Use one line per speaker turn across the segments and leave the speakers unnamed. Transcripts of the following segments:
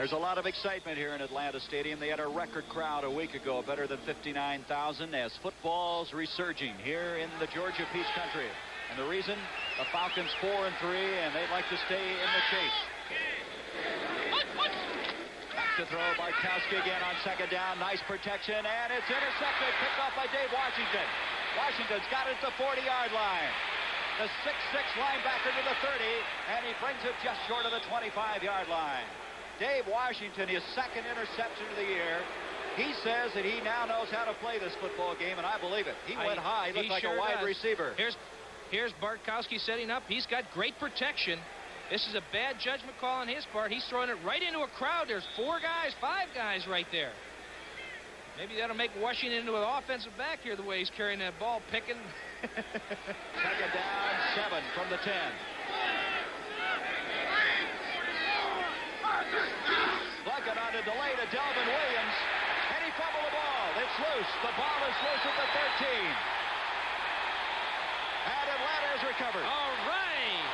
There's a lot of excitement here in Atlanta Stadium. They had a record crowd a week ago, better than 59,000, as football's resurging here in the Georgia Peach Country. And the reason? The Falcons 4-3, and they'd like to stay in the chase. Back to throw, Bartkowski again on second down. Nice protection, and it's intercepted. Picked off by Dave Washington. Washington's got it at the 40-yard line. The 6'6" linebacker to the 30, and he brings it just short of the 25-yard line. Dave Washington, his second interception of the year. He says that he now knows how to play this football game, and I believe it. He went high. He looked like a wide receiver.
Here's Bartkowski setting up. He's got great protection. This is a bad judgment call on his part. He's throwing it right into a crowd. There's 5 guys right there. Maybe that'll make Washington into an offensive back here, the way he's carrying that ball, picking.
Second down, 7 from the 10. Plunkett on a delay to Delvin Williams, and he fumbled the ball. It's loose. The ball is loose at the 13. And Atlanta has recovered.
All right.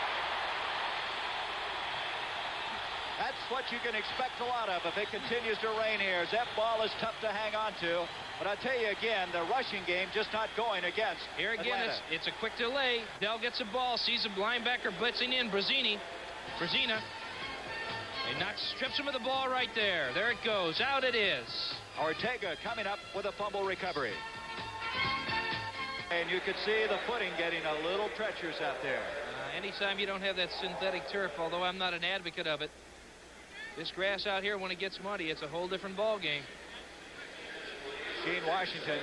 That's what you can expect a lot of if it continues to rain here. That ball is tough to hang on to. But I tell you again, the rushing game just not going against
here again,
Atlanta.
It's a quick delay. Dell gets a ball, sees a linebacker blitzing in, Brazina. He strips him of the ball right there. There it goes. Out it is.
Ortega coming up with a fumble recovery. And you could see the footing getting a little treacherous out there.
Anytime you don't have that synthetic turf, although I'm not an advocate of it, this grass out here, when it gets muddy, it's a whole different ball game.
Gene Washington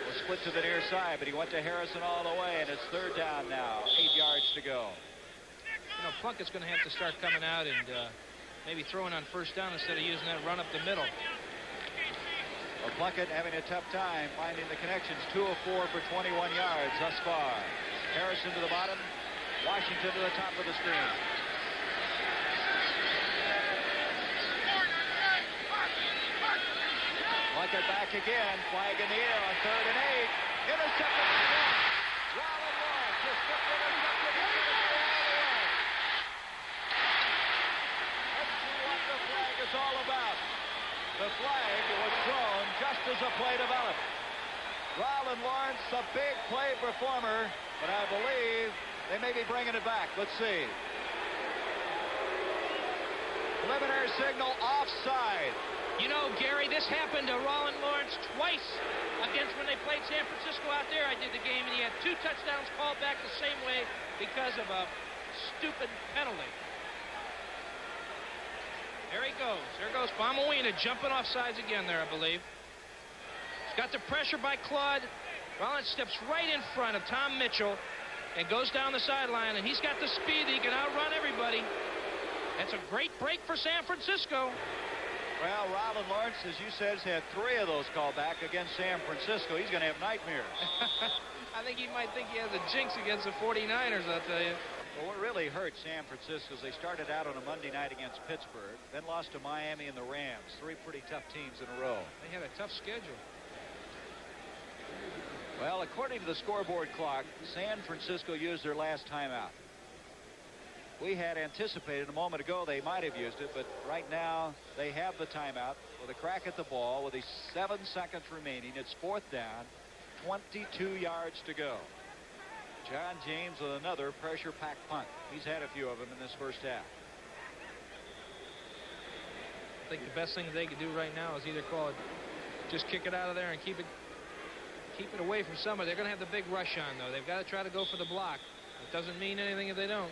was split to the near side, but he went to Harrison all the way, and it's third down now. 8 yards to go.
You know, Plunkett's going to have to start coming out and maybe throwing on first down instead of using that run up the middle.
Well, Plunkett having a tough time finding the connections. 2 of 4 for 21 yards thus far. Harrison to the bottom. Washington to the top of the screen. Plunkett back again. Flag in the air on 3rd and 8. Intercepted. Rollin Lawrence just stripped intercepted. Let's see what the flag is all about. The flag was thrown just as the play developed. Rollin Lawrence, a big play performer, but I believe they may be bringing it back. Let's see. Preliminary signal offside.
You know, Gary, this happened to Rollin Lawrence twice against when they played San Francisco out there. I did the game, and he had 2 touchdowns called back the same way because of a stupid penalty. There he goes. There goes Famawina jumping off sides again there, I believe. He's got the pressure by Claude. Rollins steps right in front of Tom Mitchell and goes down the sideline, and he's got the speed that he can outrun everybody. That's a great break for San Francisco.
Well, Rollin Lawrence, as you said, has had 3 of those called back against San Francisco. He's going to have nightmares.
I think he might think he has a jinx against the 49ers, I'll tell you.
Well, what really hurt San Francisco is they started out on a Monday night against Pittsburgh, then lost to Miami and the Rams. 3 pretty tough teams in a row.
They had a tough schedule.
Well, according to the scoreboard clock, San Francisco used their last timeout. We had anticipated a moment ago they might have used it, but right now they have the timeout with a crack at the ball with 7 seconds remaining. It's 4th down, 22 yards to go. John James with another pressure-packed punt. He's had a few of them in this first half.
I think the best thing they could do right now is either call it, just kick it out of there and keep it away from somebody. They're going to have the big rush on, though. They've got to try to go for the block. It doesn't mean anything if they don't.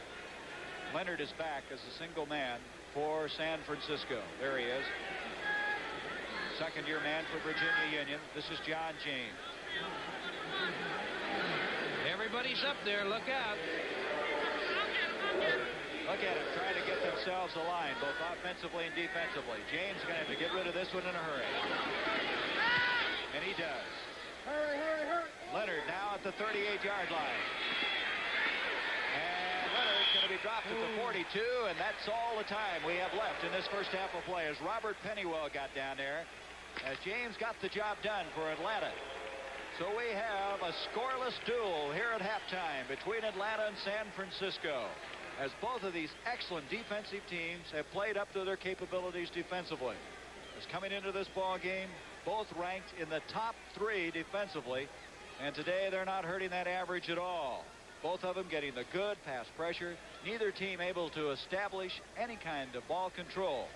Leonard is back as a single man for San Francisco. There he is. Second-year man for Virginia Union. This is John James.
Everybody's up there. Look out.
Look at them trying to get themselves aligned, both offensively and defensively. James is going to have to get rid of this one in a hurry. And he does.
Hurry.
Leonard now at the 38-yard line. And Leonard's going to be dropped at the 42, and that's all the time we have left in this first half of play as Robert Pennywell got down there, as James got the job done for Atlanta. So we have a scoreless duel here at halftime between Atlanta and San Francisco. as both of these excellent defensive teams have played up to their capabilities defensively. As coming into this ball game, both ranked in the top 3 defensively, and today they're not hurting that average at all. Both of them getting the good pass pressure. Neither team able to establish any kind of ball control.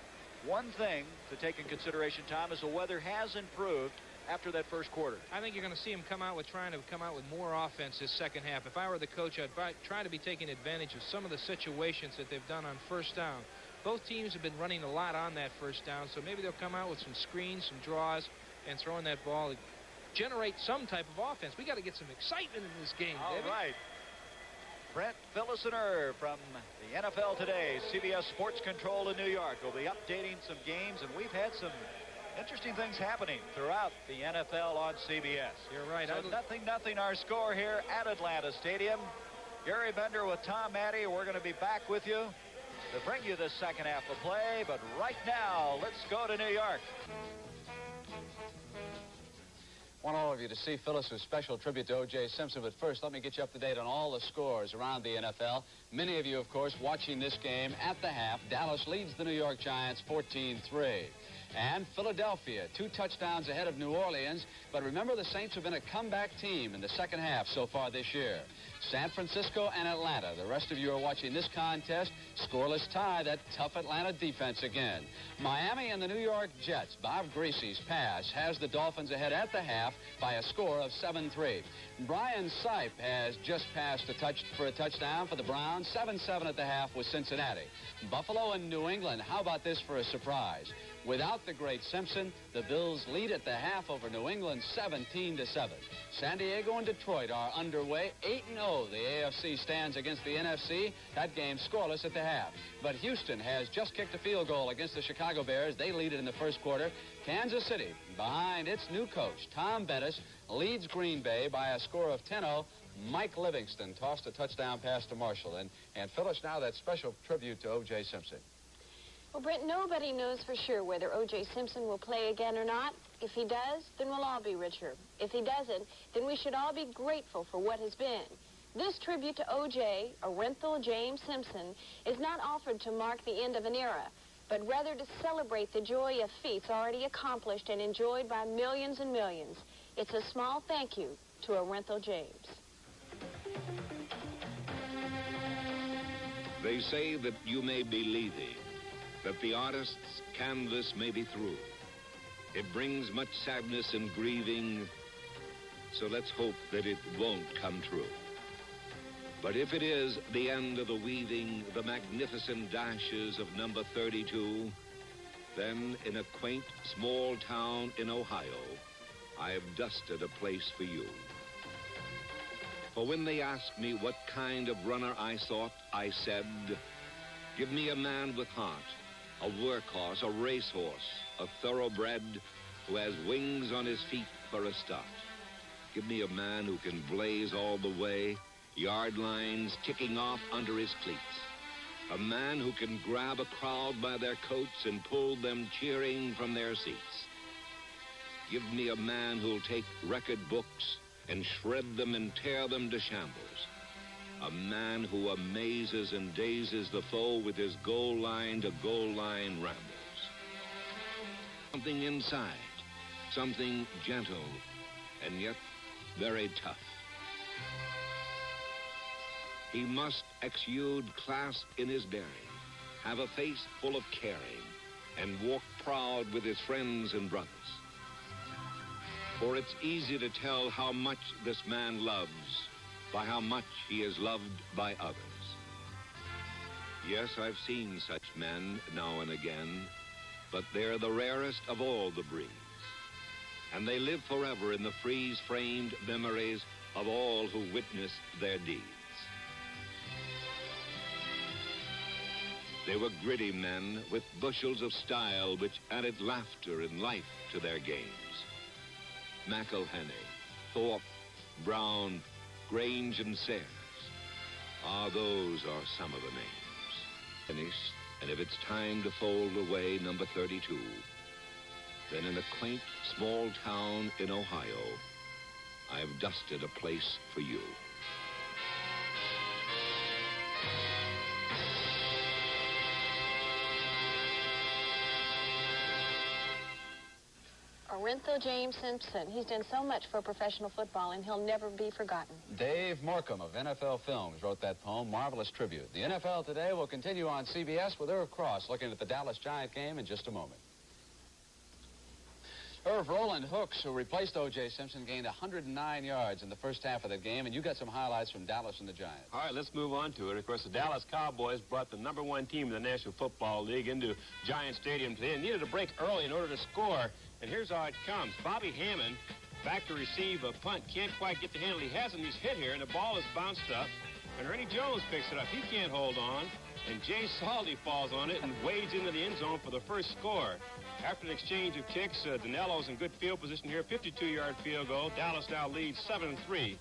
One thing to take in consideration, Tom, is the weather has improved after that first quarter.
I think you're going to see him trying to come out with more offense this second half. If I were the coach, I'd try to be taking advantage of some of the situations that they've done on first down. Both teams have been running a lot on that first down, so maybe they'll come out with some screens, some draws, and throwing that ball to generate some type of offense. We got to get some excitement in this game,
All
David.
right. Brent Phillison from the NFL Today, CBS Sports Control in New York, will be updating some games, and we've had some interesting things happening throughout the NFL on CBS.
You're right.
So 0-0 our score here at Atlanta Stadium. Gary Bender with Tom Matte. We're going to be back with you to bring you the second half of play, but right now, let's go to New York.
Want all of you to see Phyllis's special tribute to O.J. Simpson, but first let me get you up to date on all the scores around the NFL. Many of you, of course, watching this game at the half. Dallas leads the New York Giants 14-3. And Philadelphia, 2 touchdowns ahead of New Orleans. But remember, the Saints have been a comeback team in the second half so far this year. San Francisco and Atlanta. The rest of you are watching this contest. Scoreless tie, that tough Atlanta defense again. Miami and the New York Jets. Bob Greasy's pass has the Dolphins ahead at the half by a score of 7-3. Brian Sipe has just passed for a touchdown for the Browns. 7-7 at the half with Cincinnati. Buffalo and New England. How about this for a surprise? Without the great Simpson, the Bills lead at the half over New England 17-7. San Diego and Detroit are underway 8-0. The AFC stands against the NFC. That game scoreless at the half. But Houston has just kicked a field goal against the Chicago Bears. They lead it in the first quarter. Kansas City, behind its new coach, Tom Bettis, leads Green Bay by a score of 10-0. Mike Livingston tossed a touchdown pass to Marshall. And Phyllis, now that special tribute to O.J. Simpson.
Well, Brent, nobody knows for sure whether O.J. Simpson will play again or not. If he does, then we'll all be richer. If he doesn't, then we should all be grateful for what has been. This tribute to O.J., Orenthal James Simpson, is not offered to mark the end of an era, but rather to celebrate the joy of feats already accomplished and enjoyed by millions and millions. It's a small thank you to Orenthal James.
They say that you may be leaving, that the artist's canvas may be through. It brings much sadness and grieving, so let's hope that it won't come true. But if it is the end of the weaving, the magnificent dashes of number 32, then in a quaint small town in Ohio, I have dusted a place for you. For when they asked me what kind of runner I sought, I said, give me a man with heart, a workhorse, a racehorse, a thoroughbred who has wings on his feet for a start. Give me a man who can blaze all the way, yard lines ticking off under his cleats. A man who can grab a crowd by their coats and pull them cheering from their seats. Give me a man who'll take record books and shred them and tear them to shambles. A man who amazes and dazes the foe with his goal line to goal line rambles. Something inside, something gentle, and yet very tough. He must exude class in his bearing, have a face full of caring, and walk proud with his friends and brothers. For it's easy to tell how much this man loves by how much he is loved by others. Yes, I've seen such men now and again, but they're the rarest of all the breeds. And they live forever in the freeze-framed memories of all who witnessed their deeds. They were gritty men with bushels of style which added laughter and life to their games. McElhenney, Thorpe, Brown, Grange, and Sayers. Those are some of the names. Finished, and if it's time to fold away number 32, then in a quaint small town in Ohio, I've dusted a place for you.
Corinthia James Simpson. He's done so much for professional football, and he'll never be forgotten.
Dave Morecambe of NFL Films wrote that poem, marvelous tribute. The NFL Today will continue on CBS with Irv Cross looking at the Dallas Giant game in just a moment. Irv, Roland Hooks, who replaced O.J. Simpson, gained 109 yards in the first half of that game, and you got some highlights from Dallas and the Giants.
All right, let's move on to it. Of course, the Dallas Cowboys brought the #1 team in the National Football League into Giant Stadium today and needed a break early in order to score. And here's how it comes. Bobby Hammond, back to receive a punt, can't quite get the handle. He has him. He's hit here, and the ball is bounced up. And Ernie Jones picks it up. He can't hold on. And Jay Salty falls on it and wades into the end zone for the first score. After an exchange of kicks, Danello's in good field position here, 52-yard field goal. Dallas now leads 7-3.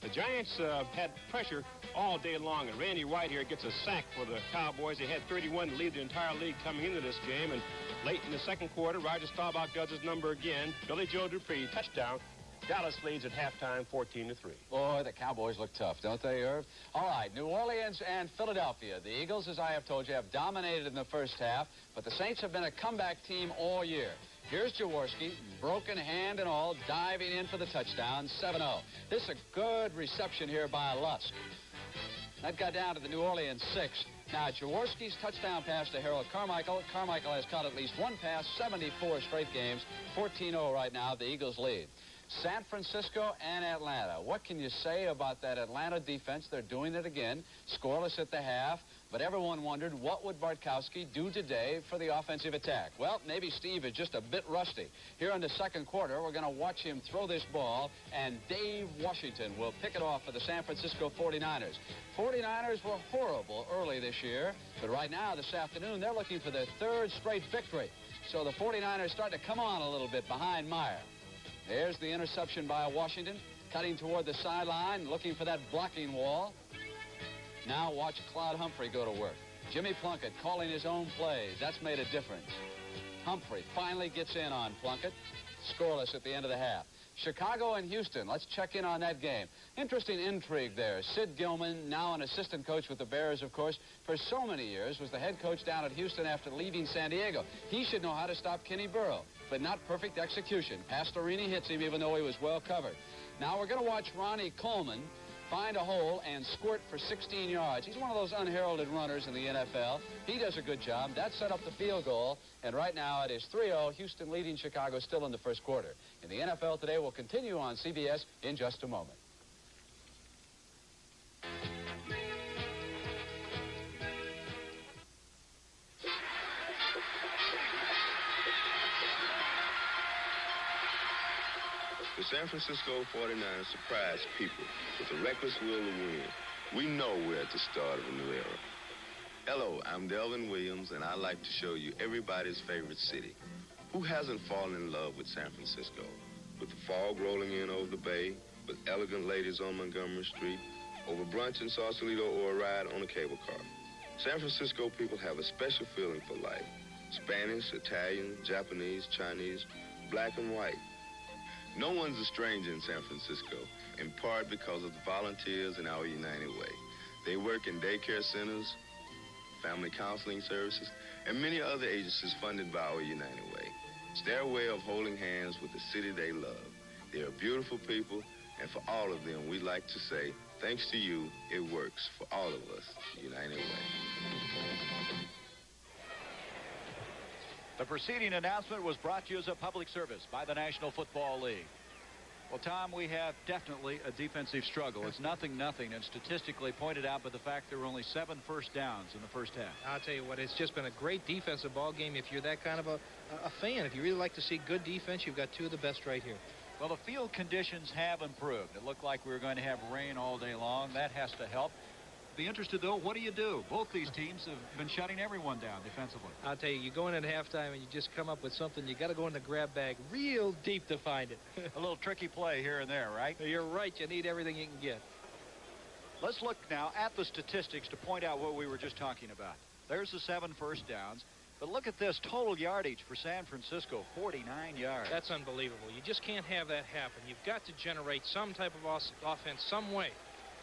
The Giants had pressure all day long, and Randy White here gets a sack for the Cowboys. They had 31 to lead the entire league coming into this game, and late in the second quarter, Roger Staubach does his number again. Billy Joe Dupree, touchdown. Dallas leads at halftime 14-3.
Boy, the Cowboys look tough, don't they, Irv? All right, New Orleans and Philadelphia. The Eagles, as I have told you, have dominated in the first half, but the Saints have been a comeback team all year. Here's Jaworski, broken hand and all, diving in for the touchdown, 7-0. This is a good reception here by Lusk. That got down to the New Orleans 6. Now, Jaworski's touchdown pass to Harold Carmichael. Carmichael has caught at least one pass, 74 straight games, 14-0 right now. The Eagles lead. San Francisco and Atlanta. What can you say about that Atlanta defense? They're doing it again. Scoreless at the half. But everyone wondered, what would Bartkowski do today for the offensive attack? Well, maybe Steve is just a bit rusty. Here in the second quarter, we're going to watch him throw this ball, and Dave Washington will pick it off for the San Francisco 49ers. 49ers were horrible early this year, but right now, this afternoon, they're looking for their third straight victory. So the 49ers start to come on a little bit behind Meyer. There's the interception by Washington, cutting toward the sideline, looking for that blocking wall. Now watch Claude Humphrey go to work. Jimmy Plunkett calling his own plays. That's made a difference. Humphrey finally gets in on Plunkett. Scoreless at the end of the half. Chicago and Houston. Let's check in on that game. Interesting intrigue there. Sid Gilman, now an assistant coach with the Bears, of course, for so many years, was the head coach down at Houston after leaving San Diego. He should know how to stop Kenny Burrow, but not perfect execution. Pastorini hits him even though he was well covered. Now we're going to watch Ronnie Coleman find a hole and squirt for 16 yards. He's one of those unheralded runners in the NFL. He does a good job. That set up the field goal, and right now it is 3-0. Houston leading Chicago still in the first quarter. And the NFL Today will continue on CBS in just a moment.
The San Francisco 49ers surprise people with a reckless will to win. We know we're at the start of a new era. Hello, I'm Delvin Williams, and I'd like to show you everybody's favorite city. Who hasn't fallen in love with San Francisco? With the fog rolling in over the bay, with elegant ladies on Montgomery Street, over brunch in Sausalito, or a ride on a cable car. San Francisco people have a special feeling for life. Spanish, Italian, Japanese, Chinese, black and white. No one's a stranger in San Francisco, in part because of the volunteers in our United Way. They work in daycare centers, family counseling services, and many other agencies funded by our United Way. It's their way of holding hands with the city they love. They are beautiful people, and for all of them, we'd like to say, thanks to you, it works for all of us, United Way.
The preceding announcement was brought to you as a public service by the National Football League. Well, Tom, we have definitely a defensive struggle. It's 0-0, and statistically pointed out by the fact there were only 7 first downs in the first half.
I'll tell you what, it's just been a great defensive ball game if you're that kind of a fan. If you really like to see good defense, you've got two of the best right here.
Well, the field conditions have improved. It looked like we were going to have rain all day long. That has to help. Be interested, though, what do you do? Both these teams have been shutting everyone down defensively.
I'll tell you, you go in at halftime and you just come up with something. You got to go in the grab bag real deep to find it.
A little tricky play here and there, right?
You're right. You need everything you can get.
Let's look now at the statistics to point out what we were just talking about. There's the 7 first downs. But look at this total yardage for San Francisco, 49 yards.
That's unbelievable. You just can't have that happen. You've got to generate some type of offense some way.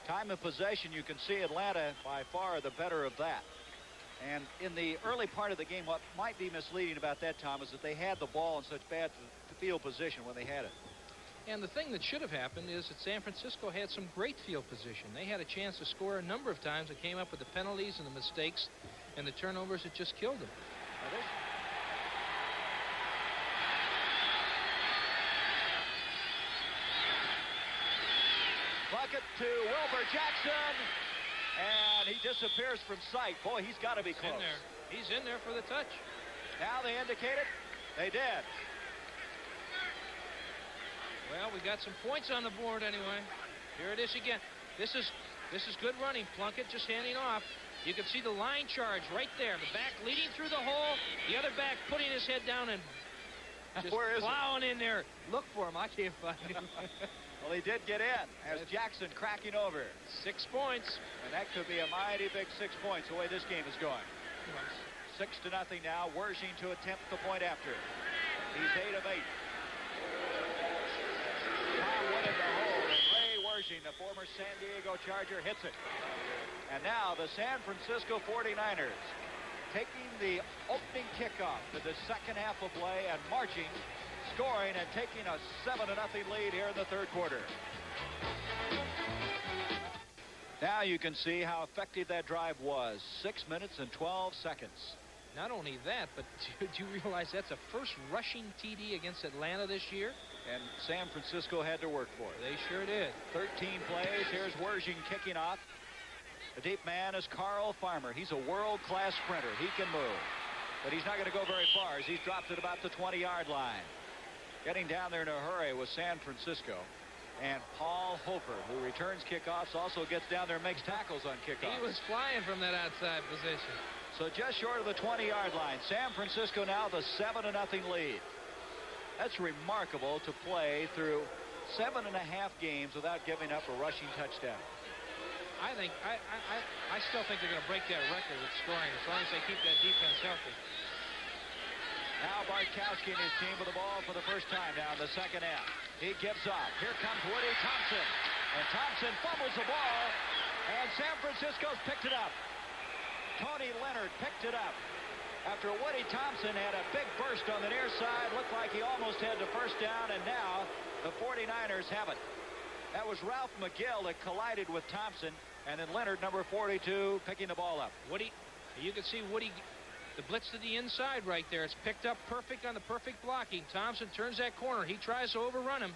Time of possession, you can see Atlanta by far the better of that. And in the early part of the game, what might be misleading about that, Tom, is that they had the ball in such bad field position when they had it.
And the thing that should have happened is that San Francisco had some great field position. They had a chance to score a number of times and came up with the penalties and the mistakes and the turnovers that just killed them.
Bucket to Wilbur Jackson, and he disappears from sight. Boy, he's got to be close.
He's in there for the touch.
Now they indicate it. They did.
Well, we got some points on the board anyway. Here it is again. This is good running. Plunkett just handing off. You can see the line charge right there. The back leading through the hole. The other back putting his head down and just plowing in there. Look for him. I can't find him.
Well, he did get in as Jackson cracking over.
6 points.
And that could be a mighty big 6 points the way this game is going. 6-0 now. Wershing to attempt the point after. He's 8 of 8. Tom went in the hole, and Ray Wershing, the former San Diego Charger, hits it. And now the San Francisco 49ers taking the opening kickoff to the second half of play and marching, scoring, and taking a 7-0 lead here in the third quarter. Now you can see how effective that drive was. 6 minutes and 12 seconds.
Not only that, but do you realize that's a first rushing TD against Atlanta this year?
And San Francisco had to work for it.
They sure did.
13 plays. Here's Wershing kicking off. The deep man is Carl Farmer. He's a world-class sprinter. He can move. But he's not going to go very far as he's dropped at about the 20-yard line. Getting down there in a hurry was San Francisco. And Paul Hofer, who returns kickoffs, also gets down there and makes tackles on kickoffs.
He was flying from that outside position.
So just short of the 20-yard line. San Francisco now the 7-0 lead. That's remarkable to play through 7.5 games without giving up a rushing touchdown.
I still think they're going to break that record with scoring as long as they keep that defense healthy.
Now Bartkowski and his team with the ball for the first time now in the second half. He gives up. Here comes Woody Thompson. And Thompson fumbles the ball. And San Francisco's picked it up. Tony Leonard picked it up. After Woody Thompson had a big burst on the near side. Looked like he almost had the first down. And now the 49ers have it. That was Ralph McGill that collided with Thompson. And then Leonard, number 42, picking the ball up.
Woody, you can see Woody, the blitz to the inside right there. It's picked up perfect on the perfect blocking. Thompson turns that corner. He tries to overrun him.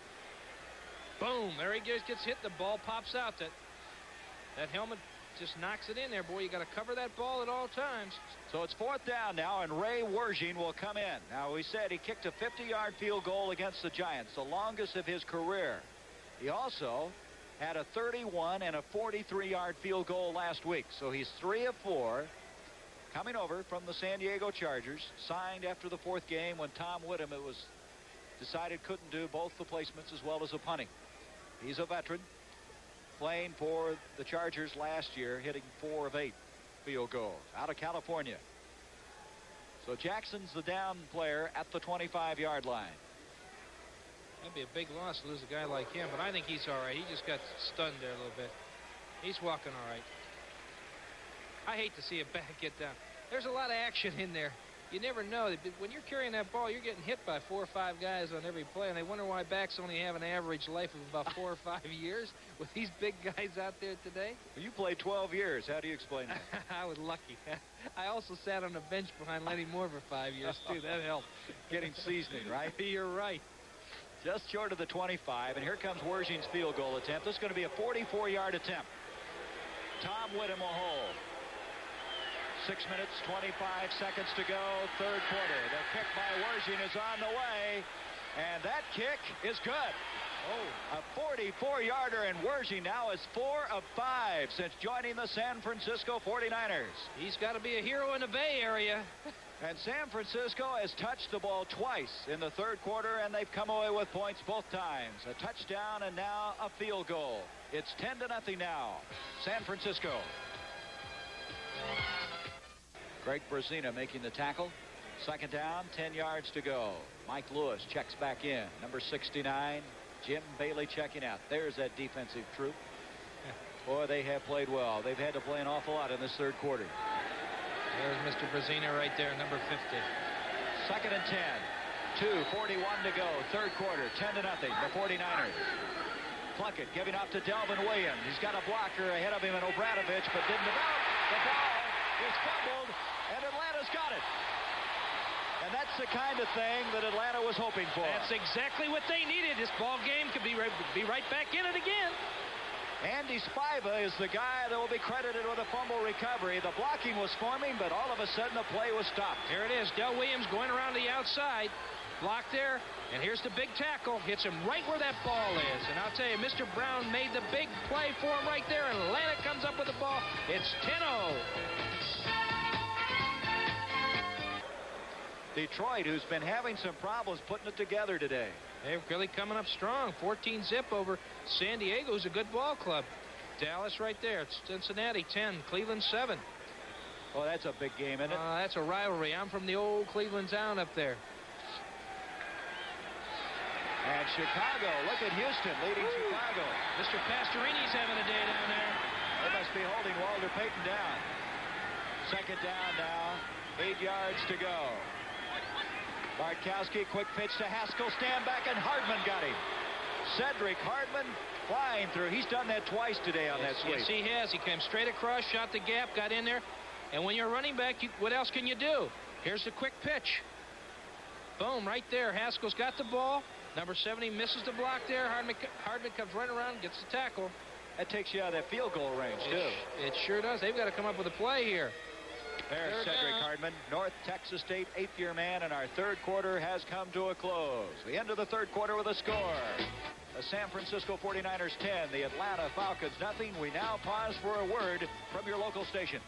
Boom. There he gets hit. The ball pops out. That helmet just knocks it in there. Boy, you got to cover that ball at all times.
So it's fourth down now, and Ray Wershing will come in. Now, we said he kicked a 50-yard field goal against the Giants, the longest of his career. He also had a 31 and a 43-yard field goal last week. So he's 3 of 4. Coming over from the San Diego Chargers, signed after the fourth game when Tom Whittam, it was decided, couldn't do both the placements as well as the punting. He's a veteran, playing for the Chargers last year, hitting 4 of 8 field goals out of California. So Jackson's the down player at the 25-yard line.
That'd be a big loss to lose a guy like him, but I think he's all right. He just got stunned there a little bit. He's walking all right. I hate to see a back get down. There's a lot of action in there. You never know. When you're carrying that ball, you're getting hit by 4 or 5 guys on every play, and they wonder why backs only have an average life of about 4 or 5 years with these big guys out there today.
Well, you played 12 years. How do you explain that?
I was lucky. I also sat on the bench behind Lenny Moore for 5 years, too. That helped.
Getting seasoning, right?
You're right.
Just short of the 25, and here comes Wershing's field goal attempt. This is going to be a 44-yard attempt. Tom Whittam will hold. 6 minutes, 25 seconds to go, third quarter. The kick by Wershing is on the way, and that kick is good. Oh, a 44-yarder, and Wershing now is 4 of 5 since joining the San Francisco 49ers.
He's got to be a hero in the Bay Area.
And San Francisco has touched the ball twice in the third quarter, and they've come away with points both times. A touchdown and now a field goal. It's 10-0 now. San Francisco. Greg Brazina making the tackle. Second down, 10 yards to go. Mike Lewis checks back in. Number 69, Jim Bailey checking out. There's that defensive troop. Boy, they have played well. They've had to play an awful lot in this third quarter.
There's Mr. Brazina right there, number 50.
Second and 10. 2:41 to go. Third quarter, 10-0, the 49ers. Plunkett giving off to Delvin Williams. He's got a blocker ahead of him in Obradovic, but didn't develop. The ball is fumbled, and Atlanta's got it. And that's the kind of thing that Atlanta was hoping for.
That's exactly what they needed. This ball game could be right back in it again.
Andy Spiva is the guy that will be credited with a fumble recovery. The blocking was forming, but all of a sudden the play was stopped.
Here it is. Del Williams going around the outside. Blocked there. And here's the big tackle. Hits him right where that ball is. And I'll tell you, Mr. Brown made the big play for him right there. And Atlanta comes up with the ball. It's 10-0.
Detroit, who's been having some problems putting it together today.
They're really coming up strong. 14-zip over San Diego, who's a good ball club. Dallas right there. It's Cincinnati 10, Cleveland 7.
Oh, that's a big game, isn't it?
That's a rivalry. I'm from the old Cleveland town up there.
And Chicago, look at Houston leading Chicago.
Mr. Pastorini's having a day down there.
They must be holding Walter Payton down. Second down now, 8 yards to go. Bartkowski, quick pitch to Haskell, stand back, and Hardman got him. Cedric Hardman flying through. He's done that twice today on that sweep.
Yes, he has. He came straight across, shot the gap, got in there. And when you're running back, what else can you do? Here's the quick pitch. Boom, right there. Haskell's got the ball. Number 70 misses the block there. Hardman comes right around, gets the tackle.
That takes you out of that field goal range, too.
It sure does. They've got to come up with a play here.
There's Cedric Hardman, North Texas State 8th-year man, and our third quarter has come to a close. The end of the third quarter with a score. The San Francisco 49ers 10, the Atlanta Falcons nothing. We now pause for a word from your local station.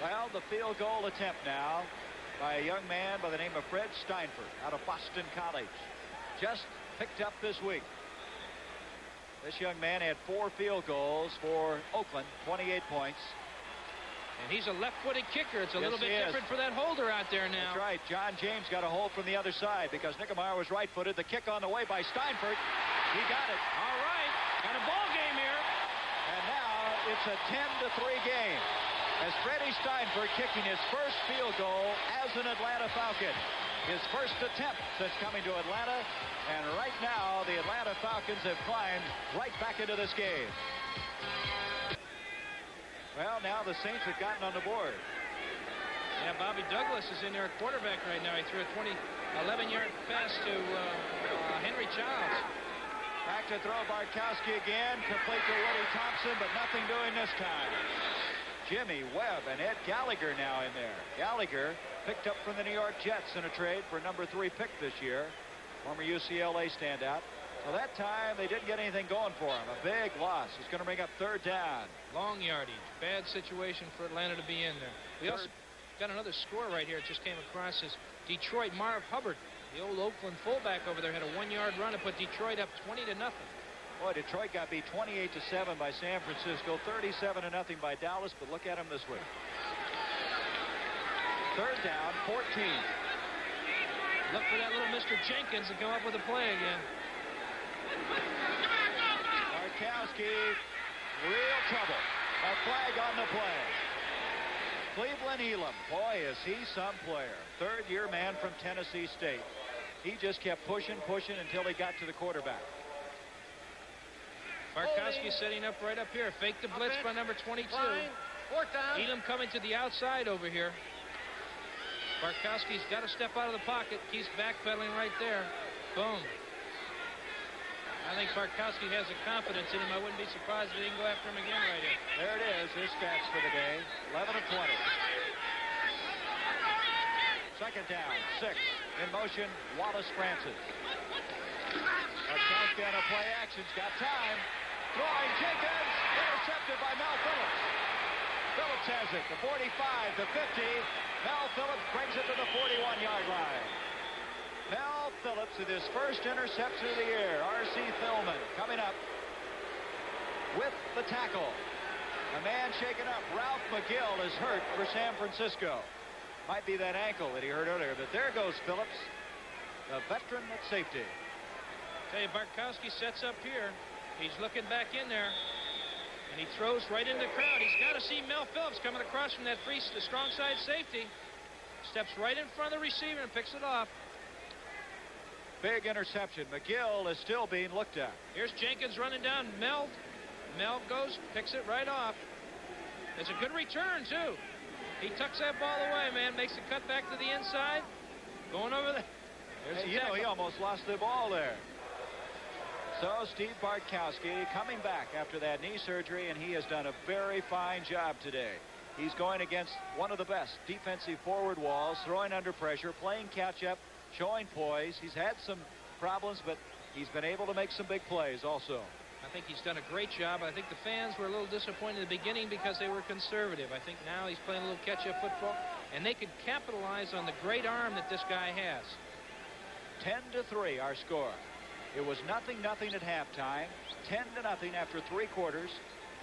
Well, the field goal attempt now by a young man by the name of Fred Steinfurt out of Boston College. Just picked up this week. This young man had 4 field goals for Oakland, 28 points.
And he's a left-footed kicker. It's a little bit different for that holder out there now.
That's right. John James got a hold from the other side because Nickemeyer was right-footed. The kick on the way by Steinfurt. He got it.
All right. Got a ball game here.
And now it's a 10-3 game as Freddie Steinfurt kicking his first field goal as an Atlanta Falcon. His first attempt since coming to Atlanta. And right now, the Atlanta Falcons have climbed right back into this game. Well, now the Saints have gotten on the board.
Yeah, Bobby Douglas is in there at quarterback right now. He threw a 11-yard pass to Henry Childs.
Back to throw Bartkowski again. Complete to Woody Thompson, but nothing doing this time. Jimmy Webb and Ed Gallagher now in there. Gallagher picked up from the New York Jets in a trade for number 3 pick this year. Former UCLA standout. Well, that time they didn't get anything going for him. A big loss. He's going to bring up third down.
Long yardage. Bad situation for Atlanta to be in there. We also got another score right here. It just came across as Detroit. Marv Hubbard, the old Oakland fullback over there, had a 1-yard run to put Detroit up 20-0.
Boy, Detroit got beat 28-7 by San Francisco, 37-0 by Dallas, but look at them this week. Third down, 14.
Look for that little Mr. Jenkins to come up with a play again.
Bartkowski, real trouble. A flag on the play. Cleveland Elam, boy, is he some player. Third-year man from Tennessee State. He just kept pushing until he got to the quarterback.
Bartkowski setting up right up here. Fake the blitz by number 22.
Fourth down.
Elam coming to the outside over here. Bartkowski's got to step out of the pocket. He's backpedaling right there. Boom. I think Bartkowski has the confidence in him. I wouldn't be surprised if he didn't go after him again right here.
There it is. His stats for the day. 11 of 20. Second down. 6. In motion, Wallace Francis. Bartkowski on a play action's got time. Throwing Jenkins. Intercepted by Mel Phillips. Phillips has it. The 45, the 50. Mel Phillips brings it to the 41-yard line. Mel Phillips with his first interception of the year. R.C. Philman coming up with the tackle. A man shaken up. Ralph McGill is hurt for San Francisco. Might be that ankle that he hurt earlier, but there goes Phillips, the veteran at safety.
Hey, Bartkowski sets up here. He's looking back in there, and he throws right into the crowd. He's got to see Mel Phillips coming across from that the strong side safety. Steps right in front of the receiver and picks it off.
Big interception. McGill is still being looked at.
Here's Jenkins running down. Mel goes, picks it right off. It's a good return, too. He tucks that ball away, man. Makes the cut back to the inside. Going over there.
Hey, he almost lost the ball there. So Steve Bartkowski coming back after that knee surgery, and he has done a very fine job today. He's going against one of the best defensive forward walls, throwing under pressure, playing catch-up, showing poise. He's had some problems, but he's been able to make some big plays also.
I think he's done a great job. I think the fans were a little disappointed in the beginning because they were conservative. I think now he's playing a little catch-up football, and they could capitalize on the great arm that this guy has.
10-3 our score. It was 0-0 at halftime, 10-0 after 3 quarters.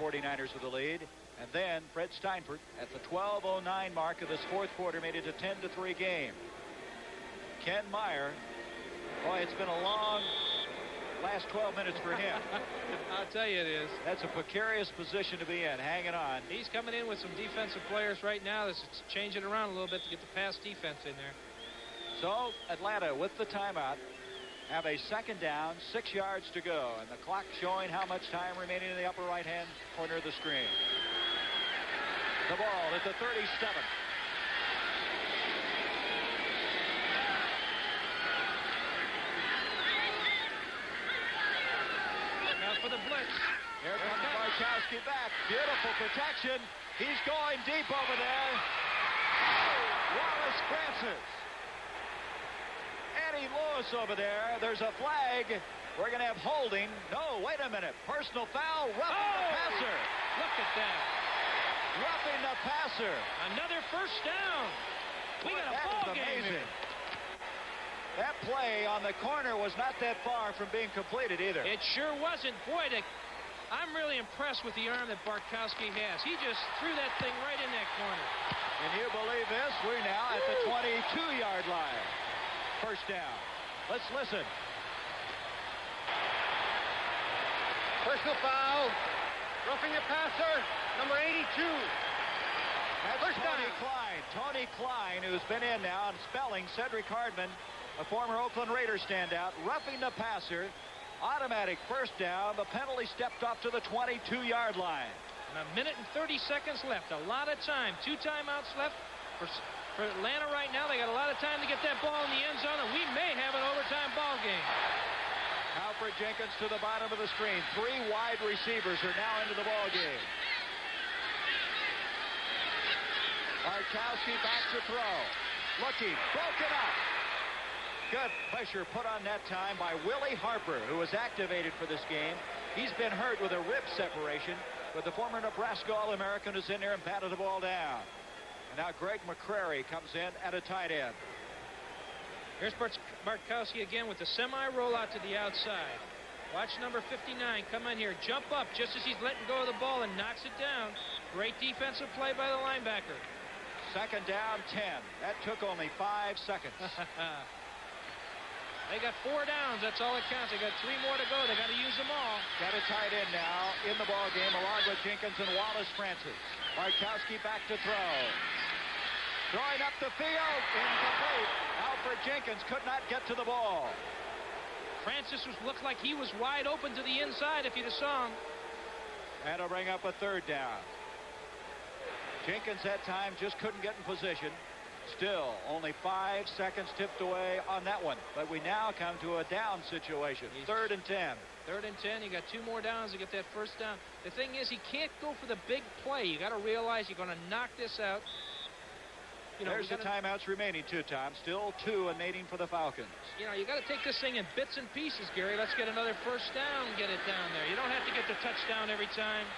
49ers with the lead. And then Fred Steinfurt at the 12:09 mark of this 4th quarter made it a 10-3 game. Ken Meyer, boy, it's been a long last 12 minutes for him.
I'll tell you it is.
That's a precarious position to be in, hanging on.
He's coming in with some defensive players right now. That's changing around a little bit to get the pass defense in there.
So Atlanta with the timeout have a 2nd down, 6 yards to go, and the clock showing how much time remaining in the upper right-hand corner of the screen. The ball at the 37.
Now for the blitz.
Here comes Bartkowski back. Beautiful protection. He's going deep over there. Wallace Francis. Eddie Lewis over there. There's a flag. We're going to have holding. No, wait a minute. Personal foul. Roughing the passer.
Look at that.
Roughing the passer.
Another first down. We got a ball game here.
That play on the corner was not that far from being completed either.
It sure wasn't. Boy, I'm really impressed with the arm that Bartkowski has. He just threw that thing right in that corner.
And you believe this? We're now at the 22-yard line. First down. Let's listen.
Personal foul. Roughing the passer. Number 82.
That's
First
Tony
down.
Klein. Tony Klein, who's been in now, and spelling Cedric Hardman, a former Oakland Raiders standout, roughing the passer. Automatic first down. The penalty stepped off to the 22-yard line.
And 1 minute and 30 seconds left. A lot of time. 2 timeouts left for Atlanta right now. They got a lot of time to get that ball in the end zone, and we may have an overtime ball game.
Alfred Jenkins to the bottom of the screen. 3 wide receivers are now into the ball game. Bartkowski back to throw. Looking. Broken up. Good pressure put on that time by Willie Harper, who was activated for this game. He's been hurt with a rib separation, but the former Nebraska All-American is in there and batted the ball down. And now Greg McCrary comes in at a tight end.
Here's Bartkowski again with the semi-rollout to the outside. Watch number 59 come in here, jump up just as he's letting go of the ball and knocks it down. Great defensive play by the linebacker.
2nd down, 10. That took only 5 seconds.
They got 4 downs. That's all that counts. They got 3 more to go. They got to use them all.
Got a tight end now in the ball game along with Jenkins and Wallace Francis. Bartkowski back to throw. Throwing up the field. Incomplete. Alfred Jenkins could not get to the ball.
Francis looked like he was wide open to the inside if you'd have saw him.
And it'll bring up a 3rd down. Jenkins that time just couldn't get in position. Still, only 5 seconds tipped away on that one. But we now come to a down situation. 3rd and 10.
3rd and 10. You got 2 more downs to get that first down. The thing is, he can't go for the big play. You got to realize you're going to knock this out. You know,
there's the timeouts remaining, too, Tom. Still 2 remaining for the Falcons.
You know, you got to take this thing in bits and pieces, Gary. Let's get another first down, get it down there. You don't have to get the touchdown every time.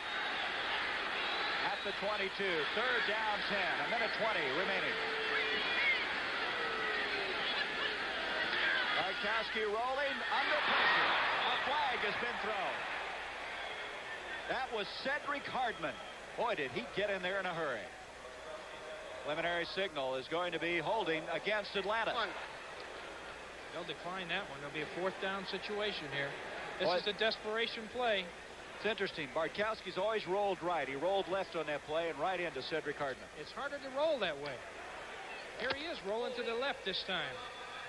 At the 22, 3rd down, 10. 1 minute 20 remaining. Bartkowski rolling under pressure. A flag has been thrown. That was Cedric Hardman. Boy, did he get in there in a hurry. Preliminary signal is going to be holding against Atlanta.
They'll decline that one. There'll be a 4th down situation here. This is a desperation play.
It's interesting. Bartkowski's always rolled right. He rolled left on that play and right into Cedric Hardman.
It's harder to roll that way. Here he is rolling to the left this time.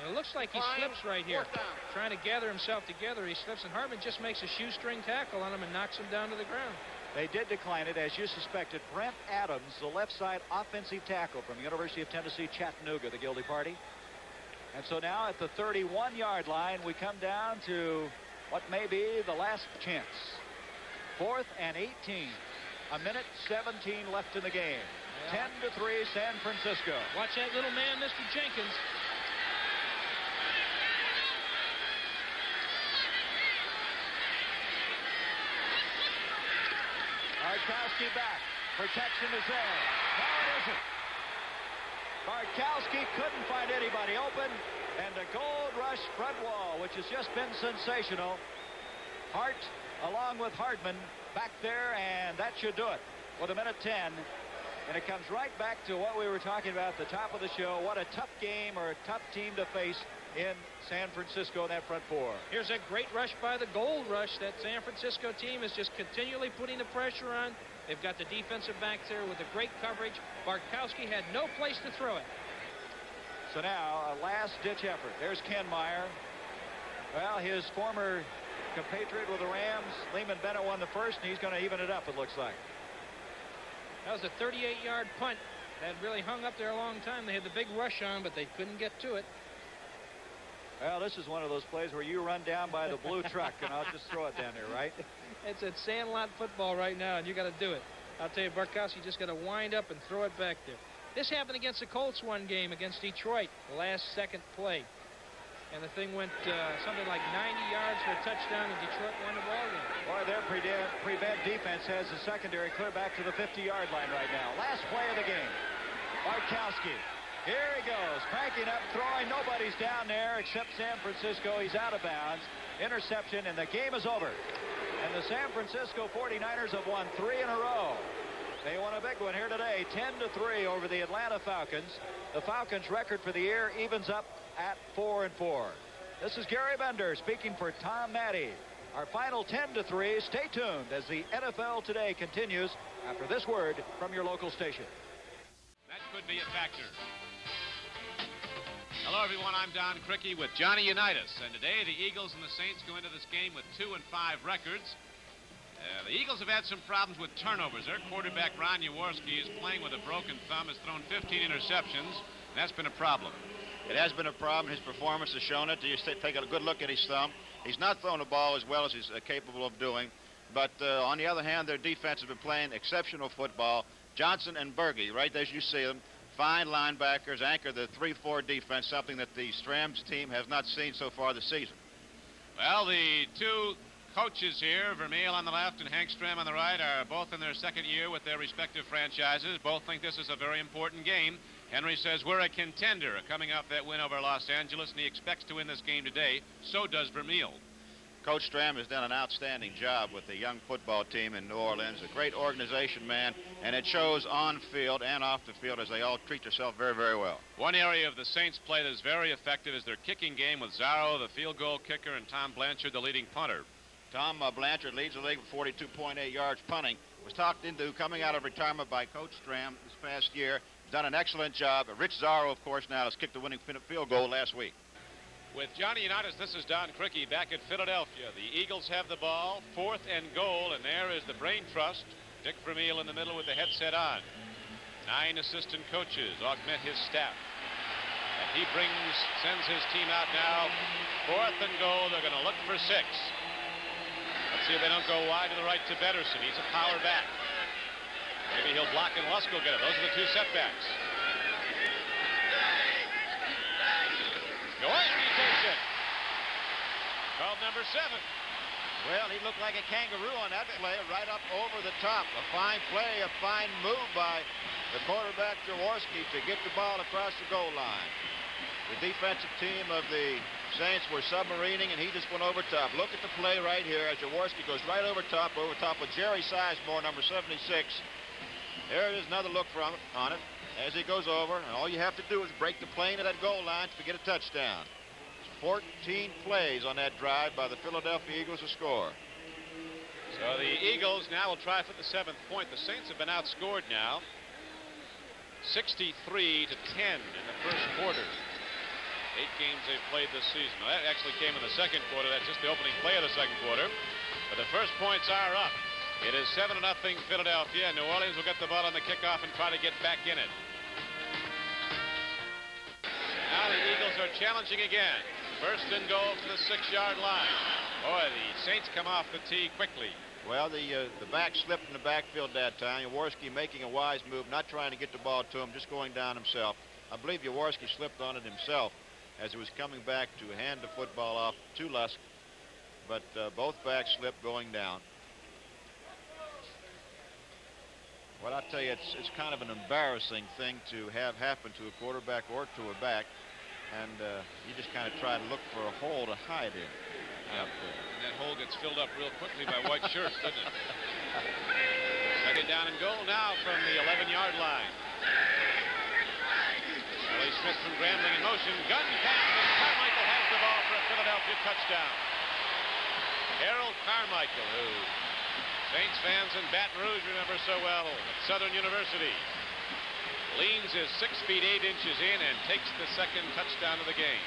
And it looks like he slips right here. Trying to gather himself together, he slips, and Hartman just makes a shoestring tackle on him and knocks him down to the ground.
They did decline it, as you suspected. Brent Adams, the left side offensive tackle from the University of Tennessee, Chattanooga, the guilty party. And so now at the 31-yard line, we come down to what may be the last chance. 4th and 18. A minute 17 left in the game. 10-3 San Francisco.
Watch that little man, Mr. Jenkins.
Bartkowski back. Protection is there. No, it isn't. Bartkowski couldn't find anybody open. And a gold rush front wall, which has just been sensational. Hart, along with Hardman, back there, and that should do it with a minute 10. And it comes right back to what we were talking about at the top of the show. What a tough game or a tough team to face in San Francisco in that front four.
Here's a great rush by the Gold Rush. That San Francisco team is just continually putting the pressure on. They've got the defensive backs there with the great coverage. Bartkowski had no place to throw it.
So now a last-ditch effort. There's Ken Meyer. Well, his former compatriot with the Rams, Lehman Bennett, won the first, and he's going to even it up, it looks like.
That was a 38-yard punt that really hung up there a long time. They had the big rush on, but they couldn't get to it.
Well, this is one of those plays where you run down by the blue truck, and I'll just throw it down there, right?
It's a sandlot football right now, and you got to do it. I'll tell you, Bartkowski just got to wind up and throw it back there. This happened against the Colts one game against Detroit, the last-second play. And the thing went something like 90 yards for a touchdown, and Detroit won the ball game.
Boy, their prevent defense has the secondary clear back to the 50-yard line right now. Last play of the game. Bartkowski. Here he goes, cranking up, throwing. Nobody's down there except San Francisco. He's out of bounds. Interception, and the game is over. And the San Francisco 49ers have won 3 in a row. They won a big one here today, 10-3 over the Atlanta Falcons. The Falcons' record for the year evens up at 4-4. This is Gary Bender speaking for Tom Matte. Our final 10-3. Stay tuned as the NFL Today continues after this word from your local station.
That could be a factor. Hello, everyone. I'm Don Crickey with Johnny Unitas. And today, the Eagles and the Saints go into this game with 2-5 records. The Eagles have had some problems with turnovers. Their quarterback, Ron Jaworski, is playing with a broken thumb, has thrown 15 interceptions, and that's been a problem.
It has been a problem. His performance has shown it. You take a good look at his thumb. He's not throwing the ball as well as he's capable of doing. But on the other hand, their defense has been playing exceptional football. Johnson and Berge, right as you see them, fine linebackers, anchor the 3-4 defense, something that the Strams team has not seen so far this season.
Well, the two coaches here, Vermeil on the left and Hank Stram on the right, are both in their second year with their respective franchises. Both think this is a very important game. Henry says we're a contender coming off that win over Los Angeles, and he expects to win this game today. So does Vermeil.
Coach Stram has done an outstanding job with the young football team in New Orleans. A great organization, man, and it shows on field and off the field as they all treat themselves very, very well.
One area of the Saints' play that is very effective is their kicking game with Zarro, the field goal kicker, and Tom Blanchard, the leading punter.
Tom Blanchard leads the league with 42.8 yards punting. Was talked into coming out of retirement by Coach Stram this past year. He's done an excellent job. Rich Zarro, of course, now has kicked the winning field goal last week.
With Johnny Unitas, this is Don Crickey back at Philadelphia. The Eagles have the ball, 4th and goal, and there is the brain trust. Dick Vermeil in the middle with the headset on. 9 assistant coaches augment his staff. And he sends his team out now. 4th and goal, they're going to look for 6. Let's see if they don't go wide to the right to Betterson. He's a power back. Maybe he'll block and Lusk will get it. Those are the 2 setbacks. Go ahead, he takes it. Called number 7.
Well, he looked like a kangaroo on that play, right up over the top. A fine play, a fine move by the quarterback, Jaworski, to get the ball across the goal line. The defensive team of the Saints were submarining, and he just went over top. Look at the play right here as Jaworski goes right over top of Jerry Sizemore, number 76. There it is, another look on it as he goes over, and all you have to do is break the plane of that goal line to get a touchdown. 14 plays on that drive by the Philadelphia Eagles to score.
So the Eagles now will try for the 7th point. The Saints have been outscored now 63-10 in the first quarter. 8 games they've played this season. Well, that actually came in the second quarter. That's just the opening play of the second quarter. But the first points are up. It is 7-0 Philadelphia. New Orleans will get the ball on the kickoff and try to get back in it. Now the Eagles are challenging again. First and goal to the 6-yard line. Boy, the Saints come off the tee quickly.
Well, the back slipped in the backfield that time. Jaworski making a wise move, not trying to get the ball to him, just going down himself. I believe Jaworski slipped on it himself as he was coming back to hand the football off to Lusk. But both backs slipped going down. Well, I tell you, it's kind of an embarrassing thing to have happen to a quarterback or to a back. And you just kind of try to look for a hole to hide in.
Yep. And that hole gets filled up real quickly by white shirts, doesn't it? Second down and goal now from the 11-yard line. Willie Smith from Grambling in motion. Gun pass, and Carmichael has the ball for a Philadelphia touchdown. Harold Carmichael, who Saints fans in Baton Rouge remember so well at Southern University, leans his 6 feet 8 inches in and takes the second touchdown of the game.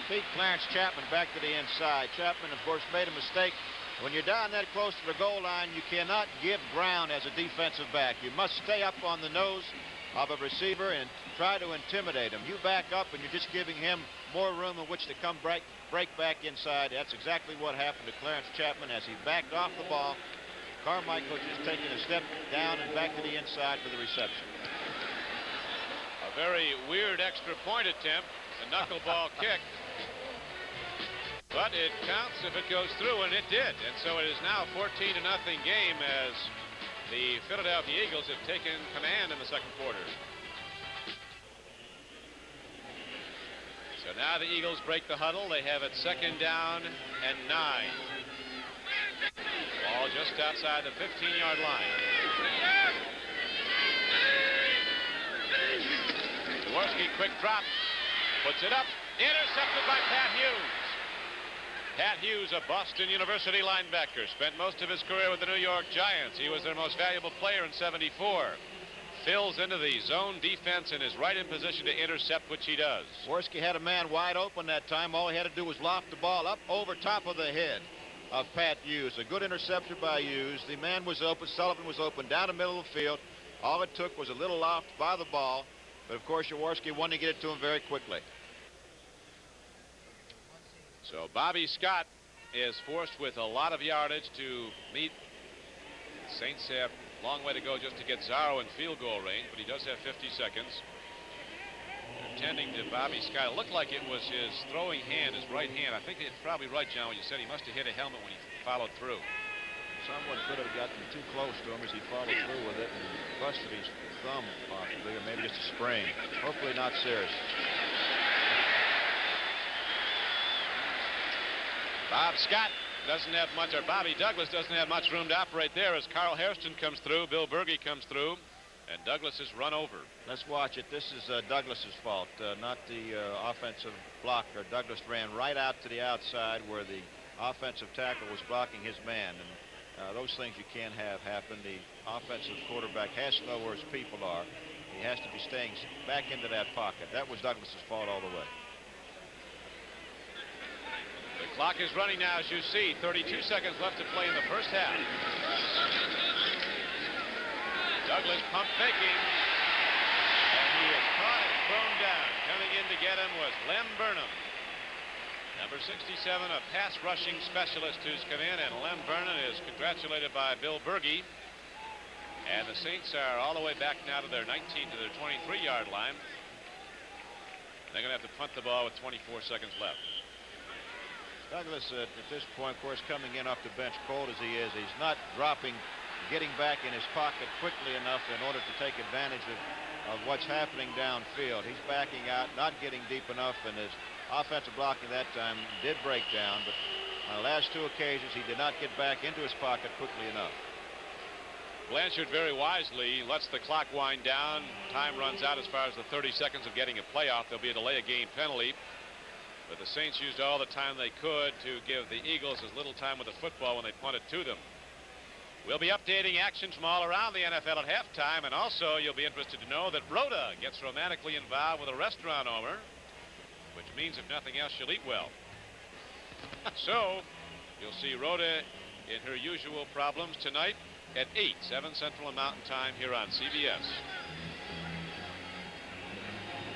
Beat Clarence Chapman back to the inside. Chapman, of course, made a mistake. When you're down that close to the goal line, you cannot give ground as a defensive back. You must stay up on the nose of a receiver and try to intimidate him. You back up and you're just giving him more room in which to come break back inside. That's exactly what happened to Clarence Chapman as he backed off the ball. Carmichael just taking a step down and back to the inside for the reception.
A very weird extra point attempt, a knuckleball kick. But it counts if it goes through, and it did. And so it is now 14-0 game as the Philadelphia Eagles have taken command in the second quarter. So now the Eagles break the huddle. They have it second down and 9. Ball just outside the 15-yard line. Jaworski, quick drop, puts it up, intercepted by Pat Hughes. Pat Hughes, a Boston University linebacker, spent most of his career with the New York Giants. He was their most valuable player in '74. Fills into the zone defense and is right in position to intercept, which he does.
Jaworski had a man wide open that time. All he had to do was loft the ball up over top of the head of Pat Hughes. A good interception by Hughes. The man was open. Sullivan was open down the middle of the field. All it took was a little loft by the ball. But, of course, Jaworski wanted to get it to him very quickly.
So Bobby Scott is forced with a lot of yardage to meet. Saints have a long way to go just to get Zarro in field goal range, but he does have 50 seconds. Tending to Bobby Scott. It looked like it was his throwing hand, his right hand. I think it's probably right, John, when you said he must have hit a helmet when he followed through.
Someone could have gotten too close to him as he followed through with it and busted his thumb, possibly, or maybe just a sprain. Hopefully not serious.
Bob Scott doesn't have much, or Bobby Douglas doesn't have much room to operate there as Carl Hairston comes through, Bill Berge comes through, and Douglas is run over.
Let's watch it. This is Douglas's fault, not the offensive blocker. Douglas ran right out to the outside where the offensive tackle was blocking his man, and those things you can't have happen. The offensive quarterback has to know where his people are. He has to be staying back into that pocket. That was Douglas's fault all the way.
The clock is running now, as you see. 32 seconds left to play in the first half. Douglas pump faking. And he is caught and thrown down. Coming in to get him was Lem Burnham. Number 67, a pass rushing specialist who's come in, and Lem Burnham is congratulated by Bill Berge. And the Saints are all the way back now to their 19 to their 23-yard line. They're going to have to punt the ball with 24 seconds left.
Douglas, at this point, of course, coming in off the bench cold as he is, he's not dropping, getting back in his pocket quickly enough in order to take advantage of what's happening downfield. He's backing out, not getting deep enough, and his offensive blocking that time did break down, but on the last two occasions, he did not get back into his pocket quickly enough.
Blanchard very wisely lets the clock wind down. Time runs out as far as the 30 seconds of getting a playoff. There'll be a delay of game penalty. But the Saints used all the time they could to give the Eagles as little time with the football when they punted to them. We'll be updating action from all around the NFL at halftime, and also you'll be interested to know that Rhoda gets romantically involved with a restaurant owner, which means, if nothing else, she'll eat well. So, you'll see Rhoda in her usual problems tonight at 8, 7 Central Mountain Time here on CBS.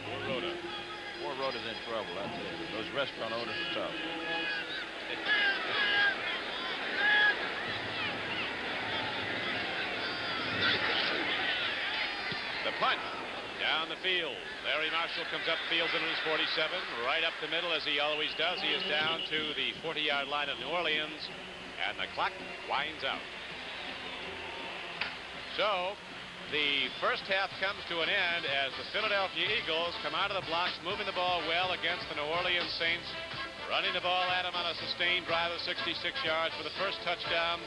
Poor Rhoda.
Poor Rhoda's in trouble, I tell you. Those restaurant owners are tough.
The punt down the field. Larry Marshall comes up, fields into his 47, right up the middle as he always does. He is down to the 40-yard line of New Orleans, and the clock winds out. So the first half comes to an end as the Philadelphia Eagles come out of the blocks, moving the ball well against the New Orleans Saints, running the ball at them on a sustained drive of 66 yards for the first touchdown,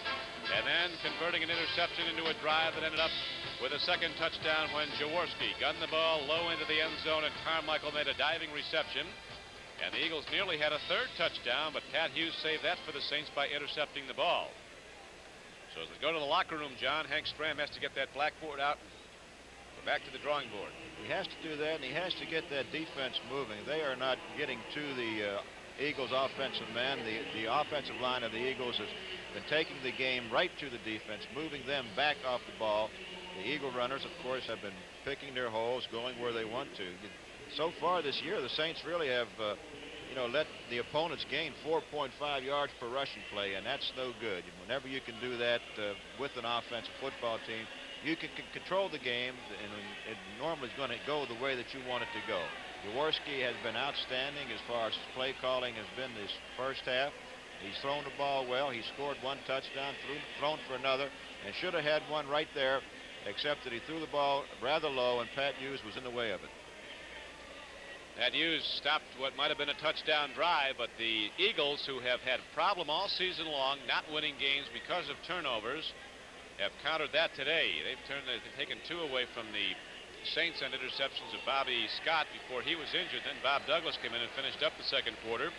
and then converting an interception into a drive that ended up with a second touchdown when Jaworski gunned the ball low into the end zone and Carmichael made a diving reception. And the Eagles nearly had a third touchdown, but Pat Hughes saved that for the Saints by intercepting the ball. So as we go to the locker room, John, Hank Stram has to get that blackboard out and go back to the drawing board.
He has to do that, and he has to get that defense moving. They are not getting to the Eagles' offensive man. The offensive line of the Eagles has been taking the game right to the defense, moving them back off the ball. The Eagle runners, of course, have been picking their holes, going where they want to. So far this year, the Saints really have, let the opponents gain 4.5 yards per rushing play, and that's no good. Whenever you can do that with an offensive football team, you can control the game, and it normally is going to go the way that you want it to go. Jaworski has been outstanding as far as play calling has been this first half. He's thrown the ball well. He scored one touchdown, thrown for another, and should have had one right there, except that he threw the ball rather low, and Pat Hughes was in the way of it.
Pat Hughes stopped what might have been a touchdown drive, but the Eagles, who have had a problem all season long, not winning games because of turnovers, have countered that today. They've taken 2 away from the Saints and interceptions of Bobby Scott before he was injured. Then Bob Douglas came in and finished up the second quarter.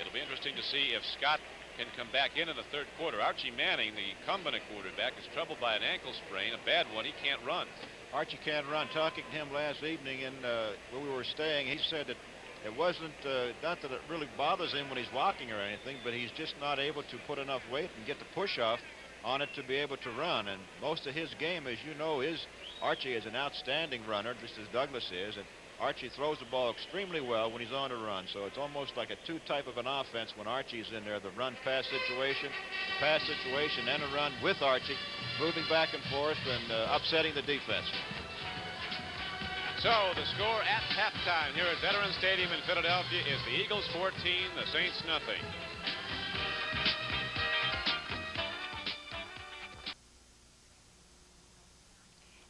It'll be interesting to see if Scott can come back in the third quarter. Archie Manning, the incumbent quarterback, is troubled by an ankle sprain, a bad one. He can't run.
Archie can't run. Talking to him last evening where we were staying, he said that it wasn't, not that it really bothers him when he's walking or anything, but he's just not able to put enough weight and get the push off on it to be able to run. And most of his game, as you know, Archie is an outstanding runner, just as Douglas is. And Archie throws the ball extremely well when he's on a run. So it's almost like a two-type of an offense when Archie's in there, the run-pass situation, the pass situation, and a run with Archie, moving back and forth and upsetting the defense.
So the score at halftime here at Veterans Stadium in Philadelphia is the Eagles 14, the Saints nothing.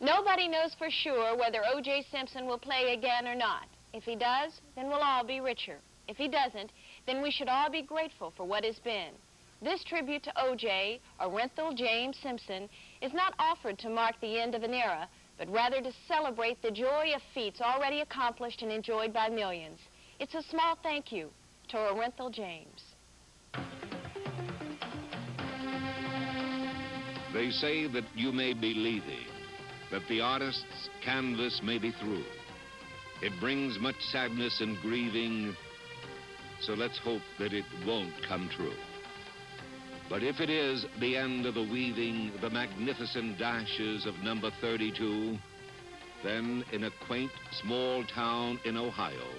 Nobody knows for sure whether O.J. Simpson will play again or not. If he does, then we'll all be richer. If he doesn't, then we should all be grateful for what has been. This tribute to O.J., Orenthal James Simpson, is not offered to mark the end of an era, but rather to celebrate the joy of feats already accomplished and enjoyed by millions. It's a small thank you to Orenthal James.
They say that you may be leaving, that the artist's canvas may be through. It brings much sadness and grieving, so let's hope that it won't come true. But if it is the end of the weaving, the magnificent dashes of number 32, then in a quaint small town in Ohio,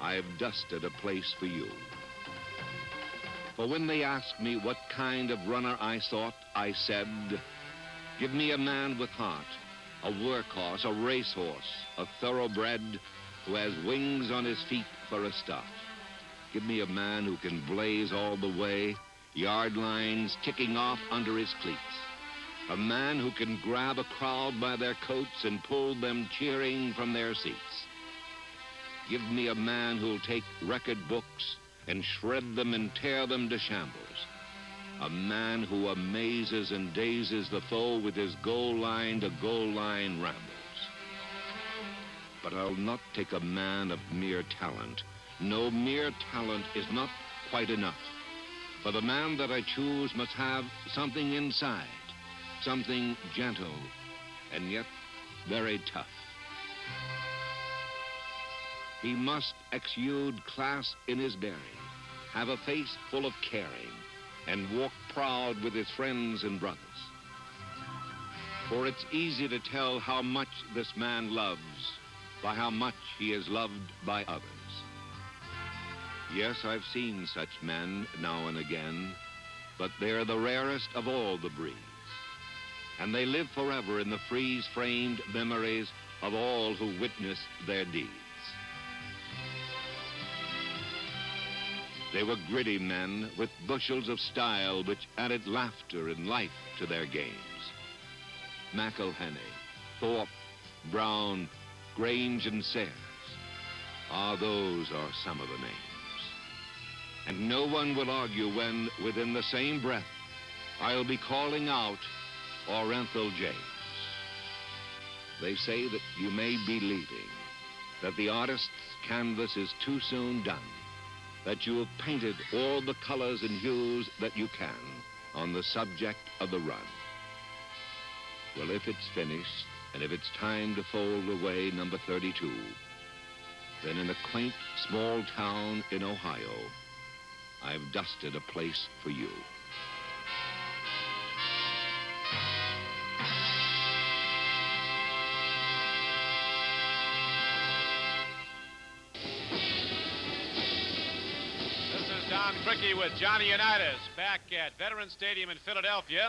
I've dusted a place for you. For when they asked me what kind of runner I sought, I said, give me a man with heart, a workhorse, a racehorse, a thoroughbred who has wings on his feet for a start. Give me a man who can blaze all the way, yard lines ticking off under his cleats. A man who can grab a crowd by their coats and pull them cheering from their seats. Give me a man who'll take record books and shred them and tear them to shambles. A man who amazes and dazes the foe with his goal line to goal line rambles. But I'll not take a man of mere talent. No, mere talent is not quite enough. For the man that I choose must have something inside, something gentle and yet very tough. He must exude class in his bearing, have a face full of caring, and walk proud with his friends and brothers. For it's easy to tell how much this man loves by how much he is loved by others. Yes, I've seen such men now and again, but they're the rarest of all the breeds. And they live forever in the freeze-framed memories of all who witnessed their deeds. They were gritty men with bushels of style which added laughter and life to their games. McElhenney, Thorpe, Brown, Grange, and Sayers. Those are some of the names. And no one will argue when, within the same breath, I'll be calling out Orenthal James. They say that you may be leaving, that the artist's canvas is too soon done, that you have painted all the colors and hues that you can on the subject of the run. Well, if it's finished, and if it's time to fold away number 32, then in a quaint small town in Ohio, I've dusted a place for you.
This is Don Criqui with Johnny Unitas back at Veterans Stadium in Philadelphia,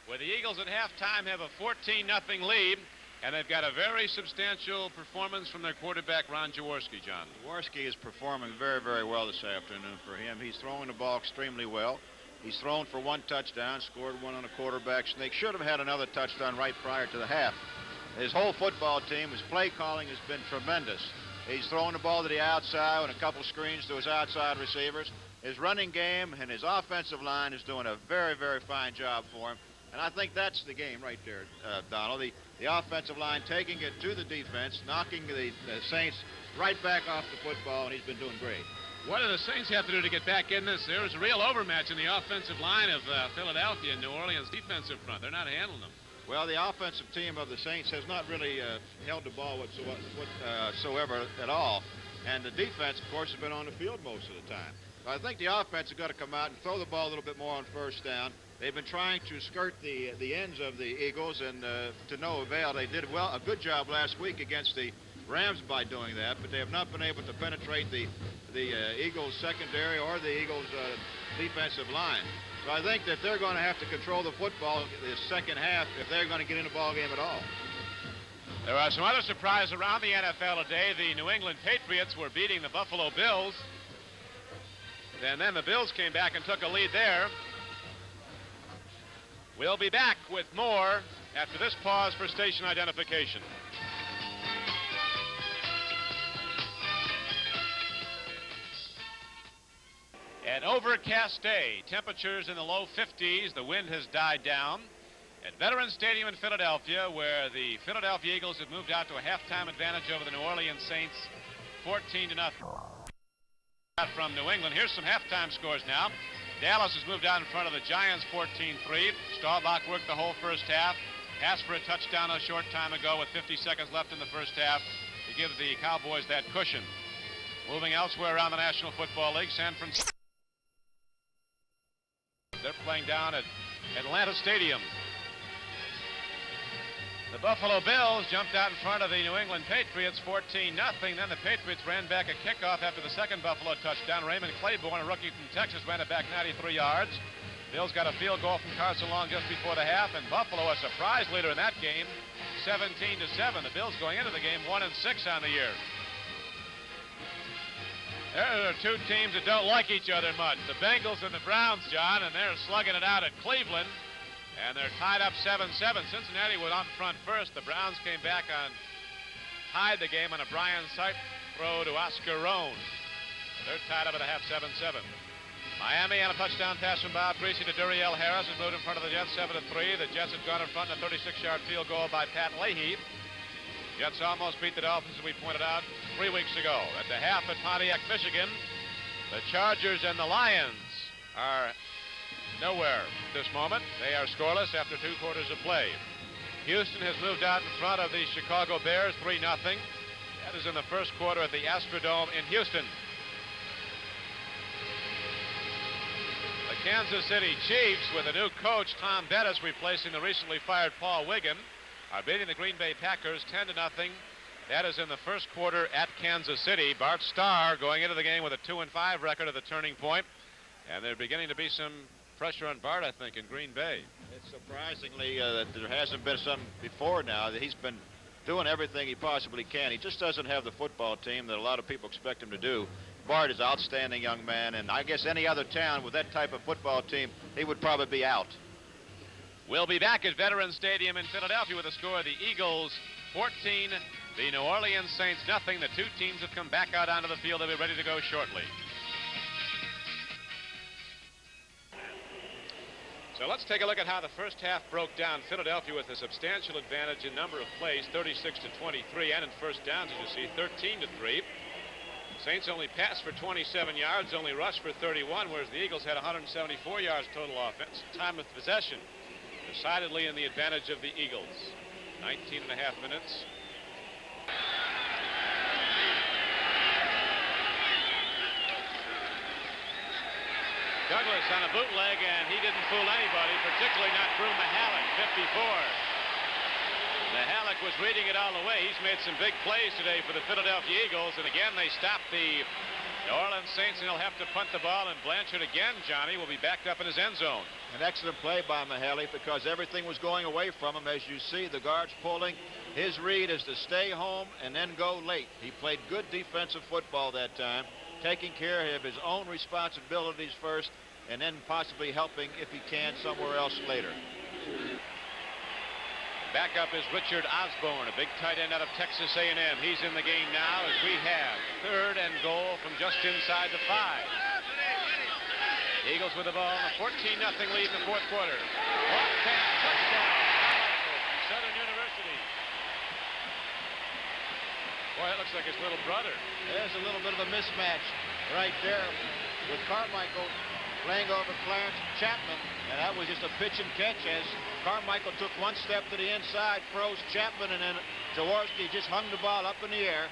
where the Eagles at halftime have a 14-0 lead, and they've got a very substantial performance from their quarterback, Ron Jaworski, John.
Jaworski is performing very, very well this afternoon for him. He's throwing the ball extremely well. He's thrown for 1 touchdown, scored 1 on a quarterback sneak. Should have had another touchdown right prior to the half. His whole football team, his play calling has been tremendous. He's throwing the ball to the outside and a couple screens to his outside receivers. His running game and his offensive line is doing a very, very fine job for him. And I think that's the game right there, Donald. The offensive line taking it to the defense, knocking the Saints right back off the football, and he's been doing great.
What do the Saints have to do to get back in this? There's a real overmatch in the offensive line of Philadelphia and New Orleans' defensive front. They're not handling them.
Well, the offensive team of the Saints has not really held the ball whatsoever at all. And the defense, of course, has been on the field most of the time. So I think the offense has got to come out and throw the ball a little bit more on first down. They've been trying to skirt the ends of the Eagles, and to no avail. They did a good job last week against the Rams by doing that, but they have not been able to penetrate the Eagles' secondary or the Eagles' defensive line. So I think that they're going to have to control the football the second half if they're going to get in the ball game at all.
There are some other surprises around the NFL today. The New England Patriots were beating the Buffalo Bills, and then the Bills came back and took a lead there. We'll be back with more after this pause for station identification. An overcast day, temperatures in the low 50s. The wind has died down at Veterans Stadium in Philadelphia, where the Philadelphia Eagles have moved out to a halftime advantage over the New Orleans Saints, 14-0. From New England, here's some halftime scores now. Dallas has moved out in front of the Giants 14-3. Staubach worked the whole first half. Passed for a touchdown a short time ago with 50 seconds left in the first half to give the Cowboys that cushion. Moving elsewhere around the National Football League, San Francisco. They're playing down at Atlanta Stadium. The Buffalo Bills jumped out in front of the New England Patriots 14-0. Then the Patriots ran back a kickoff after the second Buffalo touchdown. Raymond Claiborne, a rookie from Texas, ran it back 93 yards. Bills got a field goal from Carson Long just before the half, and Buffalo a surprise leader in that game, 17-7. The Bills going into the game 1-6 on the year. There are two teams that don't like each other much, the Bengals and the Browns, John, and they're slugging it out at Cleveland. And they're tied up 7-7. Cincinnati went on front first. The Browns came back tied the game on a Brian Sipe throw to Oscar Rohn. They're tied up at the half 7-7. Miami on a touchdown pass from Bob Greasy to Duriel Harris has moved in front of the Jets 7-3. The Jets had gone in front in a 36-yard field goal by Pat Leahy. Jets almost beat the Dolphins, as we pointed out 3 weeks ago. At the half at Pontiac, Michigan, the Chargers and the Lions are nowhere at this moment. They are scoreless after 2 quarters of play. Houston has moved out in front of the Chicago Bears 3-0. That That is in the first quarter at the Astrodome in Houston. The Kansas City Chiefs, with a new coach, Tom Bettis, replacing the recently fired Paul Wiggin, are beating the Green Bay Packers 10-0. That is in the first quarter at Kansas City. Bart Starr going into the game with a 2-5 record at the turning point, and there's beginning to be some pressure on Bart, I think, in Green Bay.
It's surprisingly that there hasn't been some before now. That he's been doing everything he possibly can. He just doesn't have the football team that a lot of people expect him to do. Bart is an outstanding young man, and I guess any other town with that type of football team, he would probably be out.
We'll be back at Veterans Stadium in Philadelphia with a score of the Eagles 14, the New Orleans Saints nothing. The two teams have come back out onto the field. They'll be ready to go shortly. So let's take a look at how the first half broke down. Philadelphia with a substantial advantage in number of plays, 36-23, and in first downs, as you see, 13-3. Saints only passed for 27 yards, only rushed for 31, whereas the Eagles had 174 yards total offense. Time of possession decidedly in the advantage of the Eagles. 19 and a half minutes. Douglas on a bootleg, and he didn't fool anybody, particularly not Drew Mahalik, 54. Mahalik was reading it all the way. He's made some big plays today for the Philadelphia Eagles, and again they stopped the New Orleans Saints, and he'll have to punt the ball, and Blanchard again, Johnny, will be backed up in his end zone.
An excellent play by Mahalik because everything was going away from him. As you see, the guards pulling. His read is to stay home and then go late. He played good defensive football that time, taking care of his own responsibilities first and then possibly helping, if he can, somewhere else later.
Back up is Richard Osborne, a big tight end out of Texas A&M. He's in the game now as we have 3rd and goal from just inside the 5. Eagles with the ball in a 14-0 lead in the fourth quarter. Off pass, touchdown, from Southern University. Boy, that looks like his little brother.
There's a little bit of a mismatch right there with Carmichael playing over Clarence Chapman, and that was just a pitch and catch as Carmichael took one step to the inside, froze Chapman, and then Jaworski just hung the ball up in the air.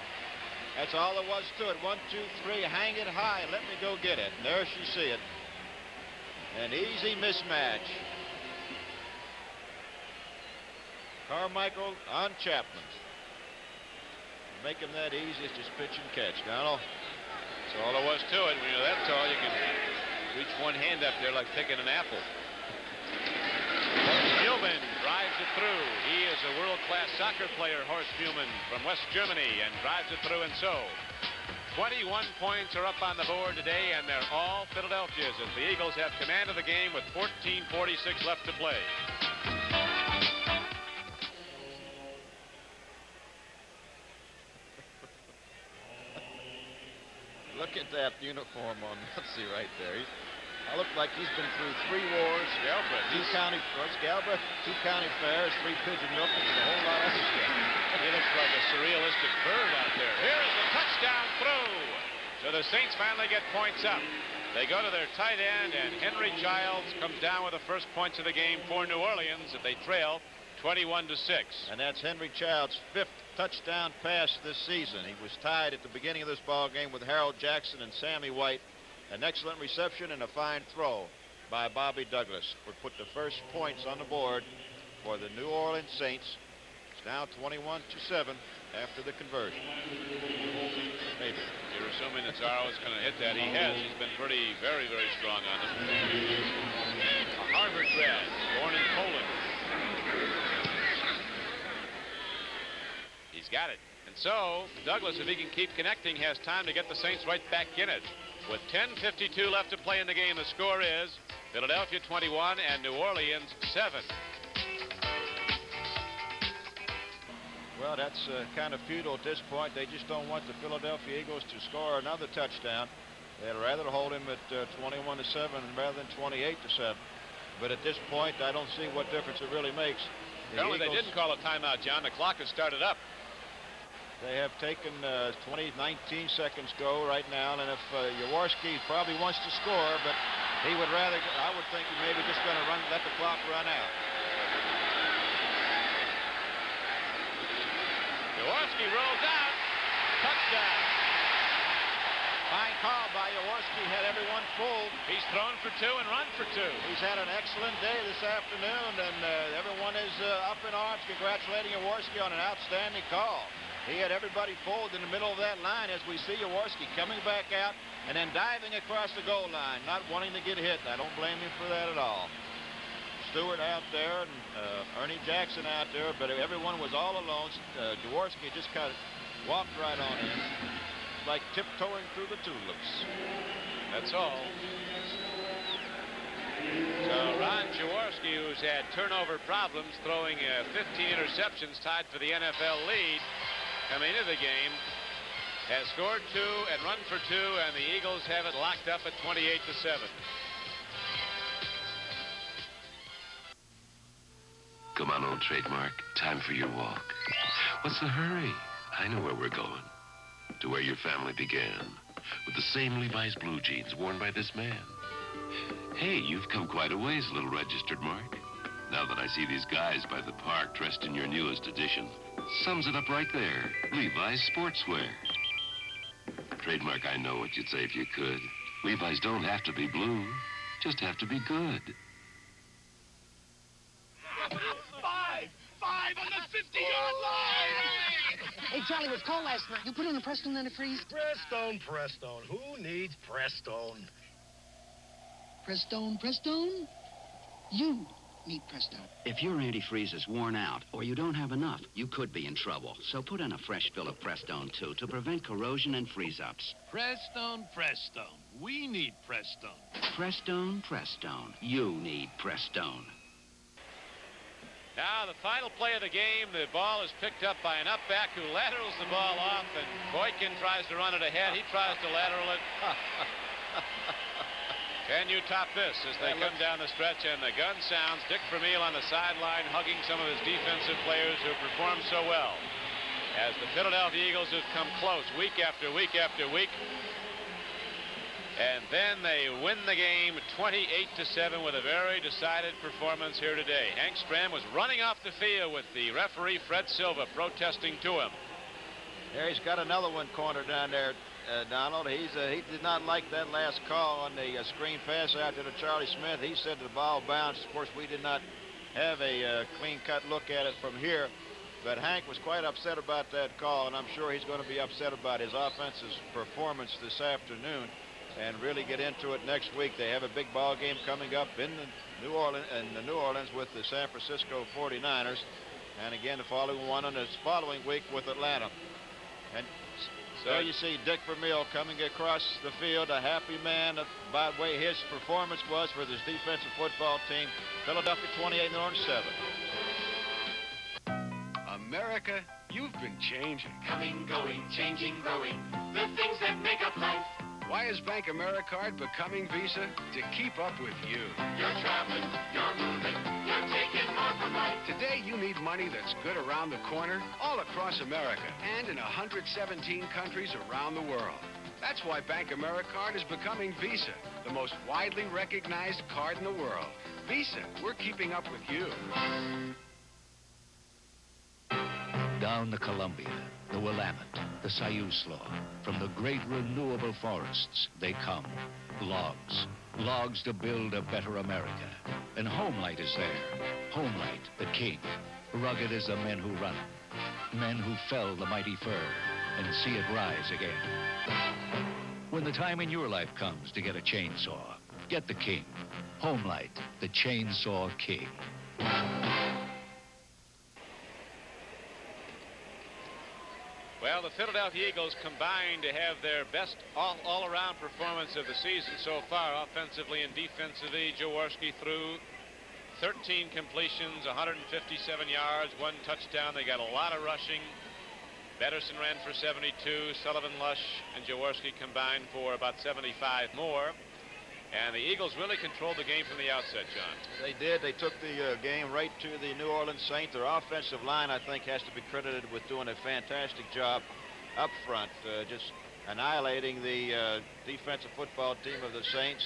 That's all there was to it. 1, 2, 3, hang it high, let me go get it. And there you see it. An easy mismatch. Carmichael on Chapman. Make him that easy, it's just pitch and catch. Donald.
That's all there was to it. When you're that tall, you can reach one hand up there like picking an apple. Horst Muhlmann drives it through. He is a world-class soccer player, Horst Muhlmann, from West Germany, and drives it through, and so 21 points are up on the board today, and they're all Philadelphia's as the Eagles have command of the game with 14:46 left to play.
Look at that uniform on Muncie right there. I look like he's been through 3 wars,
Galbraith,
2 county fairs, 3 pigeon milkers, and a whole lot of other stuff.
He looks like a surrealistic bird out there. Here is the touchdown throw. So the Saints finally get points up. They go to their tight end, and Henry Childs comes down with the first points of the game for New Orleans if they trail 21-6.
And that's Henry Childs' 5th touchdown pass this season. He was tied at the beginning of this ball game with Harold Jackson and Sammy White. An excellent reception and a fine throw by Bobby Douglas would put the first points on the board for the New Orleans Saints. It's now 21-7 after the conversion. Maybe.
You're assuming that Zarro is going to hit that. He has. He's been very, very strong on it. A Harvard grad, born in Poland. He's got it. And so, Douglas, if he can keep connecting, has time to get the Saints right back in it. With 10:52 left to play in the game, the score is Philadelphia 21 and New Orleans 7.
Well, that's kind of futile at this point. They just don't want the Philadelphia Eagles to score another touchdown. They'd rather hold him at 21-7 rather than 28-7. But at this point, I don't see what difference it really makes.
Apparently, they didn't call a timeout, John. The clock has started up.
They have taken 19 seconds go right now, and if Jaworski probably wants to score, but he would rather, I would think he maybe just going to let the clock run out.
Jaworski rolls out. touchdown.
Fine call by Jaworski, had everyone fooled.
He's thrown for 2 and run for 2.
He's had an excellent day this afternoon, and everyone is up in arms congratulating Jaworski on an outstanding call. He had everybody fooled in the middle of that line as we see Jaworski coming back out and then diving across the goal line, not wanting to get hit. I don't blame him for that at all. Stewart out there and Ernie Jackson out there, but everyone was all alone. Jaworski just kind of walked right on in, like tiptoeing through the tulips.
That's all. So Ron Jaworski, who's had turnover problems, throwing 15 interceptions, tied for the NFL lead coming into the game, has scored 2 and run for 2, and the Eagles have it locked up at 28-7.
Come on, old trademark. Time for your walk. What's the hurry? I know where we're going. To where your family began. With the same Levi's blue jeans worn by this man. Hey, you've come quite a ways, little registered mark. Now that I see these guys by the park dressed in your newest edition, sums it up right there. Levi's sportswear. Trademark, I know what you'd say if you could. Levi's don't have to be blue, just have to be good.
5 on the 50-yard line!
Hey, Charlie, it was cold last night. You put in a Prestone antifreeze?
Prestone. Who needs Prestone?
Prestone? You need Prestone.
If your antifreeze is worn out or you don't have enough, you could be in trouble. So put in a fresh fill of Prestone, too, to prevent corrosion and freeze-ups.
Prestone. We need Prestone.
Prestone. You need Prestone.
Now the final play of the game, the ball is picked up by an up-back who laterals the ball off, and Boykin tries to run it ahead. He tries to lateral it. Can you top this as they come down the stretch, and the gun sounds. Dick Vermeil on the sideline hugging some of his defensive players who performed so well. As the Philadelphia Eagles have come close week after week after week. And then they win the game 28-7 with a very decided performance here today. Hank Stram was running off the field with the referee Fred Silva protesting to him.
There he's got another one cornered down there, Donald. He did not like that last call on the screen pass out to Charlie Smith. He said the ball bounced. Of course, we did not have a clean-cut look at it from here. But Hank was quite upset about that call, and I'm sure he's going to be upset about his offense's performance this afternoon and really get into it next week. They have a big ball game coming up in New Orleans with the San Francisco 49ers, and again the following one on this following week with Atlanta. And so there you see Dick Vermeil coming across the field, a happy man by the way his performance was for this defensive football team. Philadelphia 28, New Orleans 7.
America, you've been changing.
Coming, going, changing, growing. The things that make up life.
Why is Bank AmeriCard becoming Visa? To keep up with you.
You're traveling, you're moving, you're taking more from life.
Today, you need money that's good around the corner, all across America, and in 117 countries around the world. That's why Bank AmeriCard is becoming Visa, the most widely recognized card in the world. Visa, we're keeping up with you.
Down the Columbia, the Willamette, the Siuslaw, from the great renewable forests, they come. Logs. Logs to build a better America. And Homelight is there. Homelight, the king. Rugged as the men who run it. Men who fell the mighty fir and see it rise again. When the time in your life comes to get a chainsaw, get the king. Homelight, the chainsaw king.
Well, the Philadelphia Eagles combined to have their best all-around performance of the season so far, offensively and defensively. Jaworski threw 13 completions, 157 yards, 1 touchdown. They got a lot of rushing. Betterson ran for 72. Sullivan, Lush, and Jaworski combined for about 75 more. And the Eagles really controlled the game from the outset, John.
They did. They took the game right to the New Orleans Saints. Their offensive line, I think, has to be credited with doing a fantastic job up front, just annihilating the defensive football team of the Saints,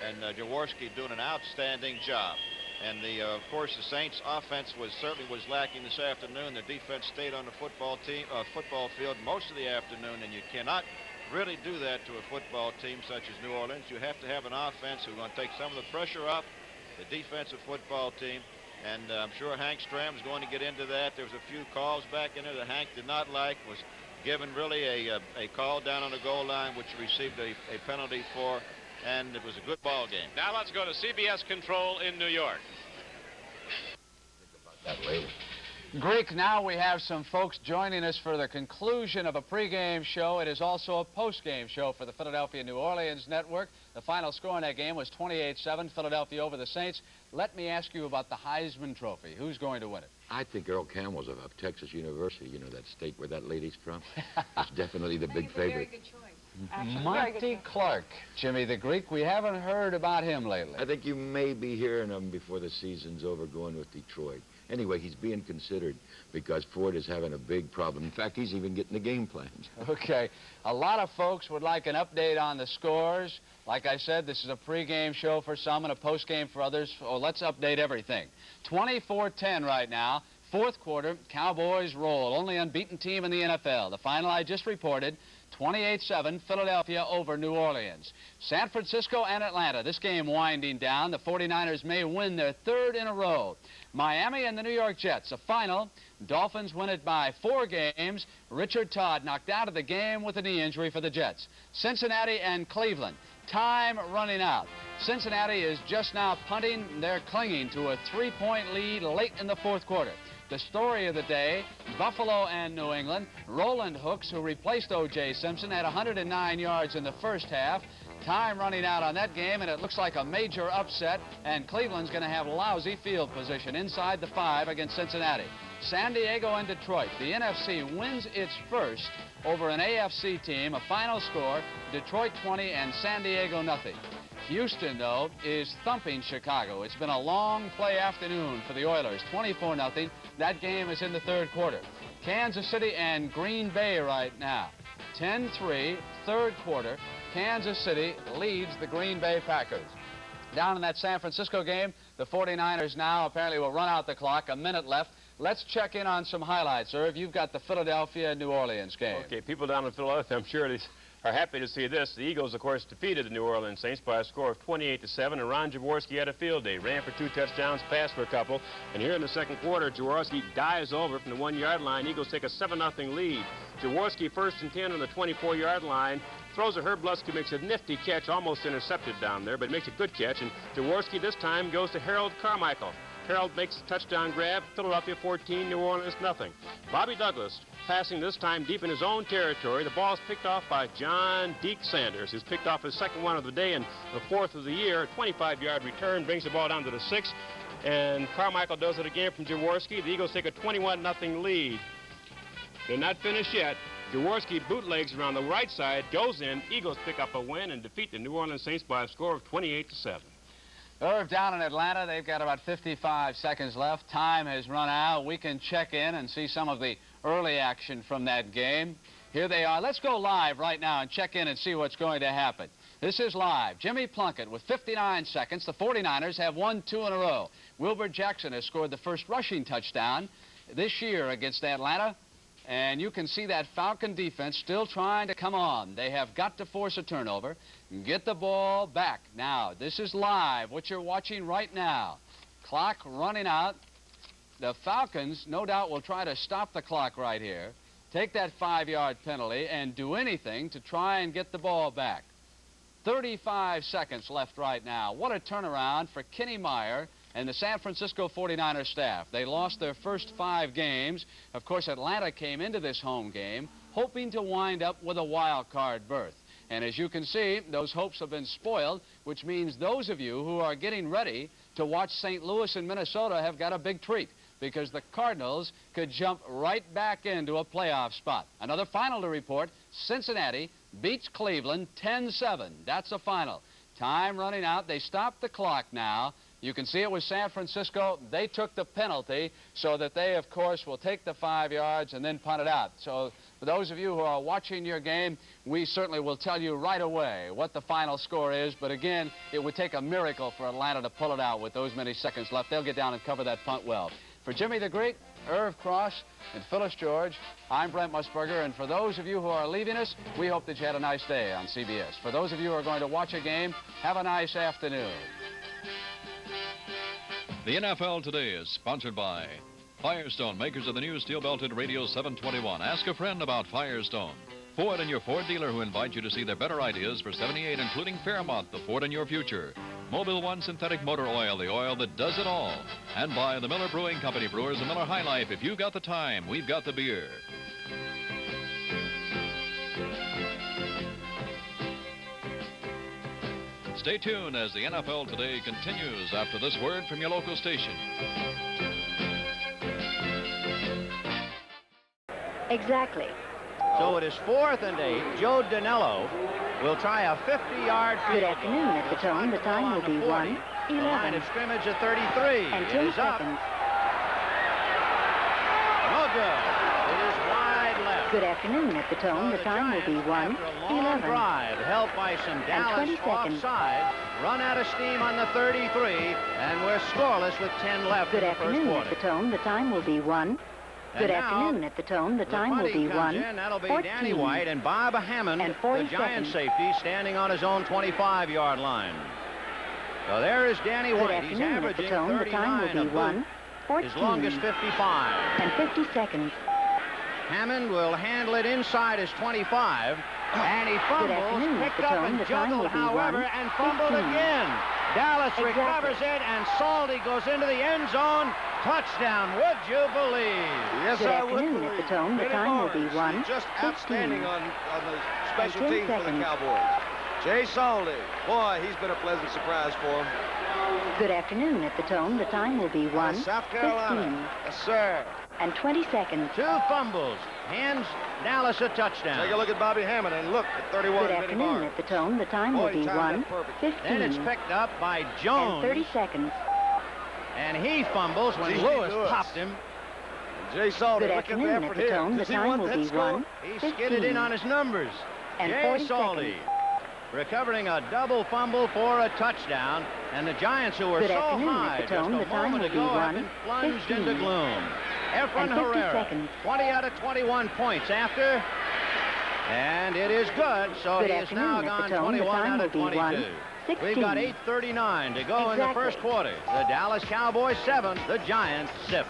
and Jaworski doing an outstanding job. And of course, the Saints' offense certainly was lacking this afternoon. The defense stayed on the football field most of the afternoon, and you cannot really do that to a football team such as New Orleans. You have to have an offense who's going to take some of the pressure off the defensive football team. And I'm sure Hank Stram is going to get into that. There was a few calls back in there that Hank did not like. Was given really a call down on the goal line, which he received a penalty for. And it was a good ball game.
Now let's go to CBS Control in New York.
Think about that later. Greek, now we have some folks joining us for the conclusion of a pregame show. It is also a postgame show for the Philadelphia-New Orleans network. The final score in that game was 28-7, Philadelphia over the Saints. Let me ask you about the Heisman Trophy. Who's going to win it?
I think Earl Campbell's of Texas University, you know, that state where that lady's from. It's definitely the big favorite.
Very good choice.
Monty Clark, Jimmy the Greek. We haven't heard about him lately.
I think you may be hearing of him before the season's over, going with Detroit. Anyway, he's being considered because Ford is having a big problem. In fact, he's even getting the game plans.
Okay. A lot of folks would like an update on the scores. Like I said, this is a pregame show for some and a postgame for others. Oh, let's update everything. 24-10 right now. Fourth quarter, Cowboys roll. Only unbeaten team in the NFL. The final I just reported, 28-7, Philadelphia over New Orleans. San Francisco and Atlanta. This game winding down. The 49ers may win their third in a row. Miami and the New York Jets. A final. Dolphins win it by 4 games. Richard Todd knocked out of the game with a knee injury for the Jets. Cincinnati and Cleveland. Time running out. Cincinnati is just now punting. They're clinging to a 3-point lead late in the fourth quarter. The story of the day, Buffalo and New England. Roland Hooks, who replaced O.J. Simpson, had 109 yards in the first half. Time running out on that game, and it looks like a major upset, and Cleveland's going to have lousy field position inside the 5 against Cincinnati. San Diego and Detroit. The NFC wins its first over an AFC team. A final score, Detroit 20 and San Diego nothing. Houston, though, is thumping Chicago. It's been a long play afternoon for the Oilers, 24-0. That game is in the third quarter. Kansas City and Green Bay right now, 10-3, third quarter. Kansas City leads the Green Bay Packers. Down in that San Francisco game, the 49ers now apparently will run out the clock. A minute left. Let's check in on some highlights, Irv. You've got the Philadelphia-New Orleans game.
Okay, people down in Philadelphia, I'm sure are happy to see this. The Eagles, of course, defeated the New Orleans Saints by a score of 28-7, and Ron Jaworski had a field day. Ran for 2 touchdowns, passed for a couple. And here in the second quarter, Jaworski dives over from the 1-yard line. Eagles take a 7-0 lead. Jaworski first and 10 on the 24-yard line. Throws a Herb Lusky, makes a nifty catch, almost intercepted down there, but makes a good catch. And Jaworski this time goes to Harold Carmichael. Harold makes a touchdown grab. Philadelphia 14, New Orleans nothing. Bobby Douglas passing this time deep in his own territory. The ball is picked off by John Deke Sanders, who's picked off his second one of the day and the 4th of the year. A 25-yard return brings the ball down to the 6. And Carmichael does it again from Jaworski. The Eagles take a 21-0 lead. They're not finished yet. Jaworski bootlegs around the right side, goes in. Eagles pick up a win and defeat the New Orleans Saints by a score of 28-7.
Irv, down in Atlanta, they've got about 55 seconds left. Time has run out. We can check in and see some of the early action from that game. Here they are. Let's go live right now and check in and see what's going to happen. This is live. Jimmy Plunkett with 59 seconds. The 49ers have won 2 in a row. Wilbur Jackson has scored the first rushing touchdown this year against Atlanta. And you can see that Falcon defense still trying to come on. They have got to force a turnover and get the ball back. Now, this is live, what you're watching right now. Clock running out. The Falcons, no doubt, will try to stop the clock right here, take that 5-yard penalty, and do anything to try and get the ball back. 35 seconds left right now. What a turnaround for Kenny Meyer and the San Francisco 49er staff. They lost their first 5 games. Of course, Atlanta came into this home game hoping to wind up with a wild card berth. And as you can see, those hopes have been spoiled, which means those of you who are getting ready to watch St. Louis and Minnesota have got a big treat, because the Cardinals could jump right back into a playoff spot. Another final to report, Cincinnati beats Cleveland 10-7. That's a final. Time running out. They stopped the clock now. You can see it was San Francisco. They took the penalty so that they, of course, will take the 5 yards and then punt it out. So For those of you who are watching your game, we certainly will tell you right away what the final score is. But again, it would take a miracle for Atlanta to pull it out with those many seconds left. They'll get down and cover that punt well. For Jimmy the Greek, Irv Cross, and Phyllis George, I'm Brent Musburger, and for those of you who are leaving us, we hope that you had a nice day on CBS. For those of you who are going to watch a game, have a nice afternoon.
The NFL Today is sponsored by Firestone, makers of the new steel-belted Radio 721. Ask a friend about Firestone. Ford and your Ford dealer who invite you to see their better ideas for 78, including Fairmont, the Ford in your future. Mobil One Synthetic Motor Oil, the oil that does it all. And by the Miller Brewing Company, brewers of Miller High Life. If you've got the time, we've got the beer. Stay tuned as the NFL Today continues after this word from your local station.
Exactly.
So it is 4th and 8. Joe Danello will try a 50-yard field.
Good afternoon, Mr. Tone. The time will be 1:11.
The line of scrimmage at 33.
And
it
10
is up.
seconds.
No good. It is wide left.
Good afternoon, Mr. Tone. The time will be 1:11.
Drive, helped by some Dallas
20 seconds.
offside. Run out of steam on the 33, and we're scoreless with 10 left
Good
in the first
afternoon,
quarter.
Mr. Tone. The time will be 1. Good
now,
afternoon, Mr. Tone. The time will be 1.
That'll be
14.
Danny White and Bob Hammond,
And
the
40
Giant
seconds.
safety, standing on his own 25-yard line. So there is Danny
Good
White. He's
afternoon,
averaging
Mr. Tone. The time
39
will
a
be 1.
boot.
14.
His longest 55.
And 50 seconds.
Hammond will handle it inside his 25. And he fumbles,
afternoon,
picked
Mr.
up
Tone.
and
The time
juggled,
will be
however,
1,
and fumbled
15.
again. Dallas
Exactly.
recovers it, and Saldi goes into the end zone. Touchdown, would you believe?
Yes,
Good
I would
afternoon,
believe.
Mr. Tone. The
Benny
time will be
Barnes,
1.
just
15.
outstanding on the special
And 10
teams for the
seconds.
Cowboys. Jay Saldi, boy, he's been a pleasant surprise for him.
Good afternoon, Mr. Tone. The time will be 1.
South Carolina.
15.
Yes, sir.
And 20 seconds.
2 fumbles. Hands Dallas a touchdown.
Take a look at Bobby Hammond and look at 31.
Good
Benny
afternoon,
Barnes.
Mr. Tone. The time
Boy,
will
he
be
timed
1.
that perfect.
15.
Then it's picked up by
And
Jones.
30 seconds.
And he fumbles when
Gee,
Lewis
Lewis.
popped him.
Jay Saldi,
Good
look at the
afternoon,
effort
Mr.
here.
Tone. The
Does he
time
want
will
that
be
score?
1.
He
15.
skidded in on his numbers.
And
Jay
40
Saldi
seconds.
recovering a double fumble for a touchdown. And the Giants, who were
Good
so
afternoon,
high
Mr.
just
Tone.
a
The time
moment
will be
ago, have
1,
been plunged
15.
into gloom. Efren
And 50
Herrera,
seconds.
20 out of 21 points after. And it is good, so
Good
he has now
afternoon, Mr.
gone
Tone. The
21
time
out
will
of
be
22.
1, 16.
We've got 8:39 to go in the
Exactly.
first quarter. The Dallas Cowboys 7, the Giants 6.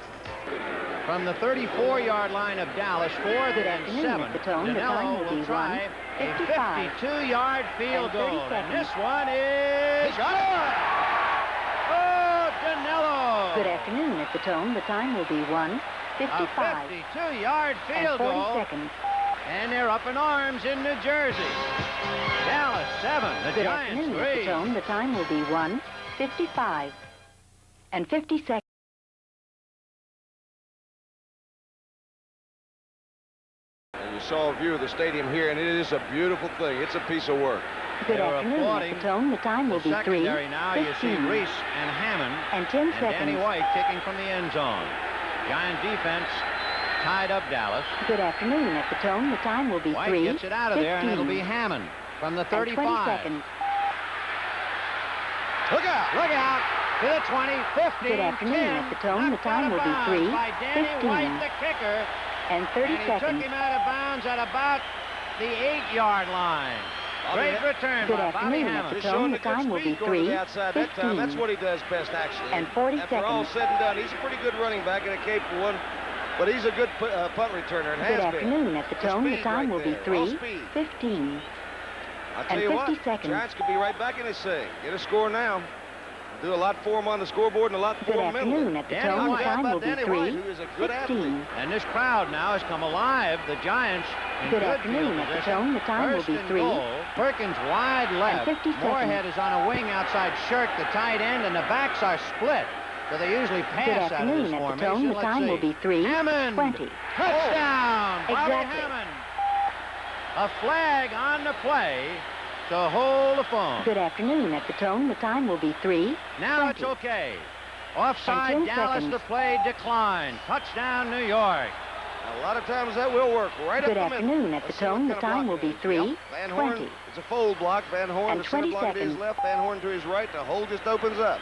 From the 34-yard line of Dallas, 4th
Good
and
afternoon,
7.
Mr. Tone. The time
Danello
will
will
be
try
1,
a
55.
52-yard field
And 30
goal. And
seconds.
this one is good. Oh, Danello.
Good afternoon, Mr. Tone. The time will be 1, 55.
A 52-yard
And
field
40
goal.
seconds.
And they're up in arms in New Jersey. Dallas 7, the
Good
Giants
afternoon,
3.
Mr. Tone. The time will be 1, 55. And 50 seconds.
And you saw a view of the stadium here, and it is a beautiful thing. It's a piece of work.
Good
They were
afternoon,
applauding
Mr. Tone. The time will
The
be 3,
secondary now, you see
15.
Reese and Hammond
And 10
and
seconds.
Danny White kicking from the end zone. Giant defense tied up Dallas.
Good afternoon, Mr. Tone. The time will be
White
3,
gets it out of
15.
there, and it'll be Hammond from the
And
35.
20 seconds.
Look out! Look out! To the 20, 15,
Good afternoon,
10.
Mr. Tone. The
Knocked
time
out
will
of
be
bounds
3,
by Danny
15.
White, the kicker.
And 30
And he
seconds.
took him out of bounds at about the 8-yard line. Great return
Good
by Bobby
afternoon,
Hammond.
Mr. Tone. The time will be 3,
Outside that time.
15.
That's what he does best, actually.
And 40
After all
seconds.
said and done, he's a pretty good running back and a capable one, but he's a good punt returner and
Good
has been.
afternoon, Mr. Tone. The
speed
time
right
will be
there. All
3,
speed.
15.
I'll tell
And
you
50
what,
seconds.
Giants could be right back in this thing. Get a score now. Do a lot for him on the scoreboard and a lot for
Good
him mentally.
afternoon, Mr. Tone. The time will be
Danny
3,
White, who is a good athlete.
16.
And this crowd now has come alive. The Giants in
Good
good
afternoon,
field
Mr.
position.
Tone. The time will
First
be
and
3.
goal. Perkins wide left.
50 seconds.
Moorhead is on a wing outside Shirk, the tight end, and the backs are split. So they usually
Good
pass out of
afternoon,
this
Mr.
formation.
Tone. The
Let's
time
see.
will be 3,
Hammond.
20.
Touchdown! Bobby
Exactly.
Hammond. A flag on the play to hold the phone.
Good afternoon, Mr. Tone. The time will be 3,
Now
20.
it's okay. Offside,
And 10
Dallas,
seconds.
the play declined. Touchdown, New York.
A lot of times that will work right up
Good
the middle.
afternoon. At the tone, the time will be 3:20.
Van Horn, it's a fold block. Van Horn,
And
the center
20
block to his
seconds.
left, Van Horn to his right. The hole just opens up.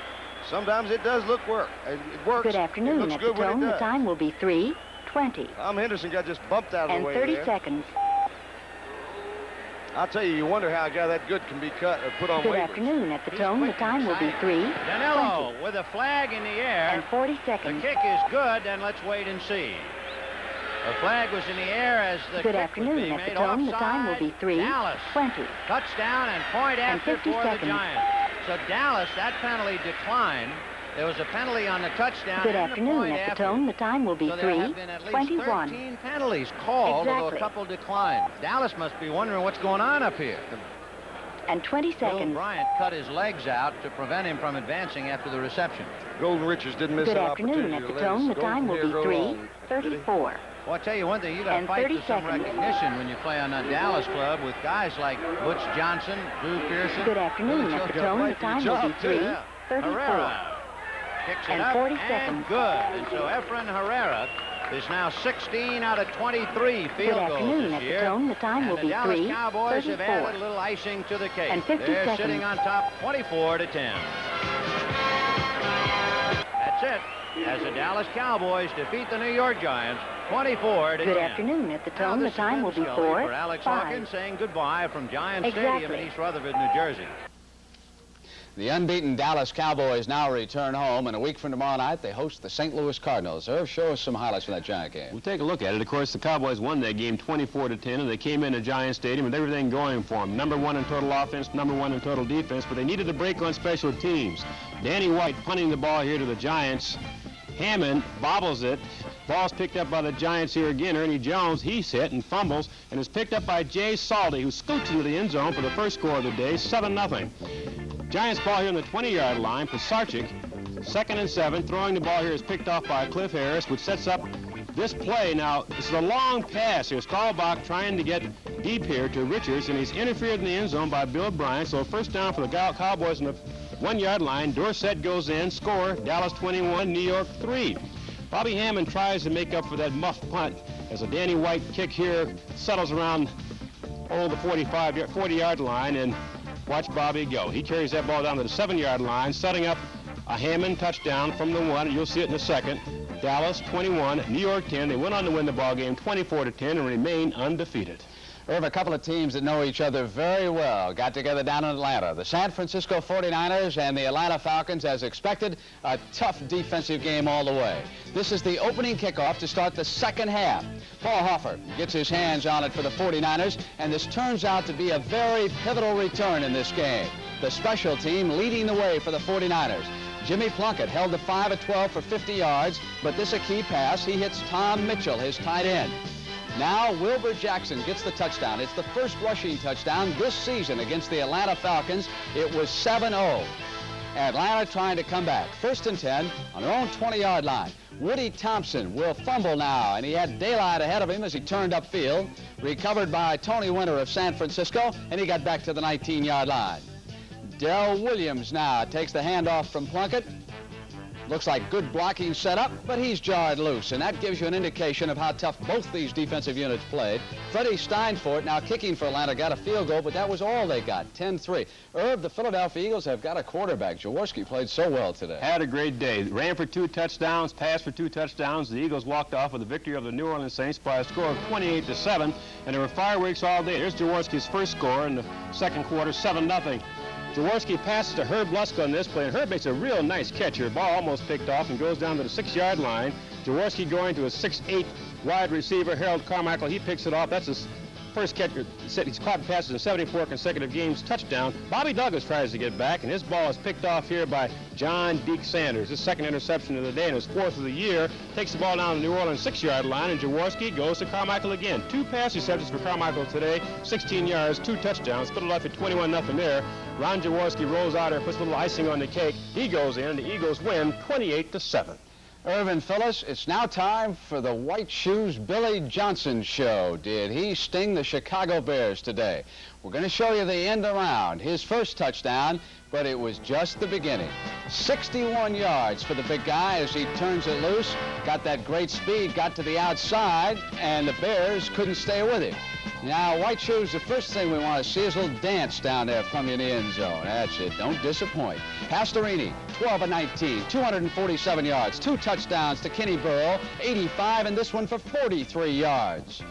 Sometimes it does look work. It works.
Good afternoon.
It looks
At the
good when
tone,
it
the
does.
time will be 3:20.
Tom Henderson got just bumped out of
And
the way
30
there.
seconds.
I'll tell you, you wonder how a guy that good can be cut or put on
Good
waivers.
afternoon. At the tone, the time will be 3:20.
Danilo with a flag in the air.
And 40
The
seconds.
kick is good, and let's wait and see. The flag was in the air as the
Good
kick
afternoon.
was being
At the
made.
tone, the time will
Offside,
be 3:20.
Dallas. Touchdown and point
And
after
50
for the
seconds.
Giants. So Dallas, that penalty declined. There was a penalty on the touchdown
Good
and
afternoon.
the point
At the
after.
tone, the time will be
So there have been at least
3:21.
13 penalties called, although a
Exactly.
couple declined. Dallas must be wondering what's going on up here.
And 20
Bill
seconds.
Bryant cut his legs out to prevent him from advancing after the reception.
Golden Richards didn't miss
Good
an
afternoon.
opportunity
At
to
the
let
tone,
his
the time will
golden
be
hair grow long, did he?
3:34.
Well, I'll tell you one thing, you got to
And
fight
30
for some
seconds.
recognition when you play on that Dallas club with guys like Butch Johnson, Drew Pearson.
Good afternoon. At the tone, the time will be 3:34.
Herrera kicks it
And
up
40
and
seconds.
good. And so Efren Herrera is now 16 out of 23 field
Good
goals
afternoon.
this
At the
year.
tone, the time
And
will
the
be
Dallas Cowboys have
3:34.
added a little icing to the cake.
And 50
They're
seconds.
sitting on top 24-10. That's it. As the Dallas Cowboys defeat the New York Giants 24-10.
Good afternoon. At the
Now
tone, the
this is
time
Vin
will be
Scully
4:05.
for Alex Hawkins saying goodbye from Giant Stadium
Exactly.
in East Rutherford, New Jersey.
The unbeaten Dallas Cowboys now return home, and a week from tomorrow night, they host the St. Louis Cardinals. Irv, show us some highlights from that Giant game.
We'll take a look at it. Of course, the Cowboys won that game 24-10, and they came into Giant Stadium with everything going for them. Number one in total offense, number one in total defense, but they needed a break on special teams. Danny White punting the ball here to the Giants. Hammond bobbles it. Ball's picked up by the Giants here again. Ernie Jones, he's hit and fumbles, and is picked up by Jay Salty, who scoots into the end zone for the first score of the day, 7-0. Giants ball here on the 20-yard line. Pisarcik, 2nd and 7. Throwing the ball here is picked off by Cliff Harris, which sets up this play. Now, this is a long pass here. Stahlbach trying to get deep here to Richards, and he's interfered in the end zone by Bill Bryant. So first down for the Cowboys on the 1-yard line. Dorsett goes in. Score, Dallas 21, New York 3. Bobby Hammond tries to make up for that muffed punt as a Danny White kick here settles around the 40-yard line, and watch Bobby go. He carries that ball down to the 7-yard line, setting up a Hammond touchdown from the 1. You'll see it in a second. Dallas 21, New York 10. They went on to win the ball game 24-10 and remain undefeated.
Irv, a couple of teams that know each other very well got together down in Atlanta. The San Francisco 49ers and the Atlanta Falcons, as expected, a tough defensive game all the way. This is the opening kickoff to start the second half. Paul Hoffer gets his hands on it for the 49ers, and this turns out to be a very pivotal return in this game. The special team leading the way for the 49ers. Jimmy Plunkett held the 5 of 12 for 50 yards, but this a key pass. He hits Tom Mitchell, his tight end. Now Wilbur Jackson gets the touchdown. It's the first rushing touchdown this season against the Atlanta Falcons. It was 7-0. Atlanta trying to come back. 1st and 10 on their own 20-yard line. Woody Thompson will fumble now, and he had daylight ahead of him as he turned upfield. Recovered by Tony Winter of San Francisco, and he got back to the 19-yard line. Darrell Williams now takes the handoff from Plunkett. Looks like good blocking setup, but he's jarred loose, and that gives you an indication of how tough both these defensive units played. Freddie Steinfort, now kicking for Atlanta, got a field goal, but that was all they got, 10-3. Irv, the Philadelphia Eagles have got a quarterback. Jaworski played so well today.
Had a great day. Ran for 2 touchdowns, passed for 2 touchdowns. The Eagles walked off with a victory over the New Orleans Saints by a score of 28-7, and there were fireworks all day. There's Jaworski's first score in the second quarter, 7-0. Jaworski passes to Herb Lusk on this play, and Herb makes a real nice catch here. Ball almost picked off and goes down to the 6-yard line. Jaworski going to a 6'8" wide receiver, Harold Carmichael. He picks it off. That's his first catch. He's caught passes in 74 consecutive games. Touchdown. Bobby Douglas tries to get back, and his ball is picked off here by John Deke Sanders. His second interception of the day and his 4th of the year. Takes the ball down to the New Orleans 6-yard line, and Jaworski goes to Carmichael again. 2 pass receptions for Carmichael today, 16 yards, 2 touchdowns. Philadelphia 21-0 there. Ron Jaworski rolls out there, puts a little icing on the cake. He goes in, and the Eagles win 28-7.
Irvin Phillips, it's now time for the White Shoes Billy Johnson show. Did he sting the Chicago Bears today? We're going to show you the end around, his first touchdown, but it was just the beginning. 61 yards for the big guy as he turns it loose. Got that great speed, got to the outside, and the Bears couldn't stay with him. Now, White Shoes, the first thing we want to see is a little dance down there from you in the end zone. That's it. Don't disappoint. Pastorini, 12 of 19, 247 yards, 2 touchdowns to Kenny Burrow, 85, and this one for 43 yards.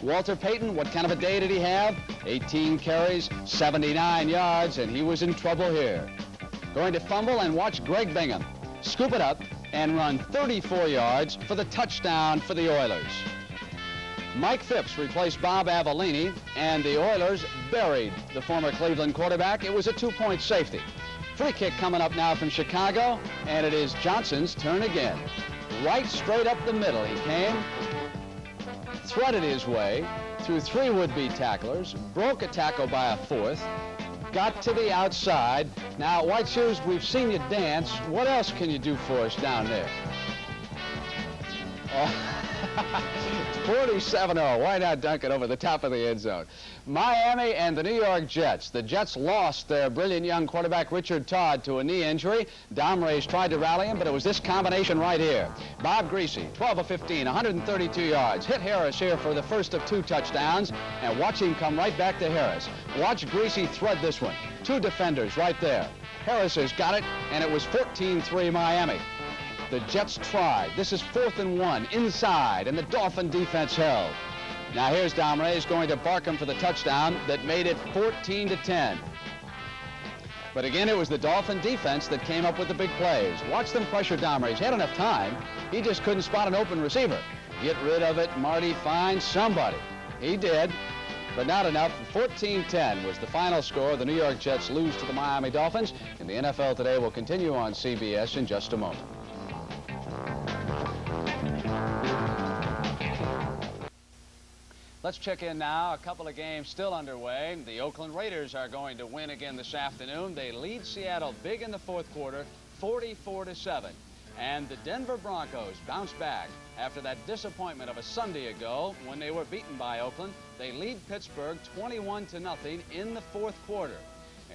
Walter Payton, what kind of a day did he have? 18 carries, 79 yards, and he was in trouble here. Going to fumble, and watch Greg Bingham scoop it up and run 34 yards for the touchdown for the Oilers. Mike Phipps replaced Bob Avellini, and the Oilers buried the former Cleveland quarterback. It was a 2-point safety. Free kick coming up now from Chicago, and it is Johnson's turn again. Right straight up the middle he came, threaded his way through 3 would-be tacklers, broke a tackle by a 4th, got to the outside. Now, White Shoes, we've seen you dance. What else can you do for us down there? Oh. 47-0. Why not dunk it over the top of the end zone? Miami and the New York Jets. The Jets lost their brilliant young quarterback, Richard Todd, to a knee injury. Domrays tried to rally him, but it was this combination right here. Bob Greasy, 12 of 15, 132 yards. Hit Harris here for the first of 2 touchdowns, and watch him come right back to Harris. Watch Greasy thread this one. 2 defenders right there. Harris has got it, and it was 14-3 Miami. The Jets tried. This is 4th and 1 inside, and the Dolphin defense held. Now here's Domrays going to Barkham for the touchdown that made it 14-10. But again, it was the Dolphin defense that came up with the big plays. Watch them pressure Domrays. He had enough time. He just couldn't spot an open receiver. Get rid of it, Marty. Find somebody. He did, but not enough. 14-10 was the final score. The New York Jets lose to the Miami Dolphins, and the NFL Today will continue on CBS in just a moment. Let's check in now. A couple of games still underway. The Oakland Raiders are going to win again this afternoon. They lead Seattle big in the 4th quarter, 44-7. And the Denver Broncos bounce back after that disappointment of a Sunday ago when they were beaten by Oakland. They lead Pittsburgh 21-0 in the 4th quarter.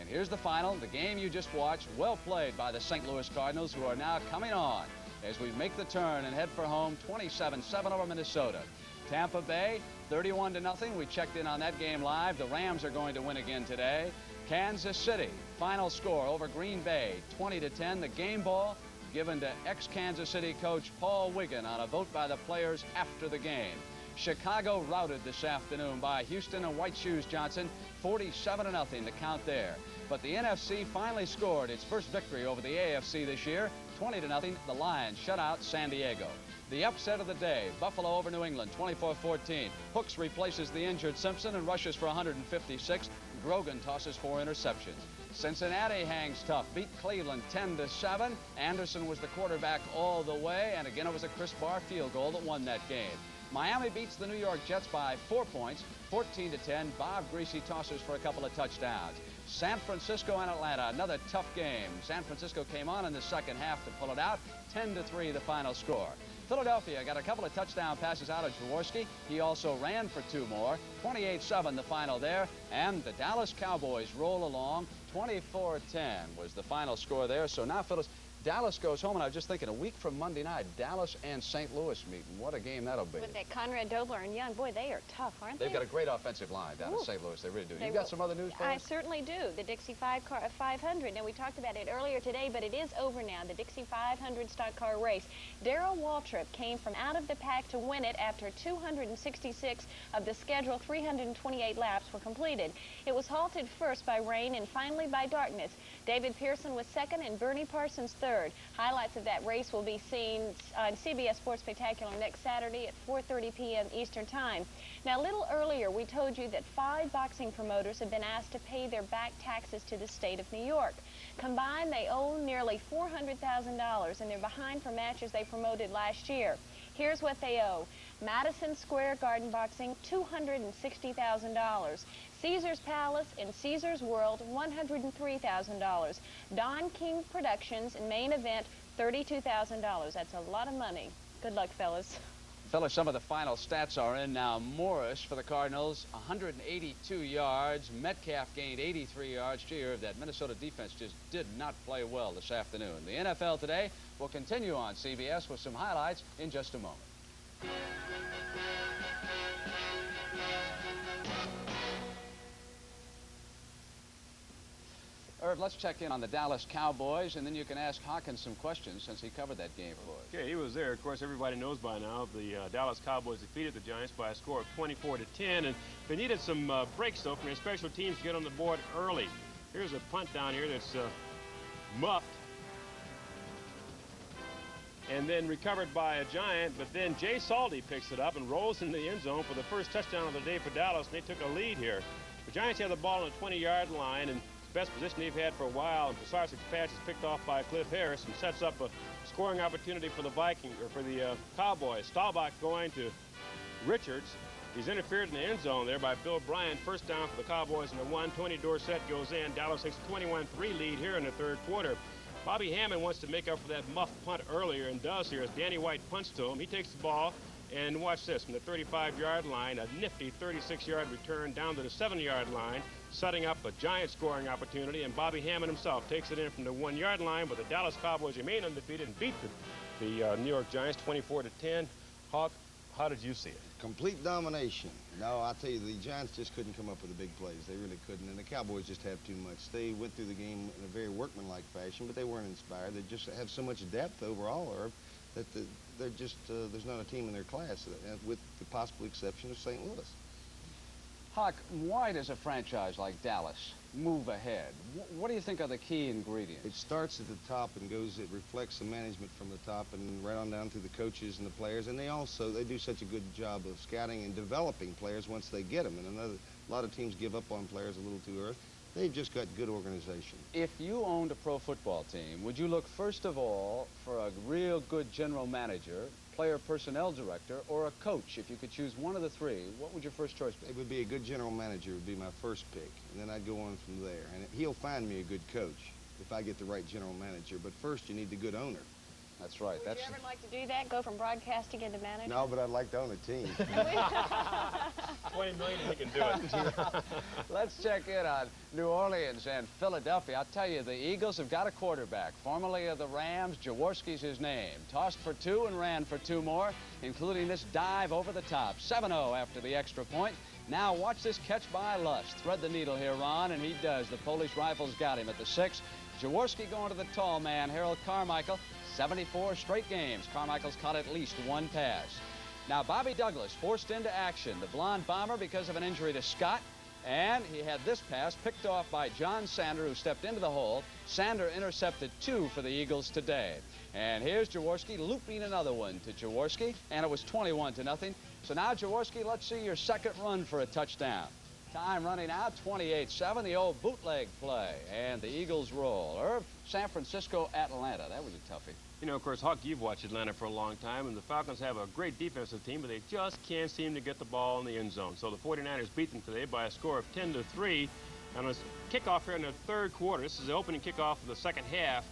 And here's the final, the game you just watched, well played by the St. Louis Cardinals, who are now coming on as we make the turn and head for home, 27-7 over Minnesota. Tampa Bay, 31-0. We checked in on that game live. The Rams are going to win again today. Kansas City, final score over Green Bay, 20-10. The game ball given to ex-Kansas City coach Paul Wiggin on a vote by the players after the game. Chicago routed this afternoon by Houston and White Shoes Johnson, 47-0 the count there. But the NFC finally scored its first victory over the AFC this year, 20-0. The Lions shut out San Diego. The upset of the day, Buffalo over New England, 24-14. Hooks replaces the injured Simpson and rushes for 156. Grogan tosses 4 interceptions. Cincinnati hangs tough, beat Cleveland 10-7. Anderson was the quarterback all the way, and again it was a Chris Barr field goal that won that game. Miami beats the New York Jets by 4 points, 14-10. Bob Greasy tosses for a couple of touchdowns. San Francisco and Atlanta, another tough game. San Francisco came on in the second half to pull it out, 10-3 the final score. Philadelphia got a couple of touchdown passes out of Jaworski. He also ran for 2 more. 28-7 the final there. And the Dallas Cowboys roll along. 24-10 was the final score there. So now, Phyllis, Dallas goes home, and I was just thinking, a week from Monday night, Dallas and St. Louis meeting. What a game that'll be.
With that Conrad Dobler and Young, boy, they are tough, aren't they?
They've got a great offensive line down in St. Louis. They really do. You got some other news for us?
I certainly do. The Dixie 500. Now, we talked about it earlier today, but it is over now. The Dixie 500 stock car race. Darrell Waltrip came from out of the pack to win it after 266 of the scheduled 328 laps were completed. It was halted first by rain and finally by darkness. David Pearson was second and Bernie Parsons third. Highlights of that race will be seen on CBS Sports Spectacular next Saturday at 4:30 p.m. Eastern Time. Now, a little earlier, we told you that 5 boxing promoters have been asked to pay their back taxes to the state of New York. Combined, they owe nearly $400,000, and they're behind for matches they promoted last year. Here's what they owe. Madison Square Garden Boxing, $260,000. Caesars Palace and Caesars World, $103,000. Don King Productions and Main Event, $32,000. That's a lot of money. Good luck, fellas.
Fellas, some of the final stats are in now. Morris for the Cardinals, 182 yards. Metcalf gained 83 yards. Gee, that Minnesota defense just did not play well this afternoon. The NFL today will continue on CBS with some highlights in just a moment. Irv, let's check in on the Dallas Cowboys, and then you can ask Hawkins some questions since he covered that game for us.
Okay, he was there. Of course, everybody knows by now the Dallas Cowboys defeated the Giants by a score of 24-10, and they needed some breaks, though, from their special teams to get on the board early. Here's a punt down here that's muffed, and then recovered by a Giant, but then Jay Salty picks it up and rolls into the end zone for the first touchdown of the day for Dallas, and they took a lead here. The Giants have the ball on the 20-yard line, and best position they've had for a while, and Pasarcic's pass is picked off by Cliff Harris and sets up a scoring opportunity for the Cowboys. Staubach going to Richards. He's interfered in the end zone there by Bill Bryant. First down for the Cowboys, and the 1. Tony Dorsett goes in. Dallas takes a 21-3 lead here in the third quarter. Bobby Hammond wants to make up for that muff punt earlier, and does here as Danny White punts to him. He takes the ball, and watch this, from the 35-yard line, a nifty 36-yard return down to the 7-yard line, setting up a Giant scoring opportunity, and Bobby Hammond himself takes it in from the 1-yard line, but the Dallas Cowboys remain undefeated and beat the New York Giants 24-10. Hawk, how did you see it?
Complete domination. No, I tell you, the Giants just couldn't come up with the big plays. They really couldn't, and the Cowboys just have too much. They went through the game in a very workmanlike fashion, but they weren't inspired. They just have so much depth overall, Irv, that they're just, there's not a team in their class, with the possible exception of St. Louis.
Hawk, why does a franchise like Dallas move ahead? What do you think are the key ingredients?
It starts at the top and it reflects the management from the top and right on down through the coaches and the players. And they do such a good job of scouting and developing players once they get them. And a lot of teams give up on players a little too early. They've just got good organization.
If you owned a pro football team, would you look first of all for a real good general manager, player personnel director, or a coach? If you could choose one of the three, what would your first choice be?
It would be a good general manager would be my first pick, and then I'd go on from there. And he'll find me a good coach if I get the right general manager. But first, you need the good owner.
That's right.
Would you ever like to do that, go from broadcasting into manager?
No, but I'd like to own a team.
$20 million, he can do it.
Let's check in on New Orleans and Philadelphia. I'll tell you, the Eagles have got a quarterback, formerly of the Rams. Jaworski's his name. Tossed for 2 and ran for 2 more, including this dive over the top. 7-0 after the extra point. Now watch this catch by Lust. Thread the needle here, Ron, and he does. The Polish Rifles got him at the 6. Jaworski going to the tall man, Harold Carmichael. 74 straight games. Carmichael's caught at least 1 pass. Now, Bobby Douglas forced into action, the blonde bomber, because of an injury to Scott. And he had this pass picked off by John Sander, who stepped into the hole. Sander intercepted 2 for the Eagles today. And here's Jaworski looping another one to Jaworski, and it was 21-0. So now, Jaworski, let's see your second run for a touchdown. Time running out, 28-7, the old bootleg play. And the Eagles roll. Irv, San Francisco, Atlanta. That was a toughie.
You know, of course, Huck, you've watched Atlanta for a long time, and the Falcons have a great defensive team, but they just can't seem to get the ball in the end zone. So the 49ers beat them today by a score of 10-3. And on a kickoff here in the third quarter, this is the opening kickoff of the second half,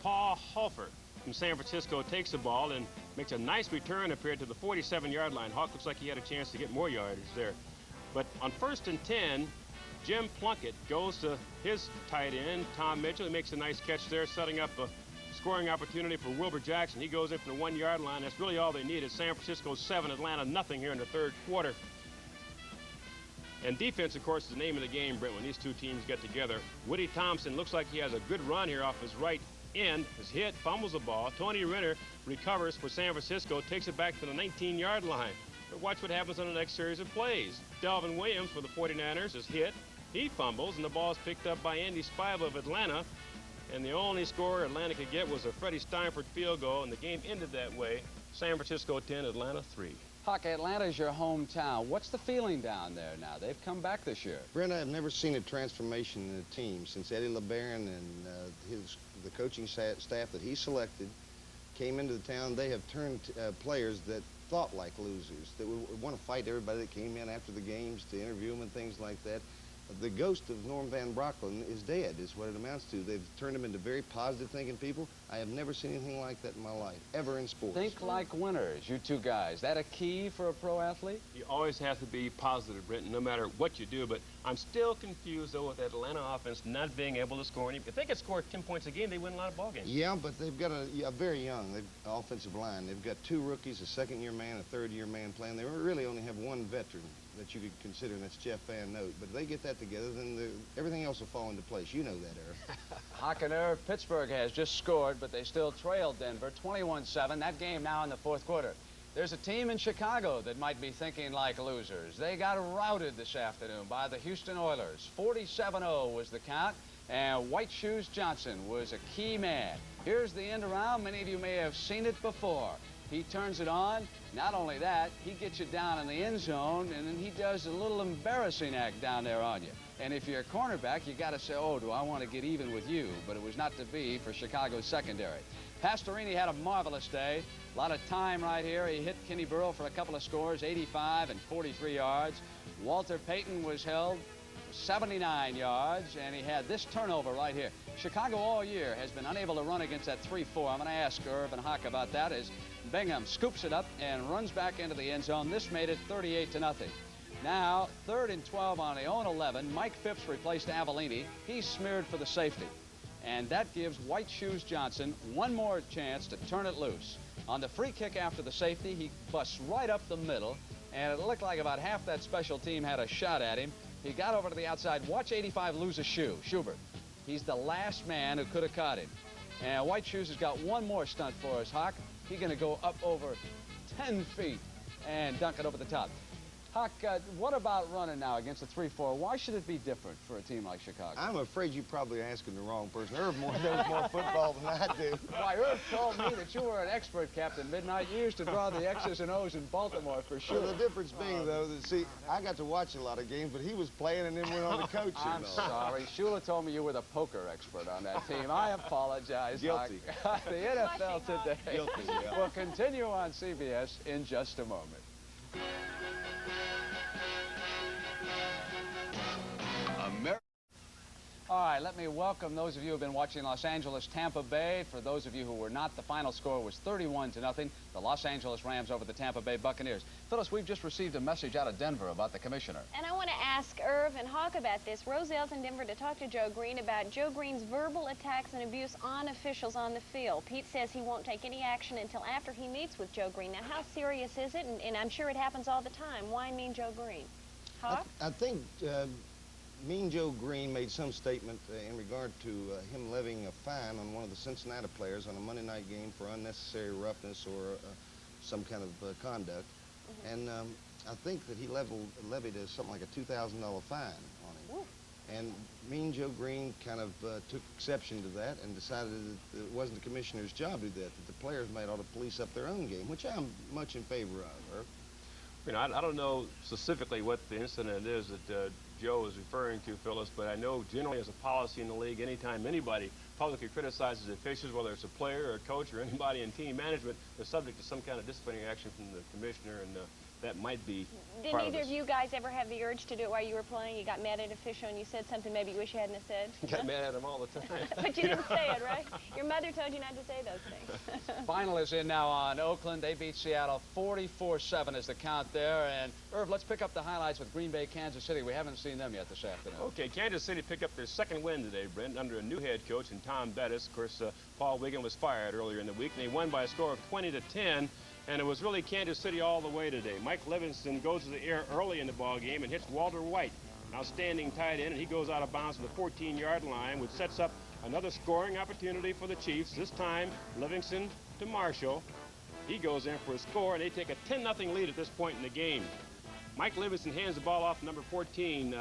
Paul Holford from San Francisco takes the ball and makes a nice return up here to the 47-yard line. Hawk looks like he had a chance to get more yardage there. But on 1st and 10, Jim Plunkett goes to his tight end, Tom Mitchell. He makes a nice catch there, setting up a scoring opportunity for Wilbur Jackson. He goes in from the 1-yard line. That's really all they need. Is San Francisco 7, Atlanta nothing here in the third quarter. And defense, of course, is the name of the game, Brent, when these two teams get together. Woody Thompson looks like he has a good run here off his right end. Is hit, fumbles the ball. Tony Renner recovers for San Francisco, takes it back to the 19-yard line. But watch what happens on the next series of plays. Delvin Williams for the 49ers is hit. He fumbles, and the ball is picked up by Andy Spiva of Atlanta. And the only score Atlanta could get was a Freddie Steinfort field goal, and the game ended that way. San Francisco 10, Atlanta 3.
Huck, Atlanta's your hometown. What's the feeling down there now? They've come back this year.
Brent, I've never seen a transformation in a team since Eddie LeBaron and the coaching staff that he selected came into the town. They have turned players that thought like losers, that would want to fight everybody that came in after the games to interview them and things like that. the ghost of Norm Van Brocklin is dead, is what it amounts to. They've turned him into very positive thinking people. I have never seen anything like that in my life, ever in sports.
Think like winners, you two guys. That a key for a pro athlete?
You always have to be positive, Brenton, no matter what you do. But I'm still confused, though, with that Atlanta offense not being able to score any. If they could score 10 points a game, they win a lot of ball games.
Yeah, but they've got a very young offensive line. They've got 2 rookies, a second-year man, a third-year man playing. They really only have 1 veteran that you could consider, and that's Jeff Van Note. But if they get that together, then everything else will fall into place. You know that, Irv.
Hawk and Irv, Pittsburgh has just scored, but they still trail Denver 21-7. That game now in the 4th quarter. There's a team in Chicago that might be thinking like losers. They got routed this afternoon by the Houston Oilers. 47-0 was the count, and White Shoes Johnson was a key man. Here's the end around. Many of you may have seen it before. He turns it on. Not only that, he gets you down in the end zone, and then he does a little embarrassing act down there on you. And if you're a cornerback, you got to say, oh, do I want to get even with you? But it was not to be for Chicago's secondary. Pastorini had a marvelous day. A lot of time right here. He hit Kenny Burrell for a couple of scores, 85 and 43 yards. Walter Payton was held 79 yards, and he had this turnover right here. Chicago all year has been unable to run against that 3-4. I'm going to ask Irv and Hawk about that as Bingham scoops it up and runs back into the end zone. This made it 38-0. Now, 3rd and 12 on the own 11. Mike Phipps replaced Avellini. He's smeared for the safety. And that gives White Shoes Johnson one more chance to turn it loose. On the free kick after the safety, he busts right up the middle, and it looked like about half that special team had a shot at him. He got over to the outside. Watch 85 lose a shoe. Schubert. He's the last man who could have caught him. And White Shoes has got one more stunt for us, Hawk. He's going to go up over 10 feet and dunk it over the top. Hawk, what about running now against a 3-4? Why should it be different for a team like Chicago?
I'm afraid you're probably asking the wrong person. Irv knows more football than I do.
Why, Irv told me that you were an expert, Captain Midnight. You used to draw the X's and O's in Baltimore for sure.
Well, the difference being, though, that, see, I got to watch a lot of games, but he was playing and then went on to coaching.
I'm sorry. Shula told me you were the poker expert on that team. I apologize,
Guilty.
Hawk. The NFL today
Guilty, yeah.
will continue on CBS in just a moment. All right, let me welcome those of you who have been watching Los Angeles, Tampa Bay. For those of you who were not, the final score was 31-0. The Los Angeles Rams over the Tampa Bay Buccaneers. Phyllis, we've just received a message out of Denver about the commissioner.
And I want to ask Irv and Hawk about this. Roselle's in Denver to talk to Joe Green about Joe Green's verbal attacks and abuse on officials on the field. Pete says he won't take any action until after he meets with Joe Green. Now, how serious is it? And I'm sure it happens all the time. Why mean Joe Green? Hawk?
I think Mean Joe Green made some statement in regard to him levying a fine on one of the Cincinnati players on a Monday night game for unnecessary roughness or some kind of conduct. And I think that he levied something like a $2,000 fine on him. And Mean Joe Green kind of took exception to that and decided that it wasn't the commissioner's job to do that the players might ought to police up their own game, which I'm much in favor of.
You know, I don't know specifically what the incident is that Joe is referring to, Phyllis, but I know generally as a policy in the league, anytime anybody publicly criticizes officials, whether it's a player or a coach or anybody in team management, they're subject to some kind of disciplinary action from the commissioner, and that might be
Did either of you guys ever have the urge to do it while you were playing? You got mad at an official and you said something maybe you wish you hadn't have said?
Got mad at him all the time.
But you didn't say it, right? Your mother told you not to say those things.
Final is in now on Oakland. They beat Seattle 44-7 is the count there. And Irv, let's pick up the highlights with Green Bay, Kansas City. We haven't seen them yet this afternoon.
Okay, Kansas City picked up their second win today, Brent, under a new head coach in Tom Bettis. Of course, Paul Wiggin was fired earlier in the week, and they won by a score of 20-10. And it was really Kansas City all the way today. Mike Livingston goes to the air early in the ball game and hits Walter White, an outstanding tight end, and he goes out of bounds to the 14-yard line, which sets up another scoring opportunity for the Chiefs. This time, Livingston to Marshall. He goes in for a score, and they take a 10-0 lead at this point in the game. Mike Livingston hands the ball off to number 14,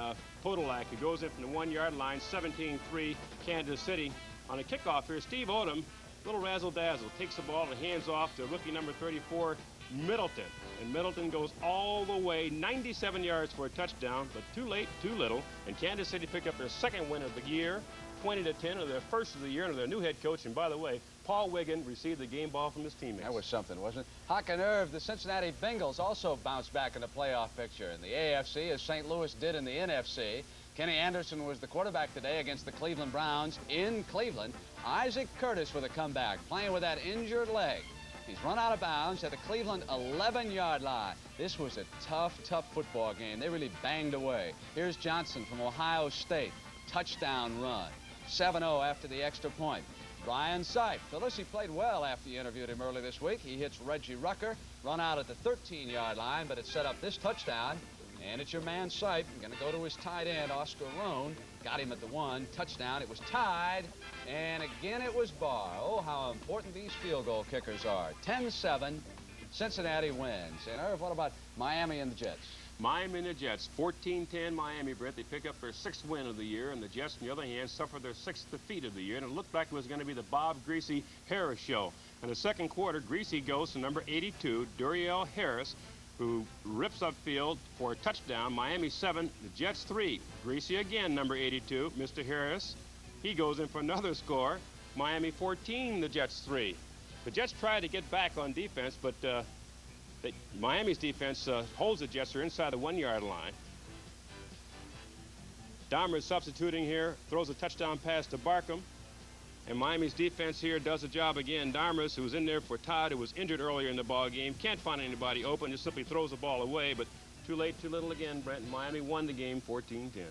Podolak, who goes in from the 1-yard line, 17-3, Kansas City. On a kickoff here, Steve Odom, little razzle-dazzle, takes the ball and hands off to rookie number 34, Middleton. And Middleton goes all the way 97 yards for a touchdown, but too late, too little. And Kansas City picked up their second win of the year, 20-10, or their first of the year under their new head coach. And by the way, Paul Wiggin received the game ball from his teammates.
That was something, wasn't it? Hawk and Irv, the Cincinnati Bengals also bounced back in the playoff picture. In the AFC, as St. Louis did in the NFC, Kenny Anderson was the quarterback today against the Cleveland Browns in Cleveland. Isaac Curtis with a comeback, playing with that injured leg. He's run out of bounds at the Cleveland 11-yard line. This was a tough football game. They really banged away. Here's Johnson from Ohio State. Touchdown run. 7-0 after the extra point. Brian Sipe. Phyllis, he played well after you interviewed him early this week. He hits Reggie Rucker, run out at the 13-yard line, but it set up this touchdown. And it's your man Sipe. Going to go to his tight end, Oscar Rohn. Got him at the 1. Touchdown. It was tied. And again, it was Barr. Oh, how important these field goal kickers are. 10-7. Cincinnati wins. And Irv, what about Miami and the Jets?
Miami and the Jets, 14-10 Miami, Brett. They pick up their 6th win of the year, and the Jets, on the other hand, suffered their 6th defeat of the year, and it looked like it was going to be the Bob Greasy Harris show. In the second quarter, Greasy goes to number 82, Duriel Harris, who rips upfield for a touchdown. Miami 7, the Jets 3. Greasy again, number 82, Mr. Harris. He goes in for another score. Miami 14, the Jets 3. The Jets tried to get back on defense, but Miami's defense holds the Jets. They're inside the 1-yard line. Dahmer is substituting here, throws a touchdown pass to Barkham. And Miami's defense here does the job again. Dahmer, who was in there for Todd, who was injured earlier in the ball game, can't find anybody open, just simply throws the ball away. But too late, too little again, Brent. Miami won the game 14-10.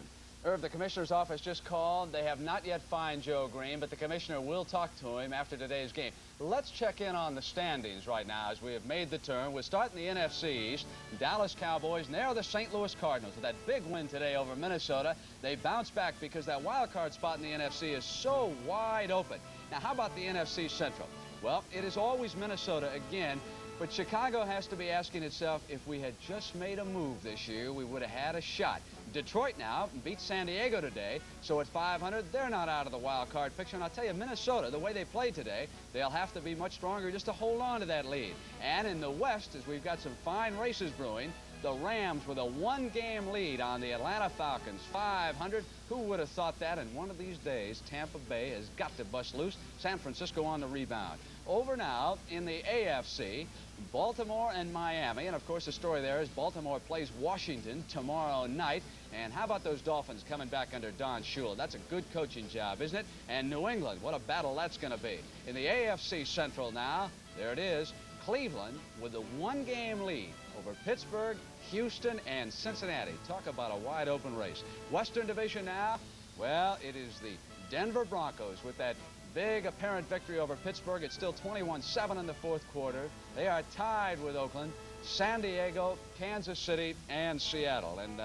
Irv, the commissioner's office just called. They have not yet fined Joe Green, but the commissioner will talk to him after today's game. Let's check in on the standings right now as we have made the turn. We'll start in the NFC East. Dallas Cowboys, and there are the St. Louis Cardinals. With that big win today over Minnesota, they bounce back because that wild card spot in the NFC is so wide open. Now, how about the NFC Central? Well, it is always Minnesota again. But Chicago has to be asking itself, if we had just made a move this year, we would have had a shot. Detroit now beat San Diego today, so at 500, they're not out of the wild card picture. And I'll tell you, Minnesota, the way they played today, they'll have to be much stronger just to hold on to that lead. And in the West, as we've got some fine races brewing, the Rams with a 1-game lead on the Atlanta Falcons, 500. Who would have thought that? And one of these days, Tampa Bay has got to bust loose. San Francisco on the rebound. Over now in the AFC, Baltimore and Miami. And, of course, the story there is Baltimore plays Washington tomorrow night. And how about those Dolphins coming back under Don Shula? That's a good coaching job, isn't it? And New England, what a battle that's going to be. In the AFC Central now, there it is, Cleveland with a 1-game lead over Pittsburgh, Houston, and Cincinnati. Talk about a wide-open race. Western Division now, well, it is the Denver Broncos with that big apparent victory over Pittsburgh. It's still 21-7 in the fourth quarter. They are tied with Oakland, San Diego, Kansas City, and Seattle. And,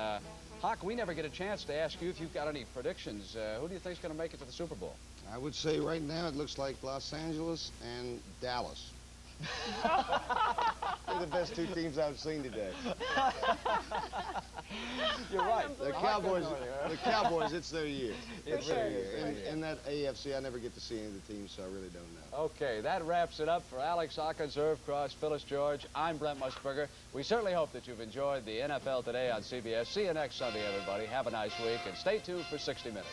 Hawk, we never get a chance to ask you if you've got any predictions. Who do you think is going to make it to the Super Bowl?
I would say right now it looks like Los Angeles and Dallas. They're the best 2 teams I've seen today.
You're right.
The Cowboys, it's their year. It's their year. In that AFC, I never get to see any of the teams, so I really don't know.
Okay, that wraps it up for Alex Hawkins, Irv Cross, Phyllis George. I'm Brent Musburger. We certainly hope that you've enjoyed the NFL Today on CBS. See you next Sunday, everybody. Have a nice week, and stay tuned for 60 Minutes.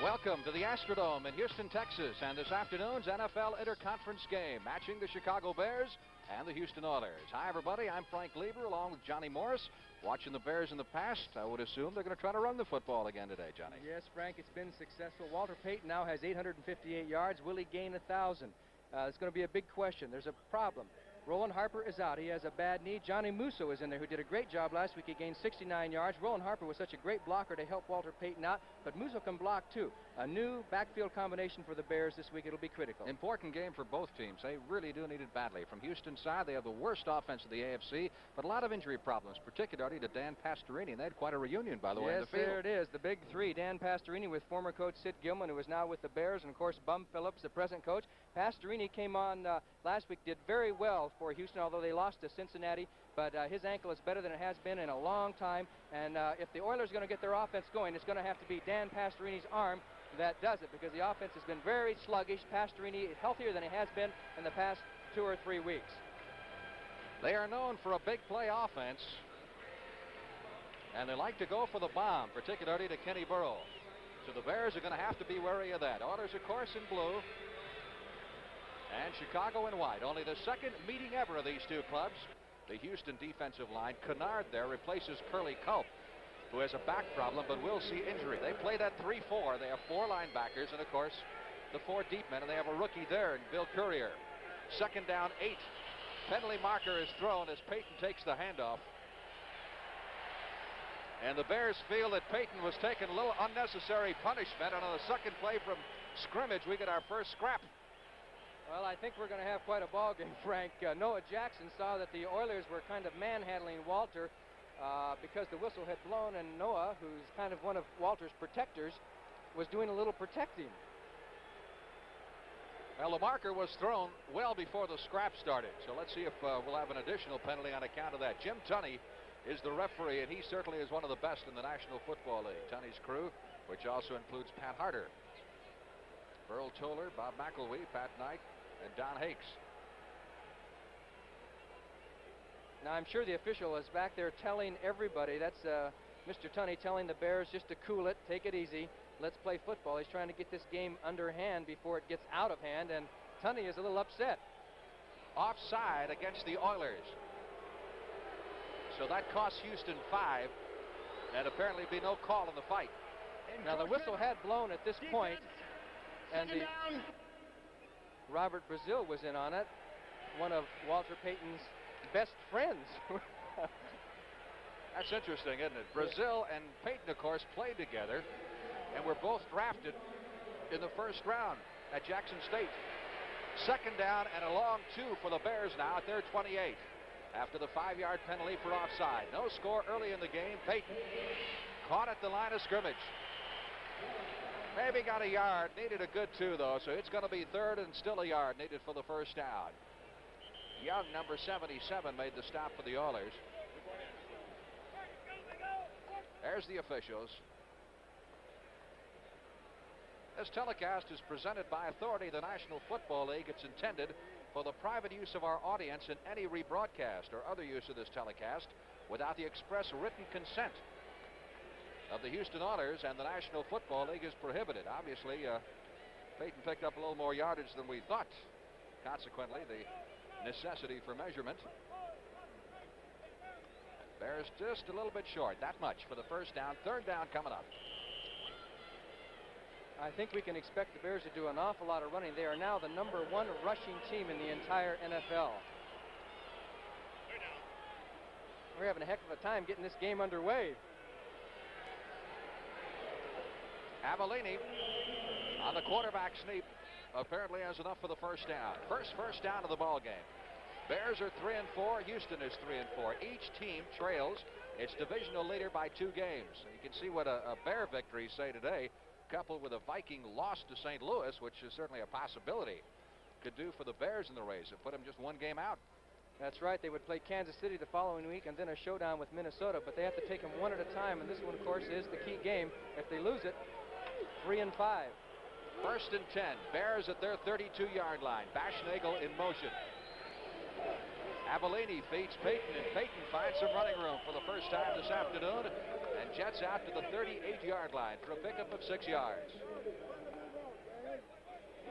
Welcome to the Astrodome in Houston, Texas, and this afternoon's NFL Interconference game, matching the Chicago Bears and the Houston Oilers. Hi, everybody. I'm Frank Lieber, along with Johnny Morris. Watching the Bears in the past, I would assume they're going to try to run the football again today, Johnny.
Yes, Frank, it's been successful. Walter Payton now has 858 yards. Will he gain 1,000? It's going to be a big question. There's a problem. Roland Harper is out. He has a bad knee. Johnny Musso is in there, who did a great job last week. He gained 69 yards. Roland Harper was such a great blocker to help Walter Payton out, but Musso can block, too. A new backfield combination for the Bears this week. It'll be critical.
Important game for both teams. They really do need it badly. From Houston's side, they have the worst offense of the AFC, but a lot of injury problems, particularly to Dan Pastorini. And they had quite a reunion, by the way, in the field.
Yes, there it is. The big 3, Dan Pastorini with former coach Sid Gilman, who is now with the Bears, and, of course, Bum Phillips, the present coach. Pastorini came on last week, did very well for Houston, although they lost to Cincinnati. But his ankle is better than it has been in a long time. And if the Oilers are going to get their offense going, it's going to have to be Dan Pastorini's arm that does it, because the offense has been very sluggish. Pastorini is healthier than he has been in the past 2 or 3 weeks.
They are known for a big play offense, and they like to go for the bomb, particularly to Kenny Burrow. So the Bears are going to have to be wary of that. Oilers, of course, in blue. And Chicago in white. Only the second meeting ever of these two clubs. The Houston defensive line, Kennard there, replaces Curly Culp, who has a back problem but will see injury. They play that 3-4. They have 4 linebackers and, of course, the 4 deep men, and they have a rookie there in Bill Courier. Second down, 8. Penalty marker is thrown as Payton takes the handoff. And the Bears feel that Payton was taking a little unnecessary punishment, and on the second play from scrimmage, we get our first scrap.
Well, I think we're going to have quite a ball game, Frank. Noah Jackson saw that the Oilers were kind of manhandling Walter because the whistle had blown, and Noah, who's kind of one of Walter's protectors, was doing a little protecting.
Well, the marker was thrown well before the scrap started, so let's see if we'll have an additional penalty on account of that. Jim Tunney is the referee, and he certainly is one of the best in the National Football League. Tunney's crew, which also includes Pat Harder, Burl Toller, Bob McElwee, Pat Knight, and Don Hakes.
Now, I'm sure the official is back there telling everybody, that's Mr. Tunney telling the Bears just to cool it, take it easy, let's play football. He's trying to get this game underhand before it gets out of hand, and Tunney is a little upset.
Offside against the Oilers. So that costs Houston 5, and apparently be no call in the fight.
Now, the whistle had blown at this point, and Robert Brazil was in on it, one of Walter Payton's best friends.
That's interesting, isn't it? Brazil and Payton, of course, played together and were both drafted in the first round at Jackson State. Second down and a long 2 for the Bears now at their 28 after the 5-yard penalty for offside. No score early in the game. Payton caught at the line of scrimmage. Maybe got a yard, needed a good 2 though, so it's going to be third and still a yard needed for the first down. Young, number 77, made the stop for the Oilers. There's the officials. This telecast is presented by authority of the National Football League. It's intended for the private use of our audience, and any rebroadcast or other use of this telecast without the express written consent of the Houston Oilers and the National Football League is prohibited. Obviously, Payton picked up a little more yardage than we thought. Consequently, the necessity for measurement. Bears just a little bit short. That much for the first down. Third down coming up.
I think we can expect the Bears to do an awful lot of running. They are now the number 1 rushing team in the entire NFL. We're having a heck of a time getting this game underway.
Avellini on the quarterback sneak apparently has enough for the first down. First down of the ball game. Bears are 3-4. Houston is 3-4. Each team trails its divisional leader by 2 games. You can see what a Bear victory, say today, coupled with a Viking loss to St. Louis, which is certainly a possibility, could do for the Bears in the race and put them just 1 game out.
That's right. They would play Kansas City the following week and then a showdown with Minnesota, but they have to take them one at a time, and this one, of course, is the key game. If they lose it, 3-5.
First and 10. Bears at their 32-yard line. Bashnagel in motion. Avellini feeds Payton, and Payton finds some running room for the first time this afternoon and jets out to the 38-yard line for a pickup of 6 yards.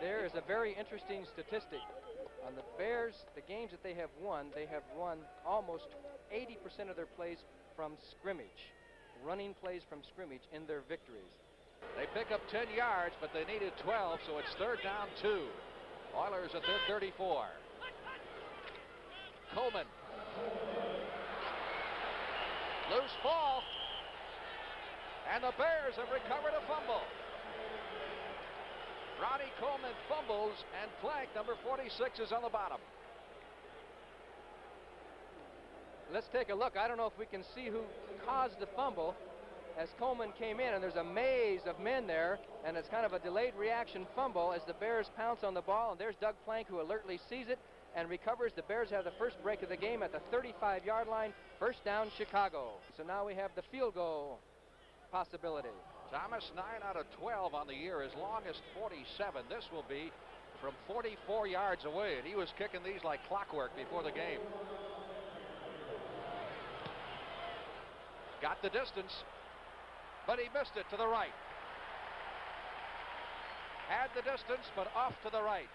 There is a very interesting statistic. On the Bears, the games that they have won almost 80% of their plays from scrimmage, running plays from scrimmage in their victories.
They pick up 10 yards, but they needed 12, so it's third down 2. Oilers at their 34. Coleman. Loose ball. And the Bears have recovered a fumble. Ronnie Coleman fumbles, and Plank, number 46, is on the bottom.
Let's take a look. I don't know if we can see who caused the fumble as Coleman came in, and there's a maze of men there, and it's kind of a delayed reaction fumble as the Bears pounce on the ball, and there's Doug Plank, who alertly sees it and recovers. The Bears have the first break of the game at the 35-yard line. First down, Chicago. So now we have the field goal possibility.
Thomas, 9 out of 12 on the year, his longest 47. This will be from 44 yards away, and he was kicking these like clockwork before the game. Got the distance, but he missed it to the right. Had the distance, but off to the right.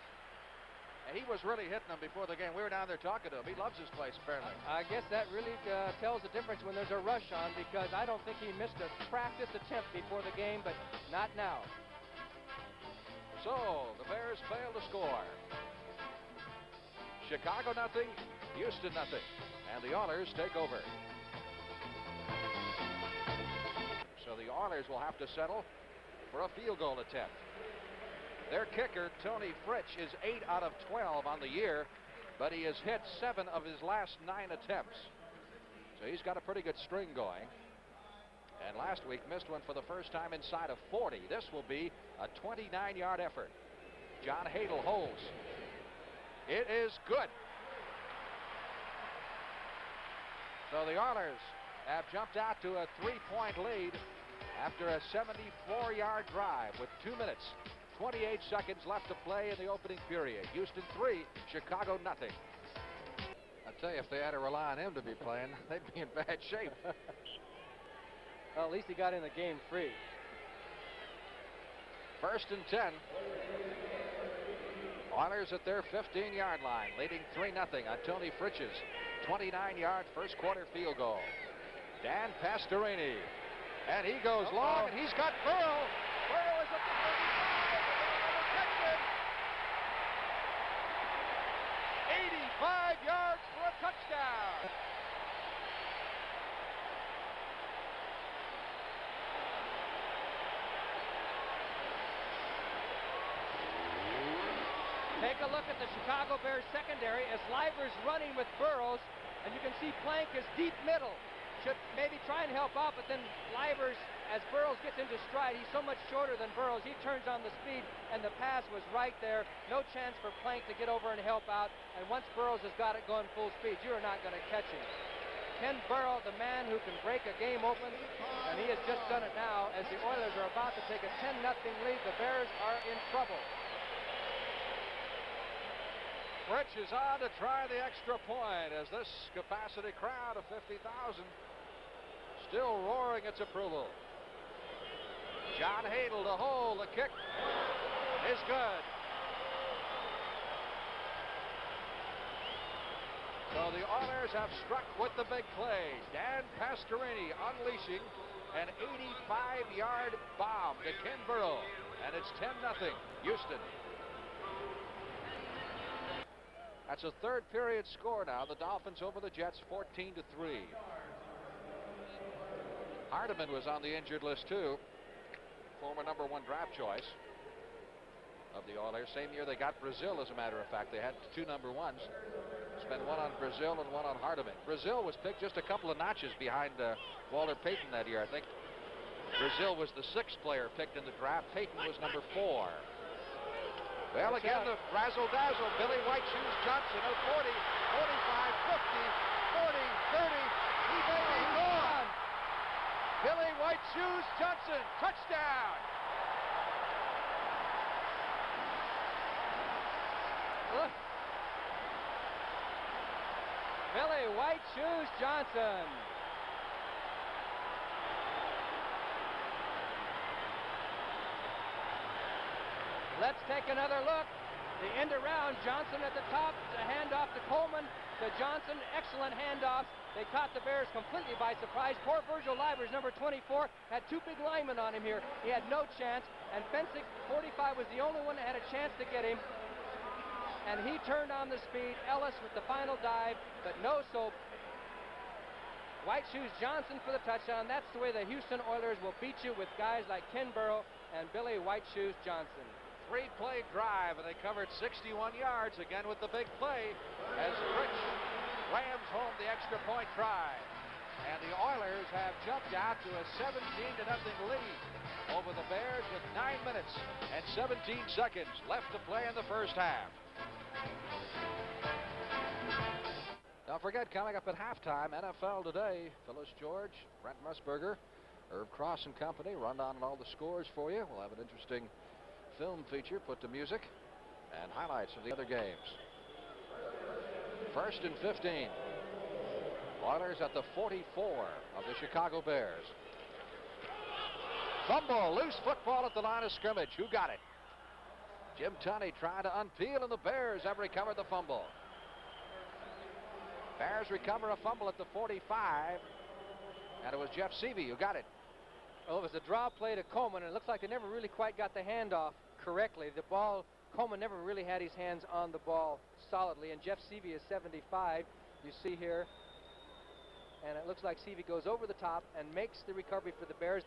And he was really hitting them before the game. We were down there talking to him. He loves this place, apparently.
I guess that really tells the difference when there's a rush on, because I don't think he missed a practice attempt before the game, but not now.
So, the Bears fail to score. Chicago nothing, Houston nothing. And the Oilers take over. So the Oilers will have to settle for a field goal attempt. Their kicker, Tony Fritsch, is 8 out of 12 on the year, but he has hit 7 of his last 9 attempts. So he's got a pretty good string going. And last week missed one for the first time inside of 40. This will be a 29-yard effort. John Hadel holds. It is good. So the Oilers have jumped out to a 3-point lead after a 74-yard drive with 2 minutes, 28 seconds left to play in the opening period. Houston 3, Chicago nothing. I tell you, if they had to rely on him to be playing, they'd be in bad shape.
Well, at least he got in the game free.
1st and 10. Oilers at their 15-yard line, leading 3-0 on Tony Fritsch's 29-yard first quarter field goal. Dan Pastorini. And he goes long, and he's got Burrow. Burrow is at the 35. 85 yards for a touchdown.
Take a look at the Chicago Bears secondary as Leiber's running with Burrows, and you can see Plank is deep middle. Should maybe try and help out, but then Leiber's, as Burrows gets into stride, he's so much shorter than Burrows. He turns on the speed, and the pass was right there. No chance for Plank to get over and help out. And once Burrows has got it going full speed, you are not going to catch him. Ken Burrow, the man who can break a game open, and he has just done it now as the Oilers are about to take a 10-0 lead. The Bears are in trouble.
Fritsch is on to try the extra point as this capacity crowd of 50,000 still roaring its approval. John Hadel to hold. The kick is good. So the Oilers have struck with the big play. Dan Pastorini unleashing an 85-yard bomb to Ken Burrow. And it's 10-0 Houston. That's a third period score now. The Dolphins over the Jets 14-3. Hardiman was on the injured list too. Former #1 draft choice of the Oilers. Same year they got Brazil, as a matter of fact. They had 2 #1s. Spent one on Brazil and one on Hardiman. Brazil was picked just a couple of notches behind Walter Payton that year. I think Brazil was the 6th player picked in the draft. Payton was #4. Well, again, the razzle-dazzle. Billy White Shoes Johnson of 40, 45, 50, 40, 30. He may be gone. Billy White Shoes Johnson, touchdown.
Look. Billy White Shoes Johnson. Let's take another look. The end around, Johnson at the top, the handoff to Coleman, to Johnson, excellent handoffs. They caught the Bears completely by surprise. Poor Virgil Livers, number 24, had 2 big linemen on him here. He had no chance, and Fensick, 45, was the only one that had a chance to get him. And he turned on the speed. Ellis with the final dive, but no soap. White Shoes Johnson for the touchdown. That's the way the Houston Oilers will beat you, with guys like Ken Burrow and Billy White Shoes Johnson.
3-play drive, and they covered 61 yards again with the big play as Fritsch rams home the extra point try. And the Oilers have jumped out to a 17-0 lead over the Bears with 9 minutes and 17 seconds left to play in the first half. Don't forget, coming up at halftime, NFL Today, Phyllis George, Brent Musburger, Herb Cross and company, run down on all the scores for you. We'll have an interesting film feature put to music and highlights of the other games. 1st and 15. Oilers at the 44 of the Chicago Bears. Fumble, loose football at the line of scrimmage. Who got it? Jim Tunney trying to unpeel, and the Bears have recovered the fumble. Bears recover a fumble at the 45, and it was Jeff Seavey who got it.
Well, it was a draw play to Coleman, and it looks like they never really quite got the handoff correctly. The ball, Coleman never really had his hands on the ball solidly, and Jeff Seavey is 75, you see here. And it looks like Seavey goes over the top and makes the recovery for the Bears.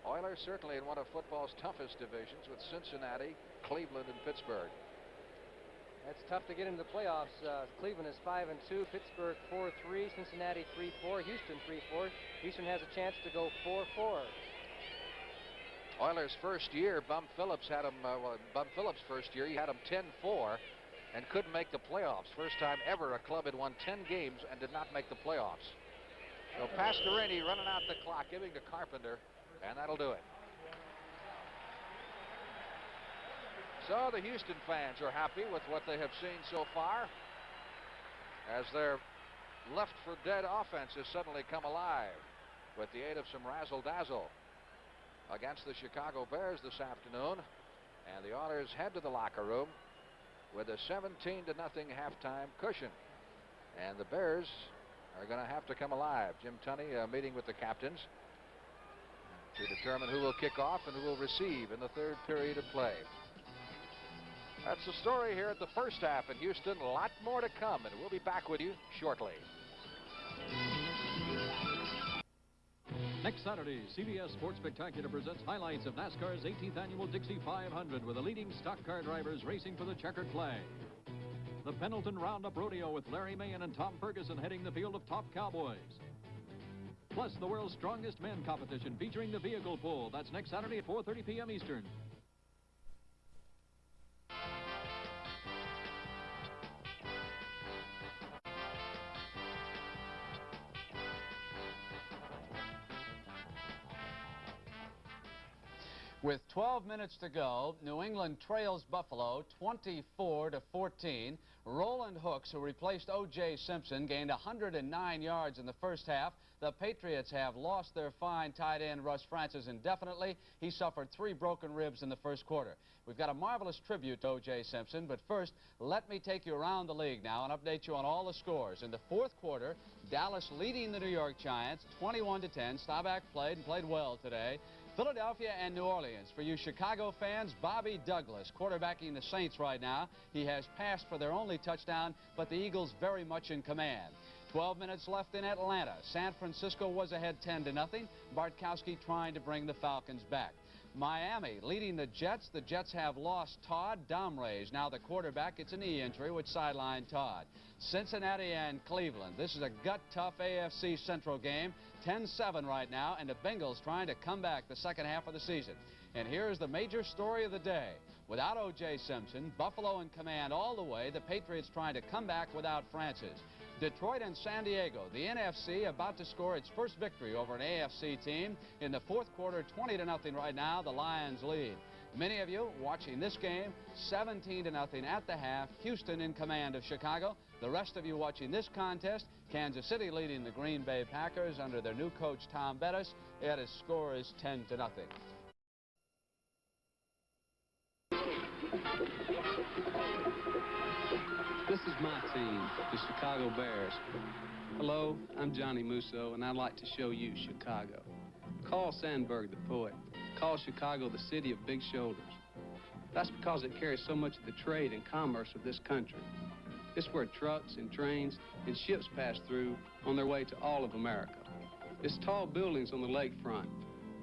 Oilers certainly in one of football's toughest divisions with Cincinnati, Cleveland, and Pittsburgh.
It's tough to get into the playoffs. Cleveland is 5-2, Pittsburgh 4-3, Cincinnati 3-4, Houston 3-4. Houston has a chance to go 4-4.
Oilers' first year, Bum Phillips had him. Bum Phillips' first year, he had him 10-4, and couldn't make the playoffs. First time ever a club had won 10 games and did not make the playoffs. So Pastorini running out the clock, giving to Carpenter, and that'll do it. So the Houston fans are happy with what they have seen so far, as their left-for-dead offense has suddenly come alive with the aid of some razzle-dazzle against the Chicago Bears this afternoon. And the Oilers head to the locker room with a 17-0 halftime cushion. And the Bears are going to have to come alive. Jim Tunney meeting with the captains to determine who will kick off and who will receive in the third period of play. That's the story here at the first half in Houston. A lot more to come, and we'll be back with you shortly.
Next Saturday, CBS Sports Spectacular presents highlights of NASCAR's 18th annual Dixie 500 with the leading stock car drivers racing for the checkered flag. The Pendleton Roundup Rodeo with Larry Mahan and Tom Ferguson heading the field of top cowboys. Plus, the world's strongest men competition featuring the vehicle pull. That's next Saturday at 4:30 p.m. Eastern.
With 12 minutes to go, New England trails Buffalo 24-14. Roland Hooks, who replaced O.J. Simpson, gained 109 yards in the first half. The Patriots have lost their fine tight end Russ Francis indefinitely. He suffered 3 broken ribs in the first quarter. We've got a marvelous tribute to O.J. Simpson, but first, let me take you around the league now and update you on all the scores. In the fourth quarter, Dallas leading the New York Giants 21-10. Staubach played well today. Philadelphia and New Orleans. For you Chicago fans, Bobby Douglas quarterbacking the Saints right now. He has passed for their only touchdown, but the Eagles very much in command. 12 minutes left in Atlanta. San Francisco was ahead 10-0. Bartkowski trying to bring the Falcons back. Miami leading the Jets. The Jets have lost Todd Domrey's now the quarterback. It's a knee injury which sidelined Todd. Cincinnati and Cleveland. This is a gut-tough AFC Central game. 10-7 right now, and the Bengals trying to come back the second half of the season. And here's the major story of the day. Without O.J. Simpson, Buffalo in command all the way. The Patriots trying to come back without Francis. Detroit and San Diego, the NFC about to score its first victory over an AFC team. In the fourth quarter, 20-0 right now, the Lions lead. Many of you watching this game, 17-0 at the half, Houston in command of Chicago. The rest of you watching this contest, Kansas City leading the Green Bay Packers under their new coach, Tom Bettis. Yet his score is 10-0.
This is my team, the Chicago Bears. Hello, I'm Johnny Musso, and I'd like to show you Chicago. Carl Sandburg, the poet, calls Chicago the city of big shoulders. That's because it carries so much of the trade and commerce of this country. It's where trucks and trains and ships pass through on their way to all of America. It's tall buildings on the lakefront,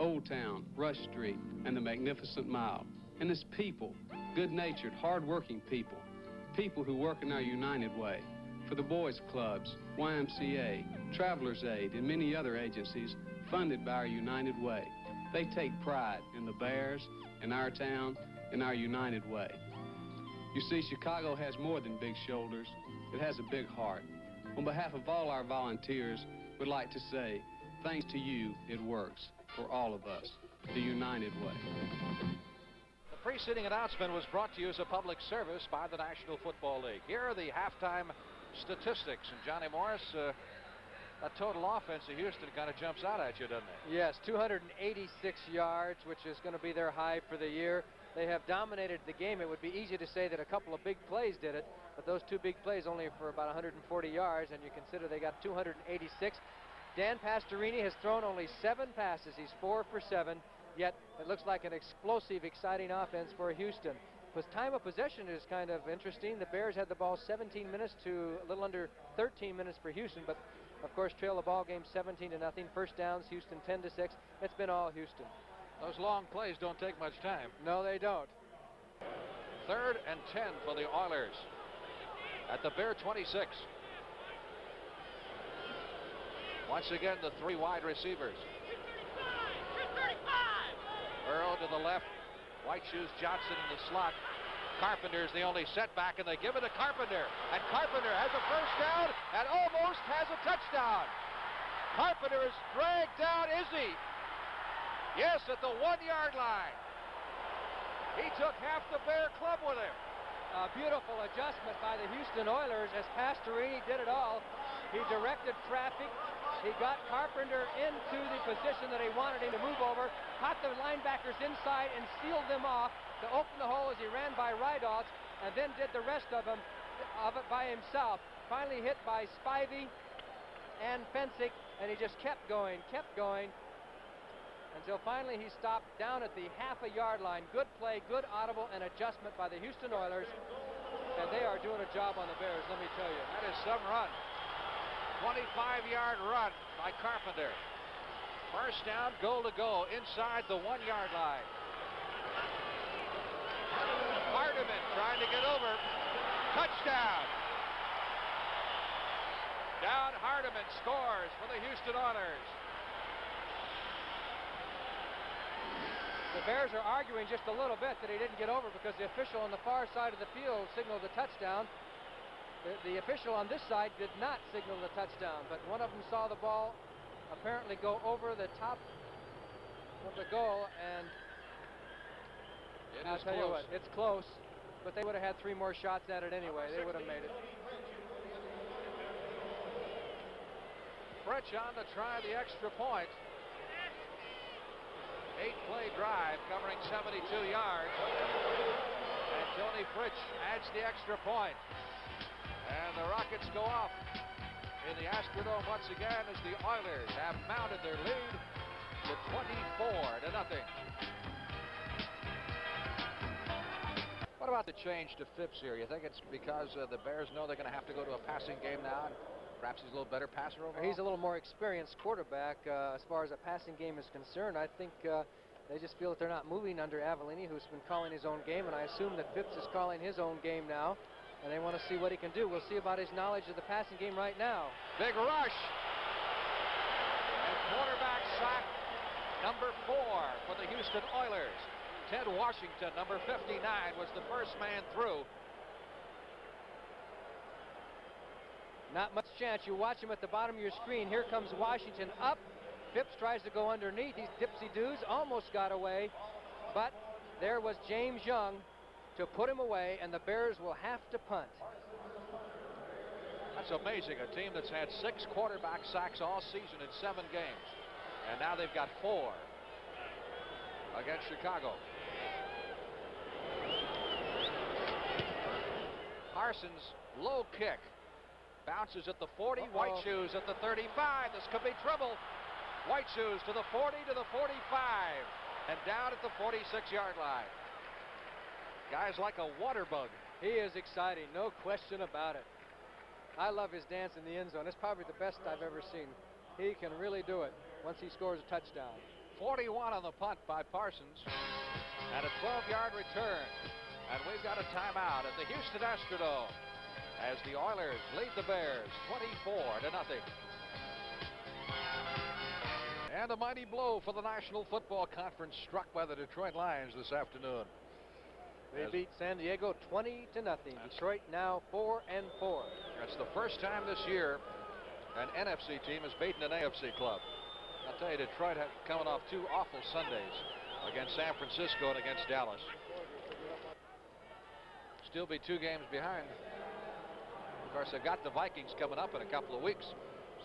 Old Town, Rush Street, and the Magnificent Mile. And it's people, good-natured, hard-working people. People who work in our United Way, for the Boys Clubs, YMCA, Travelers Aid, and many other agencies funded by our United Way. They take pride in the Bears, in our town, in our United Way. You see, Chicago has more than big shoulders. It has a big heart. On behalf of all our volunteers, we'd like to say, thanks to you, it works for all of us, the United Way.
The preceding announcement was brought to you as a public service by the National Football League. Here are the halftime statistics. And Johnny Morris, that total offense of Houston kind of jumps out at you, doesn't it?
Yes, 286 yards, which is going to be their high for the year. They have dominated the game. It would be easy to say that a couple of big plays did it, but those two big plays only for about 140 yards, and you consider they got 286. Dan Pastorini has thrown only 7 passes. He's 4 for 7, yet it looks like an explosive, exciting offense for Houston. Because time of possession is kind of interesting. The Bears had the ball 17 minutes to a little under 13 minutes for Houston, but of course trail the ball game 17-0. First downs, Houston 10-6. It's been all Houston.
Those long plays don't take much time.
No, they don't.
3rd and 10 for the Oilers at the Bear 26. Once again, the 3 wide receivers. Burrow to the left. White Shoes Johnson in the slot. Carpenter's the only setback, and they give it to Carpenter. And Carpenter has a first down and almost has a touchdown. Carpenter is dragged down, is he? Yes, at the 1-yard line. He took half the Bear club with him.
A beautiful adjustment by the Houston Oilers as Pastorini did it all. He directed traffic. He got Carpenter into the position that he wanted him to move over, caught the linebackers inside and sealed them off to open the hole as he ran by rideouts, and then did the rest of it by himself. Finally hit by Spivey and Fensick, and he just kept going, until finally he stopped down at the half-a-yard line. Good play, good audible, and adjustment by the Houston Oilers, and they are doing a job on the Bears, let me tell you.
That is some run. 25-yard run by Carpenter. First down, goal to go inside the 1-yard line. Hardiman trying to get over. Touchdown. Down Hardiman scores for the Houston Oilers.
The Bears are arguing just a little bit that he didn't get over because the official on the far side of the field signaled a touchdown. The official on this side did not signal the touchdown, but one of them saw the ball apparently go over the top of the goal, and I'll tell you what, it's close, but they would have had 3 more shots at it anyway. They would have made it.
Fritch on to try the extra point. 8-play drive covering 72 yards. And Tony Fritch adds the extra point. And the Rockets go off in the Astrodome once again as the Oilers have mounted their lead to 24-0. What about the change to Phipps here? You think it's because the Bears know they're going to have to go to a passing game now? Perhaps he's a little better passer overall?
He's a little more experienced quarterback as far as a passing game is concerned. I think they just feel that they're not moving under Avellini, who's been calling his own game, and I assume that Phipps is calling his own game now. And they want to see what he can do. We'll see about his knowledge of the passing game right now.
Big rush. And quarterback sack number 4 for the Houston Oilers. Ted Washington, number 59, was the first man through.
Not much chance. You watch him at the bottom of your screen. Here comes Washington up. Phipps tries to go underneath. These dipsy-doos almost got away. But there was James Young to put him away, and the Bears will have to punt.
That's amazing. A team that's had 6 quarterback sacks all season in 7 games. And now they've got 4 against Chicago. Parsons, low kick. Bounces at the 40. White Shoes at the 35. This could be trouble. White Shoes to the 40, to the 45. And down at the 46-yard line. Guy's like a water bug.
He is exciting, no question about it. I love his dance in the end zone. It's probably the best I've ever seen. He can really do it once he scores a touchdown.
41 on the punt by Parsons. And a 12-yard return. And we've got a timeout at the Houston Astrodome as the Oilers lead the Bears 24-0. And a mighty blow for the National Football Conference struck by the Detroit Lions this afternoon.
They beat San Diego 20-0. Detroit now 4-4.
That's the first time this year an NFC team has beaten an AFC club. I'll tell you, Detroit had coming off 2 awful Sundays against San Francisco and against Dallas. Still be 2 games behind. Of course, they've got the Vikings coming up in a couple of weeks.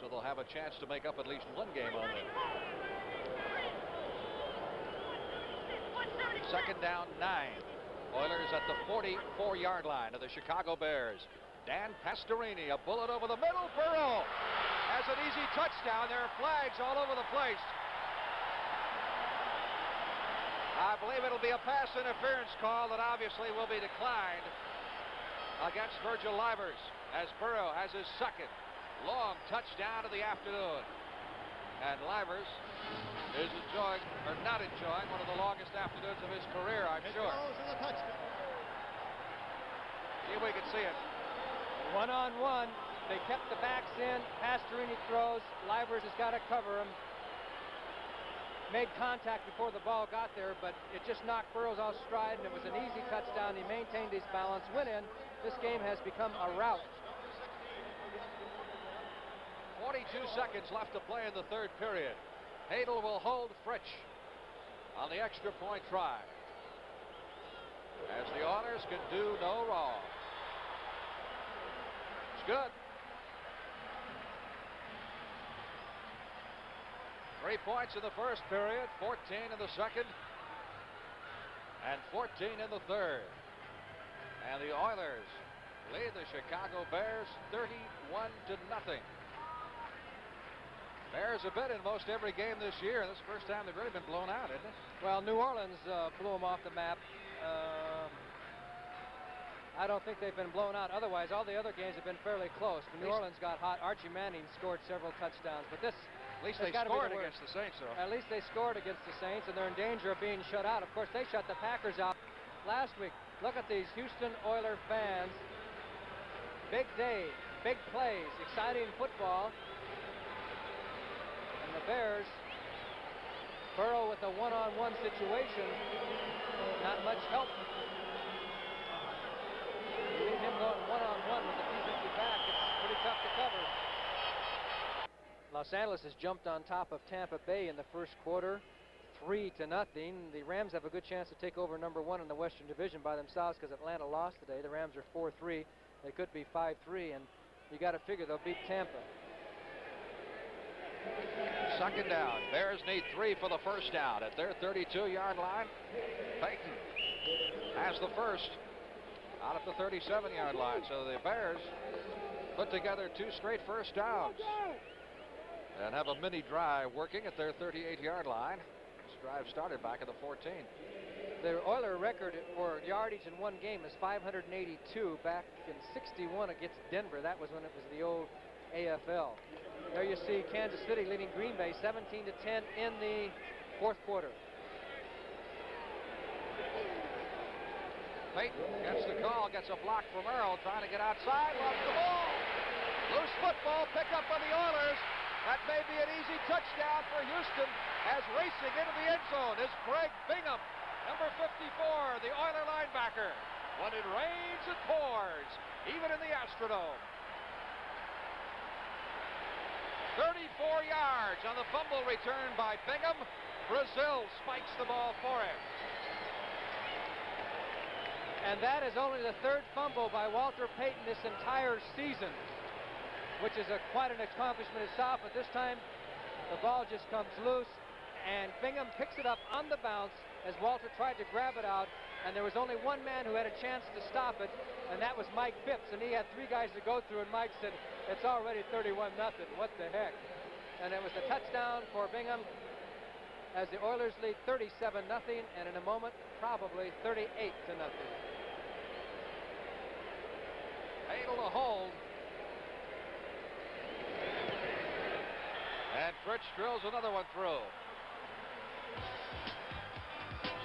so they'll have a chance to make up at least one game on them. Second down, 9. Oilers at the 44-yard line of the Chicago Bears. Dan Pastorini, a bullet over the middle. Burrow has an easy touchdown. There are flags all over the place. I believe it'll be a pass interference call that obviously will be declined against Virgil Livers as Burrow has his second long touchdown of the afternoon. And Livers is enjoying, or not enjoying, one of the longest afternoons of his career, I'm sure. See if we can see it.
One-on-one. They kept the backs in. Pastorini throws. Livers has got to cover him. Made contact before the ball got there, but it just knocked Burrows off stride, and it was an easy touchdown. He maintained his balance, went in. This game has become a rout.
42 seconds left to play in the third period. Hadel will hold Fritsch on the extra point try, as the Oilers can do no wrong. It's good. 3 points in the first period, 14 in the second, and 14 in the third. And the Oilers lead the Chicago Bears 31-0. Bears have been in most every game this year. This is the first time they've really been blown out, isn't it?
Well, New Orleans blew them off the map. I don't think they've been blown out. Otherwise, all the other games have been fairly close. When New Orleans got hot, Archie Manning scored several touchdowns. But this,
at least they scored against the Saints, though.
At least they scored against the Saints, and they're in danger of being shut out. Of course, they shut the Packers out last week. Look at these Houston Oiler fans. Big day, big plays, exciting football. And the Bears, Burrow with a one-on-one situation, not much help. You leave him going one-on-one with the defensive back, it's pretty tough to cover. Los Angeles has jumped on top of Tampa Bay in the first quarter, 3-0. The Rams have a good chance to take over number 1 in the Western Division by themselves because Atlanta lost today. The Rams are 4-3. They could be 5-3, and you got to figure they'll beat Tampa.
Second down. Bears need 3 for the first down at their 32-yard line. Payton has the first out at the 37-yard line. So the Bears put together 2 straight first downs and have a mini drive working at their 38-yard line. This drive started back at the 14.
The Oiler record for yardage in one game is 582 back in 61 against Denver. That was when it was the old AFL. There you see Kansas City leading Green Bay 17-10 in the fourth quarter.
Payton gets the call, gets a block from Earl, trying to get outside, lost the ball. Loose football, pick up on the Oilers. That may be an easy touchdown for Houston, as racing into the end zone is Greg Bingham, number 54, the Oiler linebacker. When it rains, it pours, even in the Astrodome. 34 yards on the fumble return by Bingham. Brazil spikes the ball for him.
And that is only the 3rd fumble by Walter Payton this entire season, which is quite an accomplishment itself. But this time, the ball just comes loose, and Bingham picks it up on the bounce as Walter tried to grab it out, and there was only one man who had a chance to stop it, and that was Mike Phipps, and he had 3 guys to go through, and Mike said, it's already 31-0, what the heck? And it was the touchdown for Bingham as the Oilers lead 37-0, and in a moment, probably 38-0.
Able to hold. And Fritsch drills another one through.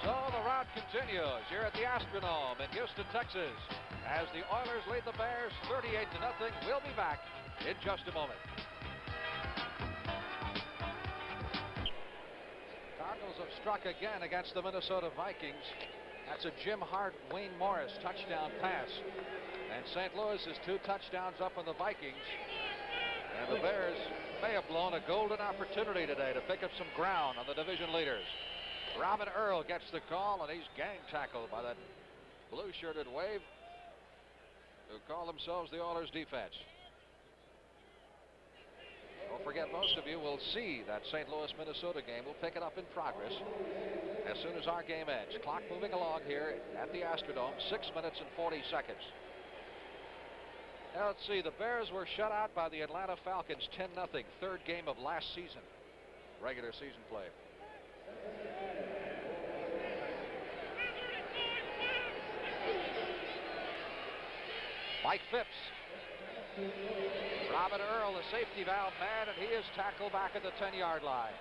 So the rout continues here at the Astrodome in Houston, Texas, as the Oilers lead the Bears 38-0. We'll be back in just a moment. Cardinals have struck again against the Minnesota Vikings. That's a Jim Hart, Wayne Morris touchdown pass. And St. Louis is 2 touchdowns up on the Vikings. And the Bears may have blown a golden opportunity today to pick up some ground on the division leaders. Robin Earl gets the call, and he's gang tackled by that blue-shirted wave who call themselves the Oilers defense. Don't forget, most of you will see that St. Louis, Minnesota game. We'll pick it up in progress as soon as our game ends. Clock moving along here at the Astrodome, 6 minutes and 40 seconds. Now, let's see, the Bears were shut out by the Atlanta Falcons 10-0, third game of last season, regular season play. Mike Phipps. Robert Earl, the safety valve man, and he is tackled back at the 10-yard line.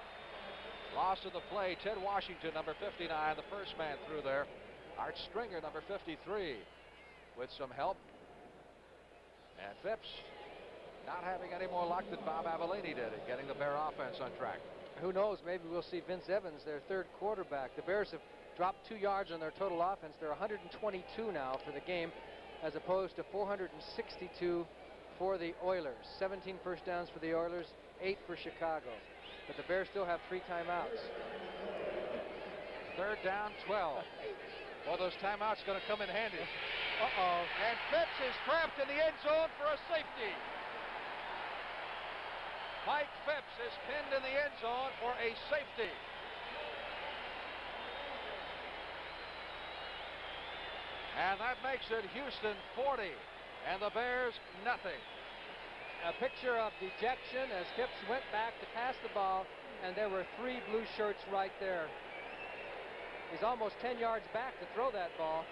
Loss of the play, Ted Washington, number 59, the first man through there. Art Stringer, number 53, with some help. And Phipps not having any more luck than Bob Avellini did at getting the Bear offense on track.
Who knows, maybe we'll see Vince Evans, their third quarterback. The Bears have dropped 2 yards on their total offense. They're 122 now for the game, as opposed to 462 for the Oilers. 17 first downs for the Oilers, 8 for Chicago. But the Bears still have 3 timeouts.
Third down, 12. Well, those timeouts going to come in handy.
Uh-oh.
And Phipps is trapped in the end zone for a safety. Mike Phipps is pinned in the end zone for a safety. And that makes it Houston 40 and the Bears nothing.
A picture of dejection as Phipps went back to pass the ball, and there were 3 blue shirts right there. He's almost 10 yards back to throw that ball.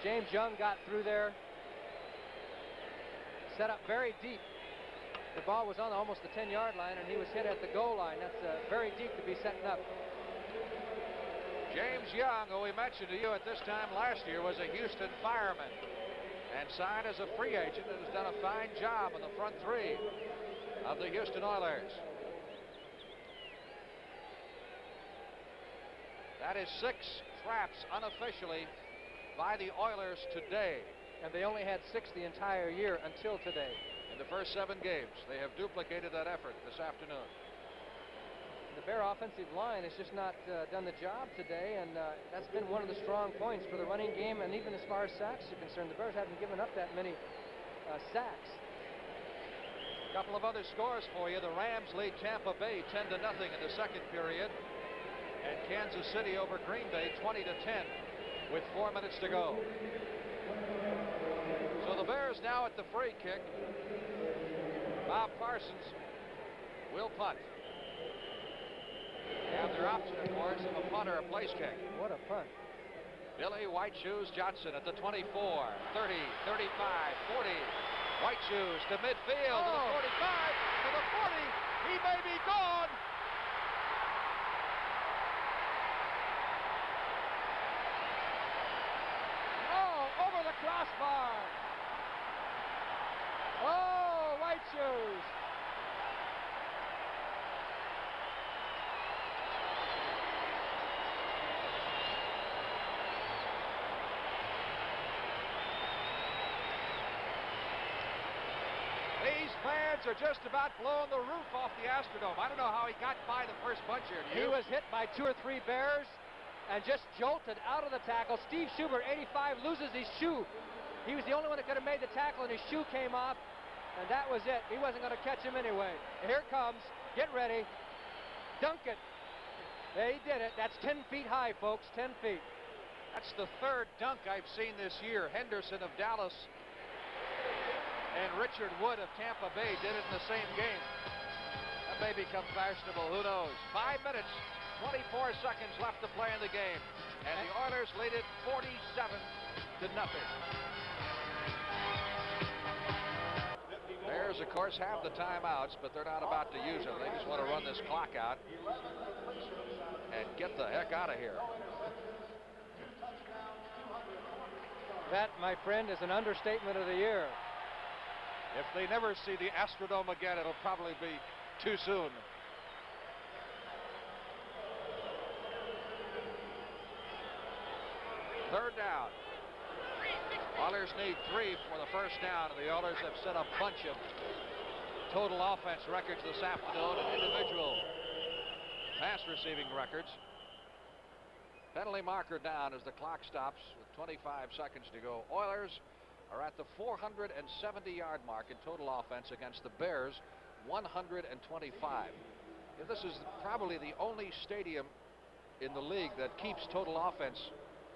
James Young got through there. Set up very deep. The ball was on almost the 10-yard line, and he was hit at the goal line. That's very deep to be setting up.
James Young, who we mentioned to you at this time last year, was a Houston fireman and signed as a free agent and has done a fine job in the front 3 of the Houston Oilers. That is 6 traps unofficially by the Oilers today.
And they only had 6 the entire year until today.
In the first 7 games, they have duplicated that effort this afternoon.
The Bear offensive line has just not done the job today, and that's been one of the strong points for the running game. And even as far as sacks are concerned, the Bears haven't given up that many sacks.
A couple of other scores for you. The Rams lead Tampa Bay 10-0 in the second period, and Kansas City over Green Bay 20-10 with 4 minutes to go. So the Bears now at the free kick. Bob Parsons will punt. They have their option, of course, of a punt or a place kick.
What a punt.
Billy White Shoes Johnson at the 24, 30, 35, 40. White Shoes to midfield, to the 45, to the 40. He may be gone.
Oh, over the crossbar. Oh, White Shoes.
These fans are just about blowing the roof off the Astrodome. I don't know how he got by the first bunch here.
He was hit by 2 or 3 Bears and just jolted out of the tackle. Steve Schubert, 85, loses his shoe. He was the only one that could have made the tackle, and his shoe came off, and that was it. He wasn't going to catch him anyway. And here it comes. Get ready. Dunk it. Yeah, he did it. That's 10 feet high, folks. 10 feet.
That's the 3rd dunk I've seen this year. Henderson of Dallas and Richard Wood of Tampa Bay did it in the same game. That may become fashionable. Who knows? 5 minutes, 24 seconds left to play in the game. And the Oilers lead it 47-0. Bears, of course, have the timeouts, but they're not about to use them. They just want to run this clock out and get the heck out of here.
That, my friend, is an understatement of the year.
If they never see the Astrodome again, it'll probably be too soon. Third down. Oilers need 3 for the first down, and the Oilers have set a bunch of total offense records this afternoon and individual pass receiving records. Penalty marker down as the clock stops with 25 seconds to go. Oilers are at the 470-yard mark in total offense against the Bears 125. This is probably the only stadium in the league that keeps total offense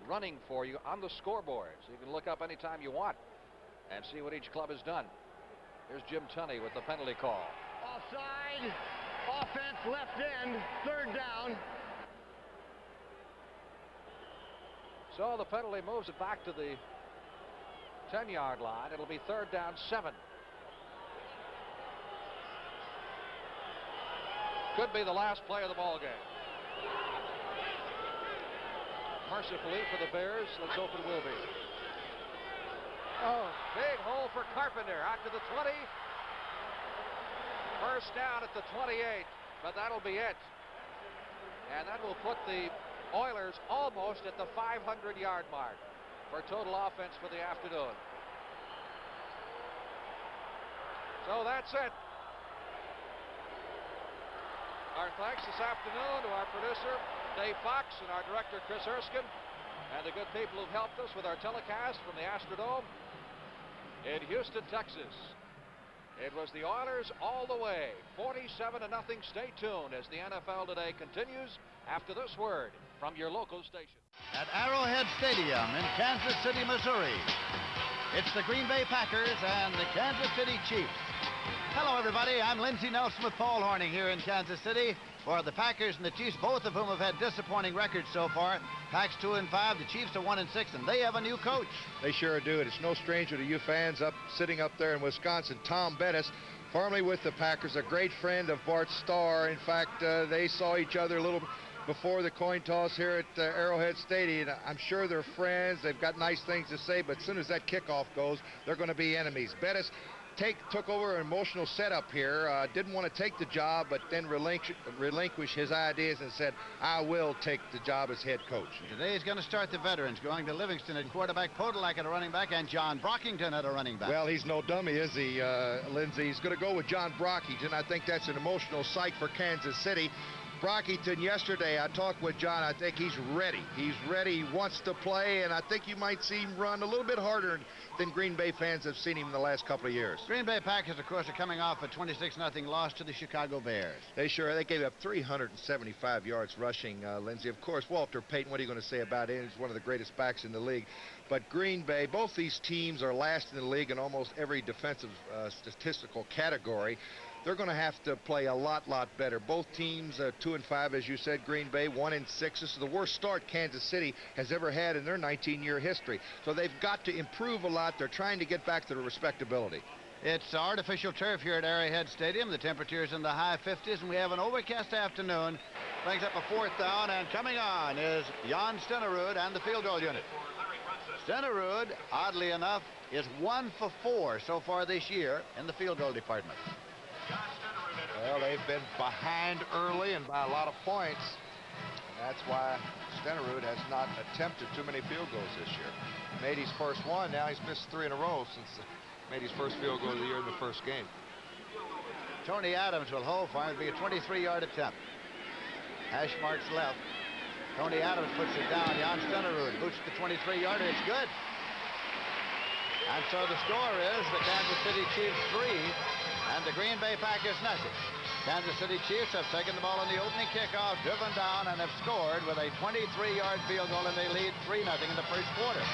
running for you on the scoreboard. So you can look up anytime you want and see what each club has done. Here's Jim Tunney with the penalty call.
Offside, offense left end, third down.
So the penalty moves it back to the 10-yard line. It'll be third down 7. Could be the last play of the ball game. Mercifully for the Bears, let's hope it will be. Oh, big hole for Carpenter out to the 20. First down at the 28, but that'll be it. And that will put the Oilers almost at the 500-yard mark for total offense for the afternoon. So that's it. Our thanks this afternoon to our producer, Dave Fox, and our director, Chris Erskine, and the good people who've helped us with our telecast from the Astrodome in Houston, Texas. It was the Oilers all the way, 47-0. Stay tuned as the NFL Today continues after this word from your local station.
At Arrowhead Stadium in Kansas City, Missouri, it's the Green Bay Packers and the Kansas City Chiefs. Hello, everybody. I'm Lindsey Nelson with Paul Horning here in Kansas City for the Packers and the Chiefs, both of whom have had disappointing records so far. Packs 2-5, the Chiefs are 1-6, and they have a new coach.
They sure do. It's no stranger to you fans sitting up there in Wisconsin. Tom Bettis, formerly with the Packers, a great friend of Bart Starr. In fact, they saw each other a little before the coin toss here at Arrowhead Stadium. I'm sure they're friends. They've got nice things to say, but as soon as that kickoff goes, they're going to be enemies. Bettis took over an emotional setup here, didn't want to take the job, but then relinquish his ideas and said, I will take the job as head coach.
Today he's going to start the veterans, going to Livingston at quarterback, Podolak at a running back, and John Brockington at a running back.
Well, he's no dummy, is he, Lindsey? He's going to go with John Brockington. I think that's an emotional sight for Kansas City. Brockington, yesterday, I talked with John. I think he's ready. He's ready. He wants to play, and I think you might see him run a little bit harder than Green Bay fans have seen him in the last couple of years.
Green Bay Packers, of course, are coming off a 26-0 loss to the Chicago Bears.
They gave up 375 yards rushing, Lindsey. Of course, Walter Payton, what are you going to say about him? He's one of the greatest backs in the league. But Green Bay, both these teams are last in the league in almost every defensive statistical category. They're going to have to play a lot better. Both teams 2-5, as you said. Green Bay 1-6. This is the worst start Kansas City has ever had in their 19-year history. So they've got to improve a lot. They're trying to get back to the respectability.
It's artificial turf here at Arrowhead Stadium. The temperature's in the high 50s, and we have an overcast afternoon. Brings up a fourth down, and coming on is Jan Stenerud and the field goal unit. Stenerud, oddly enough, is 1 for 4 so far this year in the field goal department.
Well, they've been behind early and by a lot of points. And that's why Stenerud has not attempted too many field goals this year. Made his first one. Now he's missed 3 in a row since made his first field goal of the year in the first game.
Tony Adams will hold for him. It'll be a 23-yard attempt. Hash marks left. Tony Adams puts it down. Jan Stenerud boots the 23-yarder. It's good. And so the score is the Kansas City Chiefs 3 and the Green Bay Packers nothing. Kansas City Chiefs have taken the ball on the opening kickoff, driven down, and have scored with a 23-yard field goal, and they lead 3-0 in the first quarter.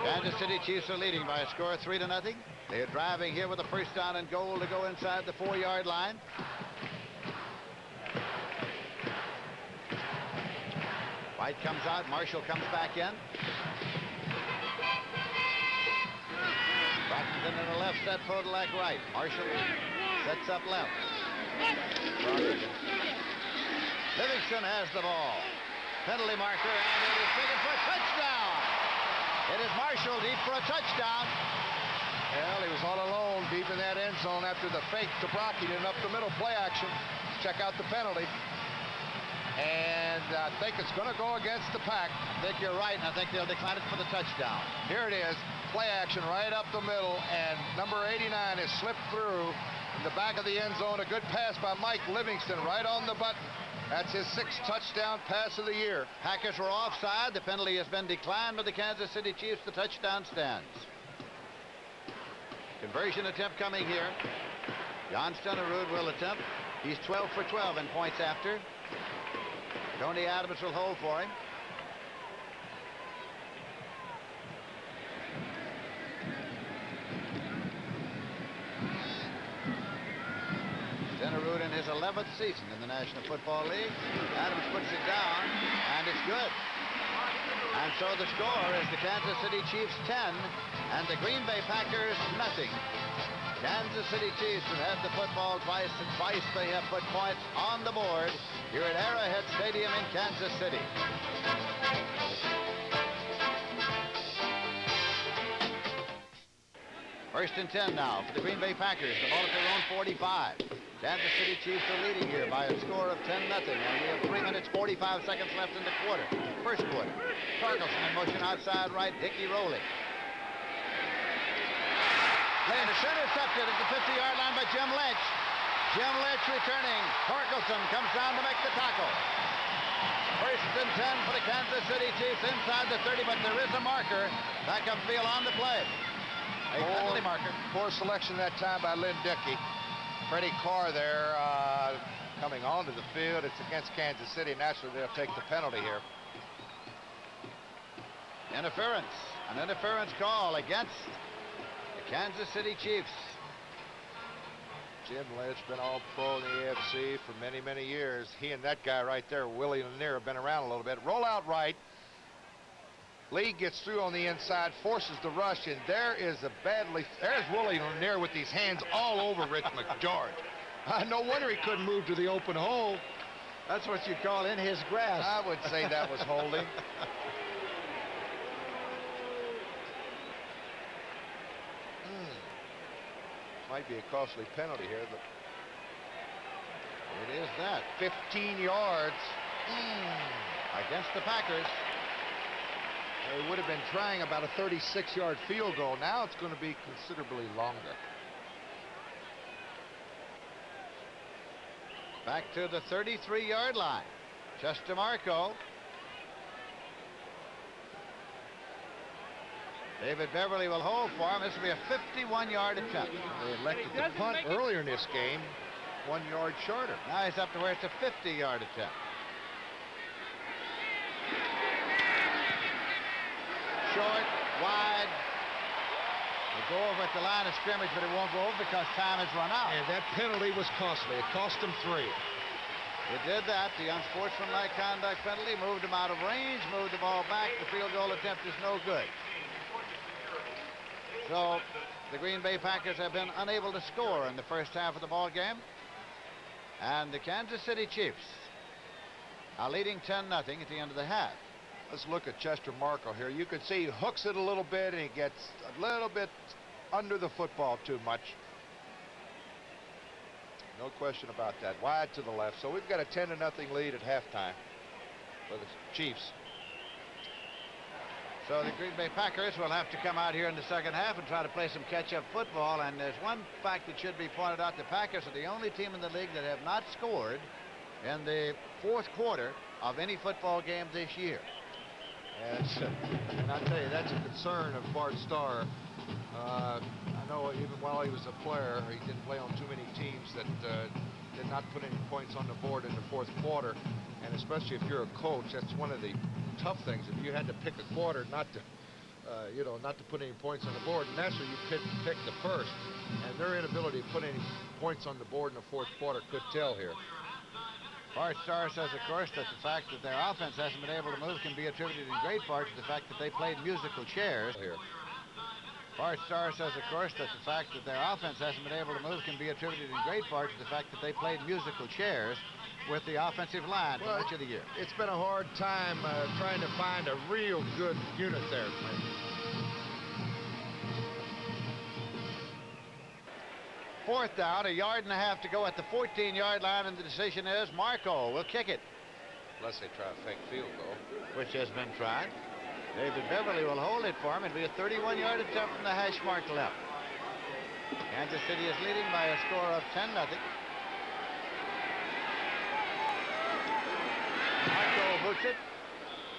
Kansas City Chiefs are leading by a score of 3-0. They're driving here with a first down and goal to go inside the 4-yard line. White comes out. Marshall comes back in. Brockington in the left set, Podolak right. Marshall sets up left. Livingston has the ball. Penalty marker, and it is taken for a touchdown. It is Marshall deep for a touchdown.
Well, he was all alone deep in that end zone after the fake to Brockington up the middle play action. Check out the penalty. And I think it's going to go against the Pack.
I think you're right, and I think they'll decline it for the touchdown.
Here it is. Play action right up the middle, and number 89 has slipped through in the back of the end zone. A good pass by Mike Livingston right on the button. That's his 6th touchdown pass of the year.
Packers were offside. The penalty has been declined by the Kansas City Chiefs. The touchdown stands. Conversion attempt coming here. Jan Stenerud will attempt. He's 12 for 12 in points after. Tony Adams will hold for him. Stenerud in his 11th season in the National Football League. Adams puts it down, and it's good. And so the score is the Kansas City Chiefs 10 and the Green Bay Packers nothing. Kansas City Chiefs have had the football twice, and twice they have put points on the board here at Arrowhead Stadium in Kansas City. First and 10 now for the Green Bay Packers. The ball at their own 45. Kansas City Chiefs are leading here by a score of 10-0. And we have 3 minutes, 45 seconds left in the quarter. First quarter. Torkelson in motion outside right. Dickey rolling. Playing is intercepted at the 50-yard line by Jim Lynch. Jim Lynch returning. Torkelson comes down to make the tackle. First and 10 for the Kansas City Chiefs inside the 30, but there is a marker back upfield on the play. A penalty marker.
Poor selection that time by Lynn Dickey. Freddie Carr there coming onto the field. It's against Kansas City. Naturally, they'll take the penalty here.
Interference. An interference call against the Kansas City Chiefs.
Jim Lynch been all pro in the AFC for many, many years. He and that guy right there, Willie Lanier, have been around a little bit. Roll out right. Lee gets through on the inside, forces the rush, and there's Willie Lanier with these hands all over Rich McGeorge. No wonder he couldn't move to the open hole.
That's what you call in his grasp.
I would say that was holding. Might be a costly penalty here.
It is that.
15 yards.
Against the Packers.
They would have been trying about a 36-yard field goal. Now it's going to be considerably longer.
Back to the 33-yard line. Chester Marco. David Beverly will hold for him. This will be a 51-yard attempt.
They elected to punt earlier in this game, 1 yard shorter.
Now he's up to where it's a 50-yard attempt. Short, wide. They go over at the line of scrimmage, but it won't go over because time has run out.
And that penalty was costly. It cost them 3.
It did that. The unsportsmanlike conduct penalty moved him out of range, moved the ball back. The field goal attempt is no good. So the Green Bay Packers have been unable to score in the first half of the ball game. And the Kansas City Chiefs are leading 10-0 at the end of the half.
Let's look at Chester Marco here. You can see he hooks it a little bit, and he gets a little bit under the football too much. No question about that. Wide to the left. So we've got a 10-0 lead at halftime for the Chiefs.
So the Green Bay Packers will have to come out here in the second half and try to play some catch-up football. And there's one fact that should be pointed out. The Packers are the only team in the league that have not scored in the fourth quarter of any football game this year.
And I tell you, that's a concern of Bart Starr. I know even while he was a player, he didn't play on too many teams that did not put any points on the board in the fourth quarter. And especially if you're a coach, that's one of the tough things. If you had to pick a quarter not to, not to put any points on the board, and naturally you pick the first. And their inability to put any points on the board in the fourth quarter could tell here.
Bart Starr says, of course, that the fact that their offense hasn't been able to move can be attributed in great part to the fact that they played musical chairs.
Here.
Bart Starr says, of course, that the fact that their offense hasn't been able to move can be attributed in great part to the fact that they played musical chairs with the offensive line for much of the year.
It's been a hard time trying to find a real good unit there.
Fourth down, 1.5 yards to go at the 14-yard line, and the decision is Marco will kick it.
Unless they try a fake field goal.
Which has been tried. David Beverly will hold it for him. It'll be a 31-yard attempt from the hash mark left. Kansas City is leading by a score of 10-0. boots it.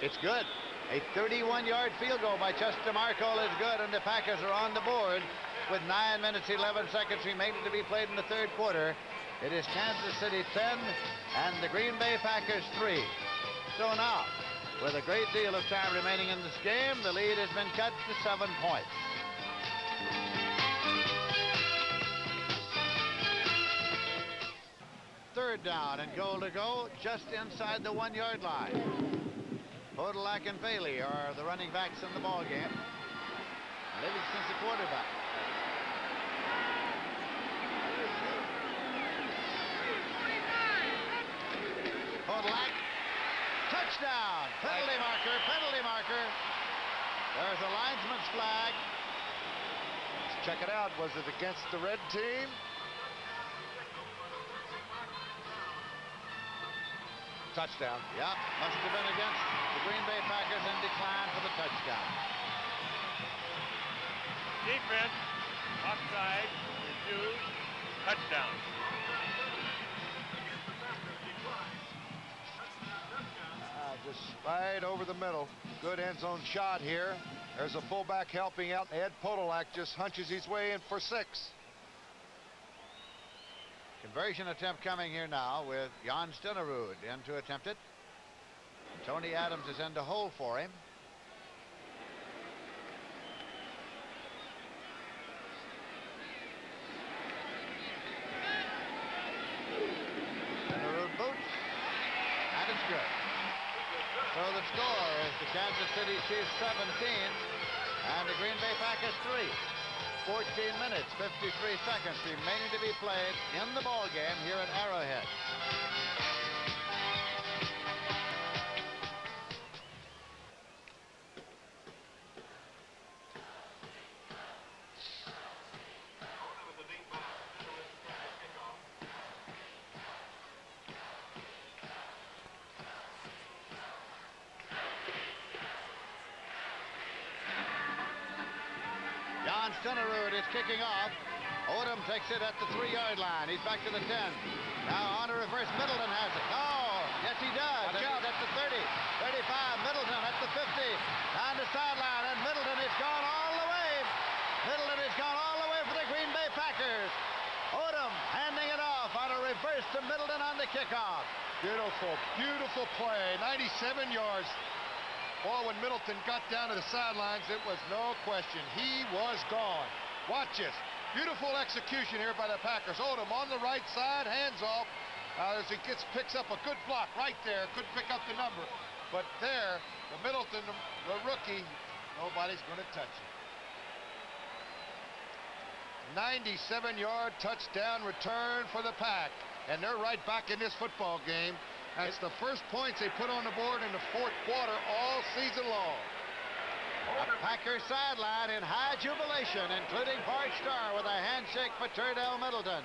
It's good. A 31-yard field goal by Chester Markle is good, and the Packers are on the board with 9 minutes, 11 seconds remaining to be played in the third quarter. It is Kansas City 10 and the Green Bay Packers 3. So now, with a great deal of time remaining in this game, the lead has been cut to 7 points. Third down and goal to go just inside the 1-yard line. Podolak and Bailey are the running backs in the ball game. Livingston's the quarterback. Podolak, touchdown, penalty marker, penalty marker. There's a linesman's flag.
Let's check it out. Was it against the red team? Touchdown.
Yep, must have been against the Green Bay Packers and declined for the touchdown.
Defense, offside, refused, touchdown.
Just right over the middle. Good end zone shot here. There's a fullback helping out. Ed Podolak just hunches his way in for 6.
Conversion attempt coming here now with Jan Stenerud in to attempt it. Tony Adams is in to hold for him. Stenerud boots, and it's good. So the score is the Kansas City Chiefs 17 and the Green Bay Packers 3. 14 minutes, 53 seconds remaining to be played in the ball game here at Arrowhead. Stenerud is kicking off. Odom takes it at the 3-yard line. He's back to the 10. Now on a reverse. Middleton has it. Oh, yes he does. He's at the 30, 35. Middleton at the 50. Down the sideline, and Middleton is gone all the way. Middleton is gone all the way for the Green Bay Packers. Odom handing it off on a reverse to Middleton on the kickoff.
Beautiful, beautiful play. 97 yards. Boy, when Middleton got down to the sidelines, it was no question. He was gone. Watch this. Beautiful execution here by the Packers. Odom on the right side, hands off. As he picks up a good block right there. Couldn't pick up the number. But there, the Middleton, the rookie, nobody's going to touch it. 97-yard touchdown return for the Pack. And they're right back in this football game. That's the first points they put on the board in the fourth quarter all season long.
A Packers sideline in high jubilation, including Bart Starr with a handshake for Turdell Middleton.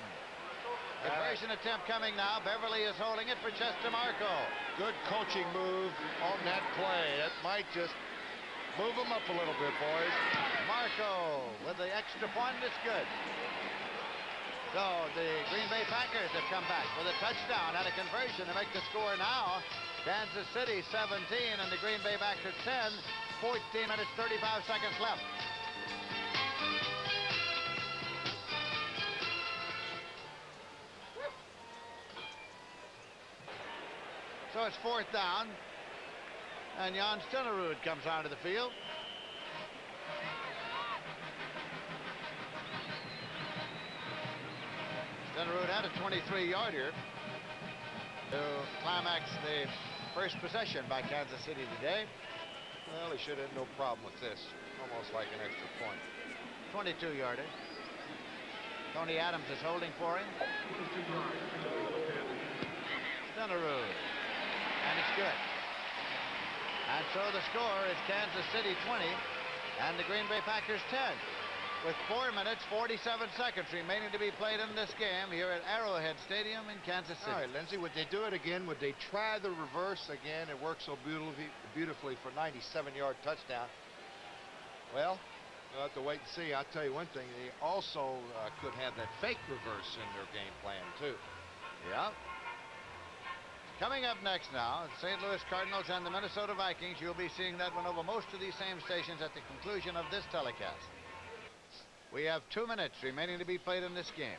Conversion attempt coming now. Beverly is holding it for Chester Markle.
Good coaching move on that play. That might just move them up a little bit, boys.
Markle with the extra point. It's good. So the Green Bay Packers have come back with a touchdown and a conversion to make the score now. Kansas City 17 and the Green Bay Packers 10. 14 minutes, 35 seconds left. So it's fourth down. And Jan Stenerud comes onto the field. Stenerud had a 23-yarder to climax the first possession by Kansas City today.
Well, he should have no problem with this. Almost like an extra point.
22-yarder. Tony Adams is holding for him. Stenerud. And it's good. And so the score is Kansas City 20 and the Green Bay Packers 10. With 4 minutes, 47 seconds remaining to be played in this game here at Arrowhead Stadium in Kansas City.
All right, Lindsay, would they do it again? Would they try the reverse again? It worked so beautifully for 97-yard touchdown. Well, we'll have to wait and see. I'll tell you one thing. They also could have that fake reverse in their game plan, too.
Yeah. Coming up next now, St. Louis Cardinals and the Minnesota Vikings. You'll be seeing that one over most of these same stations at the conclusion of this telecast. We have 2 minutes remaining to be played in this game.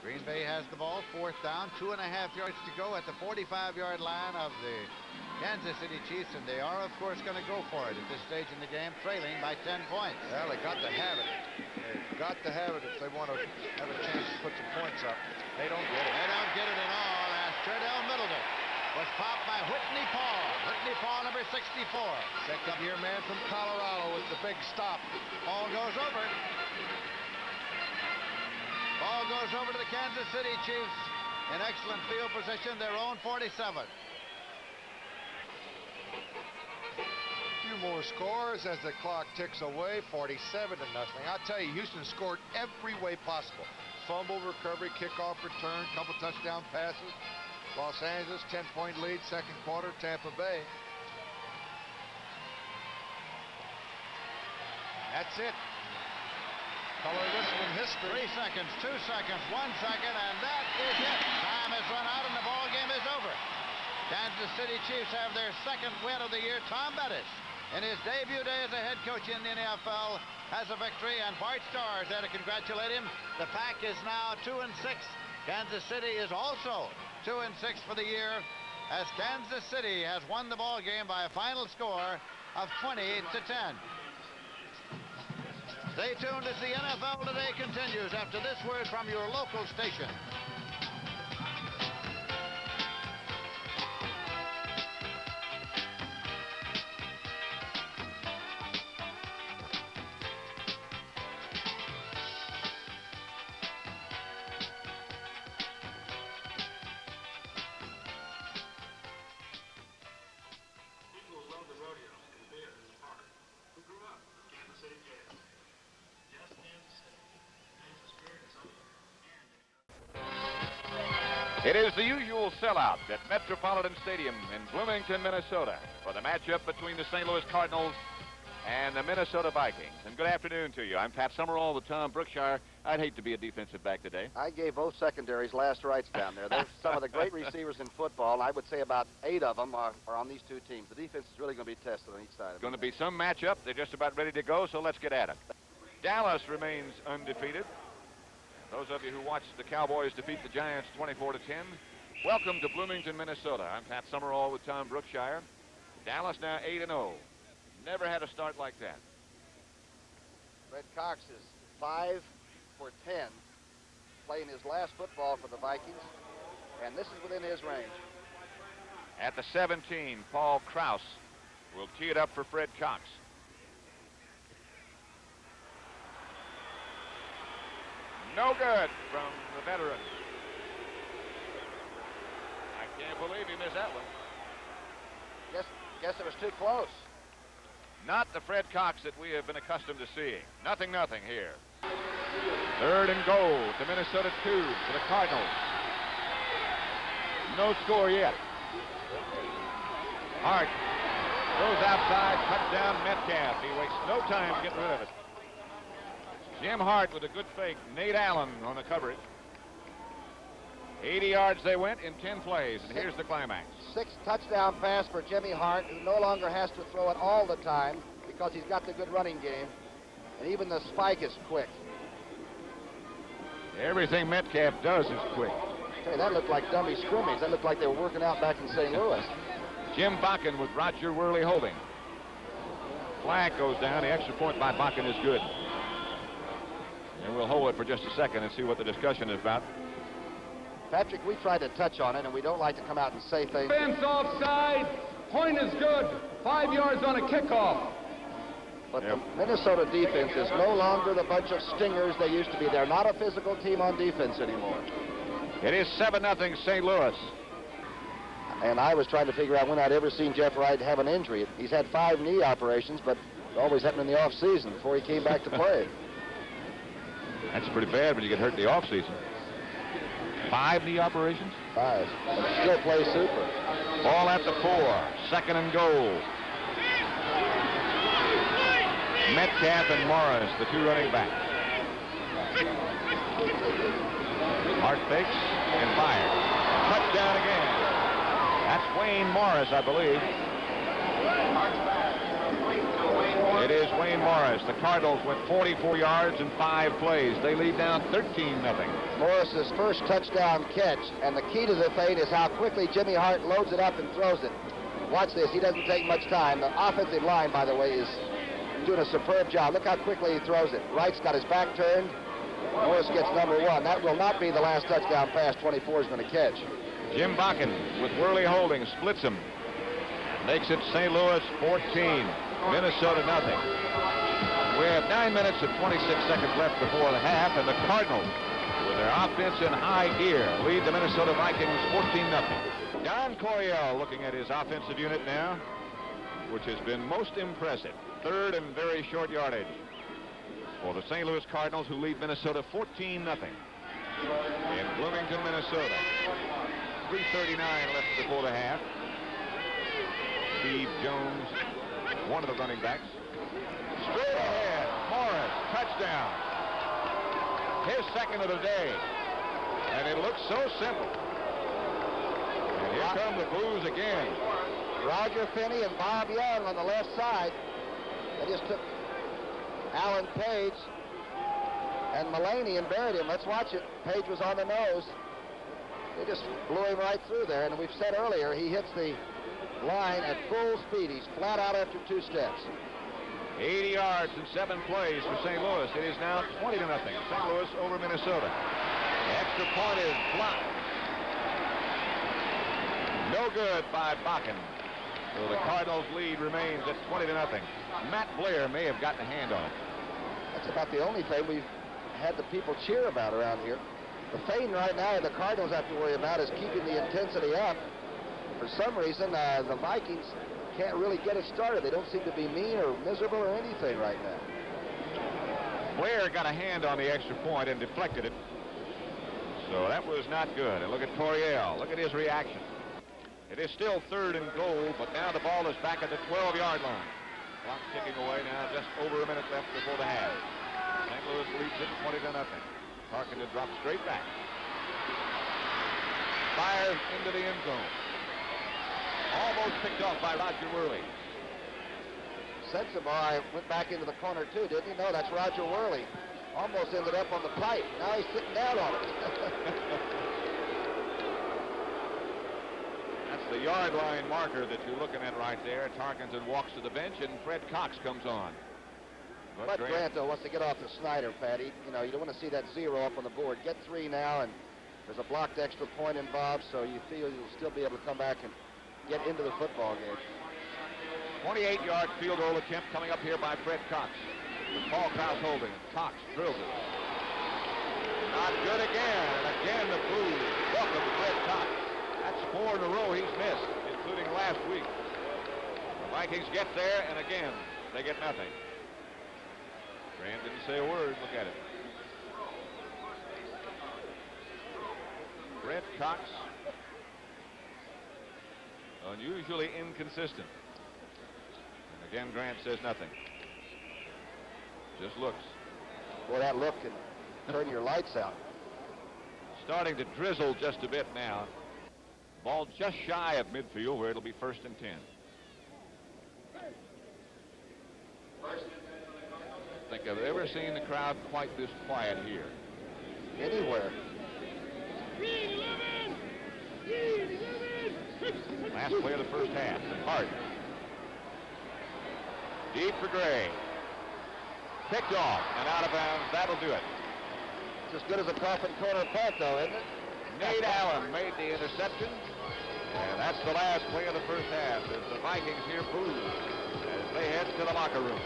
Green Bay has the ball, 4th down, 2.5 yards to go at the 45-yard line of the Kansas City Chiefs, and they are, of course, going to go for it at this stage in the game, trailing by 10 points.
Well, they got to have it. They've got to have it if they want to have a chance to put some points up. They don't get it.
They don't get it at all, as Turdell Middleton was popped by Whitney Paul. Whitney Paul, number 64.
Second-year man from Colorado with the big stop.
Ball goes over. Ball goes over to the Kansas City Chiefs in excellent field position, their own 47.
Few more scores as the clock ticks away, 47-0. I'll tell you, Houston scored every way possible. Fumble, recovery, kickoff, return, couple touchdown passes. Los Angeles, 10-point lead, second quarter, Tampa Bay. That's it. Color this one history.
3 seconds, 2 seconds, 1 second, and that is it. Time has run out and the ball game is over. Kansas City Chiefs have their second win of the year. Tom Bettis, in his debut day as a head coach in the NFL, has a victory, and Bart Starr is there to congratulate him. The Pack is now 2-6. Kansas City is also 2-6 for the year, as Kansas City has won the ball game by a final score of 20-10. Stay tuned as the NFL Today continues after this word from your local station.
People who love the rodeo and beer in the park, who grew up with Kansas City Jazz. Just Kansas City. Kansas spirit is over.
It is the usual sellout at Metropolitan Stadium in Bloomington, Minnesota, for the matchup between the St. Louis Cardinals and the Minnesota Vikings. And good afternoon to you. I'm Pat Summerall with Tom Brookshire. I'd hate to be a defensive back today.
I gave both secondaries last rights down there. They're some of the great receivers in football, and I would say about 8 of them are on these two teams. The defense is really going to be tested on each side of it.
Going to be some matchup. They're just about ready to go, so let's get at it. Dallas remains undefeated. Those of you who watched the Cowboys defeat the Giants 24-10, welcome to Bloomington, Minnesota. I'm Pat Summerall with Tom Brookshire. Dallas now 8-0. Never had a start like that.
Fred Cox is 5 for 10, playing his last football for the Vikings, and this is within his range.
At the 17, Paul Krause will tee it up for Fred Cox. No good from the veteran. I can't believe he missed that one.
Guess it was too close.
Not the Fred Cox that we have been accustomed to seeing. Nothing here. 3rd and goal to Minnesota 2 for the Cardinals. No score yet. Hart goes outside, touchdown Metcalf. He wastes no time to get rid of it. Jim Hart with a good fake. Nate Allen on the coverage. 80 yards they went in 10 plays, and here's the climax.
6 touchdown pass for Jimmy Hart, who no longer has to throw it all the time because he's got the good running game, and even the spike is quick.
Everything Metcalf does is quick.
Hey, that looked like dummy scrimmage. That looked like they were working out back in St. Louis.
Jim Bakken with Roger Worley holding. Flag goes down. The extra point by Bakken is good. And we'll hold it for just a second and see what the discussion is about.
Patrick, we tried to touch on it, and we don't like to come out and say things.
Fence offside. Point is good. 5 yards on a kickoff.
But the Minnesota defense is no longer the bunch of stingers they used to be. They're not a physical team on defense anymore.
It is 7-0 St. Louis.
And I was trying to figure out when I'd ever seen Jeff Wright have an injury. He's had 5 knee operations, but it always happened in the off-season before he came back to play.
That's pretty bad when you get hurt in the off-season. 5 knee operations?
5. Still plays super.
Ball at the 4. 2nd and goal. Metcalf and Morris, the 2 running backs. Hart fakes and fires. Touchdown again.
Morris, I believe. It is Wayne Morris. The Cardinals went 44 yards in 5 plays. They lead now 13-0.
Morris's first touchdown catch, and the key to the feint is how quickly Jimmy Hart loads it up and throws it. Watch this. He doesn't take much time. The offensive line, by the way, is doing a superb job. Look how quickly he throws it. Wright's got his back turned. Morris gets number 1. That will not be the last touchdown pass 24 is going to catch.
Jim Bakken with Worley holding, splits him. Makes it St. Louis 14, Minnesota nothing. We have 9 minutes and 26 seconds left before the half, and the Cardinals, with their offense in high gear, lead the Minnesota Vikings 14-0. Don Coryell looking at his offensive unit now, which has been most impressive. 3rd and very short yardage for the St. Louis Cardinals, who lead Minnesota 14-0 in Bloomington, Minnesota. 3:39 left before the half. Steve Jones, one of the running backs. Straight ahead, Morris, touchdown. His second of the day. And it looks so simple. And here come the Blues again.
Roger Finney and Bob Young on the left side. They just took Alan Page and Mulaney and buried him. Let's watch it. Page was on the nose. They just blew him right through there. And we've said earlier, he hits the line at full speed. He's flat out after 2 steps.
80 yards in 7 plays for St. Louis. It is now 20-0. St. Louis over Minnesota. The extra point is blocked. No good by Bakken. So the Cardinals' lead remains at 20-0. Matt Blair may have gotten a hand on it.
That's about the only thing we've had the people cheer about around here. The thing right now the Cardinals have to worry about is keeping the intensity up. For some reason, the Vikings can't really get it started. They don't seem to be mean or miserable or anything right now.
Blair got a hand on the extra point and deflected it. So that was not good. And look at Coryell. Look at his reaction. It is still 3rd and goal, but now the ball is back at the 12-yard line. Clock ticking away now, just over a minute left before the half. St. Louis leads it 20-0. Tarkenton drops straight back. Fires into the end zone. Almost picked off by Roger Worley.
Sensabaugh went back into the corner too, didn't he? No, that's Roger Worley. Almost ended up on the pipe. Now he's sitting down on it.
That's the yard line marker that you're looking at right there. Tarkenton walks to the bench, and Fred Cox comes on.
But Grant, though, wants to get off the Snyder, Patty. You know, you don't want to see that 0 up on the board. Get 3 now, and there's a blocked extra point involved, so you feel you'll still be able to come back and get into the football game.
28-yard field goal attempt coming up here by Fred Cox. With Paul Krause holding. Cox drills it. Not good again. And again the Blues welcome Fred Cox. That's 4 in a row he's missed, including last week. The Vikings get there, and again, they get nothing. Graham didn't say a word. Look at it. Fred Cox, unusually inconsistent. And again, Grant says nothing. Just looks.
Boy, that look can turn your lights out.
Starting to drizzle just a bit now. Ball just shy of midfield where it'll be 1st and 10. I think I've ever seen the crowd quite this quiet here.
Anywhere.
Last play of the first half. Hart. Deep for Gray. Picked off and out of bounds. That'll do it.
It's as good as a coffin corner punt, though, isn't it?
Nate Allen made the interception. And that's the last play of the first half as the Vikings here boo as they head to the locker room.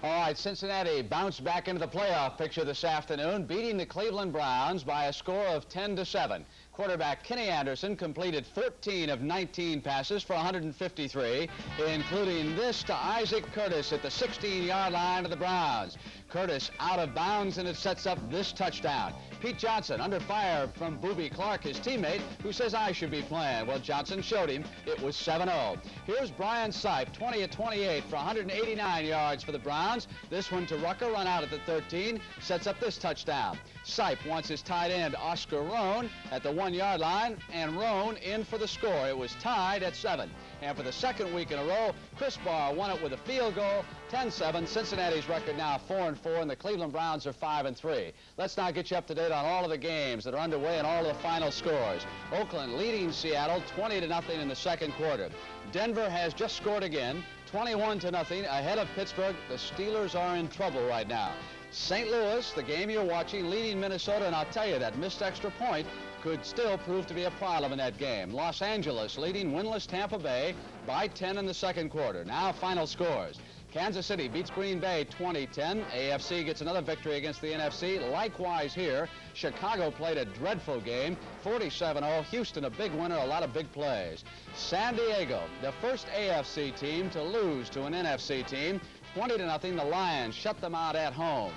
All right, Cincinnati bounced back into the playoff picture this afternoon, beating the Cleveland Browns by a score of 10-7. Quarterback Kenny Anderson completed 14 of 19 passes for 153, including this to Isaac Curtis at the 16-yard line of the Browns. Curtis out of bounds, and it sets up this touchdown. Pete Johnson under fire from Boobie Clark, his teammate, who says I should be playing. Well, Johnson showed him it was 7-0. Here's Brian Sipe, 20 of 28 for 189 yards for the Browns. This one to Rucker, run out at the 13, sets up this touchdown. Sipe wants his tight end, Oscar Rohn, at the 1-yard line, and Rohn in for the score. It was tied at 7. And for the second week in a row, Chris Barr won it with a field goal, 10-7. Cincinnati's record now 4-4, and the Cleveland Browns are 5-3. Let's now get you up to date on all of the games that are underway and all of the final scores. Oakland leading Seattle 20-0 in the second quarter. Denver has just scored again, 21-0 ahead of Pittsburgh. The Steelers are in trouble right now. St. Louis, the game you're watching, leading Minnesota, and I'll tell you, that missed extra point could still prove to be a problem in that game. Los Angeles leading winless Tampa Bay by 10 in the second quarter. Now final scores. Kansas City beats Green Bay 20-10. AFC gets another victory against the NFC. Likewise here, Chicago played a dreadful game, 47-0. Houston a big winner, a lot of big plays. San Diego, the first AFC team to lose to an NFC team, 20-0. The Lions shut them out at home.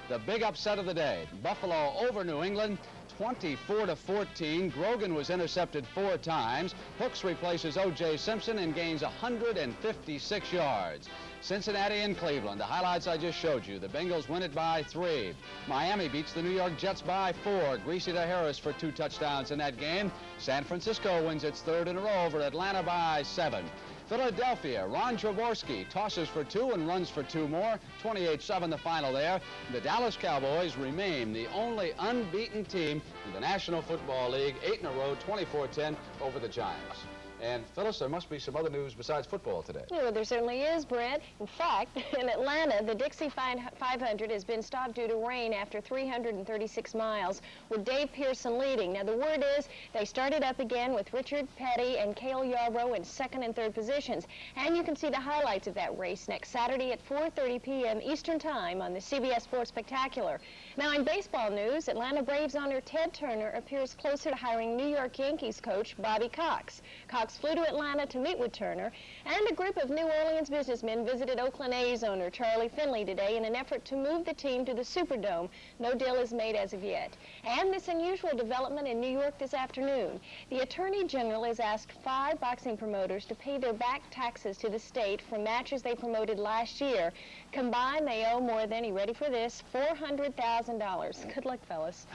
The big upset of the day, Buffalo over New England, 24-14. Grogan was intercepted 4 times. Hooks replaces O.J. Simpson and gains 156 yards. Cincinnati and Cleveland, the highlights I just showed you. The Bengals win it by 3. Miami beats the New York Jets by 4. Greasy to Harris for 2 touchdowns in that game. San Francisco wins its 3rd in a row over Atlanta by 7. Philadelphia, Ron Jaworski tosses for 2 and runs for 2 more. 28-7 the final there. The Dallas Cowboys remain the only unbeaten team in the National Football League, 8 in a row, 24-10 over the Giants. And, Phyllis, there must be some other news besides football today.
Yeah, well, there certainly is, Brent. In fact, in Atlanta, the Dixie 500 has been stopped due to rain after 336 miles, with Dave Pearson leading. Now, the word is they started up again with Richard Petty and Cale Yarbrough in 2nd and 3rd positions. And you can see the highlights of that race next Saturday at 4:30 p.m. Eastern Time on the CBS Sports Spectacular. Now, in baseball news, Atlanta Braves owner Ted Turner appears closer to hiring New York Yankees coach Bobby Cox. Cox flew to Atlanta to meet with Turner, and a group of New Orleans businessmen visited Oakland A's owner Charlie Finley today in an effort to move the team to the Superdome. No deal is made as of yet. And this unusual development in New York this afternoon. The Attorney General has asked 5 boxing promoters to pay their back taxes to the state for matches they promoted last year. Combined, they owe more than, you ready for this, $400,000. Good luck, fellas.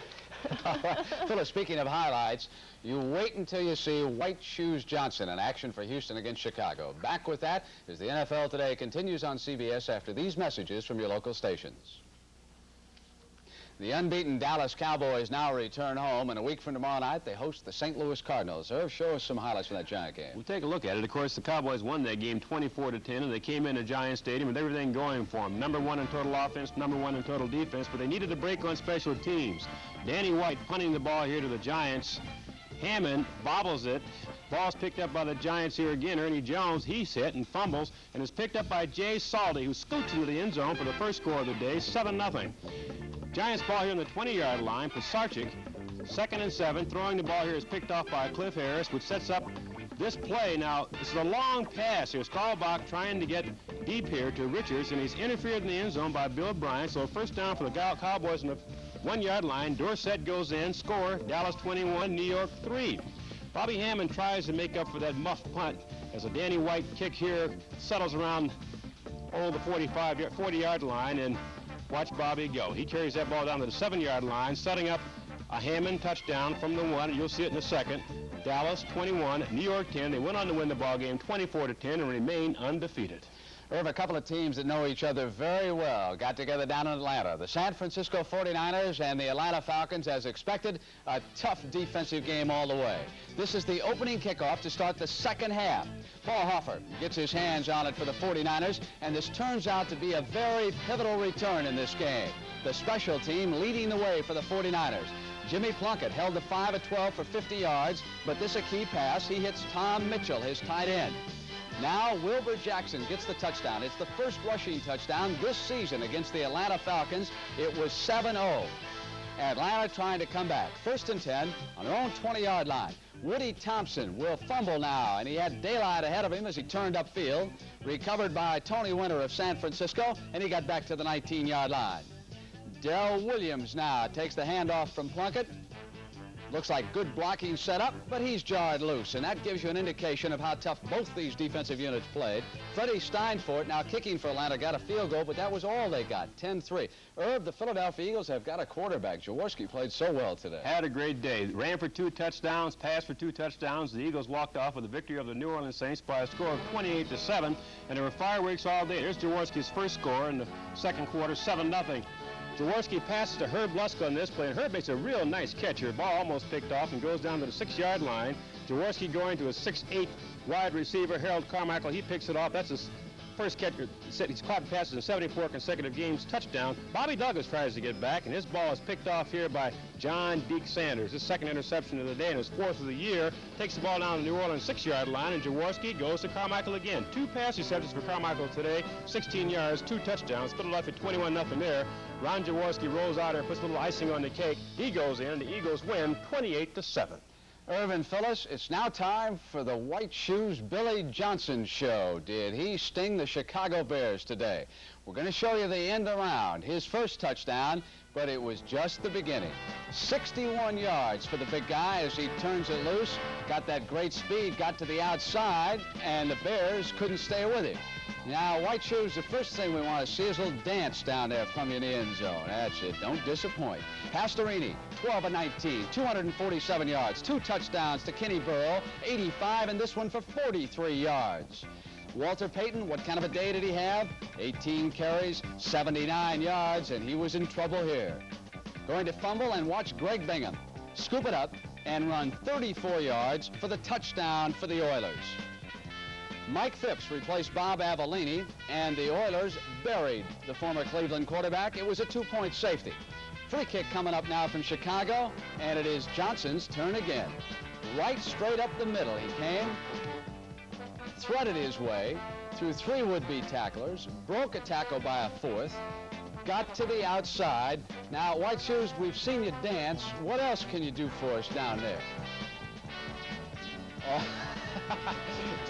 Phyllis, speaking of highlights, you wait until you see White Shoes Johnson in action for Houston against Chicago. Back with that as the NFL Today continues on CBS after these messages from your local stations. The unbeaten Dallas Cowboys now return home, and a week from tomorrow night, they host the St. Louis Cardinals. Irv, show us some highlights from that Giant game.
We'll take a look at it. Of course, the Cowboys won that game 24-10, and they came into Giant Stadium with everything going for them. Number 1 in total offense, number 1 in total defense, but they needed a break on special teams. Danny White punting the ball here to the Giants. Hammond bobbles it. Ball's picked up by the Giants here again. Ernie Jones, he's hit and fumbles, and is picked up by Jay Salty, who scoots into the end zone for the first score of the day, 7-0. Giants ball here on the 20-yard line. Pisarcik, 2nd and 7. Throwing the ball here is picked off by Cliff Harris, which sets up this play. Now, this is a long pass here. Stahlbach trying to get deep here to Richards, and he's interfered in the end zone by Bill Bryant. So first down for the Cowboys on the 1-yard line. Dorsett goes in. Score, Dallas 21, New York 3. Bobby Hammond tries to make up for that muff punt as a Danny White kick here settles around the 40-yard line, and watch Bobby go. He carries that ball down to the 7-yard line, setting up a Hammond touchdown from the 1. You'll see it in a second. Dallas 21, New York 10. They went on to win the ball game 24-10 and remain undefeated.
We have a couple of teams that know each other very well. Got together down in Atlanta. The San Francisco 49ers and the Atlanta Falcons, as expected, a tough defensive game all the way. This is the opening kickoff to start the second half. Paul Hoffer gets his hands on it for the 49ers, and this turns out to be a very pivotal return in this game. The special team leading the way for the 49ers. Jimmy Plunkett held the 5 of 12 for 50 yards, but this a key pass. He hits Tom Mitchell, his tight end. Now Wilbur Jackson gets the touchdown. It's the first rushing touchdown this season against the Atlanta Falcons. It was 7-0. Atlanta trying to come back. 1st and 10 on their own 20-yard line. Woody Thompson will fumble now, and he had daylight ahead of him as he turned upfield. Recovered by Tony Winter of San Francisco, and he got back to the 19-yard line. Darrell Williams now takes the handoff from Plunkett. Looks like good blocking setup, but he's jarred loose, and that gives you an indication of how tough both these defensive units played. Freddie Steinfort, now kicking for Atlanta, got a field goal, but that was all they got, 10-3. Herb, the Philadelphia Eagles have got a quarterback. Jaworski played so well today.
Had a great day. Ran for 2 touchdowns, passed for 2 touchdowns. The Eagles walked off with a victory over the New Orleans Saints by a score of 28-7, and there were fireworks all day. Here's Jaworski's first score in the second quarter, 7-0. Jaworski passes to Herb Luska on this play, and Herb makes a real nice catch here. Ball almost picked off and goes down to the 6-yard line. Jaworski going to a 6'8" wide receiver, Harold Carmichael. He picks it off. That's his first catch. He's caught passes in 74 consecutive games. Touchdown. Bobby Douglas tries to get back, and his ball is picked off here by John Deke Sanders. His second interception of the day and his 4th of the year. Takes the ball down the New Orleans 6-yard line, and Jaworski goes to Carmichael again. 2 pass receptions for Carmichael today, 16 yards, 2 touchdowns. Philadelphia 21-0 there. Ron Jaworski rolls out there, puts a little icing on the cake. He goes in, and the Eagles win 28-7.
Irvin Phillips, it's now time for the White Shoes Billy Johnson show. Did he sting the Chicago Bears today? We're going to show you the end around. His first touchdown, but it was just the beginning. 61 yards for the big guy as he turns it loose. Got that great speed, got to the outside, and the Bears couldn't stay with him. Now, White Shoes, the first thing we want to see is a little dance down there from you in the end zone. That's it. Don't disappoint. Pastorini, 12 of 19, 247 yards, 2 touchdowns to Kenny Burrow, 85, and this one for 43 yards. Walter Payton, what kind of a day did he have? 18 carries, 79 yards, and he was in trouble here. Going to fumble, and watch Greg Bingham scoop it up and run 34 yards for the touchdown for the Oilers. Mike Phipps replaced Bob Avellini, and the Oilers buried the former Cleveland quarterback. It was a 2-point safety. Free kick coming up now from Chicago, and it is Johnson's turn again. Right straight up the middle he came, threaded his way through 3 would-be tacklers, broke a tackle by a 4th, got to the outside. Now, White Shoes, we've seen you dance. What else can you do for us down there? Oh.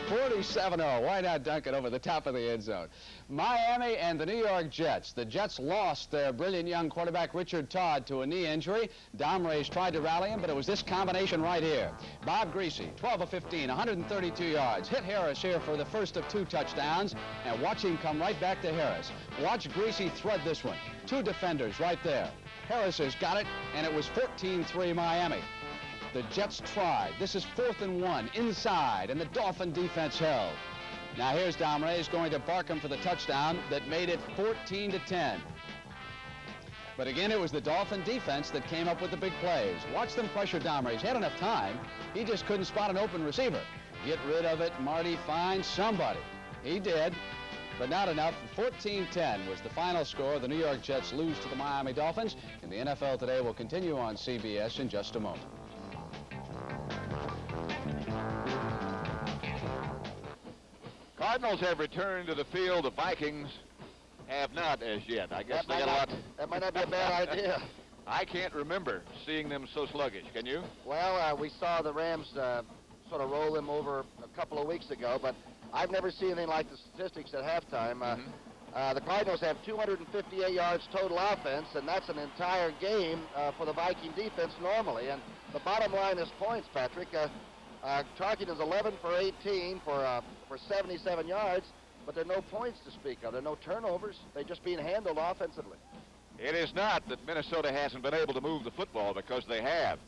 47-0. Why not dunk it over the top of the end zone? Miami and the New York Jets. The Jets lost their brilliant young quarterback Richard Todd to a knee injury. Domrays tried to rally him, but it was this combination right here. Bob Greasy, 12 of 15, 132 yards. Hit Harris here for the first of 2 touchdowns, and watch him come right back to Harris. Watch Greasy thread this one. 2 defenders right there. Harris has got it, and it was 14-3 Miami. The Jets tried. This is 4th and 1 inside, and the Dolphin defense held. Now here's Domrays going to Barkham for the touchdown that made it 14-10. But again, it was the Dolphin defense that came up with the big plays. Watch them pressure Domrays. He had enough time. He just couldn't spot an open receiver. Get rid of it, Marty. Find somebody. He did, but not enough. 14-10 was the final score. The New York Jets lose to the Miami Dolphins. And the NFL Today will continue on CBS in just a moment.
Cardinals have returned to the field. The Vikings have not as yet. I guess they got a lot.
That might not be a bad idea.
I can't remember seeing them so sluggish. Can you?
Well, we saw the Rams sort of roll them over a couple of weeks ago, but I've never seen anything like the statistics at halftime. The Cardinals have 258 yards total offense, and that's an entire game for the Viking defense normally. And the bottom line is points, Patrick. Tarkin is 11 for 18 for 77 yards, but there are no points to speak of. There are no turnovers. They're just being handled offensively.
It is not that Minnesota hasn't been able to move the football, because they have.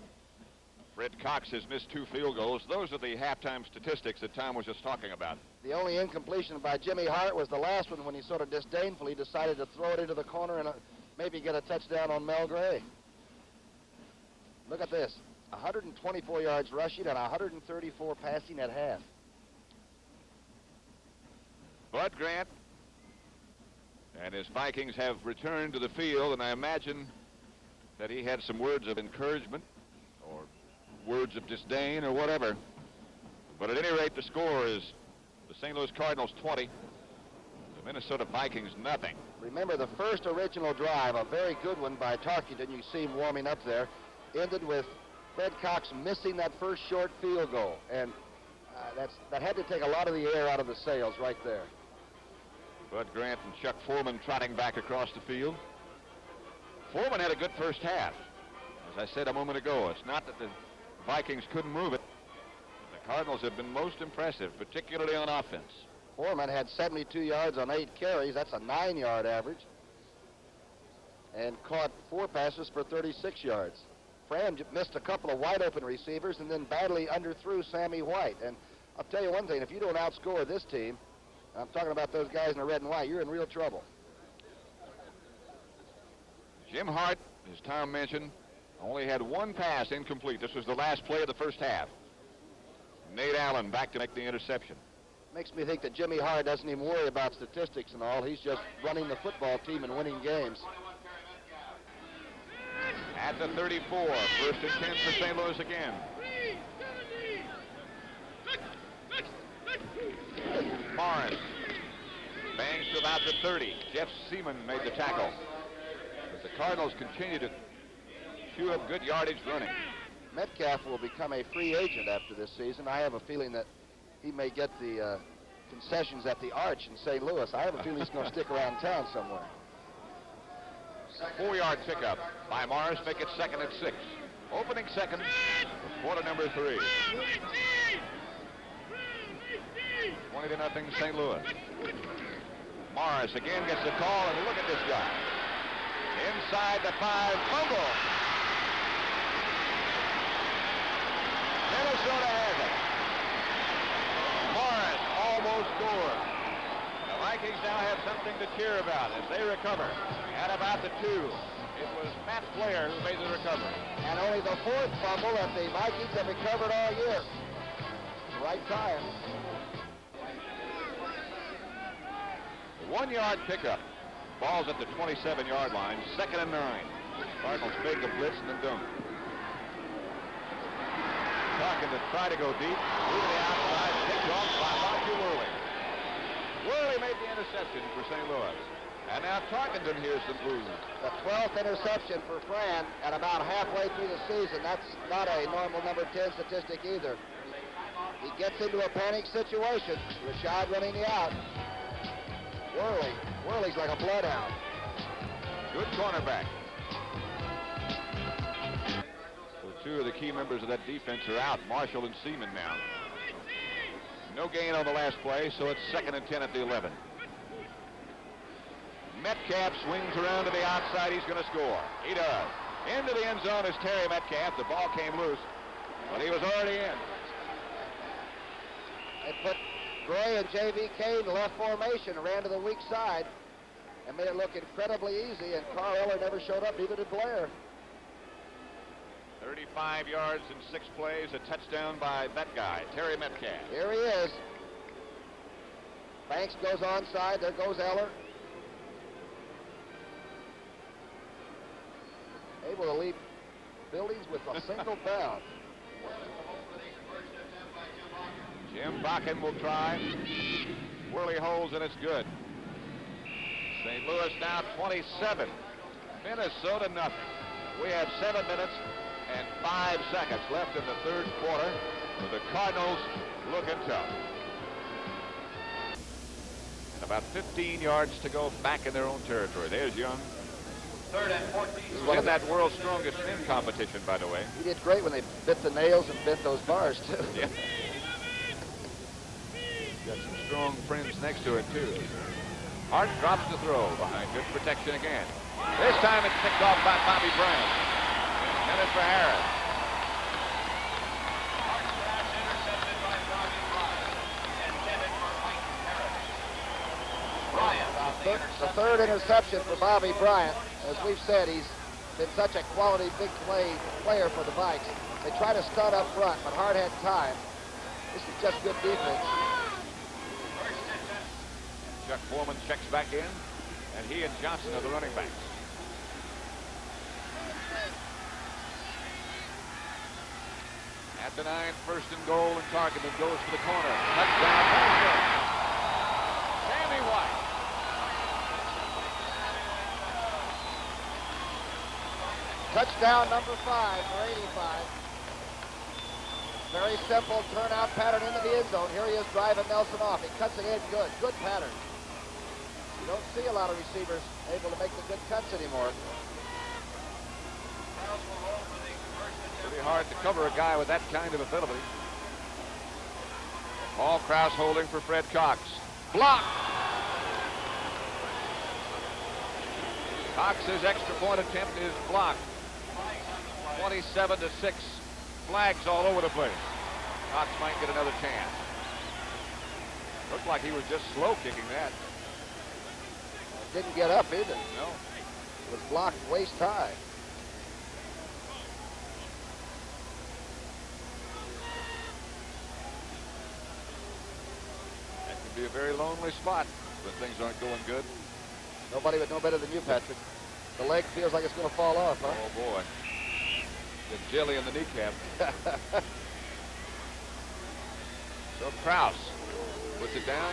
Fred Cox has missed 2 field goals. Those are the halftime statistics that Tom was just talking about.
The only incompletion by Jimmy Hart was the last one, when he sort of disdainfully decided to throw it into the corner and maybe get a touchdown on Mel Gray. Look at this. 124 yards rushing and 134 passing at half.
Bud Grant and his Vikings have returned to the field, and I imagine that he had some words of encouragement or words of disdain or whatever. But at any rate, the score is the St. Louis Cardinals 20, the
The Minnesota Vikings, nothing.
Remember the first original drive, a very good one by Tarkington, you see him warming up there, ended with Fred Cox missing that first short field goal. And that had to take a lot of the air out of the sails right there.
Bud Grant and Chuck Foreman trotting back across the field. Foreman had a good first half. As I said a moment ago, it's not that the Vikings couldn't move it. The Cardinals have been most impressive, particularly on offense.
Foreman had 72 yards on 8 carries. That's a 9-yard average. And caught 4 passes for 36 yards. Fran missed a couple of wide-open receivers and then badly underthrew Sammy White. And I'll tell you one thing, if you don't outscore this team, I'm talking about those guys in the red and white, you're in real trouble.
Jim Hart, as Tom mentioned, only had 1 pass incomplete. This was the last play of the first half. Nate Allen back to make the interception.
Makes me think that Jimmy Hart doesn't even worry about statistics and all. He's just running the football team and winning games.
At the 34, 1st and 10 for St. Louis again. Morris bangs to about the 30. Jeff Seaman made the tackle. But the Cardinals continue to chew up good yardage running.
Metcalf will become a free agent after this season. I have a feeling that he may get the concessions at the Arch in St. Louis. I have a feeling he's going to stick around town somewhere.
4-yard pickup by Morris, make it 2nd and 6. Opening second, quarter number 3. 20-0 St. Louis. Morris again gets the call, and look at this guy. Inside the 5, fumble. Minnesota has it. Morris almost scored. The Vikings now have something to cheer about as they recover. At about the 2, it was Matt Flair who made the recovery.
And only the 4th fumble that the Vikings have recovered all year. Right time.
The 1-yard pickup. Ball's at the 27-yard line, 2nd and 9. Cardinals fake a blitz and then don't. Talking to try to go deep. Move to the outside, picked off by Monty Worley. Worley made the interception for St. Louis. And now Tarkenton hears the blues.
The 12th interception for Fran at about halfway through the season. That's not a normal number 10 statistic either. He gets into a panic situation. Rashad running the out. Worley's like a bloodhound.
Good cornerback. So 2 of the key members of that defense are out. Marshall and Seaman now. No gain on the last play, so it's 2nd and 10 at the 11. Metcalf swings around to the outside. He's going to score. He does. Into the end zone is Terry Metcalf. The ball came loose, but he was already in.
They put Gray and J.V. Kane in left formation, ran to the weak side, and made it look incredibly easy, and Carl Eller never showed up, neither did Blair.
35 yards in 6 plays, a touchdown by that guy, Terry Metcalf.
Here he is. Banks goes onside. There goes Eller. Able to leap buildings with a single bound.
Jim Bakken will try. Worley holds, and it's good. St. Louis now 27. Minnesota nothing. We have 7 minutes and 5 seconds left in the 3rd quarter, with the Cardinals looking tough. And about 15 yards to go back in their own territory. There's Young.
3rd and 14.
He was in that world's strongest men competition, by the way.
He did great when they bit the nails and bent those bars, too.
Yeah. Got some strong friends next to it, too. Hart drops the throw behind good protection again. This time it's picked off by Bobby Bryant. And it's for Harris.
The 3rd interception for Bobby Bryant. As we've said, he's been such a quality big player for the Vikes. They try to start up front, but Hart had time. This is just good defense.
Chuck Foreman checks back in, and he and Johnson are the running backs. At the 9, 1st and goal, and Tarkenton goes for the corner. Touchdown, Minnesota. Sammy White
Touchdown number 5 for 85. Very simple turnout pattern into the end zone. Here he is driving Nelson off. He cuts it in good. Good pattern. You don't see a lot of receivers able to make the good cuts anymore.
Pretty hard to cover a guy with that kind of ability. Paul Krause holding for Fred Cox. Block! Cox's extra point attempt is blocked. 27-6. Flags all over the place. Cox might get another chance. Looked like he was just slow kicking that.
Didn't get up either.
No.
It was blocked waist high.
That could be a very lonely spot when things aren't going good.
Nobody would know better than you, Patrick. The leg feels like it's going to fall off, huh?
Oh, boy. The jelly in the kneecap. So Krause puts it down.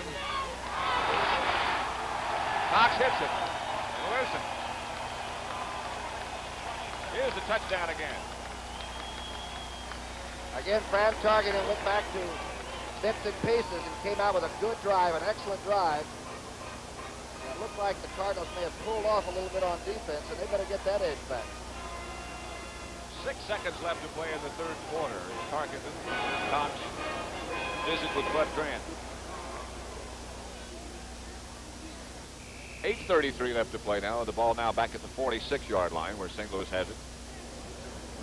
Cox hits it. And Wilson. Here's the touchdown again.
Again, Fran Tarkenton went back to bits and pieces and came out with a good drive, an excellent drive. And it looked like the Cardinals may have pulled off a little bit on defense, and they better get that edge back.
6 seconds left to play in the third quarter. Tarkenton, Cox, visit with Bud Grant. 8:33 left to play now. The ball now back at the 46-yard line where St. Louis has it.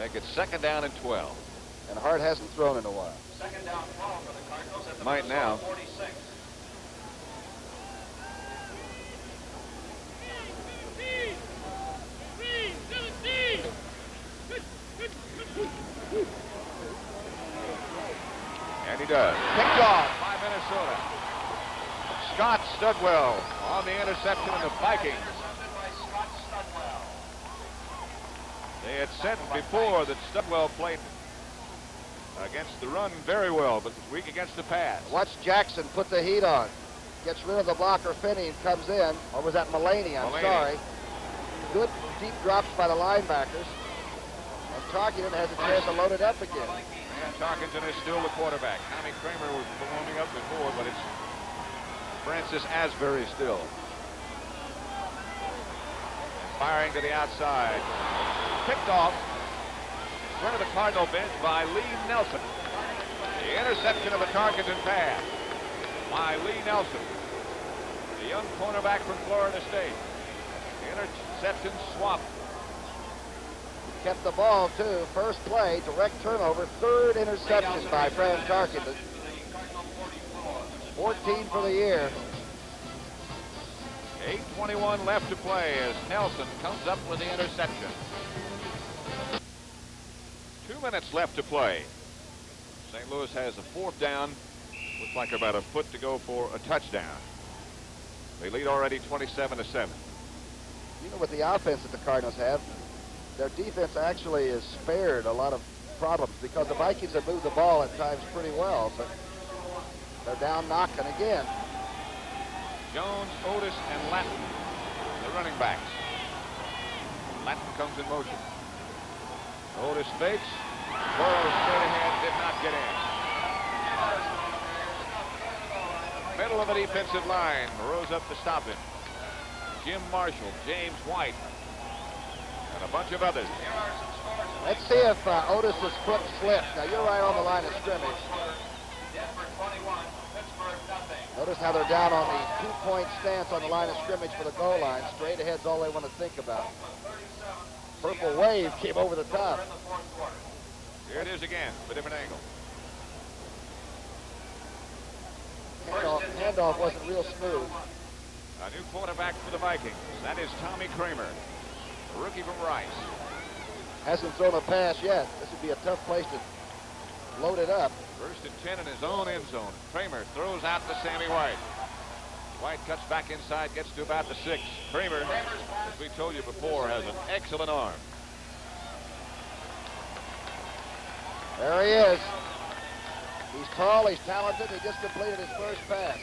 Make it 2nd down and 12.
And Hart hasn't thrown in a while.
2nd down 12 for the Cardinals at the
Might now.
46.
And he does. Picked off by Minnesota. Scott Studwell on the interception of the Vikings. They had said before that Studwell played against the run very well, but was weak against the pass.
Watch Jackson put the heat on. Gets rid of the blocker Finney and comes in. Or was that Mulaney? I'm sorry. Good deep drops by the linebackers. And Tarkenton has a chance to load it up again.
And Tarkenton is still the quarterback. Tommy Kramer was warming up before, but it's Francis Asbury still. And firing to the outside. Picked off in front of the Cardinal bench by Lee Nelson. The interception of a Tarkenton pass by Lee Nelson, the young cornerback from Florida State. The interception swapped.
Kept the ball, too. First play, direct turnover, third interception by Fran Tarkenton. 14 for the year.
8:21 left to play as Nelson comes up with the interception. 2 minutes left to play. St. Louis has a 4th down. Looks like about a foot to go for a touchdown. They lead already 27-7.
You know what the offense that the Cardinals have? Their defense actually has spared a lot of problems because the Vikings have moved the ball at times pretty well, but they're down knocking again.
Jones, Otis, and Latin, the running backs. Latin comes in motion. Otis fakes. Burrows straight ahead, did not get in. Middle of the defensive line, rose up to stop him. Jim Marshall, James White, and a bunch of others.
Let's see if Otis's foot slipped. Now, you're right on the line of scrimmage. Notice how they're down on the 2-point stance on the line of scrimmage for the goal line. Straight ahead's all they want to think about. Purple wave came over the top.
Here it is again, a different angle.
Handoff wasn't real smooth.
A new quarterback for the Vikings. That is Tommy Kramer, a rookie from Rice.
Hasn't thrown a pass yet. This would be a tough place to load it up.
1st and 10 in his own end zone. Kramer throws out to Sammy White. White cuts back inside, gets to about the 6. Kramer, as we told you before, has an excellent arm.
There he is. He's tall, he's talented, he just completed his first pass.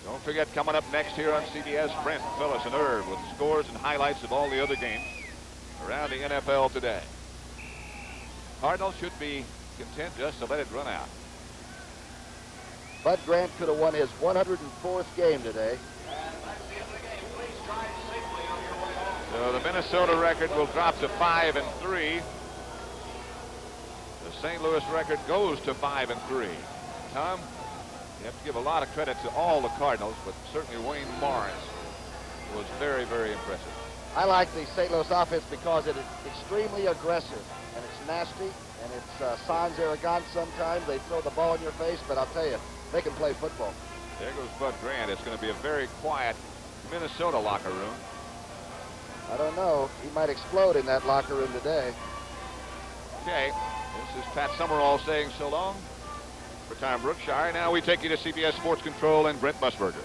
Don't forget, coming up next here on CBS, Brent, Phyllis, and Irv with scores and highlights of all the other games around the NFL today. Cardinals should be content just to let it run out.
Bud Grant could have won his 104th game today.
So the Minnesota record will drop to 5-3. The St. Louis record goes to 5-3. Tom, you have to give a lot of credit to all the Cardinals, but certainly Wayne Morris was very, very impressive.
I like the St. Louis offense because it is extremely aggressive, and it's nasty, and it's sans arrogance sometimes. They throw the ball in your face, but I'll tell you, they can play football.
There goes Bud Grant. It's going to be a very quiet Minnesota locker room.
I don't know. He might explode in that locker room today.
Okay, this is Pat Summerall saying so long for Tom Brookshire. Now we take you to CBS Sports Control and Brent Musburger.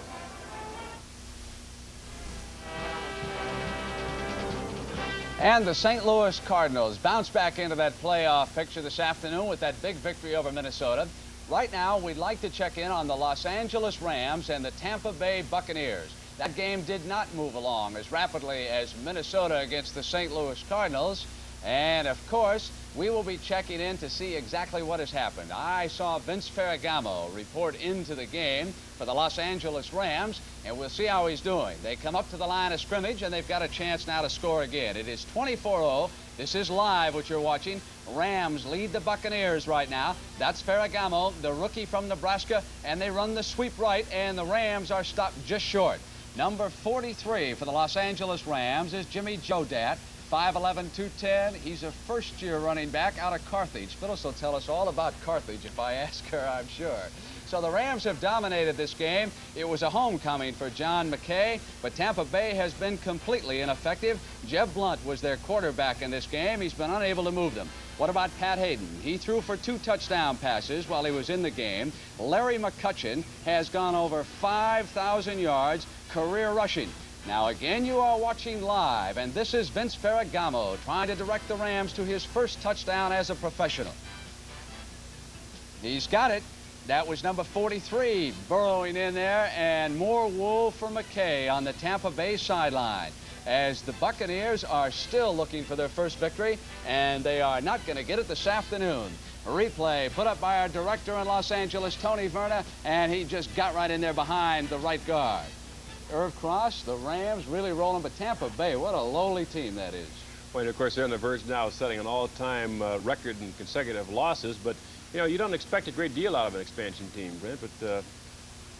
And the St. Louis Cardinals bounce back into that playoff picture this afternoon with that big victory over Minnesota. Right now, we'd like to check in on the Los Angeles Rams and the Tampa Bay Buccaneers. That game did not move along as rapidly as Minnesota against the St. Louis Cardinals. And, of course, we will be checking in to see exactly what has happened. I saw Vince Ferragamo report into the game for the Los Angeles Rams, and we'll see how he's doing. They come up to the line of scrimmage, and they've got a chance now to score again. It is 24-0. This is live, what you're watching. Rams lead the Buccaneers right now. That's Ferragamo, the rookie from Nebraska, and they run the sweep right, and the Rams are stopped just short. Number 43 for the Los Angeles Rams is Jimmy Jodat. 5'11", 210. He's a first-year running back out of Carthage. Phyllis will tell us all about Carthage if I ask her, I'm sure. So the Rams have dominated this game. It was a homecoming for John McKay, but Tampa Bay has been completely ineffective. Jeb Blunt was their quarterback in this game. He's been unable to move them. What about Pat Hayden? He threw for 2 touchdown passes while he was in the game. Larry McCutcheon has gone over 5,000 yards career rushing. Now again, you are watching live, and this is Vince Ferragamo trying to direct the Rams to his first touchdown as a professional. He's got it. That was number 43 burrowing in there, and more wool for McKay on the Tampa Bay sideline, as the Buccaneers are still looking for their first victory, and they are not going to get it this afternoon. A replay put up by our director in Los Angeles, Tony Verna, and he just got right in there behind the right guard. Irv Cross, the Rams really rolling, but Tampa Bay, what a lowly team that is.
Well, and of course, they're on the verge now of setting an all-time record in consecutive losses, but, you know, you don't expect a great deal out of an expansion team, Brent, but, of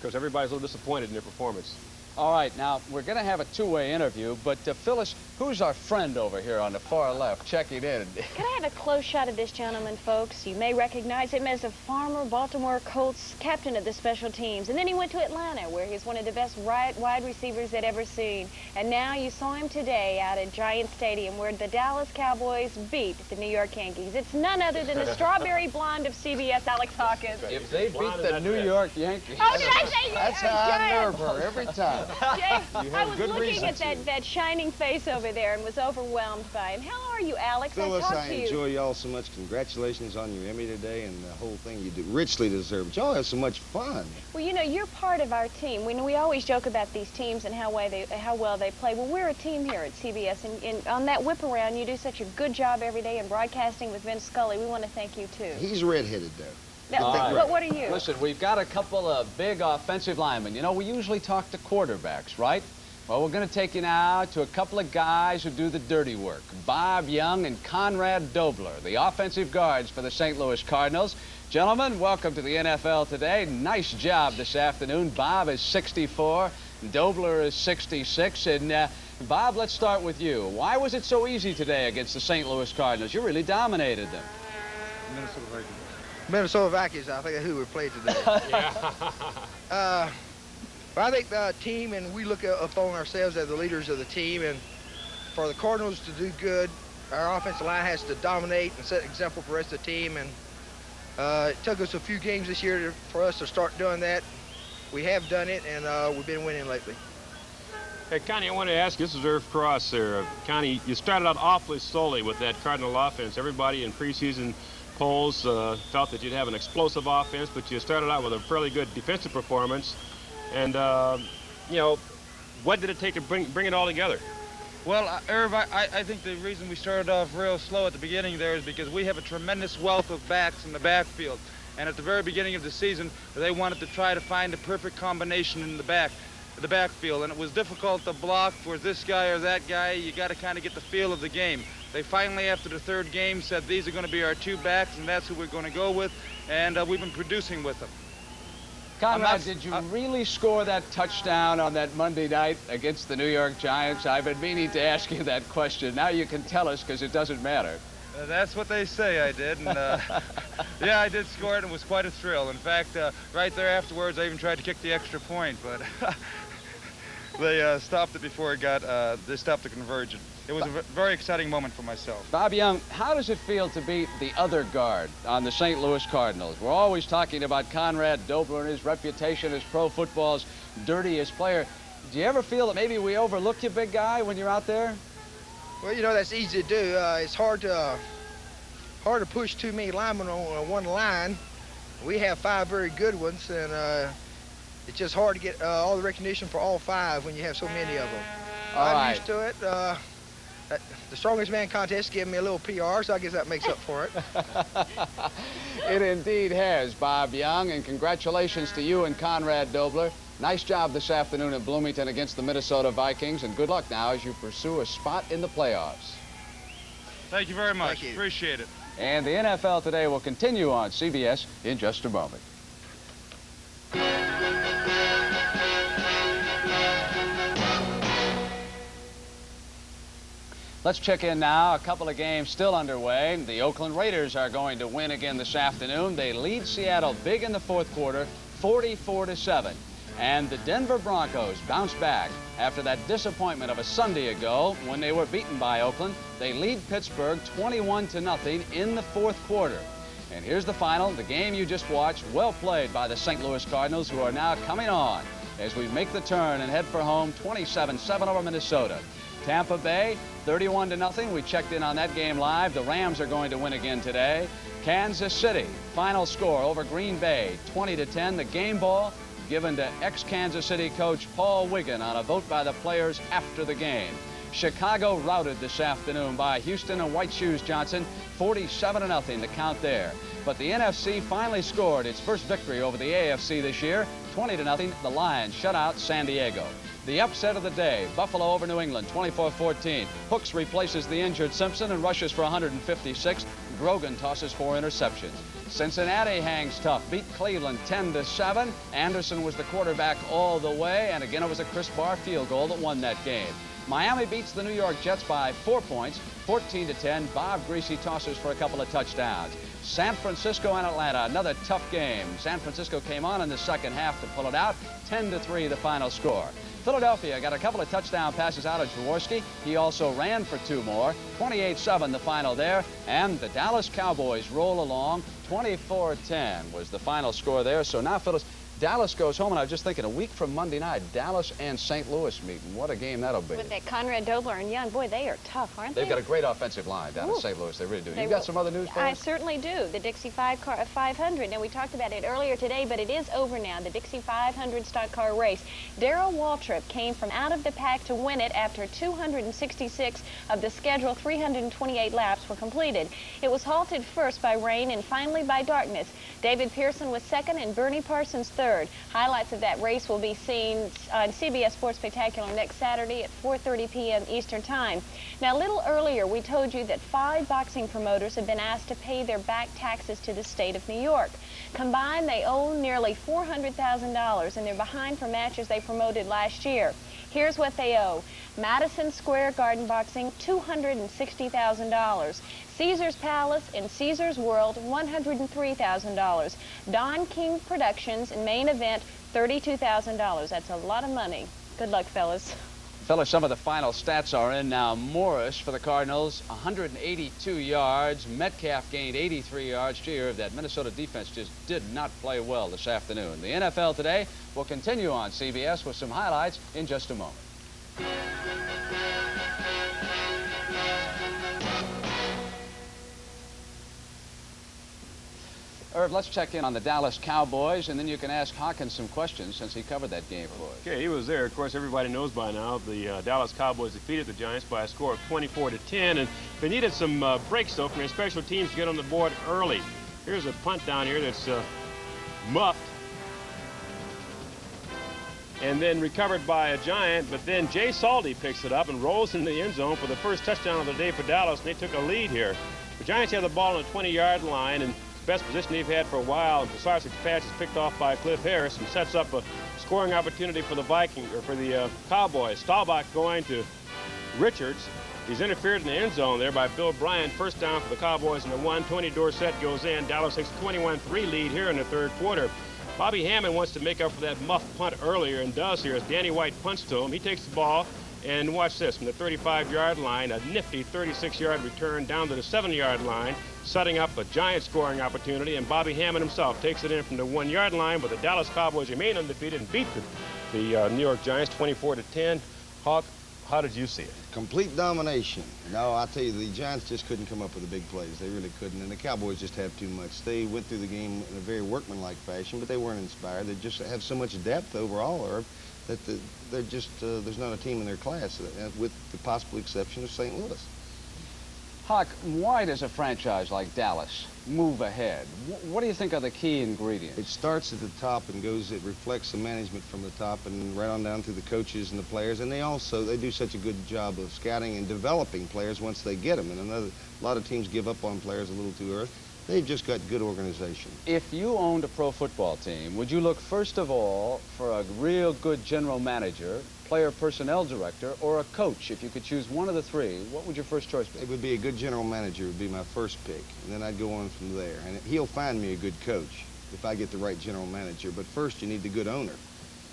course, everybody's a little disappointed in their performance.
All right, now, we're going to have a two-way interview, but Phyllis, who's our friend over here on the far left checking in?
Could I have a close shot of this gentleman, folks? You may recognize him as a former Baltimore Colts captain of the special teams. And then he went to Atlanta, where he's one of the best wide receivers they'd ever seen. And now you saw him today out at Giant Stadium, where the Dallas Cowboys beat the New York Yankees. It's none other than the strawberry blonde of CBS, Alex Hawkins.
If they beat the New York Yankees.
Oh, did I say
That's how I nerve her every time.
Jay, I was looking at that shining face over there and was overwhelmed by him. How are you, Alex?
Phyllis, I
to you.
enjoy y'all so much. Congratulations on your Emmy today and the whole thing. You do richly deserve it. Y'all have so much fun.
Well, you know, you're part of our team. We always joke about these teams and how well they play. Well, we're a team here at CBS, and on that whip around, you do such a good job every day in broadcasting with Vince Scully. We want to thank you, too.
He's redheaded, though.
What are you?
Listen, we've got a couple of big offensive linemen. You know, we usually talk to quarterbacks, right? Well, we're going to take you now to a couple of guys who do the dirty work. Bob Young and Conrad Dobler, the offensive guards for the St. Louis Cardinals. Gentlemen, welcome to the NFL today. Nice job this afternoon. Bob is 64, Dobler is 66, and Bob, let's start with you. Why was it so easy today against the St. Louis Cardinals? You really dominated them.
Minnesota Vikings, I think that's who we played today.
Yeah.
But I think the team, and we look upon ourselves as the leaders of the team, and for the Cardinals to do good, our offensive line has to dominate and set an example for the rest of the team. And it took us a few games this year for us to start doing that. We have done it, and we've been winning lately.
Hey, Connie, I want to ask you, this is Irv Cross there. Connie, you started out awfully slowly with that Cardinal offense. Everybody in preseason polls felt that you'd have an explosive offense, but you started out with a fairly good defensive performance. And, you know, what did it take to bring it all together?
Well, Irv, I think the reason we started off real slow at the beginning there is because we have a tremendous wealth of backs in the backfield. And at the very beginning of the season, they wanted to try to find the perfect combination in the backfield. And it was difficult to block for this guy or that guy. You got to kind of get the feel of the game. They finally, after the third game, said these are going to be our two backs, and that's who we're going to go with. And we've been producing with them.
Conrad, did you really score that touchdown on that Monday night against the New York Giants? I've been meaning to ask you that question. Now you can tell us because it doesn't matter.
That's what they say I did. And, yeah, I did score it, and it was quite a thrill. In fact, right there afterwards, I even tried to kick the extra point, but they stopped it before it got, they stopped the conversion. It was a very exciting moment for myself.
Bob Young, how does it feel to be the other guard on the St. Louis Cardinals? We're always talking about Conrad Dobler and his reputation as pro football's dirtiest player. Do you ever feel that maybe we overlook you, big guy, when you're out there?
Well, you know, that's easy to do. It's hard to push too many linemen on one line. We have 5 very good ones, and it's just hard to get all the recognition for all 5 when you have so many of them. I'm used to it. The strongest man contest gave me a little PR, so I guess that makes up for it.
It indeed has, Bob Young, and congratulations to you and Conrad Dobler. Nice job this afternoon in Bloomington against the Minnesota Vikings, and good luck now as you pursue a spot in the playoffs.
Thank you very much. Appreciate it.
And the NFL Today will continue on CBS in just a moment. Let's check in now. A couple of games still underway. The Oakland Raiders are going to win again this afternoon. They lead Seattle big in the fourth quarter, 44-7. And the Denver Broncos bounce back after that disappointment of a Sunday ago when they were beaten by Oakland. They lead Pittsburgh 21-0 in the fourth quarter. And here's the final, the game you just watched, well played by the St. Louis Cardinals, who are now coming on as we make the turn and head for home, 27-7 over Minnesota. Tampa Bay, 31-0. We checked in on that game live. The Rams are going to win again today. Kansas City, final score over Green Bay, 20-10. The game ball given to ex-Kansas City coach Paul Wiggin on a vote by the players after the game. Chicago routed this afternoon by Houston and White Shoes Johnson, 47-0 the count there. But the NFC finally scored its first victory over the AFC this year, 20-0. The Lions shut out San Diego. The upset of the day, Buffalo over New England, 24-14. Hooks replaces the injured Simpson and rushes for 156. Grogan tosses 4 interceptions. Cincinnati hangs tough, beat Cleveland 10-7. Anderson was the quarterback all the way, and again it was a Chris Barr field goal that won that game. Miami beats the New York Jets by 4 points, 14-10. Bob Greasy tosses for a couple of touchdowns. San Francisco and Atlanta, another tough game. San Francisco came on in the second half to pull it out, 10-3 the final score. Philadelphia got a couple of touchdown passes out of Jaworski. He also ran for 2 more. 28-7 the final there. And the Dallas Cowboys roll along. 24-10 was the final score there. So now, Phyllis, Dallas goes home, and I was just thinking, a week from Monday night, Dallas and St. Louis meeting. What a game that'll be.
With that Conrad Dobler and Young, boy, they are tough, aren't they?
They've got a great offensive line down in St. Louis. They really do. You got some other news for us?
I certainly do. The Dixie 500. Now, we talked about it earlier today, but it is over now. The Dixie 500 stock car race. Darrell Waltrip came from out of the pack to win it after 266 of the scheduled 328 laps were completed. It was halted first by rain and finally by darkness. David Pearson was second and Bernie Parsons third. Highlights of that race will be seen on CBS Sports Spectacular next Saturday at 4:30 p.m. Eastern Time. Now, a little earlier, we told you that 5 boxing promoters have been asked to pay their back taxes to the state of New York. Combined, they owe nearly $400,000, and they're behind for matches they promoted last year. Here's what they owe. Madison Square Garden Boxing, $260,000. Caesars Palace and Caesars World, $103,000. Don King Productions and Main Event, $32,000. That's a lot of money. Good luck, fellas.
Fellas, some of the final stats are in now. Morris for the Cardinals, 182 yards. Metcalf gained 83 yards. Cheer, that Minnesota defense just did not play well this afternoon. The NFL Today will continue on CBS with some highlights in just a moment. Irv, let's check in on the Dallas Cowboys, and then you can ask Hawkins some questions since he covered that game for us.
Okay, he was there. Of course, everybody knows by now the Dallas Cowboys defeated the Giants by a score of 24-10, and they needed some breaks, though, from their special teams to get on the board early. Here's a punt down here that's muffed and then recovered by a Giant, but then Jay Salty picks it up and rolls into the end zone for the first touchdown of the day for Dallas, and they took a lead here. The Giants have the ball on the 20-yard line, and best position they've had for a while, and Posarsk's pass is picked off by Cliff Harris and sets up a scoring opportunity for the Cowboys. Staubach going to Richards. He's interfered in the end zone there by Bill Bryan. First down for the Cowboys and the 1. Tony Dorsett goes in. Dallas takes a 21-3 lead here in the third quarter. Bobby Hammond wants to make up for that muff punt earlier and does here as Danny White punts to him. He takes the ball, and watch this, from the 35-yard line, a nifty 36-yard return down to the 7-yard line, setting up a Giant scoring opportunity, and Bobby Hammond himself takes it in from the 1-yard line, but the Dallas Cowboys remain undefeated and beat the New York Giants 24-10. Hawk, how did you see it?
Complete domination. No, I tell you, the Giants just couldn't come up with the big plays. They really couldn't, and the Cowboys just have too much. They went through the game in a very workmanlike fashion, but they weren't inspired. They just have so much depth overall, Irv, that they're just, there's not a team in their class, with the possible exception of St. Louis.
Hawk, why does a franchise like Dallas move ahead? What do you think are the key ingredients?
It starts at the top and goes, it reflects the management from the top and right on down through the coaches and the players. And they do such a good job of scouting and developing players once they get them. And a lot of teams give up on players a little too early. They've just got good organization.
If you owned a pro football team, would you look first of all for a real good general manager, player personnel director, or a coach? If you could choose one of the three, what would your first choice be?
It would be a good general manager would be my first pick, and then I'd go on from there. And he'll find me a good coach if I get the right general manager, but first you need the good owner.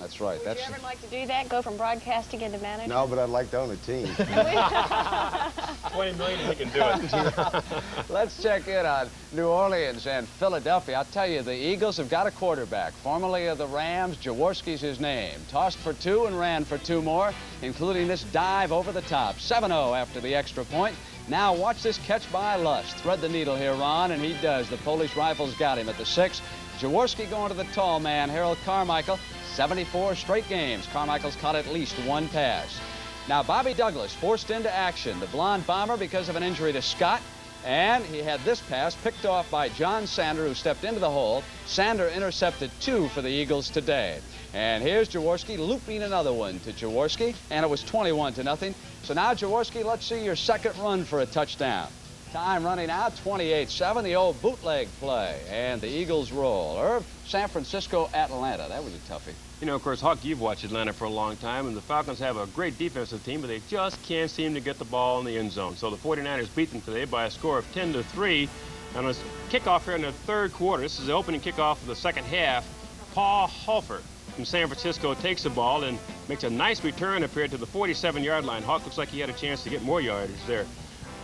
That's right.
Would you ever like to do that, go from broadcasting into manager?
No, but I'd like to own a team.
$20 million, he can do it.
Let's check in on New Orleans and Philadelphia. I'll tell you, the Eagles have got a quarterback, formerly of the Rams. Jaworski's his name. Tossed for 2 and ran for 2 more, including this dive over the top. 7-0 after the extra point. Now watch this catch by Lust. Thread the needle here, Ron, and he does. The Polish Rifles got him at the 6. Jaworski going to the tall man, Harold Carmichael. 74 straight games. Carmichael's caught at least 1 pass. Now, Bobby Douglas forced into action, the blonde bomber, because of an injury to Scott. And he had this pass picked off by John Sander, who stepped into the hole. Sander intercepted 2 for the Eagles today. And here's Jaworski looping another one to Jaworski, and it was 21-0. So now, Jaworski, let's see your second run for a touchdown. Time running out, 28-7, the old bootleg play, and the Eagles roll. Irv, San Francisco, Atlanta. That was a toughie.
You know, of course, Hawk, you've watched Atlanta for a long time, and the Falcons have a great defensive team, but they just can't seem to get the ball in the end zone. So the 49ers beat them today by a score of 10-3. And a kickoff here in the third quarter. This is the opening kickoff of the second half. Paul Holford from San Francisco takes the ball and makes a nice return up here to the 47-yard line. Hawk looks like he had a chance to get more yardage there.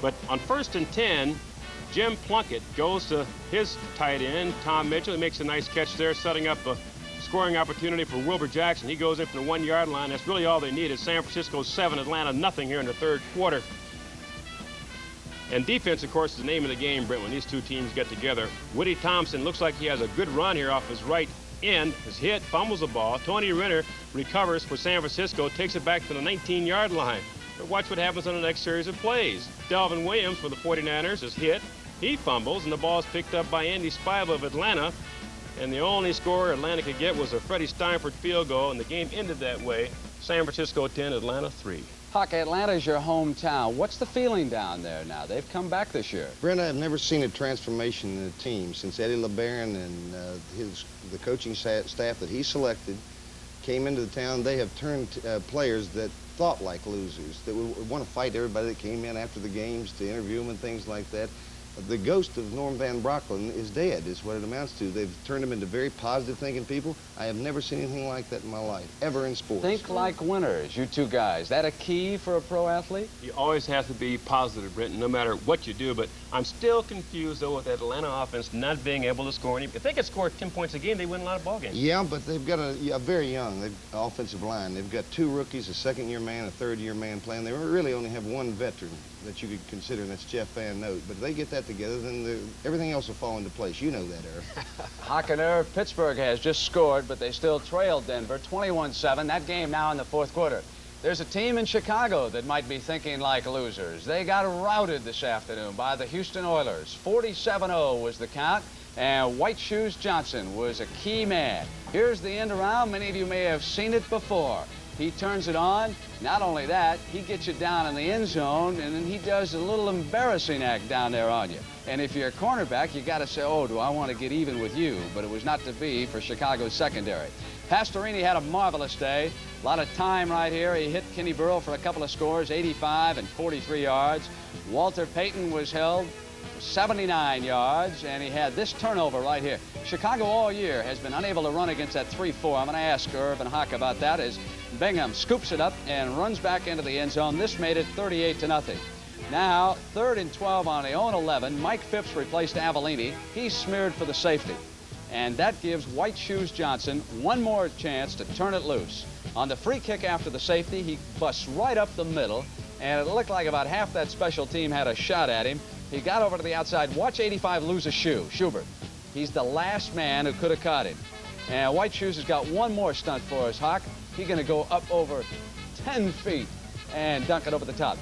But on 1st and 10, Jim Plunkett goes to his tight end, Tom Mitchell. He makes a nice catch there, setting up a scoring opportunity for Wilbur Jackson. He goes in from the 1-yard line. That's really all they need. Is San Francisco 7, Atlanta nothing here in the third quarter. And defense, of course, is the name of the game, Brent, when these two teams get together. Woody Thompson looks like he has a good run here off his right end. Is hit, fumbles the ball. Tony Renner recovers for San Francisco, takes it back to the 19-yard line. But watch what happens on the next series of plays. Delvin Williams for the 49ers is hit. He fumbles, and the ball is picked up by Andy Spiva of Atlanta. And the only score Atlanta could get was a Freddie Steinfort field goal, and the game ended that way. San Francisco 10, Atlanta 3.
Hawk, Atlanta's your hometown. What's the feeling down there now? They've come back this year.
Brent, I've never seen a transformation in the team since Eddie LeBaron and the coaching staff that he selected came into the town. They have turned players that thought like losers, that would want to fight everybody that came in after the games to interview them and things like that. The ghost of Norm Van Brocklin is dead, is what it amounts to. They've turned them into very positive thinking people. I have never seen anything like that in my life, ever in sports.
Think like winners, you two guys. That a key for a pro athlete?
You always have to be positive, Brent, no matter what you do. But I'm still confused, though, with that Atlanta offense not being able to score any. If they could score 10 points a game, they win a lot of ball games.
Yeah, but they've got a very young offensive line. They've got 2 rookies, a second-year man, a third-year man playing. They really only have 1 veteran that you could consider, and that's Jeff Van Note. But if they get that that together, then everything else will fall into place. You know that, Irv.
Hawk and Irv, Pittsburgh has just scored, but they still trailed Denver 21-7. That game now in the fourth quarter. There's a team in Chicago that might be thinking like losers. They got routed this afternoon by the Houston Oilers. 47-0 was the count, and White Shoes Johnson was a key man. Here's the end around. Many of you may have seen it before. He turns it on. Not only that, he gets you down in the end zone, and then he does a little embarrassing act down there on you. And if you're a cornerback, you got to say, oh, do I want to get even with you? But it was not to be for Chicago's secondary. Pastorini had a marvelous day. A lot of time right here. He hit Kenny Burrell for a couple of scores, 85 and 43 yards. Walter Payton was held 79 yards, and he had this turnover right here. Chicago all year has been unable to run against that 3-4. I'm going to ask Irv and Hawk about that as Bingham scoops it up and runs back into the end zone. This made it 38-0. Now, 3rd and 12 on the own 11. Mike Phipps replaced Avellini. He's smeared for the safety. And that gives White Shoes Johnson one more chance to turn it loose. On the free kick after the safety, he busts right up the middle, and it looked like about half that special team had a shot at him. He got over to the outside. Watch 85 lose a shoe. Schubert. He's the last man who could have caught him. And White Shoes has got one more stunt for us, Hawk. He's going to go up over 10 feet and dunk it over the top.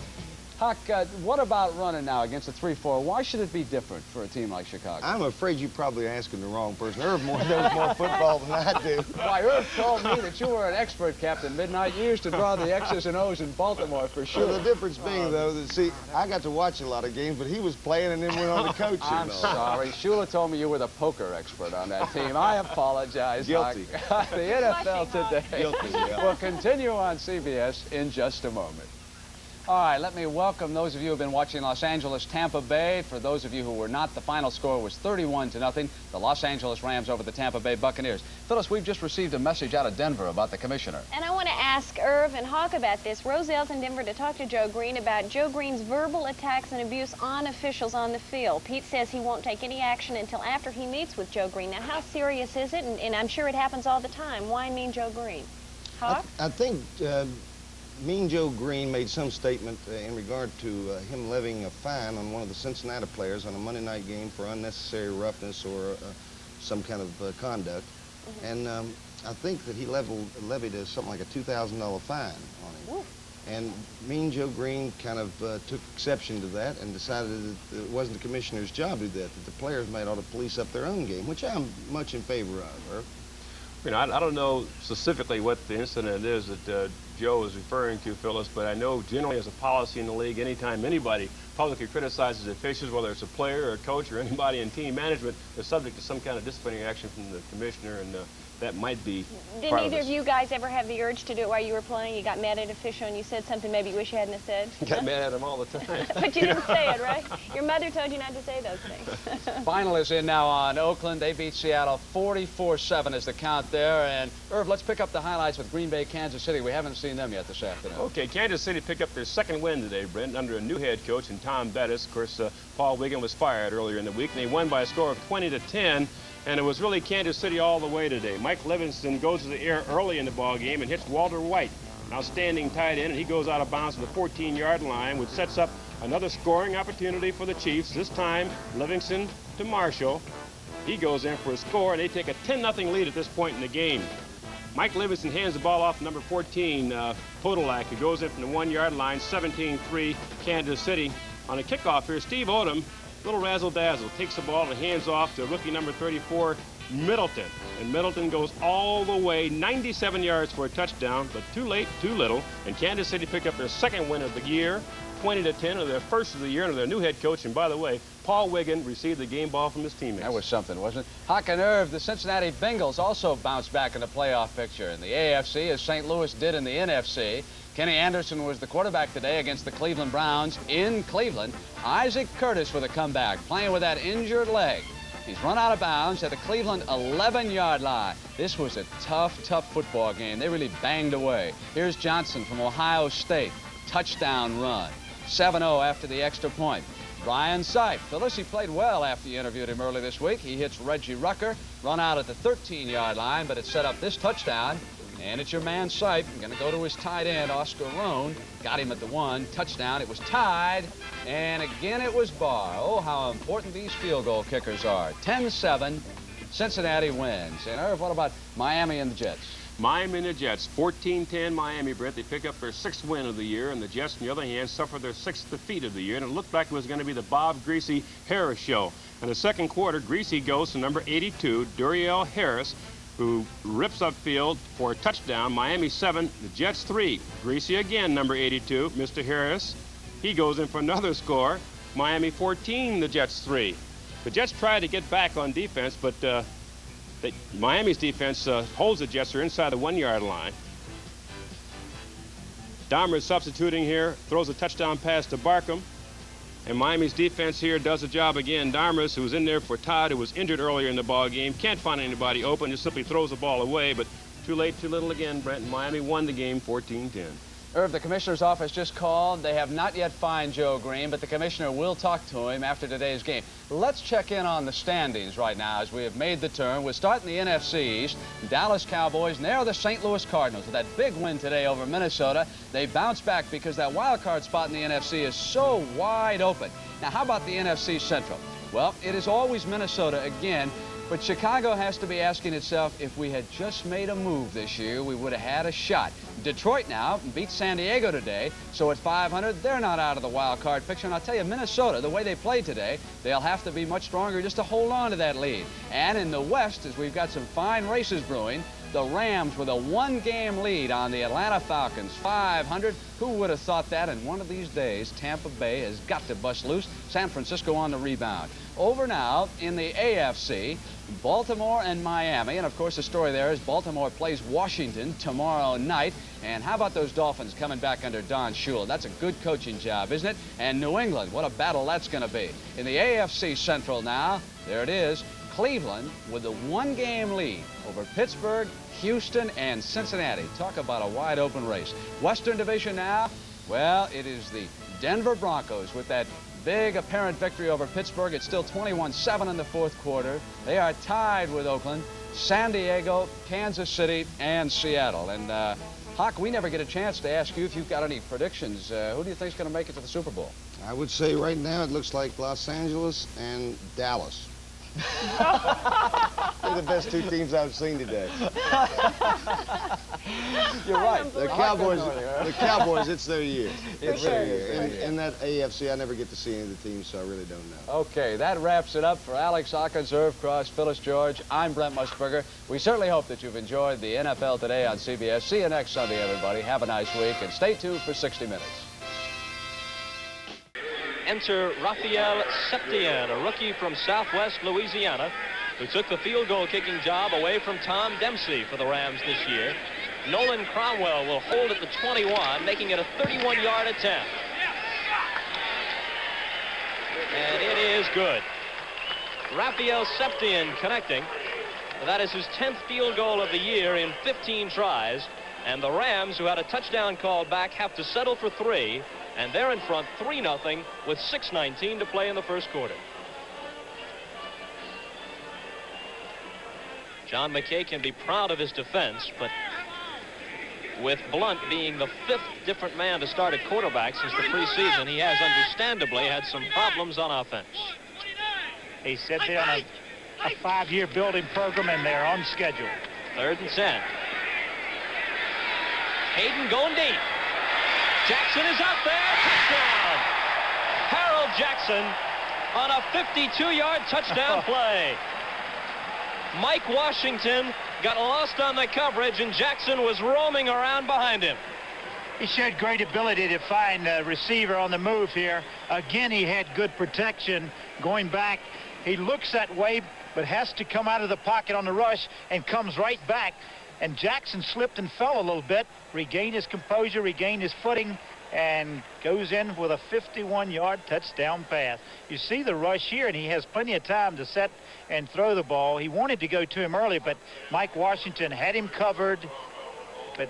Hawk, what about running now against a 3-4? Why should it be different for a team like Chicago?
I'm afraid you're probably asking the wrong person. Irv knows more football than I do.
Why, Irv told me that you were an expert, Captain Midnight. You used to draw the X's and O's in Baltimore for sure.
Well, the difference being, though, that, see, I got to watch a lot of games, but he was playing and then went on to coaching.
I'm sorry. Shula told me you were the poker expert on that team. I apologize,
Guilty.
Hawk. The NFL today
Guilty, yeah.
will continue on CBS in just a moment. All right, let me welcome those of you who have been watching Los Angeles, Tampa Bay. For those of you who were not, the final score was 31-0. The Los Angeles Rams over the Tampa Bay Buccaneers. Phyllis, we've just received a message out of Denver about the commissioner.
And I want to ask Irv and Hawk about this. Roselle's in Denver to talk to Joe Green about Joe Green's verbal attacks and abuse on officials on the field. Pete says he won't take any action until after he meets with Joe Green. Now, how serious is it? And I'm sure it happens all the time. Why mean Joe Green? Hawk?
I think Mean Joe Green made some statement in regard to him levying a fine on one of the Cincinnati players on a Monday night game for unnecessary roughness or some kind of conduct. And I think that he levied something like a $2,000 fine on him.
Ooh.
And Mean Joe Green kind of took exception to that and decided that it wasn't the commissioner's job to do that the players might ought to police up their own game, which I'm much in favor of.
You know, I don't know specifically what the incident is that Joe is referring to, Phyllis, but I know generally as a policy in the league, anytime anybody publicly criticizes officials, whether it's a player or a coach or anybody in team management, they're subject to some kind of disciplinary action from the commissioner, and that might be
Did neither of you guys ever have the urge to do it while you were playing? You got mad at an official and you said something maybe you wish you hadn't have said?
Got mad at him all the time.
But you didn't say it, right? Your mother told you not to say those things.
Final is in now on Oakland. They beat Seattle 44-7 is the count there. And Irv, let's pick up the highlights with Green Bay, Kansas City. We haven't seen them yet this afternoon.
Okay, Kansas City picked up their second win today, Brent, under a new head coach in Tom Bettis. Of course, Paul Wiggin was fired earlier in the week, and they won by a score of 20-10. And it was really Kansas City all the way today. Mike Livingston goes to the air early in the ball game and hits Walter White, an outstanding tight end, and he goes out of bounds to the 14-yard line, which sets up another scoring opportunity for the Chiefs. This time, Livingston to Marshall. He goes in for a score, and they take a 10-0 lead at this point in the game. Mike Livingston hands the ball off to number 14, Podolak, who goes in from the 1-yard line, 17-3, Kansas City. On a kickoff here, Steve Odom, little razzle-dazzle, takes the ball and hands off to rookie number 34, Middleton. And Middleton goes all the way 97 yards for a touchdown, but too late, too little. And Kansas City picked up their second win of the year, 20-10, or their first of the year under their new head coach. And by the way, Paul Wiggin received the game ball from his teammates.
That was something, wasn't it? Hawk and Irv, the Cincinnati Bengals also bounced back in the playoff picture in the AFC as St. Louis did in the NFC. Kenny Anderson was the quarterback today against the Cleveland Browns in Cleveland. Isaac Curtis with a comeback, playing with that injured leg. He's run out of bounds at the Cleveland 11-yard line. This was a tough football game. They really banged away. Here's Johnson from Ohio State. Touchdown run. 7-0 after the extra point. Brian Sipe. Phyllis, he played well after you interviewed him early this week. He hits Reggie Rucker, run out at the 13-yard line, but it set up this touchdown And it's your man Sipe. Going to go to his tight end, Oscar Rohn. Got him at the 1. Touchdown. It was tied. And again, it was Barr. Oh, how important these field goal kickers are. 10-7. Cincinnati wins. And Irv, what about Miami and the Jets?
Miami and the Jets, 14-10 Miami, Brett. They pick up their 6th win of the year, and the Jets, on the other hand, suffer their 6th defeat of the year, and it looked like it was going to be the Bob Greasy Harris show. In the second quarter, Greasy goes to number 82, Duriel Harris, who rips upfield for a touchdown. Miami 7, the Jets 3. Greasy again, number 82, Mr. Harris. He goes in for another score. Miami 14, the Jets 3. The Jets try to get back on defense, but Miami's defense holds the Jets. They're inside the 1-yard line. Dahmer is substituting here, throws a touchdown pass to Barkham. And Miami's defense here does the job again. Dahmer, who was in there for Todd, who was injured earlier in the ball game, can't find anybody open, just simply throws the ball away. But too late, too little again, Brent. And Miami won the game 14-10.
Irv, the commissioner's office just called. They have not yet fined Joe Green, but the commissioner will talk to him after today's game. Let's check in on the standings right now as we have made the turn. We're starting the NFC East. Dallas Cowboys, and there are the St. Louis Cardinals. With that big win today over Minnesota, they bounce back because that wild card spot in the NFC is so wide open. Now, how about the NFC Central? Well, it is always Minnesota again. But Chicago has to be asking itself, if we had just made a move this year, we would have had a shot. Detroit now beat San Diego today, so at 500, they're not out of the wild card picture. And I'll tell you, Minnesota, the way they played today, they'll have to be much stronger just to hold on to that lead. And in the West, as we've got some fine races brewing, the Rams with a 1-game lead on the Atlanta Falcons, 500. Who would have thought that? And one of these days, Tampa Bay has got to bust loose. San Francisco on the rebound. Over now in the AFC, Baltimore and Miami. And, of course, the story there is Baltimore plays Washington tomorrow night. And how about those Dolphins coming back under Don Shula? That's a good coaching job, isn't it? And New England, what a battle that's going to be. In the AFC Central now, there it is. Cleveland with a 1-game lead over Pittsburgh, Houston, and Cincinnati. Talk about a wide-open race. Western Division now, well, it is the Denver Broncos with that big apparent victory over Pittsburgh. It's still 21-7 in the fourth quarter. They are tied with Oakland, San Diego, Kansas City, and Seattle. And, Hawk, we never get a chance to ask you if you've got any predictions. Who do you think is going to make it to the Super Bowl?
I would say right now it looks like Los Angeles and Dallas. They're the best 2 teams I've seen today.
You're right.
The Cowboys, it's their year. It's their year. And that AFC, I never get to see any of the teams, so I really don't know.
Okay, that wraps it up for Alex Hawkins, Irv Cross, Phyllis George. I'm Brent Musburger. We certainly hope that you've enjoyed the NFL Today on CBS. See you next Sunday, everybody. Have a nice week, and stay tuned for 60 Minutes.
Enter Raphael Septien, a rookie from Southwest Louisiana, who took the field goal kicking job away from Tom Dempsey for the Rams this year. Nolan Cromwell will hold at the 21, making it a 31-yard attempt. And it is good. Raphael Septien connecting. That is his 10th field goal of the year in 15 tries. And the Rams, who had a touchdown called back, have to settle for 3. And they're in front 3-0 with 6:19 to play in the first quarter. John McKay can be proud of his defense, but with Blunt being the 5th different man to start at quarterback since the preseason, he has understandably had some problems on offense.
He said they're on a 5-year building program, and they're on schedule.
3rd and 10. Hayden going deep. Jackson is out there. Touchdown! Harold Jackson on a 52-yard touchdown play. Mike Washington got lost on the coverage, and Jackson was roaming around behind him.
He showed great ability to find a receiver on the move here. Again, he had good protection going back. He looks that way, but has to come out of the pocket on the rush and comes right back. And Jackson slipped and fell a little bit, regained his composure, regained his footing, and goes in with a 51-yard touchdown pass. You see the rush here, and he has plenty of time to set and throw the ball. He wanted to go to him early, but Mike Washington had him covered. But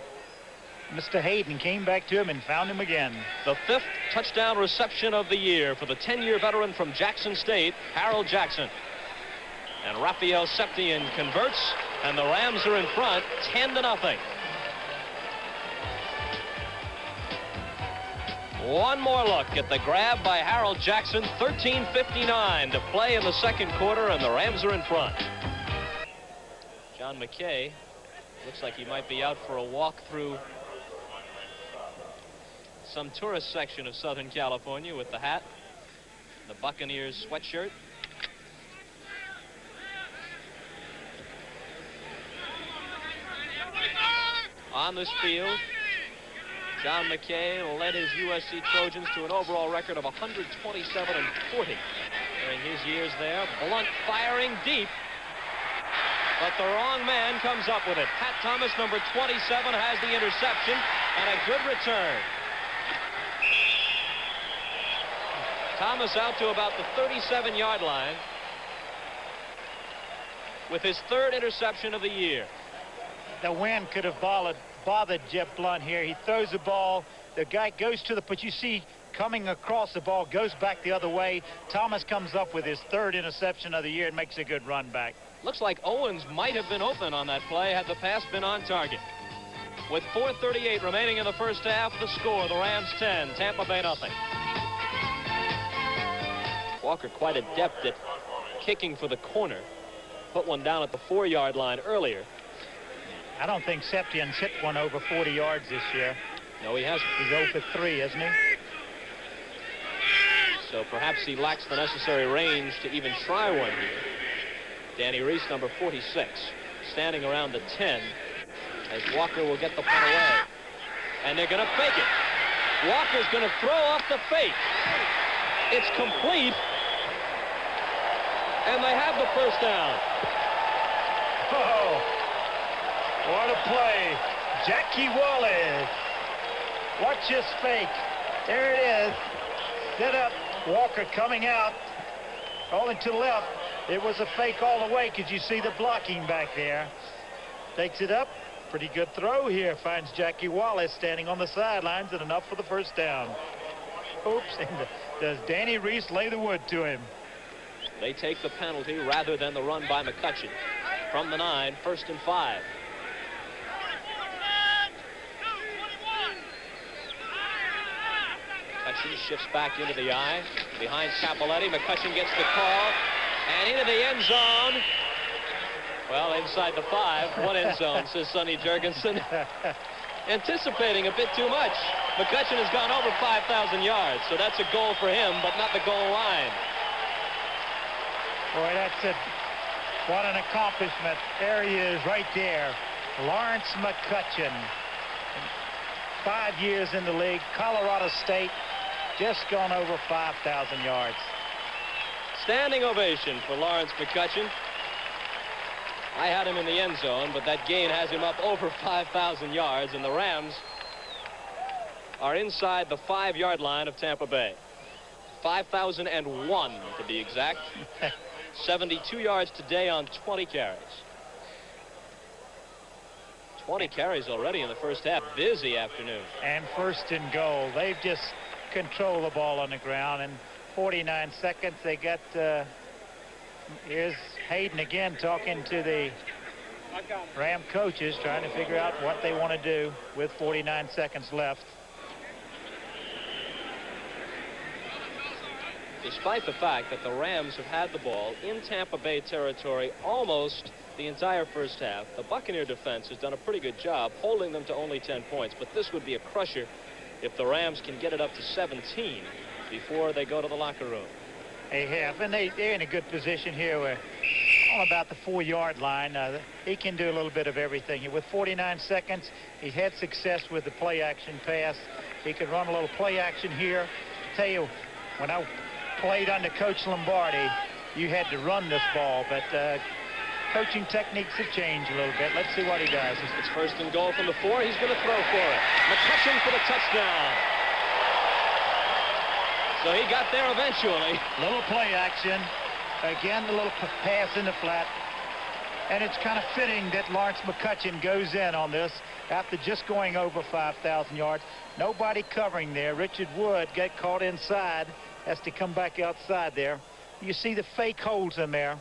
Mr. Hayden came back to him and found him again.
The 5th touchdown reception of the year for the 10-year veteran from Jackson State, Harold Jackson. And Raphael Septien converts, and the Rams are in front 10-0. One more look at the grab by Harold Jackson. 13:59 to play in the second quarter, and the Rams are in front. John McKay looks like he might be out for a walk through some tourist section of Southern California with the hat, the Buccaneers sweatshirt. On this field, John McKay led his USC Trojans to an overall record of 127-40 during his years there. Blunt firing deep, but the wrong man comes up with it. Pat Thomas, number 27, has the interception and a good return. Thomas out to about the 37-yard line with his third interception of the year.
The wind could have bothered Jeff Blunt here. He throws the ball. The guy goes to the, but you see coming across the ball, goes back the other way. Thomas comes up with his third interception of the year and makes a good run back.
Looks like Owens might have been open on that play had the pass been on target. With 4:38 remaining in the first half, the score, the Rams 10, Tampa Bay nothing. Walker quite adept at kicking for the corner. Put one down at the 4-yard line earlier.
I don't think Septien's hit one over 40 yards this year.
No, he hasn't.
He's 0 for 3, isn't he?
So perhaps he lacks the necessary range to even try one here. Danny Reese, number 46, standing around the 10 as Walker will get the punt away. And they're going to fake it. Walker's going to throw off the fake. It's complete. And they have the first down.
Oh, what a play. Jackie Wallace. Watch this fake. There it is. Set up. Walker coming out. Rolling to the left. It was a fake all the way because you see the blocking back there. Takes it up. Pretty good throw here. Finds Jackie Wallace standing on the sidelines and enough for the first down. Oops. And does Danny Reese lay the wood to him?
They take the penalty rather than the run by McCutcheon. From the 9, 1st and 5. McCutcheon shifts back into the eye. Behind Capoletti, McCutcheon gets the call. And into the end zone. Well, inside the 5. One end zone, says Sonny Jurgensen. Anticipating a bit too much. McCutcheon has gone over 5,000 yards, so that's a goal for him, but not the goal line.
Boy, that's it. What an accomplishment. There he is right there. Lawrence McCutcheon. 5 years in the league. Colorado State. Just gone over 5,000 yards.
Standing ovation for Lawrence McCutcheon. I had him in the end zone, but that gain has him up over 5,000 yards, and the Rams are inside the 5-yard line of Tampa Bay. 5,001 to be exact. 72 yards today on 20 carries. 20 carries already in the first half. Busy afternoon.
And 1st and goal. They've just controlled the ball on the ground. In 49 seconds, they got... here's Hayden again talking to the Ram coaches, trying to figure out what they want to do with 49 seconds left.
Despite the fact that the Rams have had the ball in Tampa Bay territory almost the entire first half, the Buccaneer defense has done a pretty good job holding them to only 10 points. But this would be a crusher if the Rams can get it up to 17 before they go to the locker room.
They have, and they're in a good position here. We're on about the 4-yard line. He can do a little bit of everything. With 49 seconds, he had success with the play-action pass. He could run a little play-action here. Tell you, when I played under Coach Lombardi, you had to run this ball, but coaching techniques have changed a little bit. Let's see what he does.
It's 1st and goal from the 4. He's going to throw for it. McCutcheon for the touchdown. So he got there eventually.
Little play action. Again, a little pass in the flat. And it's kind of fitting that Lawrence McCutcheon goes in on this after just going over 5,000 yards. Nobody covering there. Richard Wood got caught inside. Has to come back outside there. You see the fake holds him there.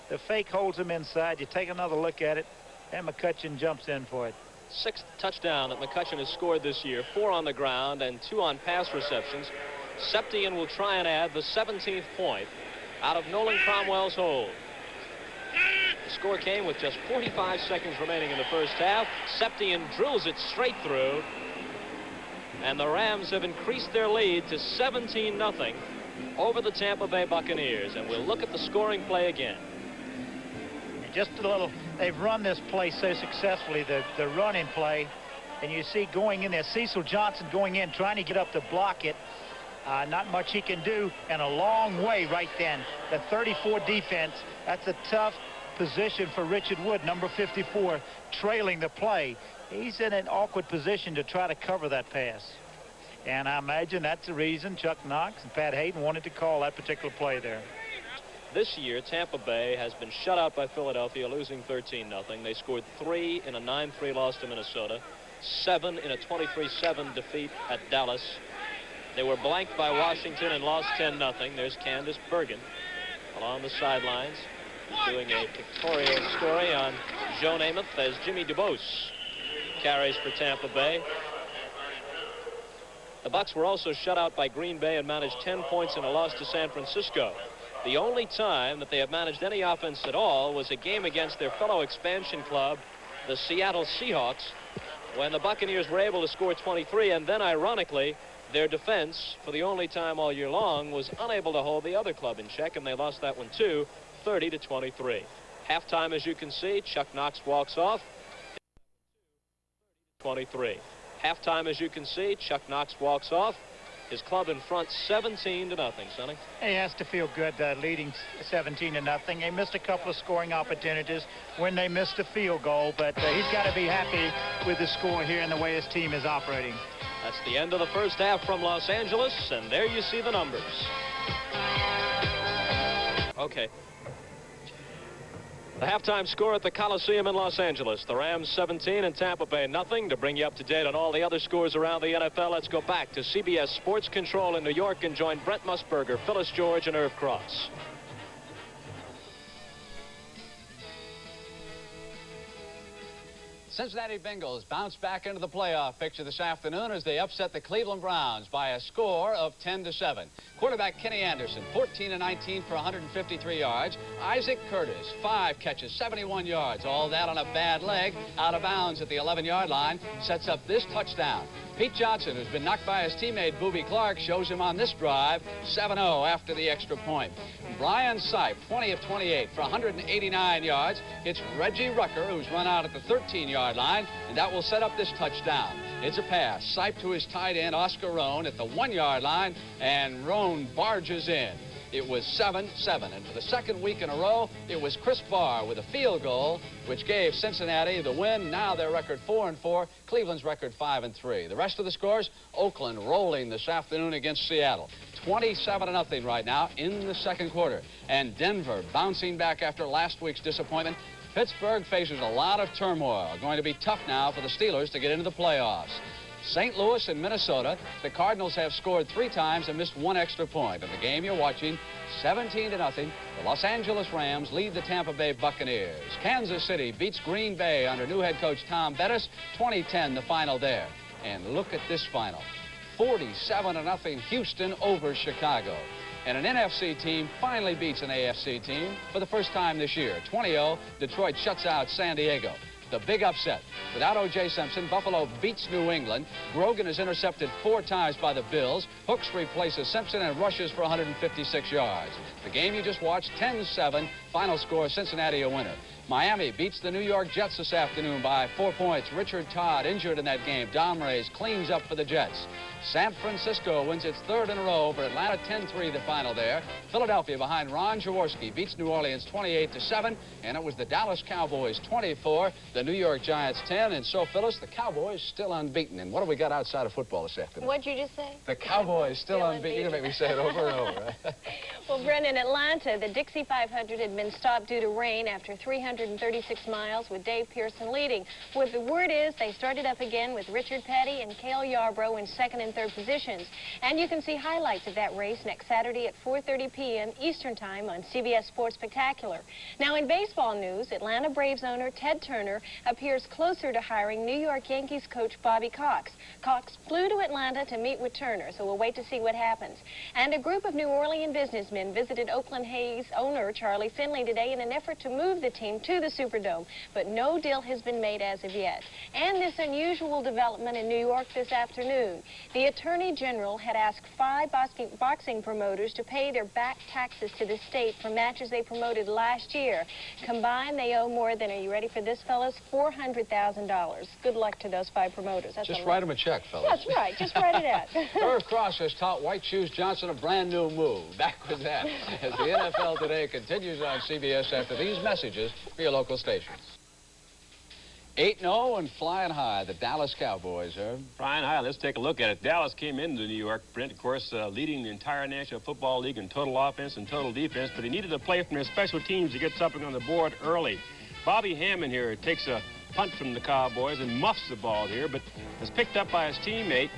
The fake holds him inside. You take another look at it, and McCutcheon jumps in for it.
sixth touchdown that McCutcheon has scored this year, 4 on the ground and 2 on pass receptions. Septian will try and add the 17th point out of Nolan Cromwell's hold. The score came with just 45 seconds remaining in the first half. Septian drills it straight through, and the Rams have increased their lead to 17-0 over the Tampa Bay Buccaneers. And we'll look at the scoring play again.
Just a little, they've run this play so successfully, the running play, and you see going in there, Cecil Johnson going in, trying to get up to block it. Not much he can do, and a long way right then. The 34 defense, that's a tough position for Richard Wood, number 54, trailing the play. He's in an awkward position to try to cover that pass. And I imagine that's the reason Chuck Knox and Pat Hayden wanted to call that particular play there.
This year, Tampa Bay has been shut out by Philadelphia, losing 13-0. They scored 3 in a 9-3 loss to Minnesota, 7 in a 23-7 defeat at Dallas. They were blanked by Washington and lost 10-0. There's Candace Bergen along the sidelines doing a pictorial story on Joe Namath as Jimmy DuBose carries for Tampa Bay. The Bucs were also shut out by Green Bay and managed 10 points in a loss to San Francisco. The only time that they have managed any offense at all was a game against their fellow expansion club, the Seattle Seahawks, when the Buccaneers were able to score 23, and then, ironically, their defense, for the only time all year long, was unable to hold the other club in check, and they lost that one too, 30-23. Halftime, as you can see, Chuck Knox walks off. 23. Halftime, as you can see, Chuck Knox walks off. His club in front 17-0, Sonny.
He has to feel good leading 17-0. They missed a couple of scoring opportunities when they missed a field goal, but he's got to be happy with the score here and the way his team is operating.
That's the end of the first half from Los Angeles, and there you see the numbers. Okay. The halftime score at the Coliseum in Los Angeles. The Rams 17 and Tampa Bay nothing. To bring you up to date on all the other scores around the NFL, let's go back to CBS Sports Control in New York and join Brent Musburger, Phyllis George, and Irv Cross.
Cincinnati Bengals bounce back into the playoff picture this afternoon as they upset the Cleveland Browns by a score of 10-7. Quarterback Kenny Anderson, 14-19 for 153 yards. Isaac Curtis, 5 catches, 71 yards. All that on a bad leg, out of bounds at the 11-yard line, sets up this touchdown. Pete Johnson, who's been knocked by his teammate Boobie Clark, shows him on this drive, 7-0 after the extra point. Brian Sipe, 20 of 28 for 189 yards. It's Reggie Rucker, who's run out at the 13-yard line, and that will set up this touchdown. It's a pass. Sipe to his tight end, Oscar Rohn, at the 1-yard line, and Rohn barges in. It was 7-7, and for the second week in a row, it was Chris Barr with a field goal, which gave Cincinnati the win. Now their record 4-4, Cleveland's record 5-3. The rest of the scores, Oakland rolling this afternoon against Seattle. 27-0 right now in the second quarter. And Denver bouncing back after last week's disappointment. Pittsburgh faces a lot of turmoil. Going to be tough now for the Steelers to get into the playoffs. St. Louis and Minnesota, the Cardinals have scored 3 times and missed 1 extra point. In the game you're watching, 17-0, the Los Angeles Rams lead the Tampa Bay Buccaneers. Kansas City beats Green Bay under new head coach Tom Bettis, 20-10 the final there. And look at this final, 47-0 Houston over Chicago. And an NFC team finally beats an AFC team for the first time this year. 20-0, Detroit shuts out San Diego. The big upset. Without O.J. Simpson, Buffalo beats New England. Grogan is intercepted 4 times by the Bills. Hooks replaces Simpson and rushes for 156 yards. The game you just watched, 10-7. Final score, Cincinnati a winner. Miami beats the New York Jets this afternoon by 4 points. Richard Todd injured in that game. Dom Reyes cleans up for the Jets. San Francisco wins its 3rd in a row over Atlanta, 10-3 the final there. Philadelphia behind Ron Jaworski beats New Orleans 28-7, and it was the Dallas Cowboys 24, the New York Giants 10, and so, Phyllis, the Cowboys still unbeaten. And what do we got outside of football this afternoon?
What'd you just say?
The Cowboys still unbeaten. You can make me say it over and over. Right?
Well, Brent, in Atlanta, the Dixie 500 had been stopped due to rain after 336 miles with Dave Pearson leading. What the word is, they started up again with Richard Petty and Cale Yarbrough in 2nd and
and third positions. And you can see highlights of that race next Saturday at 4:30 p.m. Eastern Time on CBS Sports Spectacular. Now, in baseball news, Atlanta Braves owner Ted Turner appears closer to hiring New York Yankees coach Bobby Cox. Cox flew to Atlanta to meet with Turner, so we'll wait to see what happens. And a group of New Orleans businessmen visited Oakland A's owner Charlie Finley today in an effort to move the team to the Superdome, but no deal has been made as of yet. And this unusual development in New York this afternoon. The Attorney General had asked 5 boxing promoters to pay their back taxes to the state for matches they promoted last year. Combined, they owe more than, are you ready for this, fellas? $400,000. Good luck to those 5 promoters. That's
just write them a check, fellas.
That's right. Just write it out.
Irv Cross has taught White Shoes Johnson a brand new move. Back with that as the NFL Today continues on CBS after these messages for your local stations. 8-0 and flying high, the Dallas Cowboys, Herb.
Flying high, let's take a look at it. Dallas came into New York, Brent, of course, leading the entire National Football League in total offense and total defense, but he needed a play from his special teams to get something on the board early. Bobby Hammond here takes a punt from the Cowboys and muffs the ball here, but is picked up by his teammate,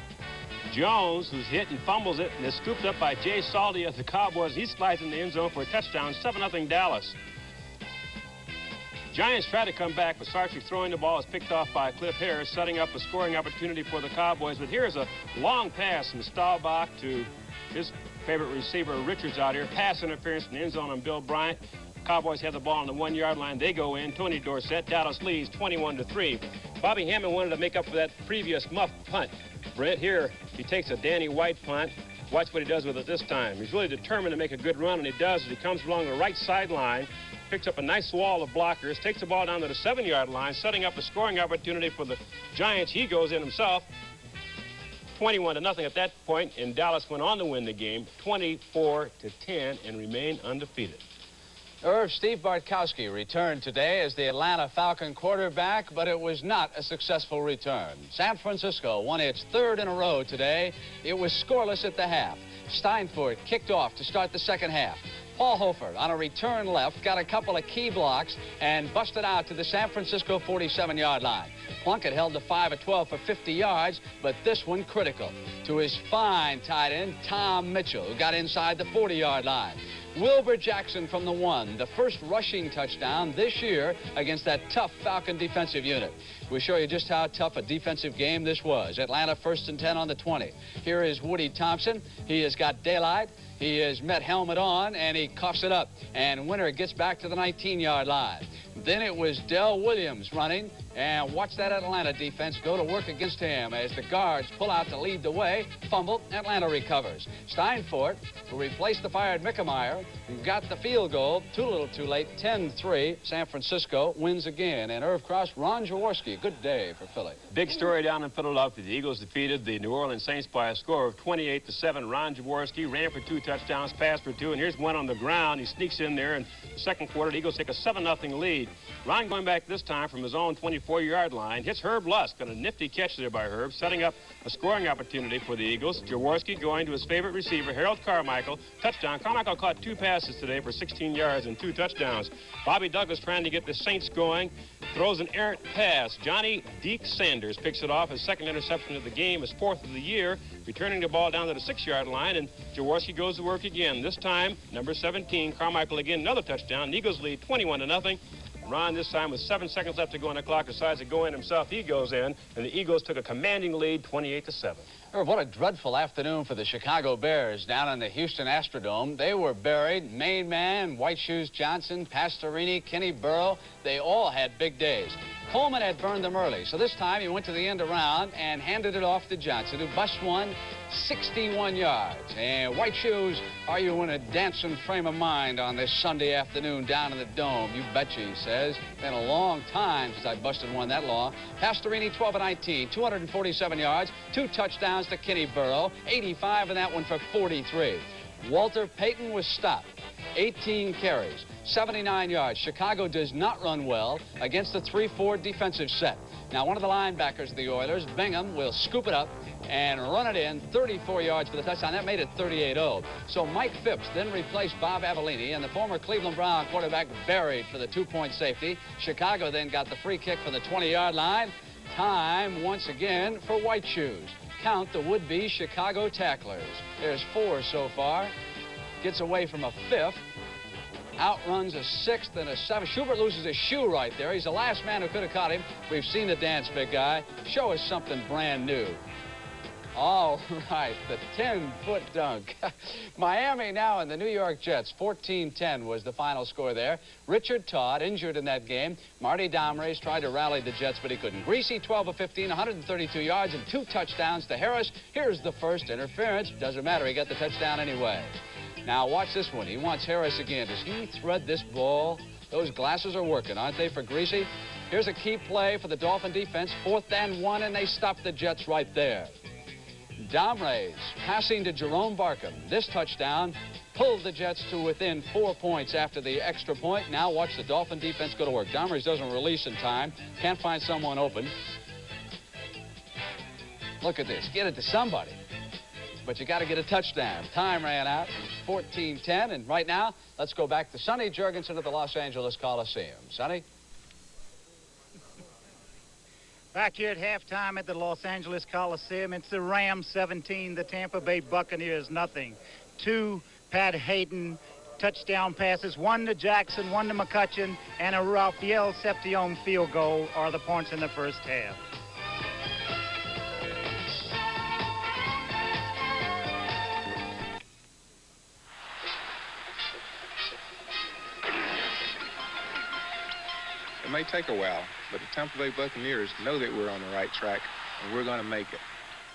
Jones, who's hit and fumbles it, and is scooped up by Jay Salty of the Cowboys. He slides in the end zone for a touchdown, 7-0 Dallas. Giants try to come back, but Sarchik throwing the ball is picked off by Cliff Harris, setting up a scoring opportunity for the Cowboys. But here's a long pass from Staubach to his favorite receiver, Richards, out here. Pass interference in the end zone on Bill Bryant. Cowboys have the ball on the 1-yard line. They go in. Tony Dorsett. Dallas leads 21-3. Bobby Hammond wanted to make up for that previous muff punt. Brent, here, he takes a Danny White punt. Watch what he does with it this time. He's really determined to make a good run, and he does as he comes along the right sideline, picks up a nice wall of blockers, takes the ball down to the 7-yard line, setting up a scoring opportunity for the Giants. He goes in himself. 21-0 at that point, and Dallas went on to win the game 24-10 and remain undefeated.
Irv, Steve Bartkowski returned today as the Atlanta Falcon quarterback, but it was not a successful return. San Francisco won its 3rd in a row today. It was scoreless at the half. Steinfort kicked off to start the second half. Paul Hofer, on a return left, got a couple of key blocks and busted out to the San Francisco 47-yard line. Plunkett held the 5 of 12 for 50 yards, but this one critical to his fine tight end, Tom Mitchell, who got inside the 40-yard line. Wilbur Jackson from the 1, the first rushing touchdown this year against that tough Falcon defensive unit. We'll show you just how tough a defensive game this was. Atlanta 1st and 10 on the 20. Here is Woody Thompson. He has got daylight. He has met helmet on, and he coughs it up. And Winter gets back to the 19-yard line. Then it was Del Williams running, and watch that Atlanta defense go to work against him as the guards pull out to lead the way. Fumble, Atlanta recovers. Steinfort, who replaced the fired Mickemeyer, got the field goal. Too little too late, 10-3. San Francisco wins again. And Irv Cross, Ron Jaworski, good day for Philly.
Big story down in Philadelphia. The Eagles defeated the New Orleans Saints by a score of 28-7. Ron Jaworski ran for 2 touchdowns, passed for 2, and here's one on the ground. He sneaks in there in the second quarter. The Eagles take a 7-0 lead. Ron going back this time from his own 24-yard line, hits Herb Lusk on a nifty catch there by Herb, setting up a scoring opportunity for the Eagles. Jaworski going to his favorite receiver, Harold Carmichael. Touchdown. Carmichael caught 2 passes today for 16 yards and 2 touchdowns. Bobby Douglas trying to get the Saints going, throws an errant pass. Johnny Deke Sanders picks it off, his 2nd interception of the game, his 4th of the year, returning the ball down to the 6-yard line, and Jaworski goes to work again. This time, number 17, Carmichael again, another touchdown. The Eagles lead 21-0. Ron this time with 7 seconds left to go on the clock decides to go in himself. He goes in, and the Eagles took a commanding lead 28-7.
What a dreadful afternoon for the Chicago Bears down in the Houston Astrodome. They were buried. Main Man, White Shoes Johnson, Pastorini, Kenny Burrow, they all had big days. Coleman had burned them early, so this time he went to the end around and handed it off to Johnson, who busted one 61 yards. And White Shoes, are you in a dancing frame of mind on this Sunday afternoon down in the Dome? You betcha, he says. Been a long time since I busted one that long. Pastorini, 12 of 19, 247 yards, 2 touchdowns to Kenny Burrow, 85 in that one for 43. Walter Payton was stopped. 18 carries, 79 yards. Chicago does not run well against the 3-4 defensive set. Now, one of the linebackers of the Oilers, Bingham, will scoop it up and run it in, 34 yards for the touchdown. That made it 38-0. So Mike Phipps then replaced Bob Avellini, and the former Cleveland Brown quarterback buried for the 2-point safety. Chicago then got the free kick from the 20-yard line. Time once again for White Shoes. count the would-be Chicago tacklers. There's 4 so far. Gets away from a 5th. Outruns a 6th and a 7th. Schubert loses his shoe right there. He's the last man who could have caught him. We've seen the dance, big guy. Show us something brand new. All right, the 10-foot dunk. Miami now and the New York Jets. 14-10 was the final score there. Richard Todd injured in that game. Marty Domrey's tried to rally the Jets, but he couldn't. Greasy, 12 of 15, 132 yards and 2 touchdowns to Harris. Here's the first interference. Doesn't matter, he got the touchdown anyway. Now watch this one. He wants Harris again. Does he thread this ball? Those glasses are working, aren't they, for Greasy? Here's a key play for the Dolphin defense. 4th and 1, and they stop the Jets right there. Domrey's passing to Jerome Barkham. This touchdown pulled the Jets to within 4 points after the extra point. Now watch the Dolphin defense go to work. Domrey's doesn't release in time. Can't find someone open. Look at this. Get it to somebody. But you got to get a touchdown. Time ran out. 14-10. And right now, let's go back to Sonny Jurgensen at the Los Angeles Coliseum. Sonny?
Back here at halftime at the Los Angeles Coliseum, it's the Rams 17, the Tampa Bay Buccaneers nothing. 2 Pat Hayden touchdown passes, 1 to Jackson, 1 to McCutcheon, and a Raphael Septione field goal are the points in the first half.
It may take a while, but the Tampa Bay Buccaneers know that we're on the right track, and we're going to make it.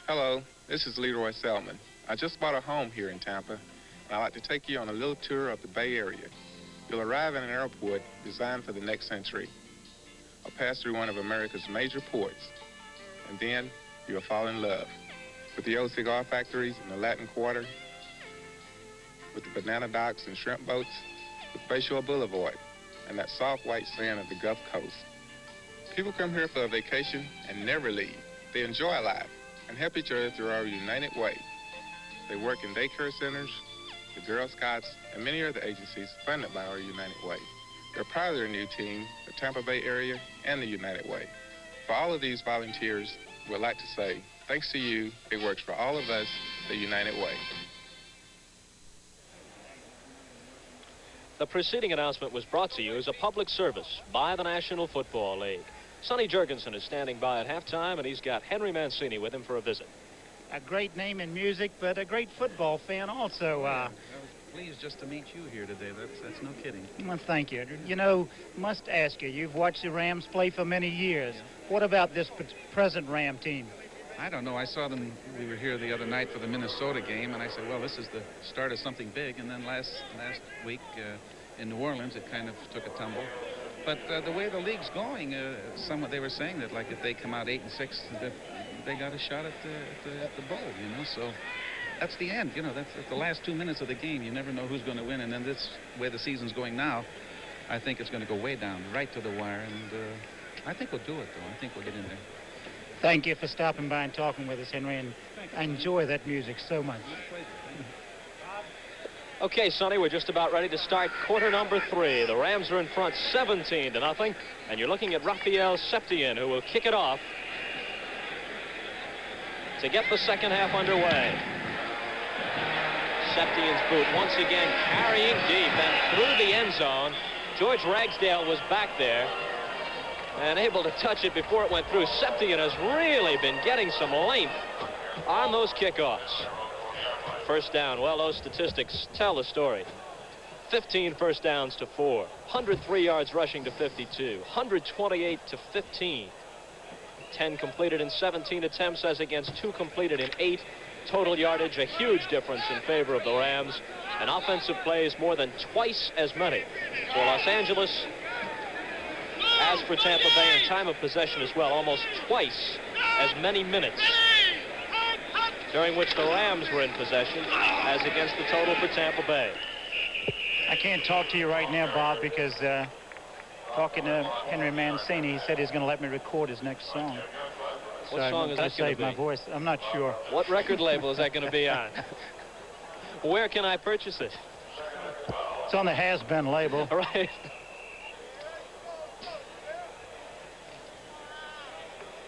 Hello, this is Leroy Selman. I just bought a home here in Tampa, and I'd like to take you on a little tour of the Bay Area. You'll arrive in an airport designed for the next century. I'll pass through one of America's major ports, and then you'll fall in love with the old cigar factories in the Latin Quarter, with the banana docks and shrimp boats, with Bayshore Boulevard, and that soft white sand of the Gulf Coast. People come here for a vacation and never leave. They enjoy life and help each other through our United Way. They work in daycare centers, the Girl Scouts, and many other agencies funded by our United Way. They're proud of their new team, the Tampa Bay area, and the United Way. For all of these volunteers, we'd like to say, thanks to you, it works for all of us, the United Way.
The preceding announcement was brought to you as a public service by the National Football League. Sonny Jurgensen is standing by at halftime, and he's got Henry Mancini with him for a visit.
A great name in music, but a great football fan also.
I was pleased just to meet you here today. That's no kidding.
Well, thank you. You know, must ask you, you've watched the Rams play for many years. Yeah. What about this present Ram team?
I don't know. I saw them. We were here the other night for the Minnesota game, and I said, well, this is the start of something big. And then last week in New Orleans, it kind of took a tumble. But the way the league's going, they were saying that, like, if they come out 8-6, that they got a shot at the bowl, you know. So that's the end, you know. That's at the last 2 minutes of the game. You never know who's going to win. And then this way the season's going now, I think it's going to go way down, right to the wire. And I think we'll do it, though. I think we'll get in there.
Thank you for stopping by and talking with us, Henry, and I enjoy that music so much.
Okay, Sonny, we're just about ready to start quarter number 3. The Rams are in front 17-0, and you're looking at Raphael Septione, who will kick it off to get the second half underway. Septione's boot once again carrying deep and through the end zone. George Ragsdale was back there and able to touch it before it went through. Septione has really been getting some length on those kickoffs. First down, well, those statistics tell the story. 15 first downs to 4, 103 yards rushing to 52, 128 to 15. 10 completed in 17 attempts as against 2 completed in 8. Total yardage, a huge difference in favor of the Rams. And offensive plays more than twice as many for Los Angeles as for Tampa Bay, and time of possession as well, almost twice as many minutes during which the Rams were in possession as against the total for Tampa Bay.
I can't talk to you right now, Bob, because talking to Henry Mancini, he said he's going to let me record his next song.
What song is that going to be?
Save my voice. I'm not sure.
What record label is that going to be on? Where can I purchase it?
It's on the Has Been label.
All right.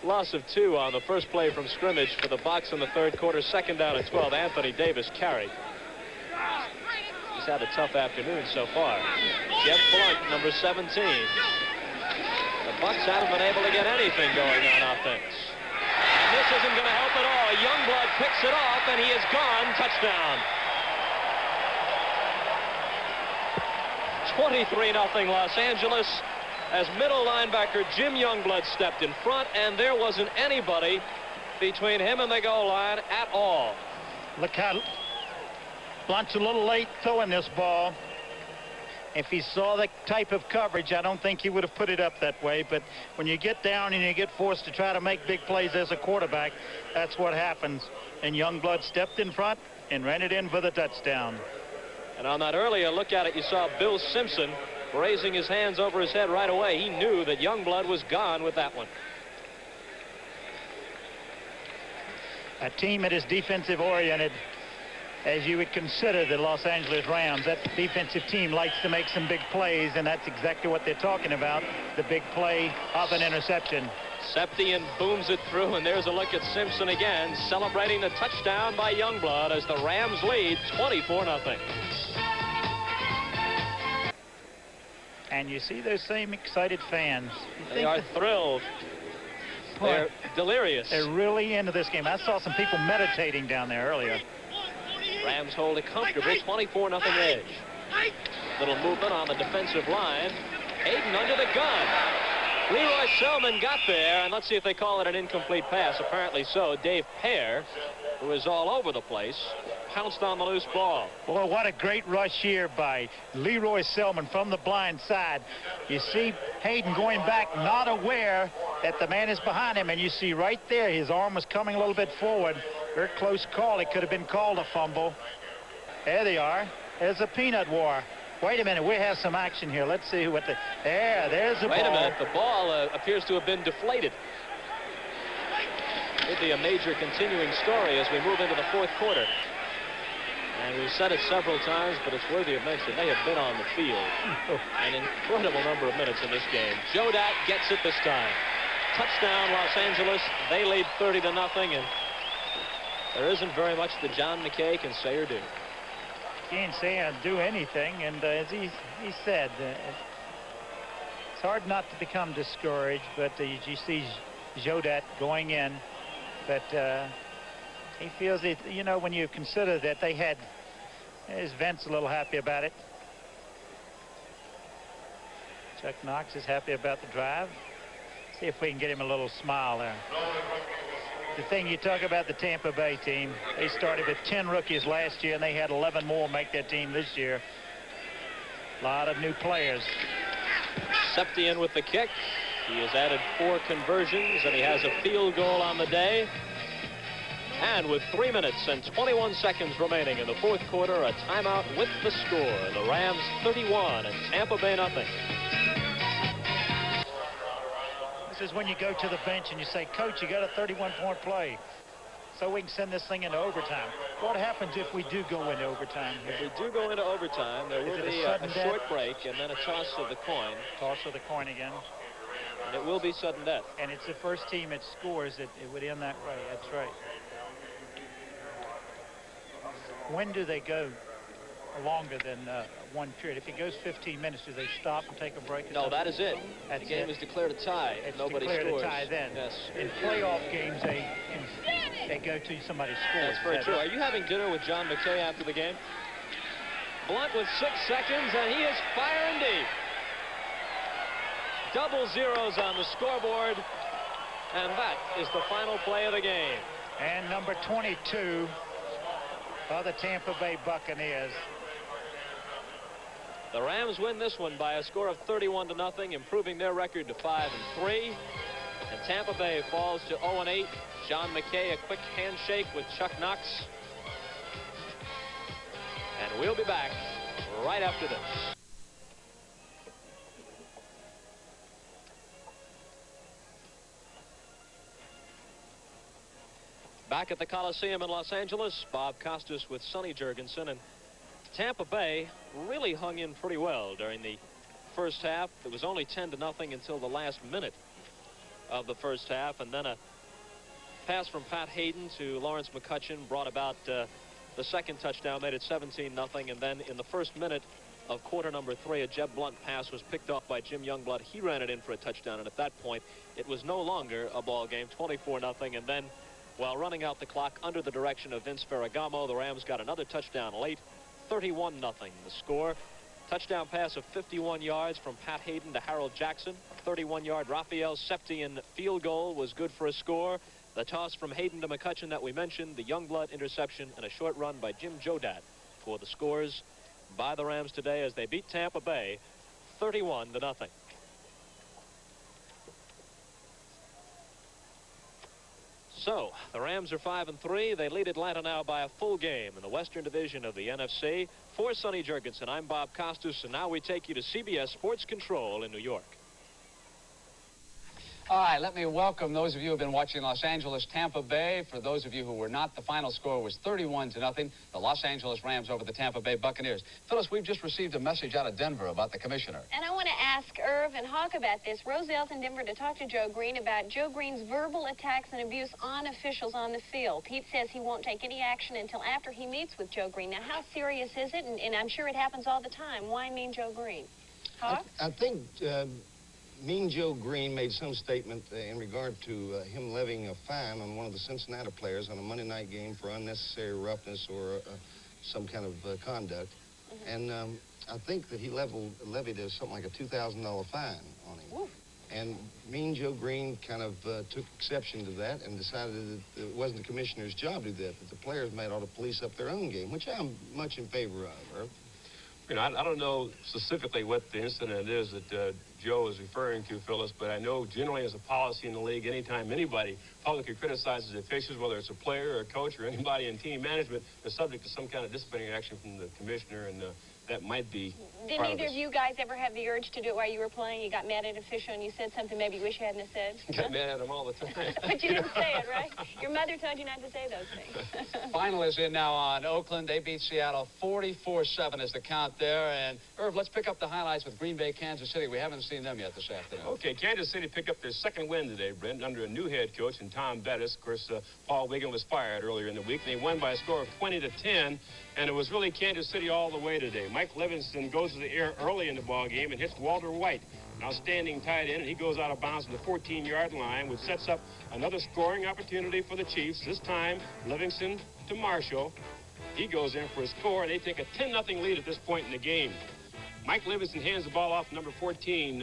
Loss of 2 on the first play from scrimmage for the Bucs in the third quarter. Second down and 12. Anthony Davis carried. He's had a tough afternoon so far. Jeff Blunt, number 17. The Bucs haven't been able to get anything going on offense. And this isn't going to help at all. Youngblood picks it off, and he is gone. Touchdown. 23-0 Los Angeles, as middle linebacker Jim Youngblood stepped in front, and there wasn't anybody between him and the goal line at all.
Look how Blunt's a little late throwing this ball. If he saw the type of coverage, I don't think he would have put it up that way. But when you get down and you get forced to try to make big plays as a quarterback, that's what happens. And Youngblood stepped in front and ran it in for the touchdown.
And on that earlier look at it, you saw Bill Simpson raising his hands over his head right away. He knew that Youngblood was gone with that one.
A team that is defensive oriented, as you would consider the Los Angeles Rams. That defensive team likes to make some big plays, and that's exactly what they're talking about, the big play of an interception.
Septien booms it through, and there's a look at Simpson again, celebrating the touchdown by Youngblood as the Rams lead 24-0.
And you see those same excited fans.
They are thrilled. They're delirious.
They're really into this game. I saw some people meditating down there earlier.
Rams hold a comfortable 24-0 edge. Little movement on the defensive line. Hayden under the gun. Leroy Selman got there, and let's see if they call it an incomplete pass. Apparently so. Dave Pear, who is all over the place, pounced on the loose ball.
Boy, what a great rush here by Leroy Selman from the blind side. You see Hayden going back, not aware that the man is behind him, and you see right there his arm was coming a little bit forward. Very close call. It could have been called a fumble. There they are. There's a peanut war. Wait a minute, we have some action here. Let's see what there's the ball.
Wait a minute, the ball appears to have been deflated. It'd be a major continuing story as we move into the fourth quarter. And we've said it several times, but it's worthy of mention. They have been on the field an incredible number of minutes in this game. Jodat gets it this time. Touchdown, Los Angeles. They lead 30-0, and there isn't very much that John McKay can say or do.
Can't say or do anything, and as he said, it's hard not to become discouraged, but you see Jodat going in, but he feels it, you know, when you consider that they had, his Vince a little happy about it. Chuck Knox is happy about the drive. See if we can get him a little smile there. The thing you talk about the Tampa Bay team, they started with 10 rookies last year, and they had 11 more make their team this year. A lot of new players.
Septien with the kick. He has added 4 conversions, and he has a field goal on the day. And with 3 minutes and 21 seconds remaining in the fourth quarter, a timeout with the score. The Rams 31 and Tampa Bay nothing.
This is when you go to the bench and you say, Coach, you got a 31-point play, so we can send this thing into overtime. What happens if we do go into overtime?
If we do go into overtime, there will be a short break and then a toss of the coin.
Toss of the coin again.
And it will be sudden death.
And it's the first team that scores, it would end that way. That's right. When do they go longer than one period? If it goes 15 minutes, do they stop and take a break?
No, that is it.
That's
the game is declared a tie.
It's
Nobody
declared
scores.
a tie then.
Yes.
In playoff games, they go to somebody scores.
That's very true. Are you having dinner with John McKay after the game? Blunt with 6 seconds, and he is firing deep. Double zeros on the scoreboard, and that is the final play of the game.
And number 22 for the Tampa Bay Buccaneers.
The Rams win this one by a score of 31-0, improving their record to 5-3. And Tampa Bay falls to 0-8. John McKay, a quick handshake with Chuck Knox. And we'll be back right after this. Back at the Coliseum in Los Angeles, Bob Costas with Sonny Jurgensen, and Tampa Bay really hung in pretty well during the first half. It was only 10-0 until the last minute. of the first half. And then a pass from Pat Hayden to Lawrence McCutcheon brought about the second touchdown, made it 17-0. And then in the first minute of quarter number 3, a Jeb Blunt pass was picked off by Jim Youngblood. He ran it in for a touchdown, and at that point, it was no longer a ball game, 24-0. And then, while running out the clock under the direction of Vince Ferragamo, the Rams got another touchdown late, 31-0. The score, touchdown pass of 51 yards from Pat Hayden to Harold Jackson. A 31-yard Raphael Septien field goal was good for a score. The toss from Hayden to McCutcheon that we mentioned, the Youngblood interception, and a short run by Jim Jodat for the scores by the Rams today as they beat Tampa Bay 31-0. So the Rams are 5-3. They lead Atlanta now by a full game in the Western Division of the NFC. For Sonny Jurgensen, I'm Bob Costas, and now we take you to CBS Sports Control in New York.
All right, let me welcome those of you who have been watching Los Angeles, Tampa Bay. For those of you who were not, the final score was 31-0. The Los Angeles Rams over the Tampa Bay Buccaneers. Phyllis, we've just received a message out of Denver about the commissioner.
And I want to ask Irv and Hawk about this. Roselle's in Denver to talk to Joe Green about Joe Green's verbal attacks and abuse on officials on the field. Pete says he won't take any action until after he meets with Joe Green. Now, how serious is it? And I'm sure it happens all the time. Why mean Joe Green? Hawk?
I think Mean Joe Green made some statement in regard to him levying a fine on one of the Cincinnati players on a Monday night game for unnecessary roughness or some kind of conduct. And I think that he levied something like a $2,000 fine on him. Ooh. And Mean Joe Green kind of took exception to that and decided that it wasn't the commissioner's job to do that the players might ought to police up their own game, which I'm much in favor of.
You know, I don't know specifically what the incident is that Joe is referring to, Phyllis, but I know generally as a policy in the league, anytime anybody publicly criticizes officials, whether it's a player or a coach or anybody in team management, they're subject to some kind of disciplinary action from the commissioner, and that might be
Did either of you guys ever have the urge to do it while you were playing? You got mad at an official and you said something maybe you wish you hadn't have said?
Got mad at him all the time.
But you didn't say it, right? Your mother told you not to say those things.
Final is in now on Oakland. They beat Seattle 44-7 is the count there. And, Irv, let's pick up the highlights with Green Bay, Kansas City. We haven't seen them yet this afternoon.
Okay, Kansas City picked up their second win today, Brent, under a new head coach in Tom Bettis. Of course, Paul Wiggin was fired earlier in the week. They won by a score of 20-10, and it was really Kansas City all the way today. Mike Livingston goes to the air early in the ball game and hits Walter White, an outstanding tight end, and he goes out of bounds on the 14-yard line, which sets up another scoring opportunity for the Chiefs. This time, Livingston to Marshall. He goes in for a score, and they take a 10-0 lead at this point in the game. Mike Livingston hands the ball off to number 14,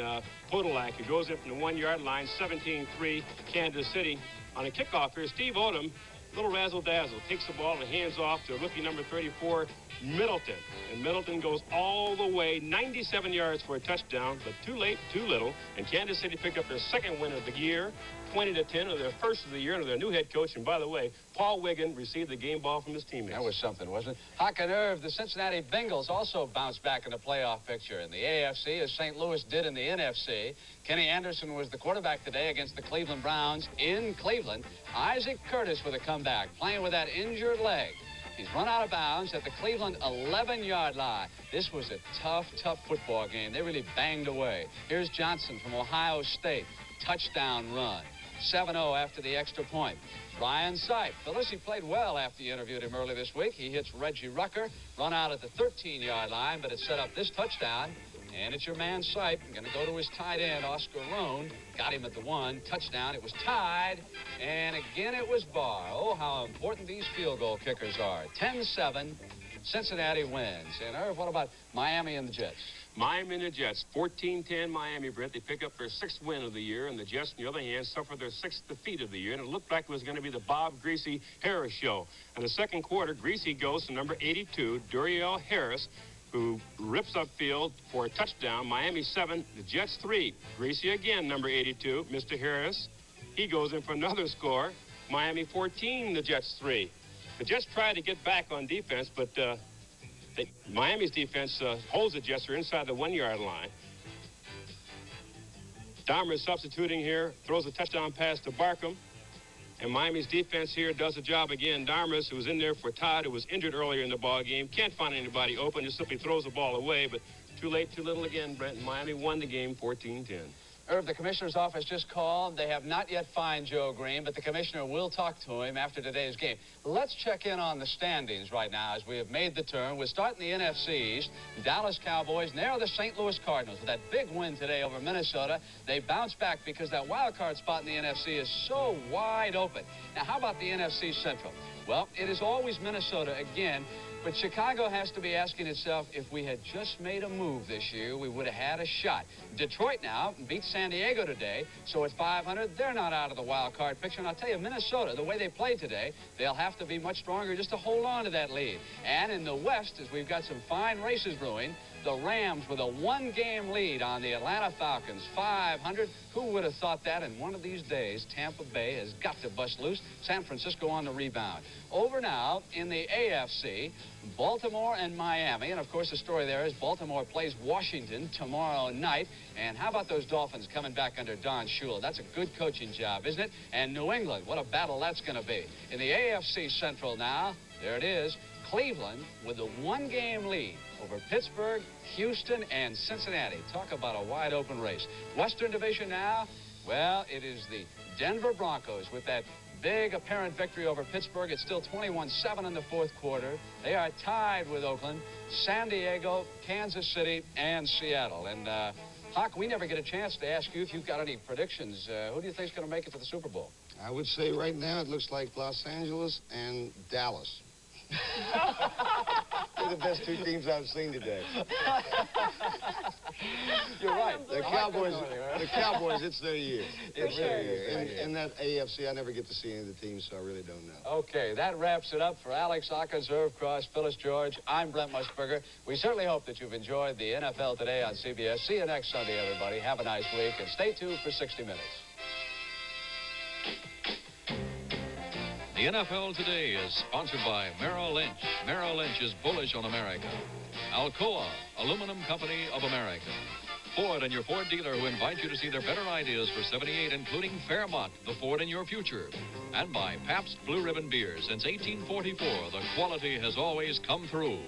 Podolak, who goes in from the 1-yard line, 17-3, Kansas City. On a kickoff here, Steve Odom, little razzle-dazzle, takes the ball and hands off to rookie number 34, Middleton. And Middleton goes all the way, 97 yards for a touchdown, but too late, too little. And Kansas City picked up their second win of the year, 20-10, or their first of the year under their new head coach. And by the way, Paul Wiggin received the game ball from his teammates.
That was something, wasn't it? Hawk and Irv, the Cincinnati Bengals also bounced back in the playoff picture in the AFC, as St. Louis did in the NFC. Kenny Anderson was the quarterback today against the Cleveland Browns in Cleveland. Isaac Curtis with a comeback, playing with that injured leg. He's run out of bounds at the Cleveland 11-yard line. This was a tough football game. They really banged away. Here's Johnson from Ohio State. Touchdown run. 7-0 after the extra point. Brian Sipe. Phyllis, he played well after you interviewed him early this week. He hits Reggie Rucker, run out at the 13-yard line, but it set up this touchdown. And it's your man Sipe. Going to go to his tight end, Oscar Rohn. Got him at the 1. Touchdown. It was tied. And again, it was Barr. Oh, how important these field goal kickers are. 10-7. Cincinnati wins. And, Irv, what about Miami and the Jets?
Miami and the Jets, 14-10 Miami, Brent. They pick up their 6th win of the year, and the Jets, on the other hand, suffered their 6th defeat of the year, and it looked like it was going to be the Bob Greasy Harris show. In the second quarter, Greasy goes to number 82, Duriel Harris, who rips upfield for a touchdown. Miami 7, the Jets 3. Greasy again, number 82, Mr. Harris. He goes in for another score. Miami 14, the Jets 3. The Jets try to get back on defense, but Miami's defense holds the Jets. They're inside the 1-yard line. Dahmer is substituting here, throws a touchdown pass to Barkham. And Miami's defense here does the job again. Dahmer, who was in there for Todd, who was injured earlier in the ball game, can't find anybody open, just simply throws the ball away. But too late, too little again, Brent. Miami won the game 14-10.
Irv, the commissioner's office just called. They have not yet fined Joe Green, but the commissioner will talk to him after today's game. Let's check in on the standings right now as we have made the turn. We're starting the NFC East. Dallas Cowboys, and there are the St. Louis Cardinals. With that big win today over Minnesota, they bounce back because that wild card spot in the NFC is so wide open. Now, how about the NFC Central? Well, it is always Minnesota again. But Chicago has to be asking itself, if we had just made a move this year, we would have had a shot. Detroit now beat San Diego today, so at 500, they're not out of the wild card picture. And I'll tell you, Minnesota, the way they played today, they'll have to be much stronger just to hold on to that lead. And in the West, as we've got some fine races brewing, the Rams with a one-game lead on the Atlanta Falcons, 500. Who would have thought that? And one of these days, Tampa Bay has got to bust loose. San Francisco on the rebound. Over now in the AFC, Baltimore and Miami. And, of course, the story there is Baltimore plays Washington tomorrow night. And how about those Dolphins coming back under Don Shula? That's a good coaching job, isn't it? And New England, what a battle that's going to be. In the AFC Central now, there it is, Cleveland with a one-game lead over Pittsburgh, Houston, and Cincinnati. Talk about a wide-open race. Western Division now, well, it is the Denver Broncos with that big apparent victory over Pittsburgh. It's still 21-7 in the fourth quarter. They are tied with Oakland, San Diego, Kansas City, and Seattle. And, Hawk, we never get a chance to ask you if you've got any predictions. Who do you think is going to make it to the Super Bowl?
I would say right now it looks like Los Angeles and Dallas. They're the best two teams I've seen today.
You're right.
The Cowboys, it's their year. It's their year. And that AFC, I never get to see any of the teams, so I really don't know.
Okay, that wraps it up for Alex Ockens, Irv Cross, Phyllis George. I'm Brent Musburger. We certainly hope that you've enjoyed the NFL Today on CBS. See you next Sunday, everybody. Have a nice week, and stay tuned for 60 Minutes.
The NFL Today is sponsored by Merrill Lynch. Merrill Lynch is bullish on America. Alcoa, Aluminum Company of America. Ford and your Ford dealer who invite you to see their better ideas for 78, including Fairmont, the Ford in your future. And by Pabst Blue Ribbon Beer. Since 1844, the quality has always come through.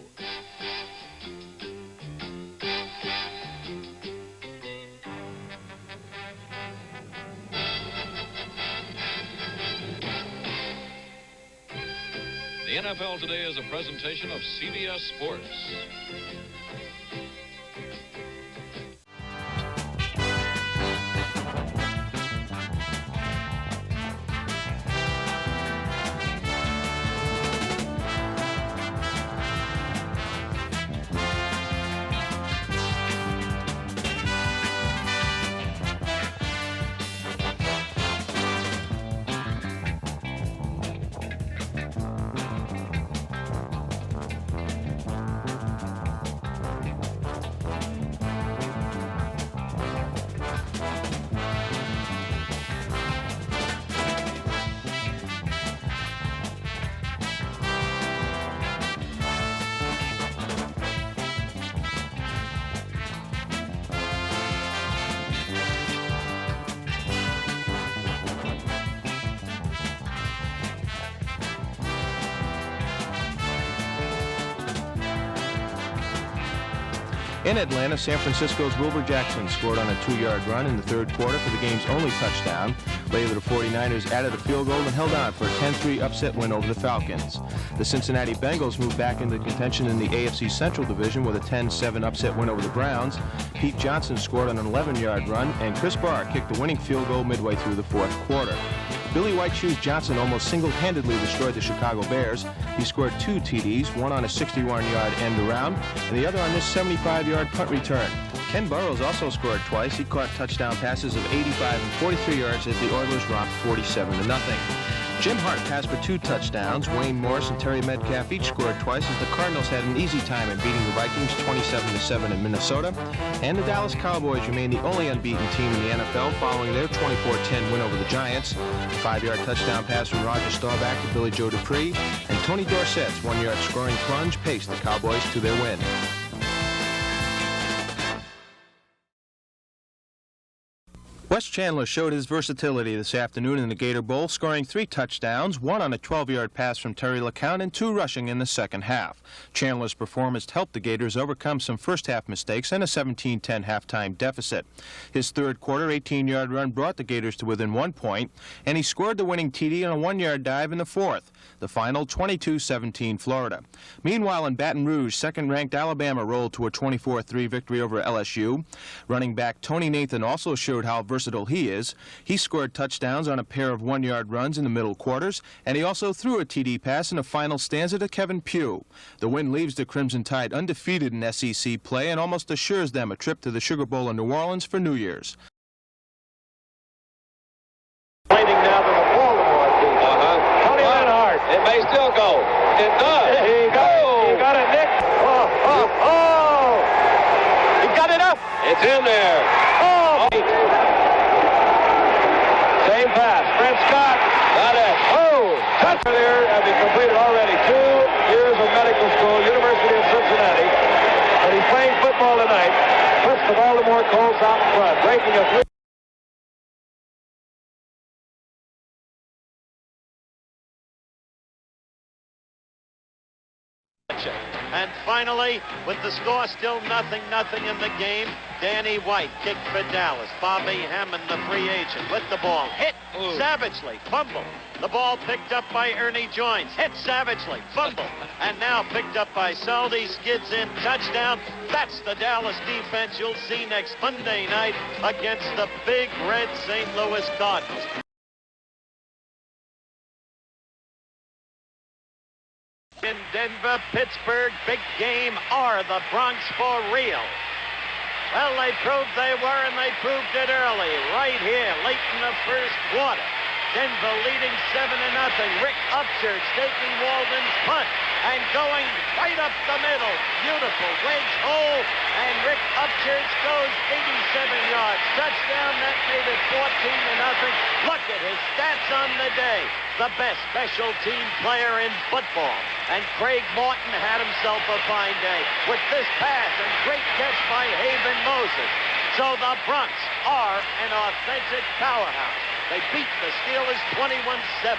The NFL Today is a presentation of CBS Sports.
In Atlanta, San Francisco's Wilbur Jackson scored on a 2-yard run in the third quarter for the game's only touchdown. Later, the 49ers added a field goal and held on for a 10-3 upset win over the Falcons. The Cincinnati Bengals moved back into contention in the AFC Central Division with a 10-7 upset win over the Browns. Pete Johnson scored on an 11-yard run, and Chris Barr kicked the winning field goal midway through the fourth quarter. Billy White Shoes Johnson almost single-handedly destroyed the Chicago Bears. He scored 2 TDs, one on a 61-yard end around, and the other on this 75-yard punt return. Ken Burrows also scored twice. He caught touchdown passes of 85 and 43 yards as the Oilers romped 47-0. Jim Hart passed for 2 touchdowns. Wayne Morris and Terry Metcalf each scored twice as the Cardinals had an easy time in beating the Vikings 27-7 in Minnesota. And the Dallas Cowboys remain the only unbeaten team in the NFL following their 24-10 win over the Giants. A 5-yard touchdown pass from Roger Staubach to Billy Joe Dupree. And Tony Dorsett's 1-yard scoring plunge paced the Cowboys to their win. Wes Chandler showed his versatility this afternoon in the Gator Bowl, scoring 3 touchdowns, 1 on a 12-yard pass from Terry LeCount and 2 rushing in the second half. Chandler's performance helped the Gators overcome some first-half mistakes and a 17-10 halftime deficit. His third-quarter 18-yard run brought the Gators to within 1 point, and he scored the winning TD on a 1-yard dive in the fourth. The final 22-17 Florida. Meanwhile, in Baton Rouge, second-ranked Alabama rolled to a 24-3 victory over LSU. Running back Tony Nathan also showed how versatile he is. He scored touchdowns on a pair of 1-yard runs in the middle quarters, and he also threw a TD pass in the final stanza to Kevin Pugh. The win leaves the Crimson Tide undefeated in SEC play and almost assures them a trip to the Sugar Bowl in New Orleans for New Year's.
Waiting now to the Baltimore team. Tony Lenhart. It may still go. It does. He got it, Nick. Oh! He got it up. It's in there. Oh! Same pass. Brent Scott. Got it. Oh! Touch there as he completed already 2 years of medical school, University of Cincinnati. And he's playing football tonight. Puts the Baltimore Colts out in front, breaking a 3.
And finally, with the score still 0-0 in the game, Danny White kicked for Dallas. Bobby Hammond, the free agent, with the ball. Hit savagely. Fumble. The ball picked up by Ernie Joins. Hit savagely. Fumble. And now picked up by Saldi. Skids in. Touchdown. That's the Dallas defense you'll see next Monday night against the Big Red St. Louis Cardinals. In Denver, Pittsburgh, big game. Are the Bronx for real? Well, they proved they were, and they proved it early. Right here, late in the first quarter. Denver leading 7-0. Rick Upchurch taking Walden's punt and going right up the middle. Beautiful wedge hole, and Rick Upchurch goes 87 yards. Touchdown, that made it 14-0. Look at his stats on the day. The best special team player in football. And Craig Morton had himself a fine day with this pass and great catch by Haven Moses. So the Bronx are an authentic powerhouse. They beat the Steelers 21-7.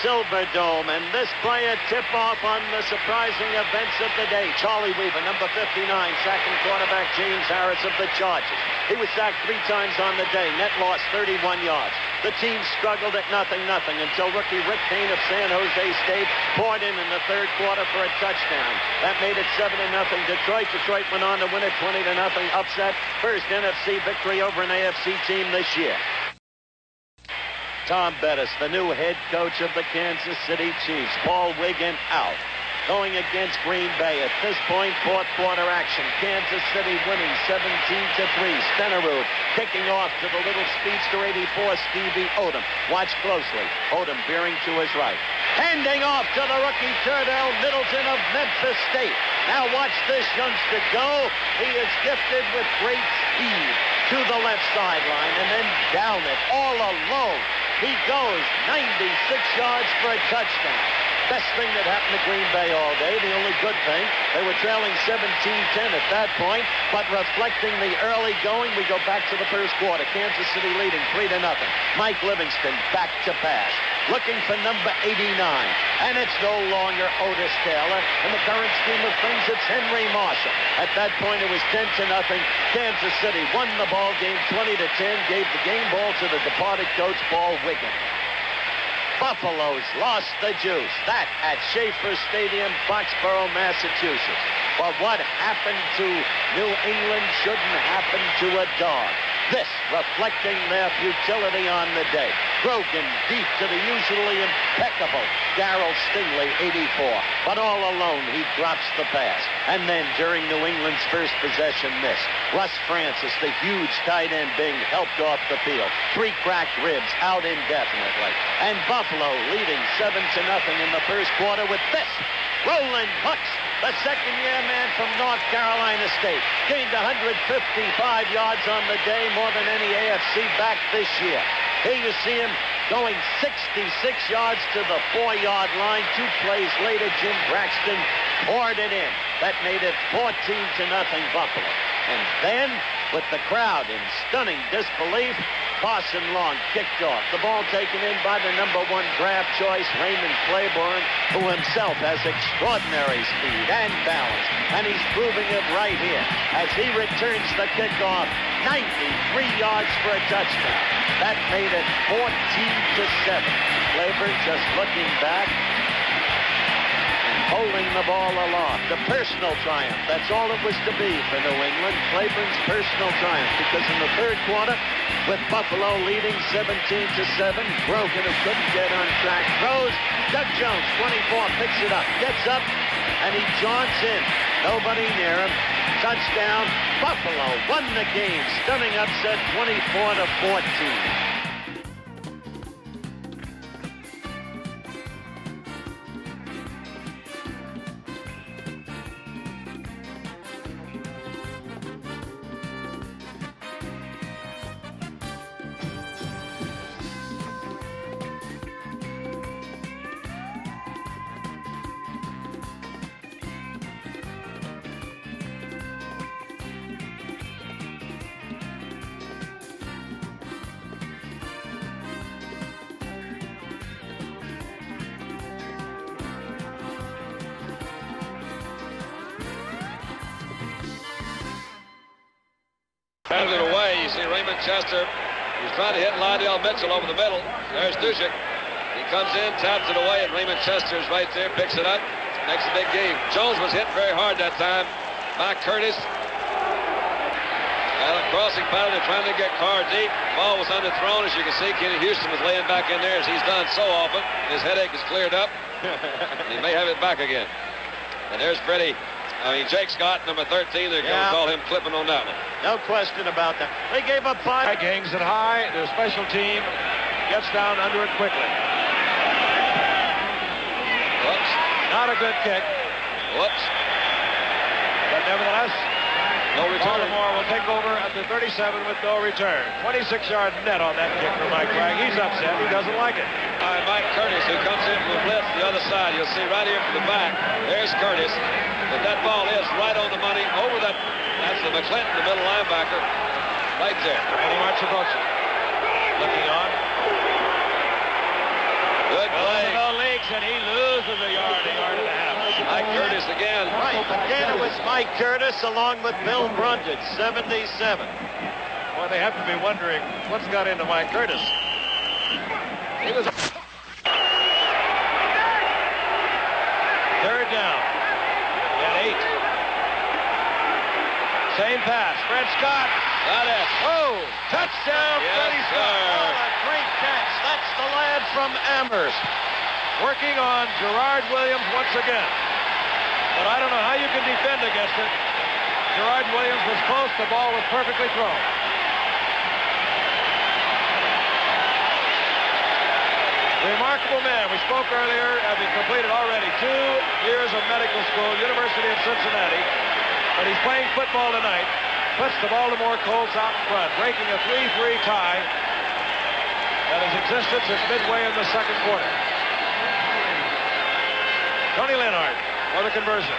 Silverdome, and this play a tip-off on the surprising events of the day. Charlie Weaver, number 59, sacking quarterback James Harris of the Chargers. He was sacked 3 times on the day. Net loss 31 yards. The team struggled at 0-0 until rookie Rick Kane of San Jose State poured in the third quarter for a touchdown. That made it 7-0 Detroit. Detroit went on to win it 20-0 upset. First NFC victory over an AFC team this year. Tom Bettis, the new head coach of the Kansas City Chiefs. Paul Wiggin out. Going against Green Bay. At this point, fourth quarter action. Kansas City winning 17-3. Stenerud kicking off to the little speedster 84, Stevie Odom. Watch closely. Odom veering to his right. Handing off to the rookie Turdell Middleton of Memphis State. Now watch this youngster go. He is gifted with great speed to the left sideline and then down it all alone. He goes 96 yards for a touchdown. Best thing that happened to Green Bay all day. The only good thing, they were trailing 17-10 at that point, but reflecting the early going, we go back to the first quarter. Kansas City leading 3-0. Mike Livingston back to pass. Looking for number 89. And it's no longer Otis Taylor. In the current scheme of things, it's Henry Marshall. At that point, it was 10-0. Kansas City won the ball game 20-10, gave the game ball to the departed coach, Paul Wiggin. Buffaloes lost the juice. That at Schaefer Stadium, Foxborough, Massachusetts. But what happened to New England shouldn't happen to a dog. This reflecting their futility on the day. Grogan deep to the usually impeccable Darryl Stingley, 84. But all alone, he drops the pass. And then during New England's first possession miss, Russ Francis, the huge tight end, being helped off the field. 3 cracked ribs out indefinitely. And Buffalo leading 7-0 in the first quarter with this. Roland Hooks, the second-year man from North Carolina State, gained 155 yards on the day, more than any AFC back this year. Here you see him going 66 yards to the 4-yard line. 2 plays later, Jim Braxton poured it in. That made it 14-0 Buffalo.
And then, with the crowd in stunning disbelief, Parson Long kicked off. The ball taken in by the #1 draft choice, Raymond Claiborne, who himself has extraordinary speed and balance. And he's proving it right here as he returns the kickoff 93 yards for a touchdown. That made it 14-7. Claiborne just looking back, holding the ball aloft. The personal triumph. That's all it was to be for New England. Claiborne's personal triumph, because in the third quarter, with Buffalo leading 17-7, Grogan, who couldn't get on track, throws. Doug Jones, 24, picks it up, gets up, and he jaunts in. Nobody near him. Touchdown. Buffalo won the game. Stunning upset, 24-14.
Batted it away. You see Raymond Chester. He's trying to hit Lydell Mitchell over the middle. There's Dusick. He comes in, taps it away, and Raymond Chester is right there, picks it up, makes a big game. Jones was hit very hard that time. Mike Curtis. Crossing pattern, they're trying to get Carr deep. Ball was underthrown. As you can see, Kenny Houston was laying back in there, as he's done so often. His headache is cleared up. And he may have it back again. And there's Jake Scott, number 13. They're going to call him clipping on that one.
No question about that. They gave up 5.
Hangs it high. Their special team gets down under it quickly.
Whoops.
Not a good kick.
Whoops.
But nevertheless,
no return.
Baltimore will take over at the 37 with no return. 26-yard net on that kick for Mike Bragg. He's upset. He doesn't like it.
Mike Curtis, who comes in from the blitz the other side. You'll see right here from the back. There's Curtis. But that ball is right on the money over that. That's the McClinton, the middle linebacker, right there.
Eddie Marchibocci looking on.
Good play.
No leaks, and he loses a yard and a half.
Mike Curtis again.
Right, again it was Mike Curtis along with Bill Brundage, 77.
Well, they have to be wondering what's got into Mike Curtis. He was third down. And 8. Same pass. Fred Scott.
Got it.
Oh, touchdown,
yes,
Freddie Scott.
What a great catch. That's the lad from Amherst.
Working on Gerard Williams once again. But I don't know how you can defend against it. Gerard Williams was close. The ball was perfectly thrown. Remarkable man. We spoke earlier, having completed already 2 years of medical school, University of Cincinnati. But he's playing football tonight. Puts the Baltimore Colts out in front, breaking a 3-3 tie that has existed since midway in the second quarter. Tony Leonard for the conversion.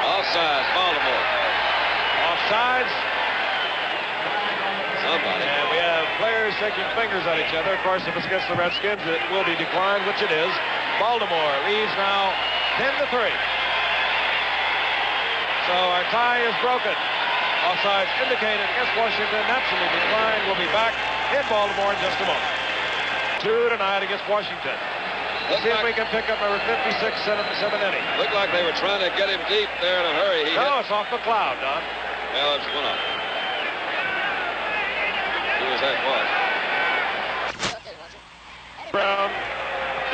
Offsides, Baltimore.
Offsides.
Somebody.
And we have players shaking fingers at each other. Of course, if it's against the Redskins, it will be declined, which it is. Baltimore leads now 10-3. So our tie is broken. Offsides indicated against Washington. Absolutely declined. We'll be back in Baltimore in just a moment. 2 tonight against Washington. Let's see if we can pick up number 56, Seminetti.
Looked like they were trying to get him deep there in a hurry.
It's off McLeod, Don.
Well, it's one off. Who was that was?
Brown.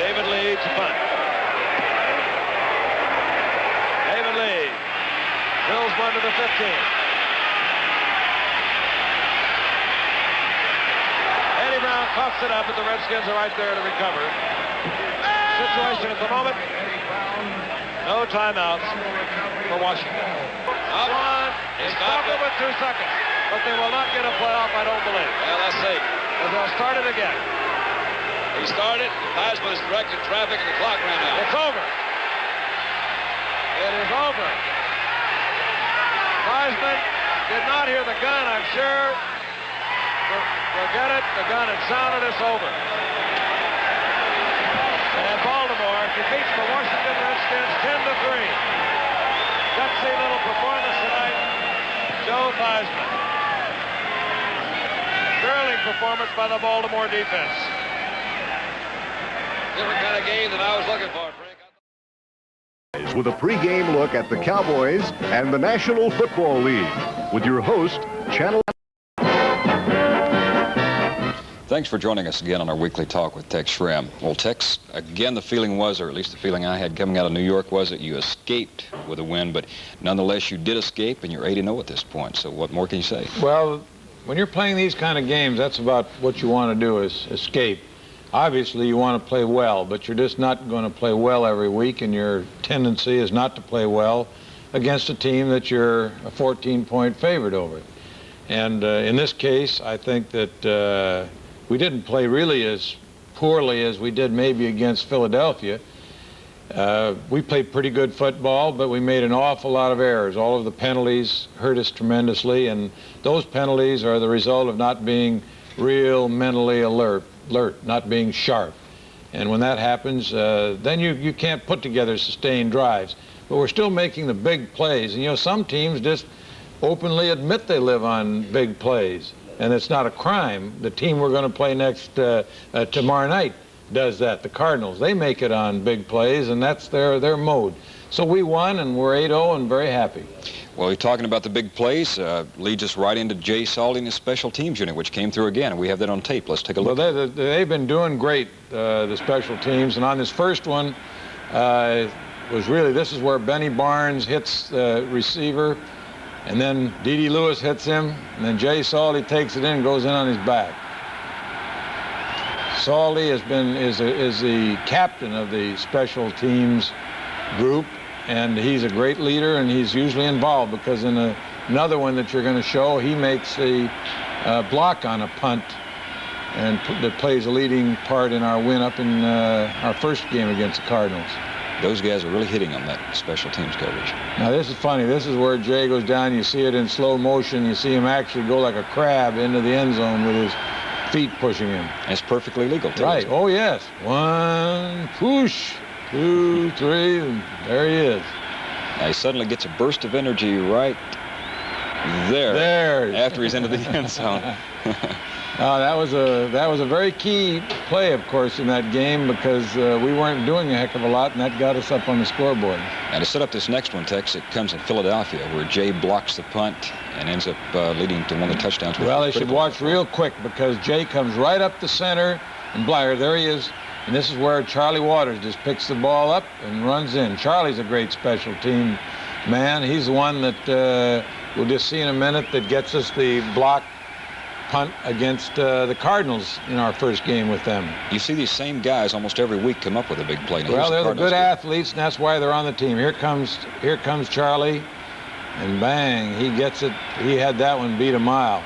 David Lee to punt. David Lee. Bills one to the 15. Eddie Brown coughs it up, but the Redskins are right there to recover. Situation at the moment. No timeouts for Washington. They stop it with 2 seconds, but they will not get a playoff, I don't believe.
Well, let's see.
But they'll start it again.
He started, Heisman is directed traffic, and the clock ran out.
It's over. It is over. Theismann did not hear the gun, I'm sure. Forget it. The gun had sounded. It's over. And Baltimore defeats the Washington Redskins 10-3. Gutsy little performance tonight. Joe Theismann. Sterling performance by the Baltimore defense.
Different kind of game than I was looking for, Frank.
With a pregame look at the Cowboys and the National Football League with your host, Channel.
Thanks for joining us again on our weekly talk with Tex Schramm. Well, Tex, again, the feeling was, or at least the feeling I had coming out of New York, was that you escaped with a win, but nonetheless, you did escape, and you're 8-0 at this point. So what more can you say?
Well, when you're playing these kind of games, that's about what you want to do, is escape. Obviously, you want to play well, but you're just not going to play well every week, and your tendency is not to play well against a team that you're a 14-point favorite over. And in this case, I think that we didn't play really as poorly as we did maybe against Philadelphia. We played pretty good football, but we made an awful lot of errors. All of the penalties hurt us tremendously, and those penalties are the result of not being real mentally alert, not being sharp. And when that happens, then you can't put together sustained drives. But we're still making the big plays. And, you know, some teams just openly admit they live on big plays. And it's not a crime. The team we're going to play next tomorrow night does that. The Cardinals, they make it on big plays, and that's their mode. So we won, and we're 8-0 and very happy.
Well, you're talking about the big plays, leads us right into Jay Salty and his special teams unit, which came through again, and we have that on tape. Let's take a look.
Well, they've been doing great, the special teams, and on this first one, this is where Benny Barnes hits the receiver, and then D.D. Lewis hits him, and then Jay Salty takes it in and goes in on his back. Salty is the captain of the special teams group, and he's a great leader, and he's usually involved because in another one that you're going to show, he makes a block on a punt, and that plays a leading part in our win up in our first game against the Cardinals.
Those guys are really hitting on that special teams coverage.
Now, this is funny. This is where Jay goes down. You see it in slow motion. You see him actually go like a crab into the end zone with his feet pushing him.
It's perfectly legal, too.
Right. Oh, yes. 1, push. 2, 3, and there he is.
Now he suddenly gets a burst of energy right there. After he's into the end zone.
That was a very key play, of course, in that game because we weren't doing a heck of a lot, and that got us up on the scoreboard.
And to set up this next one, Tex, it comes in Philadelphia, where Jay blocks the punt and ends up leading to one of the touchdowns.
Well, they should watch real quick because Jay comes right up the center, and Blyer, there he is. And this is where Charlie Waters just picks the ball up and runs in. Charlie's a great special team man. He's the one that we'll just see in a minute that gets us the block punt against the Cardinals in our first game with them.
You see these same guys almost every week come up with a big play.
Well, they're the good athletes, and that's why they're on the team. Here comes Charlie, and bang, he gets it. He had that one beat a mile.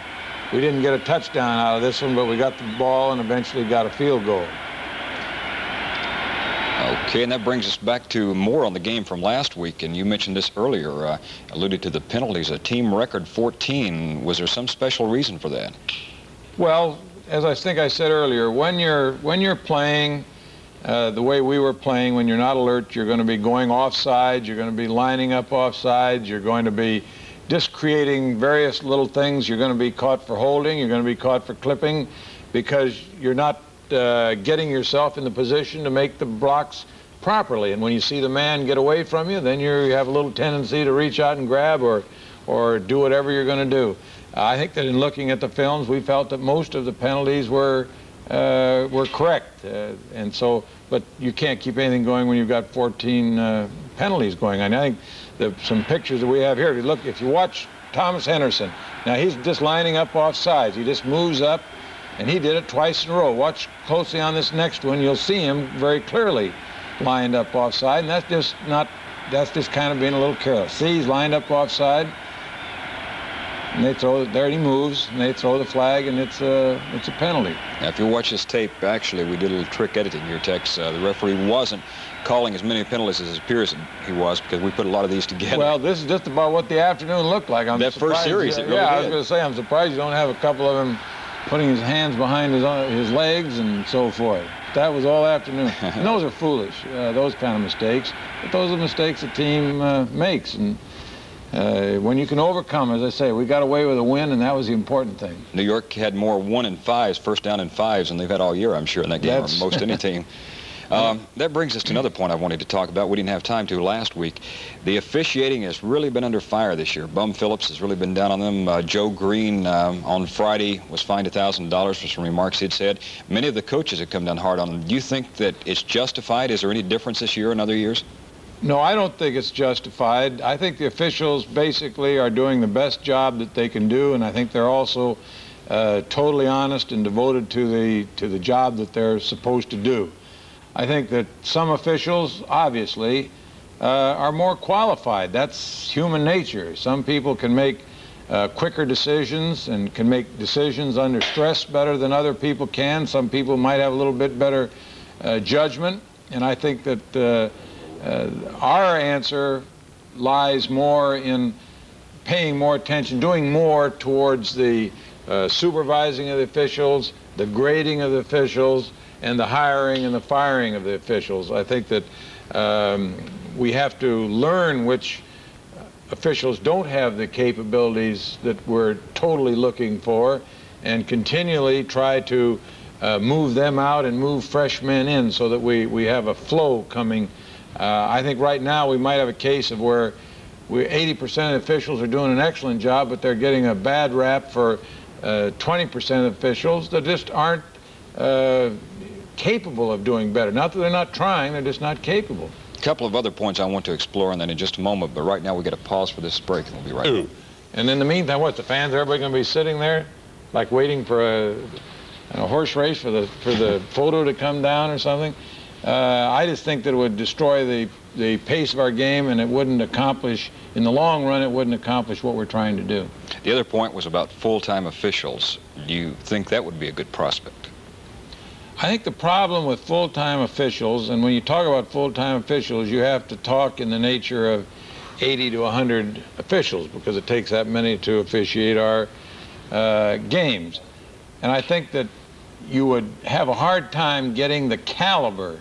We didn't get a touchdown out of this one, but we got the ball and eventually got a field goal.
Okay, and that brings us back to more on the game from last week, and you mentioned this earlier, alluded to the penalties, a team record 14. Was there some special reason for that?
Well, as I think I said earlier, when you're playing the way we were playing, when you're not alert, you're going to be going offside, you're going to be lining up offside, you're going to be just creating various little things. You're going to be caught for holding, you're going to be caught for clipping, because you're not getting yourself in the position to make the blocks properly. And when you see the man get away from you, then you have a little tendency to reach out and grab or do whatever you're going to do. I think that in looking at the films, we felt that most of the penalties were correct. And so, but you can't keep anything going when you've got 14 penalties going on. I think some pictures that we have here, if you watch Thomas Henderson, now he's just lining up off sides. He just moves up, and he did it twice in a row. Watch closely on this next one. You'll see him very clearly lined up offside, and that's just kind of being a little careless. See, he's lined up offside. and they throw, there he moves, and they throw the flag, and it's a penalty.
Now, if you watch this tape, actually, we did a little trick editing here, Tex. The referee wasn't calling as many penalties as it appears he was, because we put a lot of these together.
Well, this is just about what the afternoon looked like.
That first series, it really did.
I was going to say, I'm surprised you don't have a couple of him putting his hands behind his legs and so forth. That was all afternoon. And those are foolish, those kind of mistakes. But those are mistakes a team makes. And when you can overcome, as I say, we got away with a win, and that was the important thing.
New York had more 1 and 5s, first down and 5s, than they've had all year, I'm sure, in that game, or most any team. That brings us to another point I wanted to talk about. We didn't have time to last week. The officiating has really been under fire this year. Bum Phillips has really been down on them. Joe Green on Friday was fined $1,000 for some remarks he'd said. Many of the coaches have come down hard on him. Do you think that it's justified? Is there any difference this year and other years?
No, I don't think it's justified. I think the officials basically are doing the best job that they can do, and I think they're also totally honest and devoted to the job that they're supposed to do. I think that some officials, obviously, are more qualified. That's human nature. Some people can make quicker decisions and can make decisions under stress better than other people can. Some people might have a little bit better judgment. And I think that our answer lies more in paying more attention, doing more towards the supervising of the officials, the grading of the officials, and the hiring and the firing of the officials. I think that we have to learn which officials don't have the capabilities that we're totally looking for, and continually try to move them out and move fresh men in so that we have a flow coming. I think right now we might have a case of where 80% of officials are doing an excellent job, but they're getting a bad rap for 20% of officials that just aren't capable of doing better. Not that they're not trying, they're just not capable.
A couple of other points I want to explore on that in just a moment, but right now we got to pause for this break, and we'll be right back.
And in the meantime, what, the fans, everybody going to be sitting there like waiting for a horse race for the photo to come down or something? I just think that it would destroy the pace of our game, and it wouldn't accomplish, in the long run, it wouldn't accomplish what we're trying to do.
The other point was about full-time officials. Do you think that would be a good prospect?
I think the problem with full-time officials, and when you talk about full-time officials, you have to talk in the nature of 80 to 100 officials, because it takes that many to officiate our games. And I think that you would have a hard time getting the caliber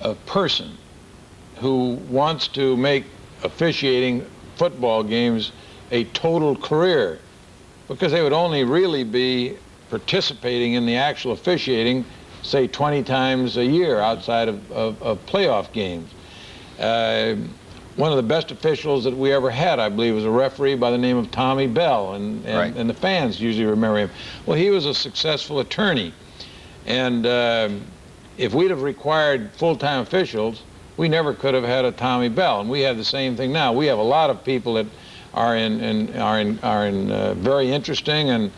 of person who wants to make officiating football games a total career, because they would only really be participating in the actual officiating, say, 20 times a year outside of playoff games. One of the best officials that we ever had, I believe, was a referee by the name of Tommy Bell, and the fans usually remember him. Well, he was a successful attorney, and if we'd have required full-time officials, we never could have had a Tommy Bell, and we have the same thing now. We have a lot of people that are in very interesting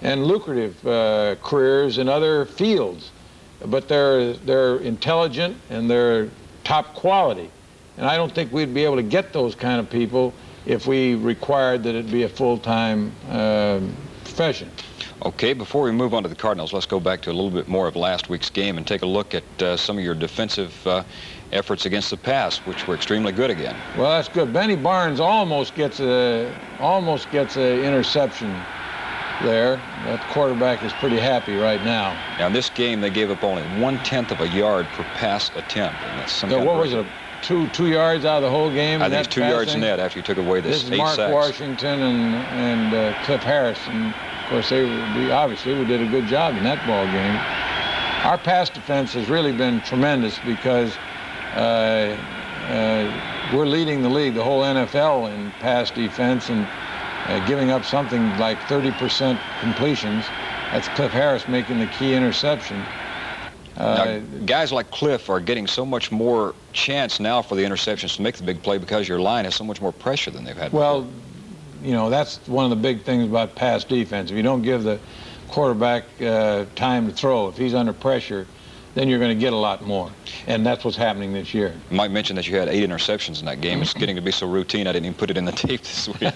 and lucrative careers in other fields, but they're intelligent and they're top quality. And I don't think we'd be able to get those kind of people if we required that it be a full-time profession.
Okay, before we move on to the Cardinals, let's go back to a little bit more of last week's game and take a look at some of your defensive efforts against the pass, which were extremely good again.
Well, that's good. Benny Barnes almost gets a interception there. That quarterback is pretty happy right now.
Now, in this game, they gave up only 1/10 of a yard per pass attempt. And that's some
what was it? Two yards out of the whole game?
I think it's 2 yards net after you took away this 8
Mark
sacks.
Washington and Cliff Harris. And, of course, obviously we did a good job in that ball game. Our pass defense has really been tremendous because we're leading the league, the whole NFL, in pass defense, and giving up something like 30% completions. That's Cliff Harris making the key interception.
Now, guys like Cliff are getting so much more chance now for the interceptions to make the big play because your line has so much more pressure than they've had before.
Well, you know, that's one of the big things about pass defense. If you don't give the quarterback time to throw, if he's under pressure, then you're going to get a lot more. And that's what's happening this year.
Mike mentioned that you had 8 interceptions in that game. It's getting to be so routine, I didn't even put it in the tape this week.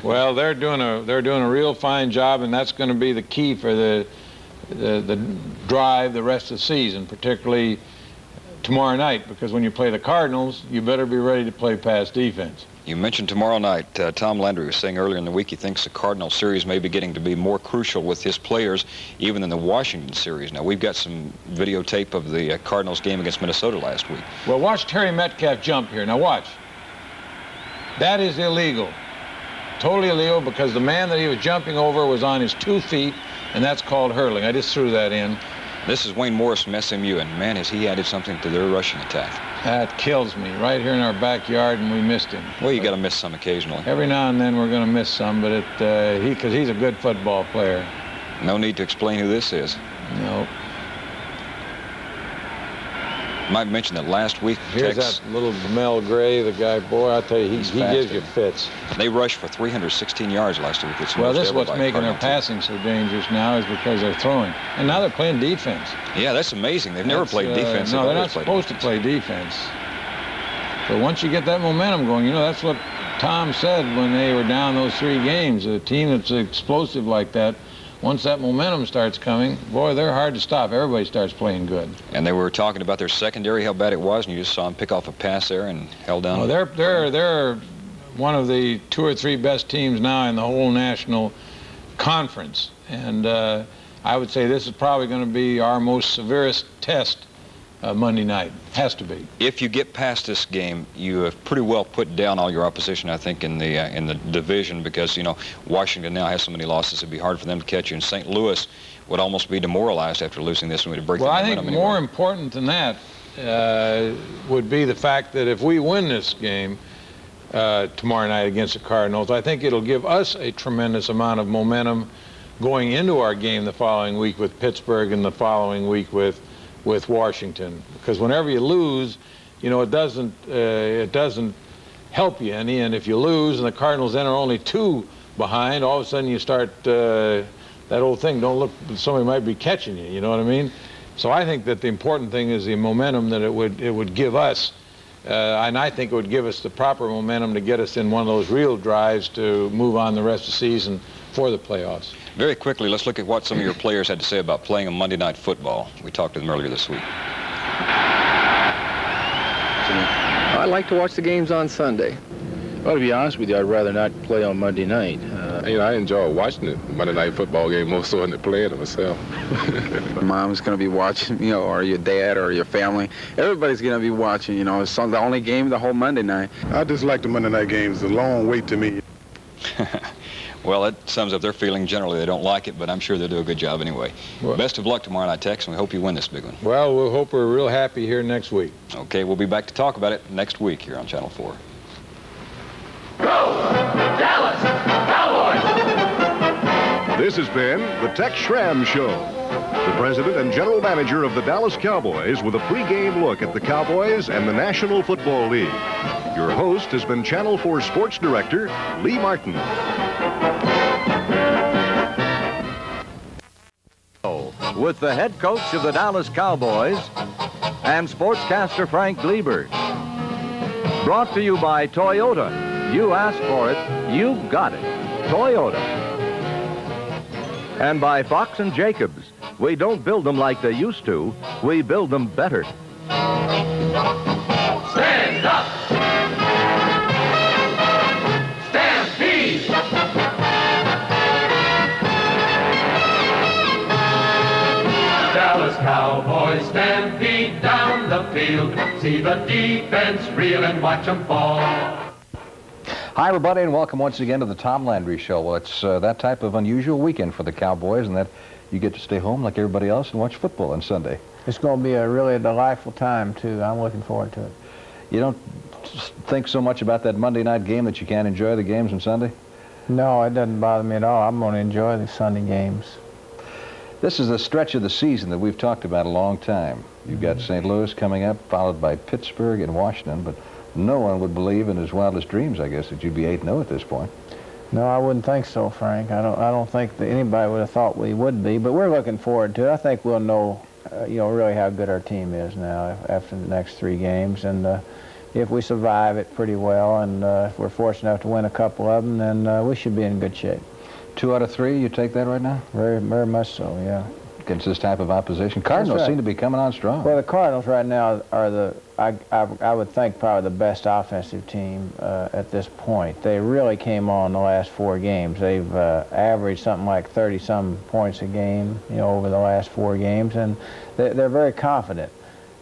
Well, they're doing a real fine job, and that's going to be the key for the drive the rest of the season, particularly tomorrow night, because when you play the Cardinals, you better be ready to play pass defense.
You mentioned tomorrow night. Tom Landry was saying earlier in the week he thinks the Cardinal series may be getting to be more crucial with his players even than the Washington series. Now, we've got some videotape of the Cardinals game against Minnesota last week.
Well, watch Terry Metcalf jump here. Now, watch. That is illegal. Totally illegal, because the man that he was jumping over was on his 2 feet, and that's called hurdling. I just threw that in.
This is Wayne Morris from SMU, and man, has he added something to their rushing attack.
That kills me. Right here in our backyard, and we missed him.
Well, you got to miss some occasionally.
Every now and then we're going to miss some, but because he's a good football player.
No need to explain who this is.
No.
Mike mentioned that last week.
Here's that little Mel Gray, the guy. Boy, I tell you, he gives you fits.
They rushed for 316 yards last week.
Well, this is what's making their passing so dangerous now, is because they're throwing. And now they're playing defense.
Yeah, that's amazing. They've never played defense.
No, they're not supposed to play defense. But once you get that momentum going, you know, that's what Tom said when they were down those 3 games. A team that's explosive like that, once that momentum starts coming, boy, they're hard to stop. Everybody starts playing good.
And they were talking about their secondary, how bad it was, and you just saw them pick off a pass there and held down.
Well, they're one of the 2 or 3 best teams now in the whole national conference. And I would say this is probably going to be our most severest test Monday night. Has to be.
If you get past this game, you have pretty well put down all your opposition, I think, in the division, because, you know, Washington now has so many losses, it'd be hard for them to catch you. And St. Louis would almost be demoralized after losing this one to break the momentum.
Well, I think more important than that would be the fact that if we win this game tomorrow night against the Cardinals, I think it'll give us a tremendous amount of momentum going into our game the following week with Pittsburgh and the following week with Washington, because whenever you lose, you know, it doesn't help you any. And if you lose and the Cardinals then are only 2 behind, all of a sudden you start that old thing, don't look, somebody might be catching you, you know what I mean? So I think that the important thing is the momentum that it would give us, and I think it would give us the proper momentum to get us in one of those real drives to move on the rest of the season for the playoffs.
Very quickly, let's look at what some of your players had to say about playing a Monday Night Football. We talked to them earlier this week.
I like to watch the games on Sunday. Well, to be honest with you, I'd rather not play on Monday night.
You know, I enjoy watching the Monday Night Football game more so than playing it myself.
Mom's going to be watching, you know, or your dad or your family. Everybody's going to be watching, you know. It's the only game the whole Monday night.
I just like the Monday night games. It's a long wait to me.
Well, that sums up their feeling. Generally, they don't like it, but I'm sure they'll do a good job anyway. Well, best of luck tomorrow night, Tex, and we hope you win this big one.
Well, we'll hope we're real happy here next week.
Okay, we'll be back to talk about it next week here on Channel 4.
Go, Dallas Cowboys! This has been the Tex Schramm Show. The president and general manager of the Dallas Cowboys with a pregame look at the Cowboys and the National Football League. Your host has been Channel 4 Sports Director Lee Martin.
With the head coach of the Dallas Cowboys and sportscaster Frank Gleber. Brought to you by Toyota. You asked for it, you got it. Toyota. And by Fox and Jacobs. We don't build them like they used to. We build them better.
Stand up! Stampede! Dallas Cowboys stampede down the field. See the defense reel and watch them fall.
Hi, everybody, and welcome once again to the Tom Landry Show. Well, it's that type of unusual weekend for the Cowboys, and that you get to stay home like everybody else and watch football on Sunday.
It's going to be a really delightful time, too. I'm looking forward to it.
You don't think so much about that Monday night game that you can't enjoy the games on Sunday?
No, it doesn't bother me at all. I'm going to enjoy the Sunday games.
This is a stretch of the season that we've talked about a long time. You've got St. Louis coming up, followed by Pittsburgh and Washington, but no one would believe in his wildest dreams, I guess, that you'd be 8-0 at this point.
No, I wouldn't think so, Frank. I don't think that anybody would have thought we would be, but we're looking forward to it. I think we'll know really how good our team is now after the next 3 games. And if we survive it pretty well, and if we're fortunate enough to win a couple of them, then we should be in good shape.
2 out of 3, you take that right now?
Very, very much so, yeah.
Against this type of opposition. Cardinals seem to be coming on strong.
Well, the Cardinals right now are I would think probably the best offensive team at this point. They really came on the last 4 games. They've averaged something like 30-some points a game, over the last 4 games, and they're very confident.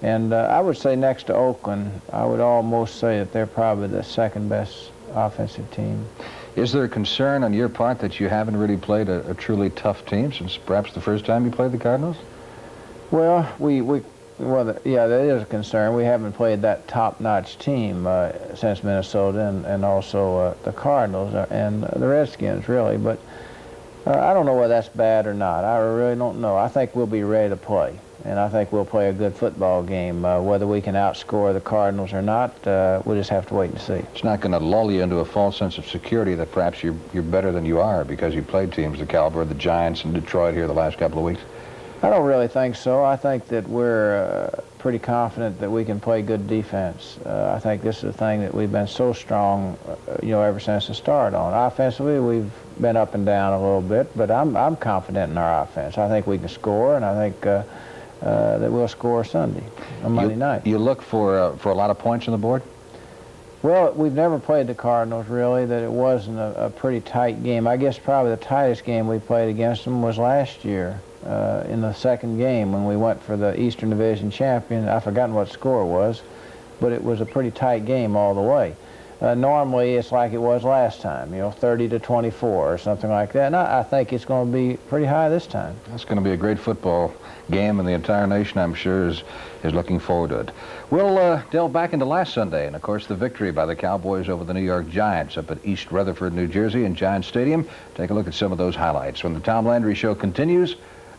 And I would say next to Oakland, I would almost say that they're probably the second best offensive team.
Is there a concern on your part that you haven't really played a truly tough team since perhaps the first time you played the Cardinals?
Well, yeah, that is a concern. We haven't played that top-notch team since Minnesota and also the Cardinals and the Redskins, really. But I don't know whether that's bad or not. I really don't know. I think we'll be ready to play, and I think we'll play a good football game. Whether we can outscore the Cardinals or not, we'll just have to wait and see.
It's not going to lull you into a false sense of security that perhaps you're better than you are because you played teams the caliber of the Giants and Detroit here the last couple of weeks?
I don't really think so. I think that we're pretty confident that we can play good defense. I think this is the thing that we've been so strong, ever since the start on. Offensively, we've been up and down a little bit, but I'm confident in our offense. I think we can score, and I think that we'll score Sunday, on Monday night.
You look for a lot of points on the board?
Well, we've never played the Cardinals, really, that it wasn't a pretty tight game. I guess probably the tightest game we played against them was last year. In the second game when we went for the Eastern Division champion. I've forgotten what score was, but it was a pretty tight game all the way. Normally it's like it was last time, 30-24 or something like that, and I think it's going to be pretty high this time.
That's going to be a great football game, and the entire nation, I'm sure, is looking forward to it. We'll delve back into last Sunday, and of course the victory by the Cowboys over the New York Giants up at East Rutherford, New Jersey in Giants Stadium. Take a look at some of those highlights when the Tom Landry Show continues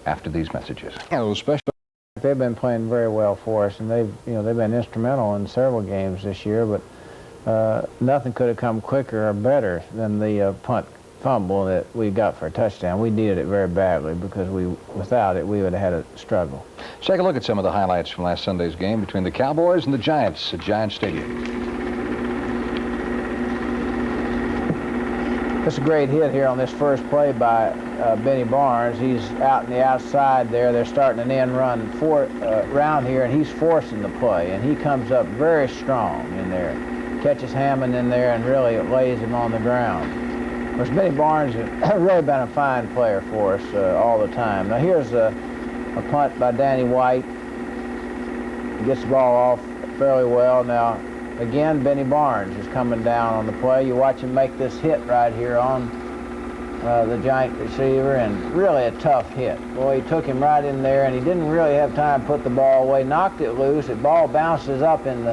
after these messages.
They've been playing very well for us, and they've been instrumental in several games this year, but nothing could have come quicker or better than the punt fumble that we got for a touchdown. We needed it very badly because without it, we would have had a struggle.
Let's take a look at some of the highlights from last Sunday's game between the Cowboys and the Giants at Giants Stadium.
It's a great hit here on this first play by Benny Barnes. He's out in the outside there. They're starting an end run round here, and he's forcing the play, and he comes up very strong in there. Catches Hammond in there and really lays him on the ground. Of course, Benny Barnes has really been a fine player for us all the time. Now here's a punt by Danny White. He gets the ball off fairly well. Now, again, Benny Barnes is coming down on the play. You watch him make this hit right here on the Giant receiver, and really a tough hit. Boy, he took him right in there, and he didn't really have time to put the ball away. Knocked it loose. The ball bounces up in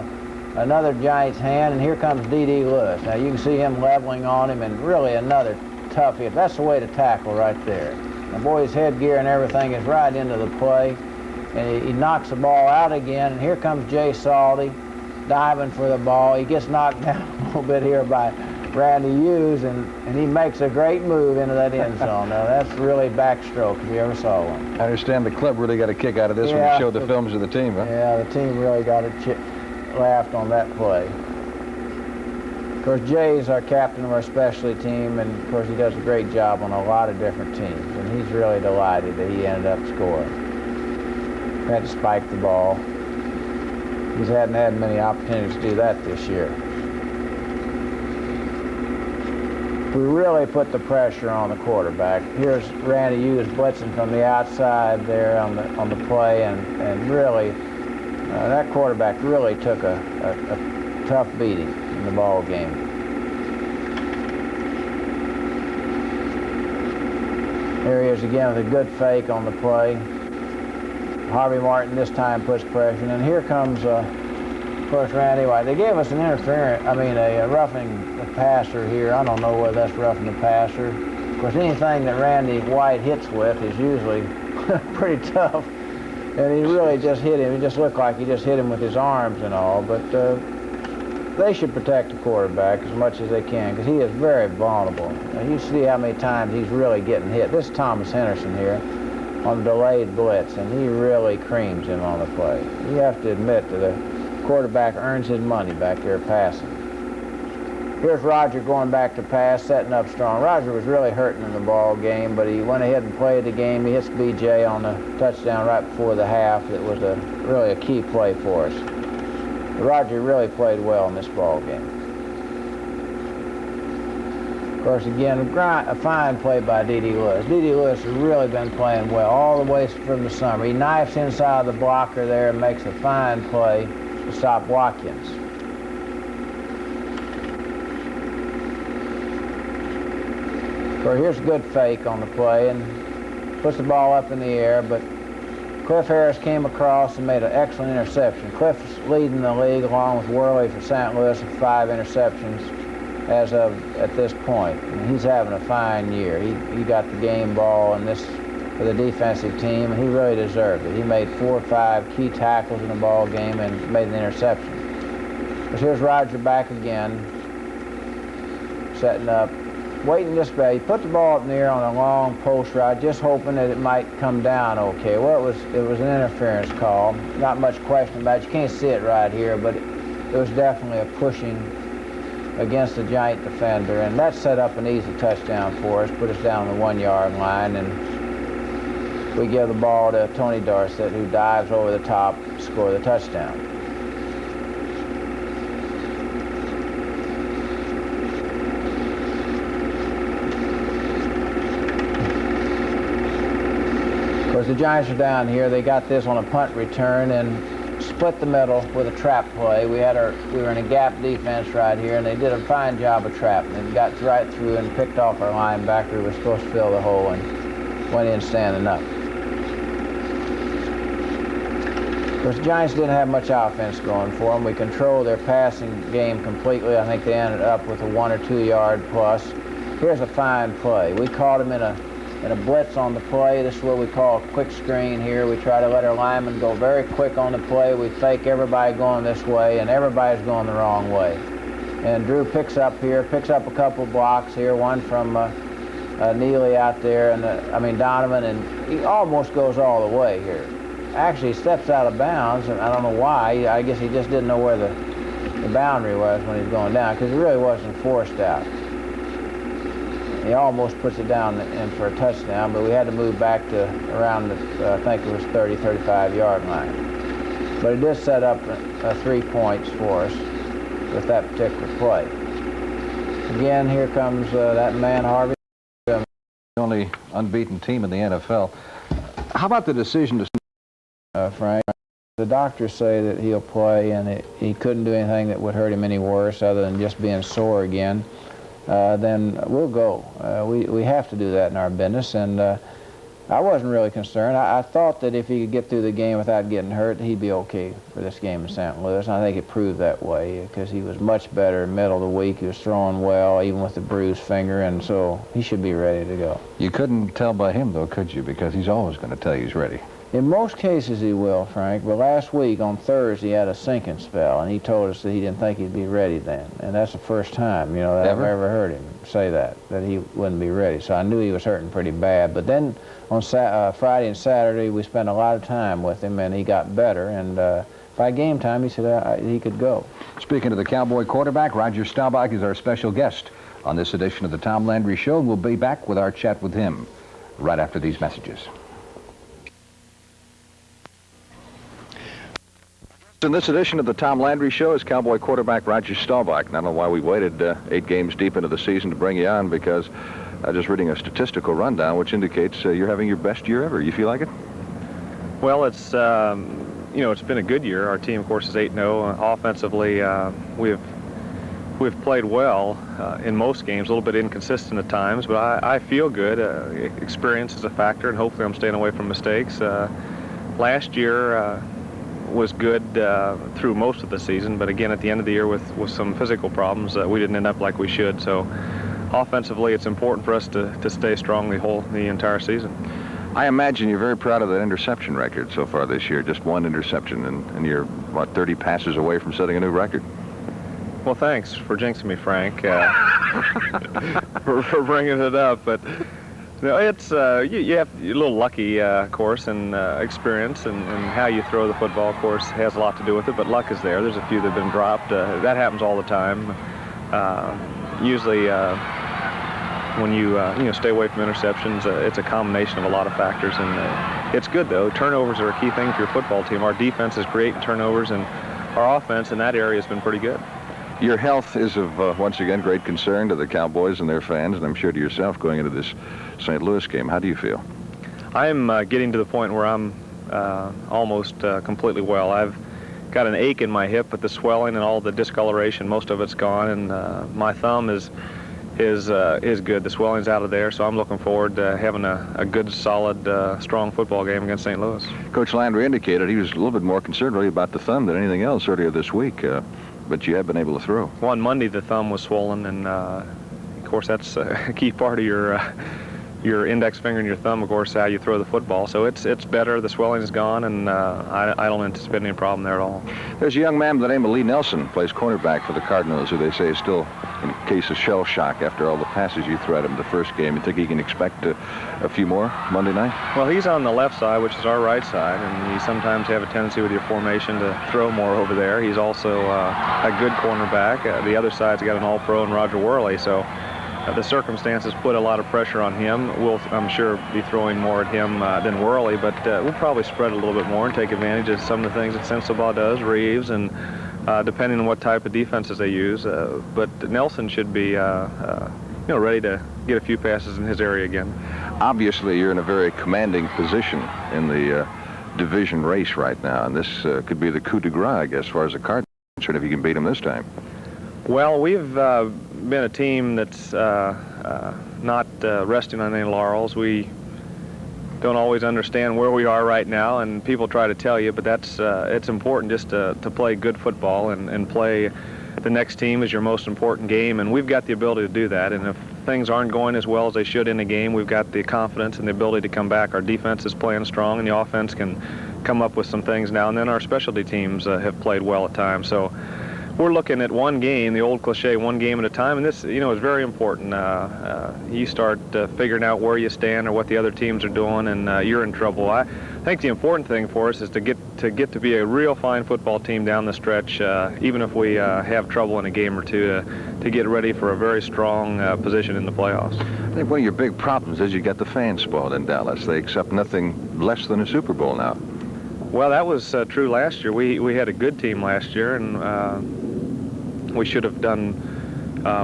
another Giant's hand, and here comes D.D. Lewis. Now, you can see him leveling on him, and really another tough hit. That's the way to tackle right there. Now, boy, his headgear and everything is right into the play, and he knocks the ball out again, and here comes Jay Salty diving for the ball. He gets knocked down a little bit here by Randy Hughes, and he makes a great move into that end zone. Now, that's really backstroke if you ever saw one.
I understand the club really got a kick out of this when you showed the films of the team, huh?
Yeah, the team really got laughed on that play. Of course, Jay's our captain of our specialty team, and of course he does a great job on a lot of different teams, and he's really delighted that he ended up scoring. Had to spike the ball. He hadn't had many opportunities to do that this year. We really put the pressure on the quarterback. Here's Randy Hughes blitzing from the outside there on the play, and really that quarterback really took a tough beating in the ball game. Here he is again with a good fake on the play. Harvey Martin this time puts pressure, and here comes, of course, Randy White. They gave us an a roughing the passer here. I don't know whether that's roughing the passer. Of course, anything that Randy White hits with is usually pretty tough, and he really just hit him. It just looked like he just hit him with his arms and all, but they should protect the quarterback as much as they can because he is very vulnerable. Now, you see how many times he's really getting hit. This is Thomas Henderson here. on the delayed blitz, and he really creams him on the play. You have to admit that the quarterback earns his money back there passing. Here's Roger going back to pass, setting up strong. Roger was really hurting in the ball game, but he went ahead and played the game. He hits B.J. on the touchdown right before the half. It was really a key play for us. But Roger really played well in this ball game. Of course, again, a fine play by D.D. Lewis. D.D. Lewis has really been playing well all the way from the summer. He knifes inside the blocker there and makes a fine play to stop Watkins. So here's a good fake on the play and puts the ball up in the air, but Cliff Harris came across and made an excellent interception. Cliff's leading the league along with Worley for St. Louis with 5 interceptions as of at this point. And he's having a fine year. He got the game ball in this for the defensive team, and he really deserved it. He made 4 or 5 key tackles in the ball game and made an interception. But here's Roger back again, setting up. Waiting this way, he put the ball up in the air on a long post route, just hoping that it might come down okay. Well, it was an interference call. Not much question about it. You can't see it right here, but it was definitely a pushing against the giant defender, and that set up an easy touchdown for us, put us down on the 1-yard line, and we give the ball to Tony Dorsett, who dives over the top to score the touchdown. Of course, the Giants are down here. They got this on a punt return and split the middle with a trap play. We were in a gap defense right here, and they did a fine job of trapping. They got right through and picked off our linebacker who was supposed to fill the hole and went in standing up. Of course, the Giants didn't have much offense going for them. We controlled their passing game completely. I think they ended up with a 1 or 2 yard plus. Here's a fine play. We caught them in a blitz on the play. This is what we call a quick screen here. We try to let our linemen go very quick on the play. We fake everybody going this way, and everybody's going the wrong way. And Drew picks up a couple blocks here, one from Neely out there, and Donovan, and he almost goes all the way here. Actually, he steps out of bounds, and I don't know why. I guess he just didn't know where the boundary was when he was going down, because he really wasn't forced out. He almost puts it down in for a touchdown, but we had to move back to around the, I think it was 30, 35-yard line. But it did set up 3 points for us with that particular play. Again, here comes that man, Harvey.
The only unbeaten team in the NFL. How about the decision to...
Frank, the doctors say that he'll play, and he couldn't do anything that would hurt him any worse other than just being sore again. Then we'll go. We have to do that in our business, and I wasn't really concerned. I thought that if he could get through the game without getting hurt, he'd be okay for this game in St. Louis, and I think it proved that way because he was much better in the middle of the week. He was throwing well, even with the bruised finger, and so he should be ready to go.
You couldn't tell by him, though, could you? Because he's always going to tell you he's ready.
In most cases he will, Frank, but last week on Thursday he had a sinking spell, and he told us that he didn't think he'd be ready then. And that's the first time, that I've ever heard him say that he wouldn't be ready. So I knew he was hurting pretty bad. But then on Friday and Saturday we spent a lot of time with him, and he got better. And by game time he said he could go.
Speaking of the Cowboy quarterback, Roger Staubach is our special guest on this edition of the Tom Landry Show, and we'll be back with our chat with him right after these messages. In this edition of the Tom Landry Show is Cowboy quarterback Roger Staubach. I don't know why we waited 8 games deep into the season to bring you on, because just reading a statistical rundown which indicates you're having your best year ever. You feel like it?
Well, it's it's been a good year. Our team, of course, is 8-0. Offensively, we've played well in most games, a little bit inconsistent at times, but I feel good. Experience is a factor, and hopefully I'm staying away from mistakes. Last year was good through most of the season, but again at the end of the year with some physical problems, we didn't end up like we should. So offensively, it's important for us to stay strong the entire season.
I imagine you're very proud of that interception record so far this year. Just 1 interception, and you're about 30 passes away from setting a new record.
Well, thanks for jinxing me, Frank, for bringing it up. But No, it's you have a little lucky, of course, and experience, and how you throw the football, of course, has a lot to do with it. But luck is there. There's a few that have been dropped. That happens all the time. Usually, when you stay away from interceptions, it's a combination of a lot of factors, and it's good though. Turnovers are a key thing for your football team. Our defense is creating turnovers, and our offense in that area has been pretty good.
Your health is of, once again, great concern to the Cowboys and their fans, and I'm sure to yourself going into this St. Louis game. How do you feel?
I'm getting to the point where I'm almost completely well. I've got an ache in my hip, but the swelling and all the discoloration, most of it's gone, and my thumb is good. The swelling's out of there, so I'm looking forward to having a good, solid, strong football game against St. Louis.
Coach Landry indicated he was a little bit more concerned really about the thumb than anything else earlier this week. But you have been able to throw.
Well, on Monday, the thumb was swollen, and of course, that's a key part of your index finger and your thumb, of course, how you throw the football. So it's better. The swelling is gone, and I don't anticipate any problem there at all.
There's a young man by the name of Lee Nelson, plays cornerback for the Cardinals, who they say is still in case of shell shock after all the passes you threw at him the first game. You think he can expect a few more Monday night?
Well, he's on the left side, which is our right side, and you sometimes have a tendency with your formation to throw more over there. He's also a good cornerback. The other side's got an all-pro in Roger Worley, so the circumstances put a lot of pressure on him. We'll, I'm sure, be throwing more at him than Worley, but we'll probably spread a little bit more and take advantage of some of the things that Sensabaugh does, Reeves, and depending on what type of defenses they use. But Nelson should be ready to get a few passes in his area again.
Obviously, you're in a very commanding position in the division race right now, and this could be the coup de grace, I guess, as far as the Cardinals are concerned, if you can beat them this time.
Well, we've been a team that's not resting on any laurels. We don't always understand where we are right now, and people try to tell you, but that's it's important just to play good football and play the next team is your most important game, and we've got the ability to do that. And if things aren't going as well as they should in the game, we've got the confidence and the ability to come back. Our defense is playing strong, and the offense can come up with some things now and then. Our specialty teams have played well at times, so we're looking at one game, the old cliche, one game at a time, and this, is very important. You start figuring out where you stand or what the other teams are doing, and you're in trouble. I think the important thing for us is to get to be a real fine football team down the stretch, even if we have trouble in a game or two, to get ready for a very strong position in the playoffs.
I think one of your big problems is you got the fans spoiled in Dallas. They accept nothing less than a Super Bowl now.
Well, that was true last year. We had a good team last year, and we should have done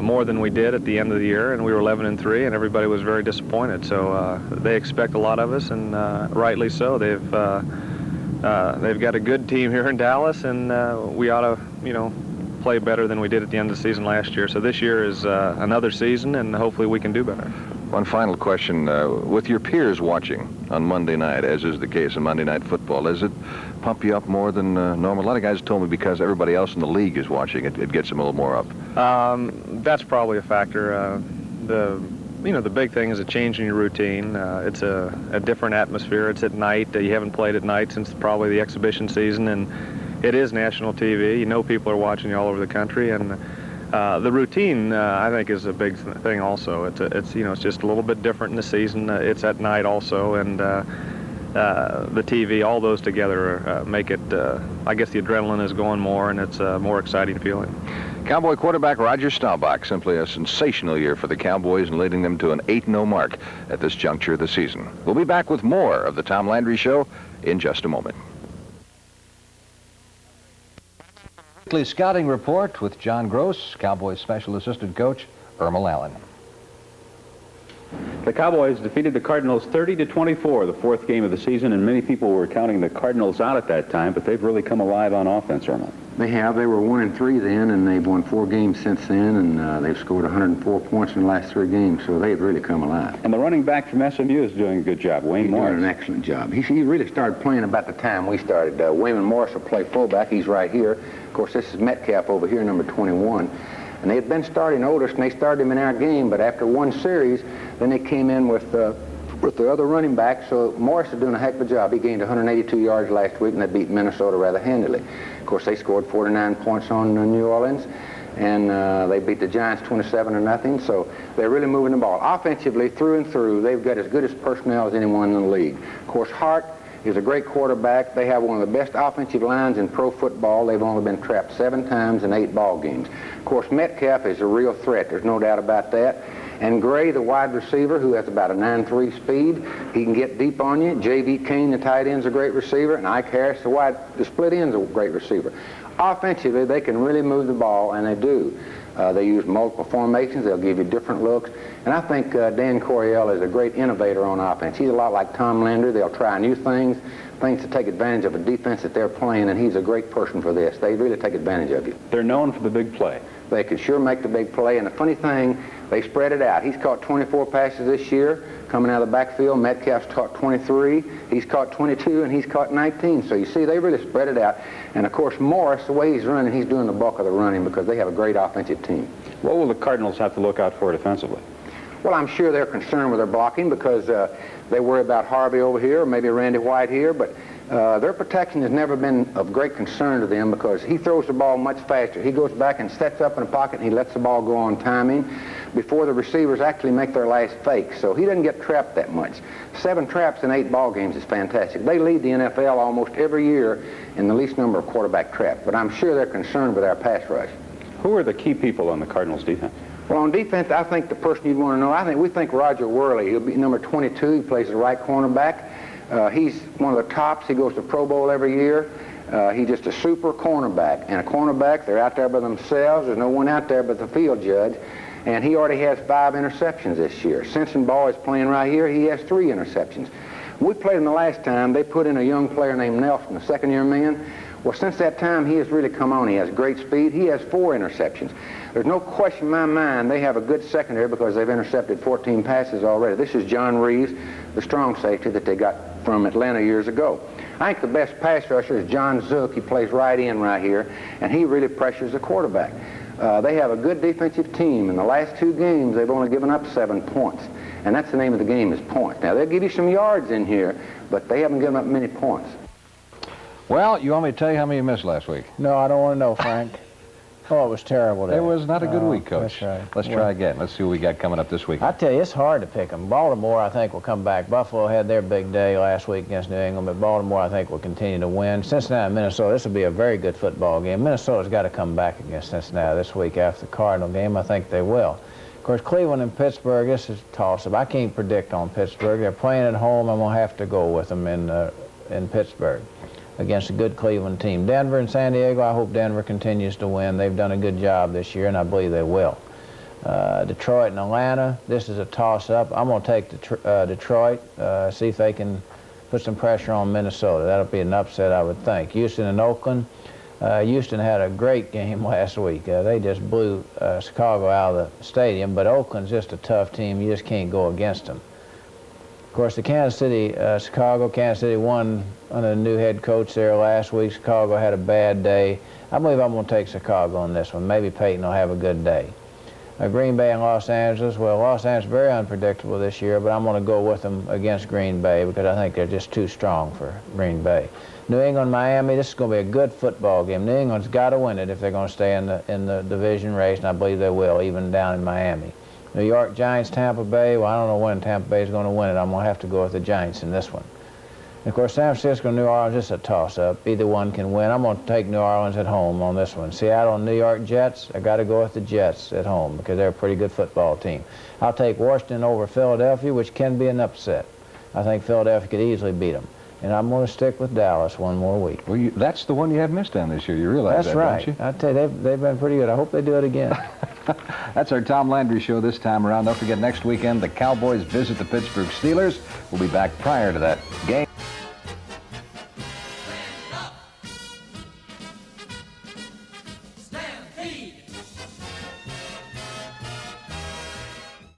more than we did at the end of the year, and we were 11-3, and everybody was very disappointed. So they expect a lot of us, and rightly so. They've got a good team here in Dallas, and we ought to, play better than we did at the end of the season last year. So this year is another season, and hopefully we can do better.
One final question. With your peers watching on Monday night, as is the case in Monday Night Football, does it pump you up more than normal? A lot of guys told me because everybody else in the league is watching, it gets them a little more up.
That's probably a factor. The big thing is a change in your routine. It's a different atmosphere. It's at night. You haven't played at night since probably the exhibition season, and it is national TV. People are watching you all over the country, and the routine, I think, is a big thing also. It's just a little bit different in the season. It's at night also, and the TV, all those together make it, I guess the adrenaline is going more, and it's a more exciting feeling.
Cowboy quarterback Roger Staubach, simply a sensational year for the Cowboys and leading them to an 8-0 mark at this juncture of the season. We'll be back with more of the Tom Landry Show in just a moment. Weekly scouting report with John Gross, Cowboys special assistant coach Ermal Allen.
The Cowboys defeated the Cardinals 30-24, the fourth game of the season, and many people were counting the Cardinals out at that time, but they've really come alive on offense, Ermal.
They have. They were 1-3 then, and they've won 4 games since then, and they've scored 104 points in the last 3 games, so they've really come alive.
And the running back from SMU is doing a good job, Wayne Morris.
He's doing an excellent job. He really started playing about the time we started. Wayman Morris will play fullback. He's right here. Of course, this is Metcalf over here, number 21. And they had been starting Otis, and they started him in our game, but after one series, then they came in with the other running back, so Morris is doing a heck of a job. He gained 182 yards last week, and they beat Minnesota rather handily. Of course, they scored 49 points on New Orleans. and they beat the Giants 27-0. So they're really moving the ball. Offensively, through and through, they've got as good as personnel as anyone in the league. Of course, Hart is a great quarterback. They have one of the best offensive lines in pro football. They've only been trapped 7 times in 8 ball games. Of course, Metcalf is a real threat. There's no doubt about that. And Gray, the wide receiver, who has about a 9.3 speed, he can get deep on you. J.V. King, the tight end's a great receiver, and Ike Harris, the split end's a great receiver. Offensively, they can really move the ball, and they do. They use multiple formations. They'll give you different looks. And I think Dan Coryell is a great innovator on offense. He's a lot like Tom Landry. They'll try new things to take advantage of a defense that they're playing, and he's a great person for this. They really take advantage of you.
They're known for the big play.
They can sure make the big play, and the funny thing, they spread it out. He's caught 24 passes this year coming out of the backfield. Metcalf's caught 23. He's caught 22, and he's caught 19. So you see, they really spread it out. And, of course, Morris, the way he's running, he's doing the bulk of the running because they have a great offensive team.
What will the Cardinals have to look out for defensively?
Well, I'm sure they're concerned with their blocking because they worry about Harvey over here or maybe Randy White here, but their protection has never been of great concern to them because he throws the ball much faster. He goes back and sets up in a pocket and he lets the ball go on timing before the receivers actually make their last fake. So he doesn't get trapped that much. 7 traps in 8 ball games is fantastic. They lead the NFL almost every year in the least number of quarterback traps, but I'm sure they're concerned with our pass rush.
Who are the key people on the Cardinals' defense?
Well, on defense, I think the person you'd want to know, we think Roger Worley. He'll be number 22. He plays the right cornerback. He's one of the tops. He goes to Pro Bowl every year. He's just a super cornerback. And a cornerback, they're out there by themselves. There's no one out there but the field judge. And he already has 5 interceptions this year. Simpson Ball is playing right here. He has 3 interceptions. When we played him the last time, they put in a young player named Nelson, a second-year man. Well, since that time, he has really come on. He has great speed. He has 4 interceptions. There's no question in my mind they have a good secondary because they've intercepted 14 passes already. This is John Reeves, the strong safety that they got from Atlanta years ago. I think the best pass rusher is John Zook. He plays right in right here, and he really pressures the quarterback. They have a good defensive team. In the last 2 games, they've only given up 7 points, and that's the name of the game is points. Now, they'll give you some yards in here, but they haven't given up many points.
Well, you want me to tell you how many you missed last week?
No, I don't want to know, Frank. Oh, it was terrible.
It was not a good week, Coach.
That's right.
Let's try again. Let's see what we got coming up this week.
I tell you, it's hard to pick them. Baltimore, I think, will come back. Buffalo had their big day last week against New England, but Baltimore, I think, will continue to win. Cincinnati and Minnesota, this will be a very good football game. Minnesota's got to come back against Cincinnati this week after the Cardinal game. I think they will. Of course, Cleveland and Pittsburgh, this is a toss-up. I can't predict on Pittsburgh. They're playing at home. I'm going to have to go with them in Pittsburgh against a good Cleveland team. Denver and San Diego, I hope Denver continues to win. They've done a good job this year, and I believe they will. Detroit and Atlanta, this is a toss-up. I'm going to take Detroit, see if they can put some pressure on Minnesota. That'll be an upset, I would think. Houston and Oakland. Houston had a great game last week. They just blew Chicago out of the stadium, but Oakland's just a tough team. You just can't go against them. Of course, the Kansas City won under the new head coach there last week. Chicago had a bad day. I believe I'm going to take Chicago on this one. Maybe Peyton will have a good day. Green Bay and Los Angeles. Well, Los Angeles is very unpredictable this year, but I'm going to go with them against Green Bay because I think they're just too strong for Green Bay. New England, Miami, this is going to be a good football game. New England's got to win it if they're going to stay in the division race, and I believe they will, even down in Miami. New York Giants, Tampa Bay. Well, I don't know when Tampa Bay is going to win it. I'm going to have to go with the Giants in this one. And of course, San Francisco, New Orleans, this is a toss-up. Either one can win. I'm going to take New Orleans at home on this one. Seattle and New York Jets, I got to go with the Jets at home because they're a pretty good football team. I'll take Washington over Philadelphia, which can be an upset. I think Philadelphia could easily beat them. And I'm going to stick with Dallas one more week.
Well, that's the one you have missed on this year. You realize
that's
that,
right.
don't you?
I tell you, they've been pretty good. I hope they do it again.
That's our Tom Landry Show this time around. Don't forget, next weekend, the Cowboys visit the Pittsburgh Steelers. We'll be back prior to that game.